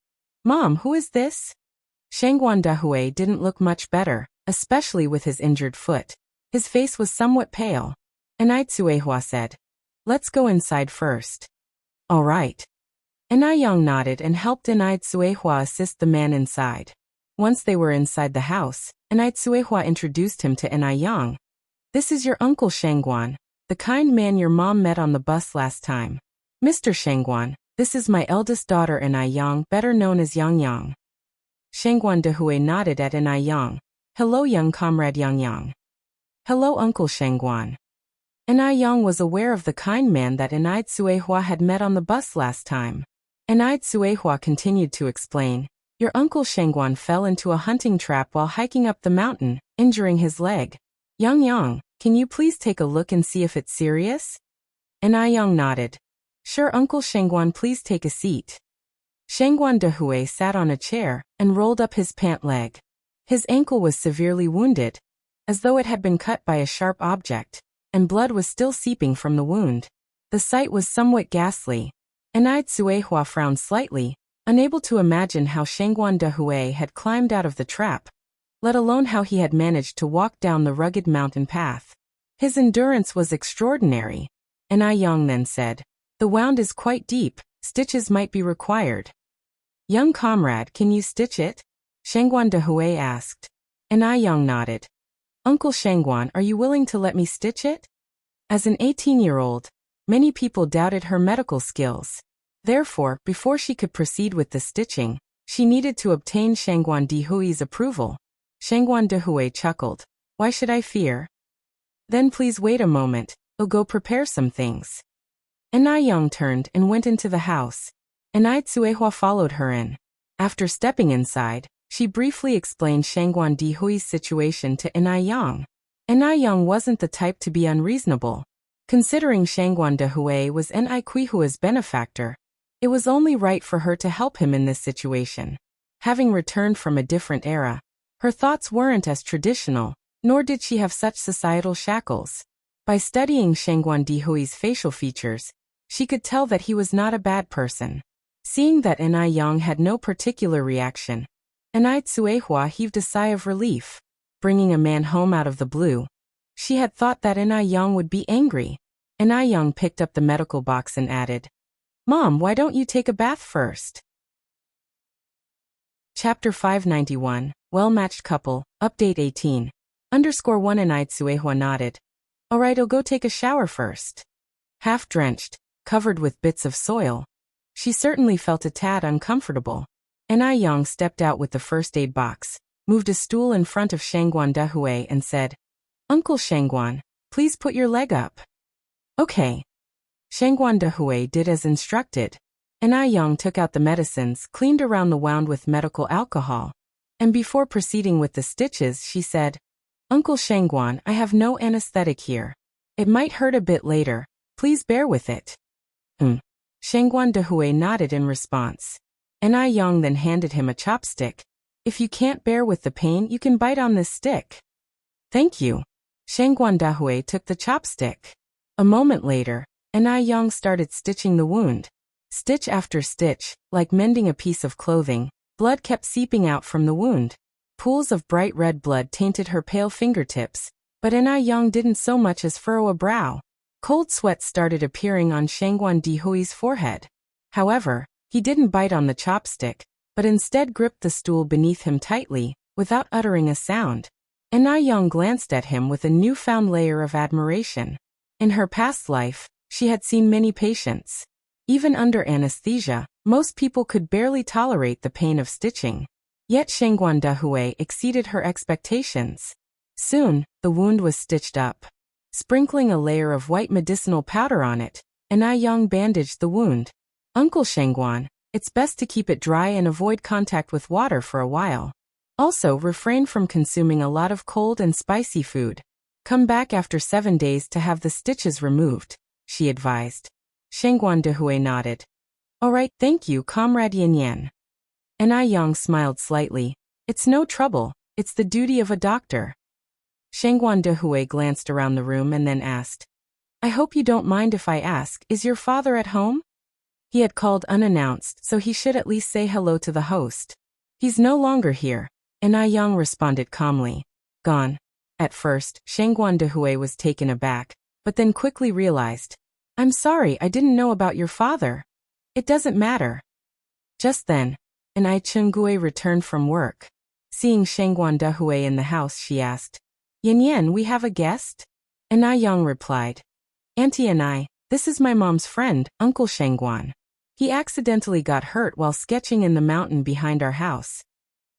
A: Mom, who is this? Shangguan Dehui didn't look much better, especially with his injured foot. His face was somewhat pale. Enai Tsuehua said, Let's go inside first. All right. Enai Yang nodded and helped Enai Tsuehua assist the man inside. Once they were inside the house, Enai Tsuehua introduced him to Enai Yang. This is your uncle Shangguan, the kind man your mom met on the bus last time. Mr. Shangguan, this is my eldest daughter Enai Yang, better known as Yang Yang. Shangguan Dehui nodded at Enai Yang. Hello young comrade Yang Yang. Hello Uncle Shangguan. Enai Yang was aware of the kind man that Enai Tsuehua had met on the bus last time. Enai Tsuehua continued to explain, Your uncle Shangguan fell into a hunting trap while hiking up the mountain, injuring his leg. Yang Yang, can you please take a look and see if it's serious? Enai Yang nodded. Sure Uncle Shangguan, please take a seat. Shangguan Dehui sat on a chair and rolled up his pant leg. His ankle was severely wounded, as though it had been cut by a sharp object, and blood was still seeping from the wound. The sight was somewhat ghastly. Enai Tsuehua frowned slightly, unable to imagine how Shangguan Dehui had climbed out of the trap, let alone how he had managed to walk down the rugged mountain path. His endurance was extraordinary. Enai Yang then said, The wound is quite deep, stitches might be required. Young comrade, can you stitch it? Shangguan Dehui asked. Enai Yang nodded. Uncle Shangguan, are you willing to let me stitch it? As an 18-year-old, many people doubted her medical skills. Therefore, before she could proceed with the stitching, she needed to obtain Shangguan Dehui's approval. Shangguan Dehui chuckled. Why should I fear? Then please wait a moment, I'll go prepare some things. Enai Yang turned and went into the house. Enai Tsuehua followed her in. After stepping inside, she briefly explained Shangguan Dehui's situation to Enai Yang. Enai Yang wasn't the type to be unreasonable. Considering Shangguan Dehui was Enai Qihua's benefactor, it was only right for her to help him in this situation. Having returned from a different era, her thoughts weren't as traditional, nor did she have such societal shackles. By studying Shangguan Dehui's facial features, she could tell that he was not a bad person. Seeing that Enai Yang had no particular reaction, Enai Tsuehua heaved a sigh of relief. Bringing a man home out of the blue, she had thought that Enai Yang would be angry. Enai Yang picked up the medical box and added, Mom, why don't you take a bath first? Chapter 591, Well-Matched Couple, Update 18. _1 Enai Tsuehua nodded. Alright, I'll go take a shower first. Half drenched, covered with bits of soil, she certainly felt a tad uncomfortable. Enai Yang stepped out with the first aid box, moved a stool in front of Shangguan Dehui and said, Uncle Shangguan, please put your leg up. Okay. Shangguan Dehui did as instructed. Enai Yang took out the medicines, cleaned around the wound with medical alcohol, and before proceeding with the stitches she said, Uncle Shangguan, I have no anesthetic here. It might hurt a bit later, please bear with it. Shangguan Dehui nodded in response. Enai Yang then handed him a chopstick. If you can't bear with the pain, you can bite on this stick. Thank you. Shangguan Dehui took the chopstick. A moment later, Enai Yang started stitching the wound. Stitch after stitch, like mending a piece of clothing, blood kept seeping out from the wound. Pools of bright red blood tainted her pale fingertips, but Enai Yang didn't so much as furrow a brow. Cold sweat started appearing on Shangguan Dehui's forehead. However, he didn't bite on the chopstick, but instead gripped the stool beneath him tightly, without uttering a sound. Enai Yang glanced at him with a newfound layer of admiration. In her past life, she had seen many patients. Even under anesthesia, most people could barely tolerate the pain of stitching. Yet Shangguan Dehui exceeded her expectations. Soon, the wound was stitched up. Sprinkling a layer of white medicinal powder on it, Enai Yang bandaged the wound. Uncle Shangguan, it's best to keep it dry and avoid contact with water for a while. Also, refrain from consuming a lot of cold and spicy food. Come back after 7 days to have the stitches removed. she advised. Shengguan Dehui nodded. All right, thank you, Comrade Yin Yan. And I Yang smiled slightly. It's no trouble, it's the duty of a doctor. Shengguan Dehui glanced around the room and then asked, I hope you don't mind if I ask, is your father at home? He had called unannounced, so he should at least say hello to the host. He's no longer here, and I Yang responded calmly. Gone. At first, Shengguan Dehui was taken aback, but then quickly realized, I'm sorry, I didn't know about your father. It doesn't matter. Just then, an Ai Chengui returned from work. Seeing Shengguan Dehui in the house, she asked, Yin Yan, we have a guest? And I Yang replied, Auntie and I, this is my mom's friend, Uncle Shengguan. He accidentally got hurt while sketching in the mountain behind our house.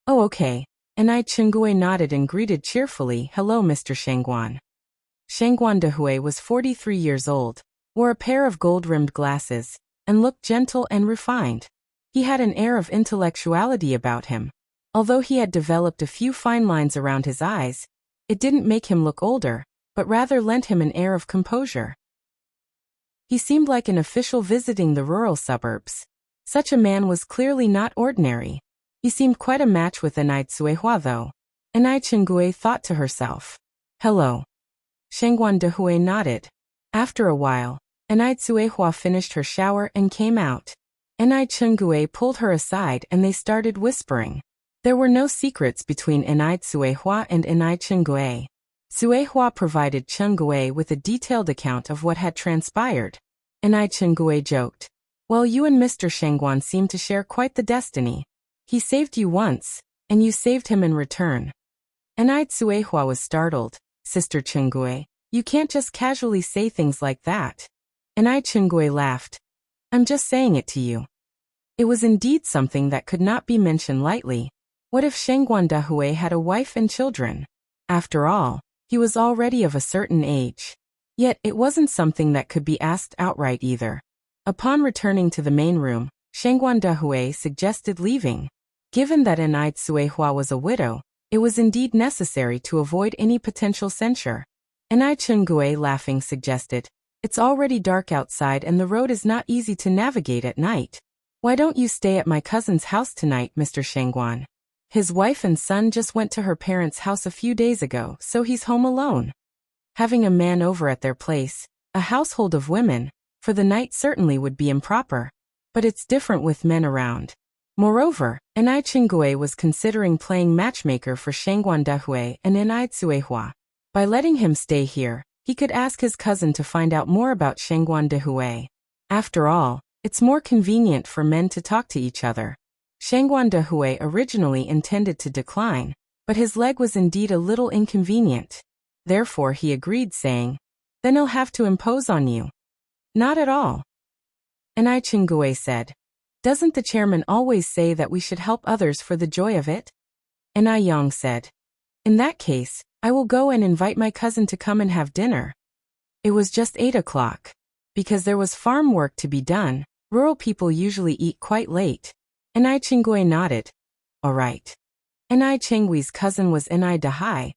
A: Oh, okay. And I Chengui nodded and greeted cheerfully, Hello, Mr. Shengguan. Shengguan Dehui was 43 years old, wore a pair of gold-rimmed glasses, and looked gentle and refined. He had an air of intellectuality about him. Although he had developed a few fine lines around his eyes, it didn't make him look older, but rather lent him an air of composure. He seemed like an official visiting the rural suburbs. Such a man was clearly not ordinary. He seemed quite a match with Enai Tsuehua though. Enai Chengui thought to herself. Hello. Shengguan Dehui nodded. After a while, Enai Tsuehua finished her shower and came out. Enai Chengui pulled her aside and they started whispering. There were no secrets between Enai Tsuehua and Enai Chengui. Tsuehua provided Chengui with a detailed account of what had transpired. Enai Chengui joked. Well, you and Mr. Shengguan seem to share quite the destiny. He saved you once, and you saved him in return. Enai Tsuehua was startled. Sister Chengui, you can't just casually say things like that. Enai Chengui laughed. I'm just saying it to you. It was indeed something that could not be mentioned lightly. What if Shengguan Dehui had a wife and children? After all, he was already of a certain age. Yet it wasn't something that could be asked outright either. Upon returning to the main room, Shengguan Dehui suggested leaving. Given that Enai Tsuehua was a widow, it was indeed necessary to avoid any potential censure. Enai Chengui laughing suggested, It's already dark outside and the road is not easy to navigate at night. Why don't you stay at my cousin's house tonight, Mr. Shengguan? His wife and son just went to her parents' house a few days ago, so he's home alone. Having a man over at their place, a household of women, for the night certainly would be improper. But it's different with men around. Moreover, Enai Chengui was considering playing matchmaker for Shengguan Dehui and Enai Tsuehua. By letting him stay here, he could ask his cousin to find out more about Shengguan Dehui. After all, it's more convenient for men to talk to each other. Shengguan Dehui originally intended to decline, but his leg was indeed a little inconvenient. Therefore he agreed, saying, Then he'll have to impose on you. Not at all. Enai Chengui said, Doesn't the chairman always say that we should help others for the joy of it? Enai Yang said, In that case, I will go and invite my cousin to come and have dinner. It was just 8 o'clock. Because there was farm work to be done, rural people usually eat quite late. Enai Chengui nodded. All right. Enai Chengui's cousin was Enai Dahai,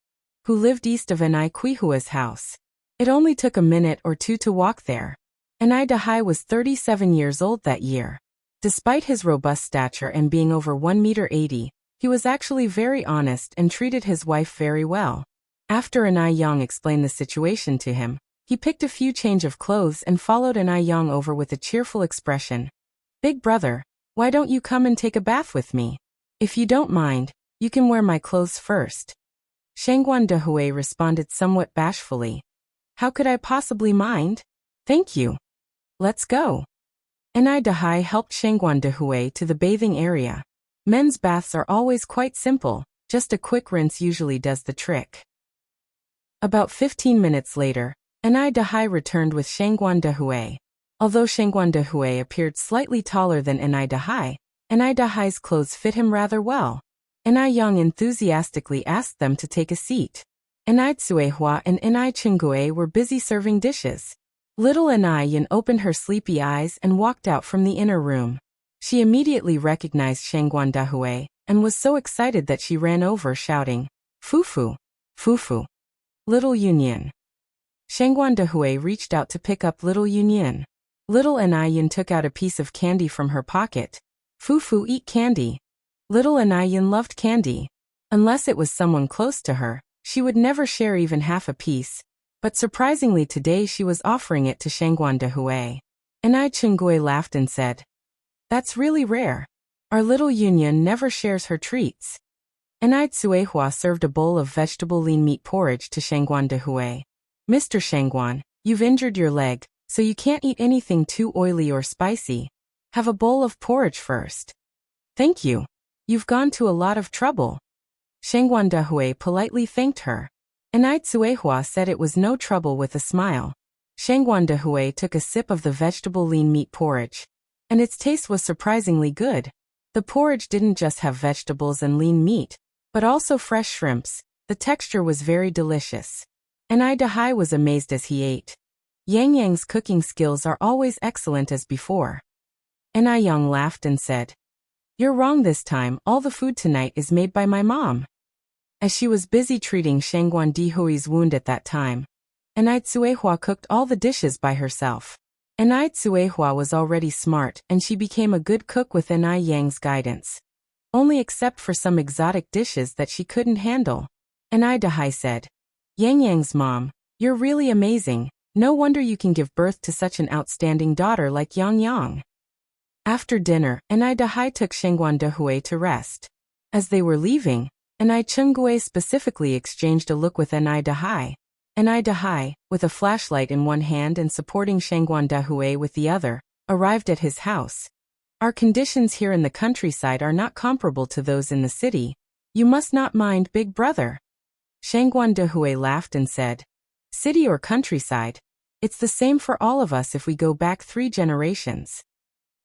A: who lived east of Enai Quihua's house. It only took a minute or two to walk there. Enai Dahai was 37 years old that year. Despite his robust stature and being over 1 meter 80, he was actually very honest and treated his wife very well. After Enai Yang explained the situation to him, he picked a few change of clothes and followed Enai Yang over with a cheerful expression. Big brother, why don't you come and take a bath with me? If you don't mind, you can wear my clothes first. Shengguan Dehui responded somewhat bashfully. How could I possibly mind? Thank you. Let's go. Enai Dahai helped Shengguan Dehui to the bathing area. Men's baths are always quite simple, just a quick rinse usually does the trick. About 15 minutes later, Enai Dahai returned with Shengguan Dehui. Although Shengguan Dehui appeared slightly taller than Enai Dahai's clothes fit him rather well. Enai Yang enthusiastically asked them to take a seat. Enai Tsuehua and Enai Chengui were busy serving dishes. Little Enai Yan opened her sleepy eyes and walked out from the inner room. She immediately recognized Shengguan Dehui and was so excited that she ran over shouting, Fufu! Fufu! Little Yunyan! Shangguan Dehui reached out to pick up little Yunyin. Little Anayin took out a piece of candy from her pocket. Fufu, eat candy. Little Anayin loved candy. Unless it was someone close to her, she would never share even half a piece. But surprisingly today she was offering it to Shangguan Dehui. Anai Chungui laughed and said, "That's really rare. Our little Yunyin never shares her treats." Anai Tsuehua served a bowl of vegetable lean meat porridge to Shangguan Dehui. "Mr. Shangguan, you've injured your leg, so you can't eat anything too oily or spicy. Have a bowl of porridge first." "Thank you. You've gone to a lot of trouble." Shangguan Dehui politely thanked her. Anai Tsuehua said it was no trouble with a smile. Shangguan Dehui took a sip of the vegetable lean meat porridge. And its taste was surprisingly good. The porridge didn't just have vegetables and lean meat, but also fresh shrimps. The texture was very delicious. Anai Dehui was amazed as he ate. Yang Yang's cooking skills are always excellent as before. Anai Yang laughed and said, "You're wrong this time, all the food tonight is made by my mom." As she was busy treating Shangguan Dehui's wound at that time, Anai Tsuehua cooked all the dishes by herself. Anai Tsuehua was already smart and she became a good cook with Anai Yang's guidance. Only except for some exotic dishes that she couldn't handle. Anai Dehui said, "Yang Yang's mom, you're really amazing. No wonder you can give birth to such an outstanding daughter like Yang Yang." After dinner, Anai Dehui took Shangguan Dehui to rest. As they were leaving, Anai Chungui specifically exchanged a look with Anai Dehui. Anai Dehui, with a flashlight in one hand and supporting Shangguan Dehui with the other, arrived at his house. "Our conditions here in the countryside are not comparable to those in the city. You must not mind, big brother." Shangguan Dehui laughed and said, "City or countryside, it's the same for all of us if we go back 3 generations."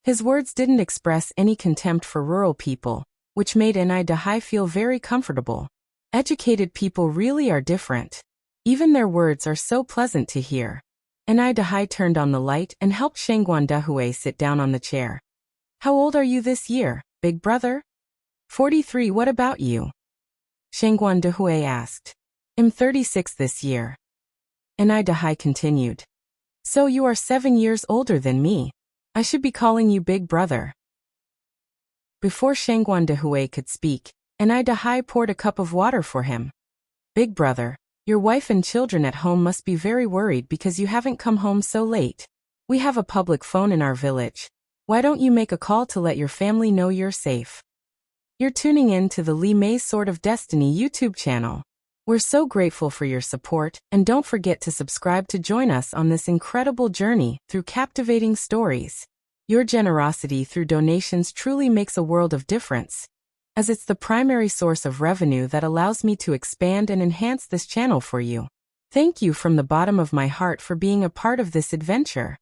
A: His words didn't express any contempt for rural people, which made Anai Dehui feel very comfortable. Educated people really are different. Even their words are so pleasant to hear. Anai Dehui turned on the light and helped Shangguan Dehui sit down on the chair. "How old are you this year, big brother?" 43. What about you?" Shangguan Dehui asked. "I'm 36 this year." Anai Dehui continued. "So you are 7 years older than me. I should be calling you big brother." Before Shangguan Dehui could speak, Anai Dehui poured a cup of water for him. "Big brother, your wife and children at home must be very worried because you haven't come home so late. We have a public phone in our village. Why don't you make a call to let your family know you're safe?" You're tuning in to the Li Mei Sword of Destiny YouTube channel. We're so grateful for your support, and don't forget to subscribe to join us on this incredible journey through captivating stories. Your generosity through donations truly makes a world of difference, as it's the primary source of revenue that allows me to expand and enhance this channel for you. Thank you from the bottom of my heart for being a part of this adventure.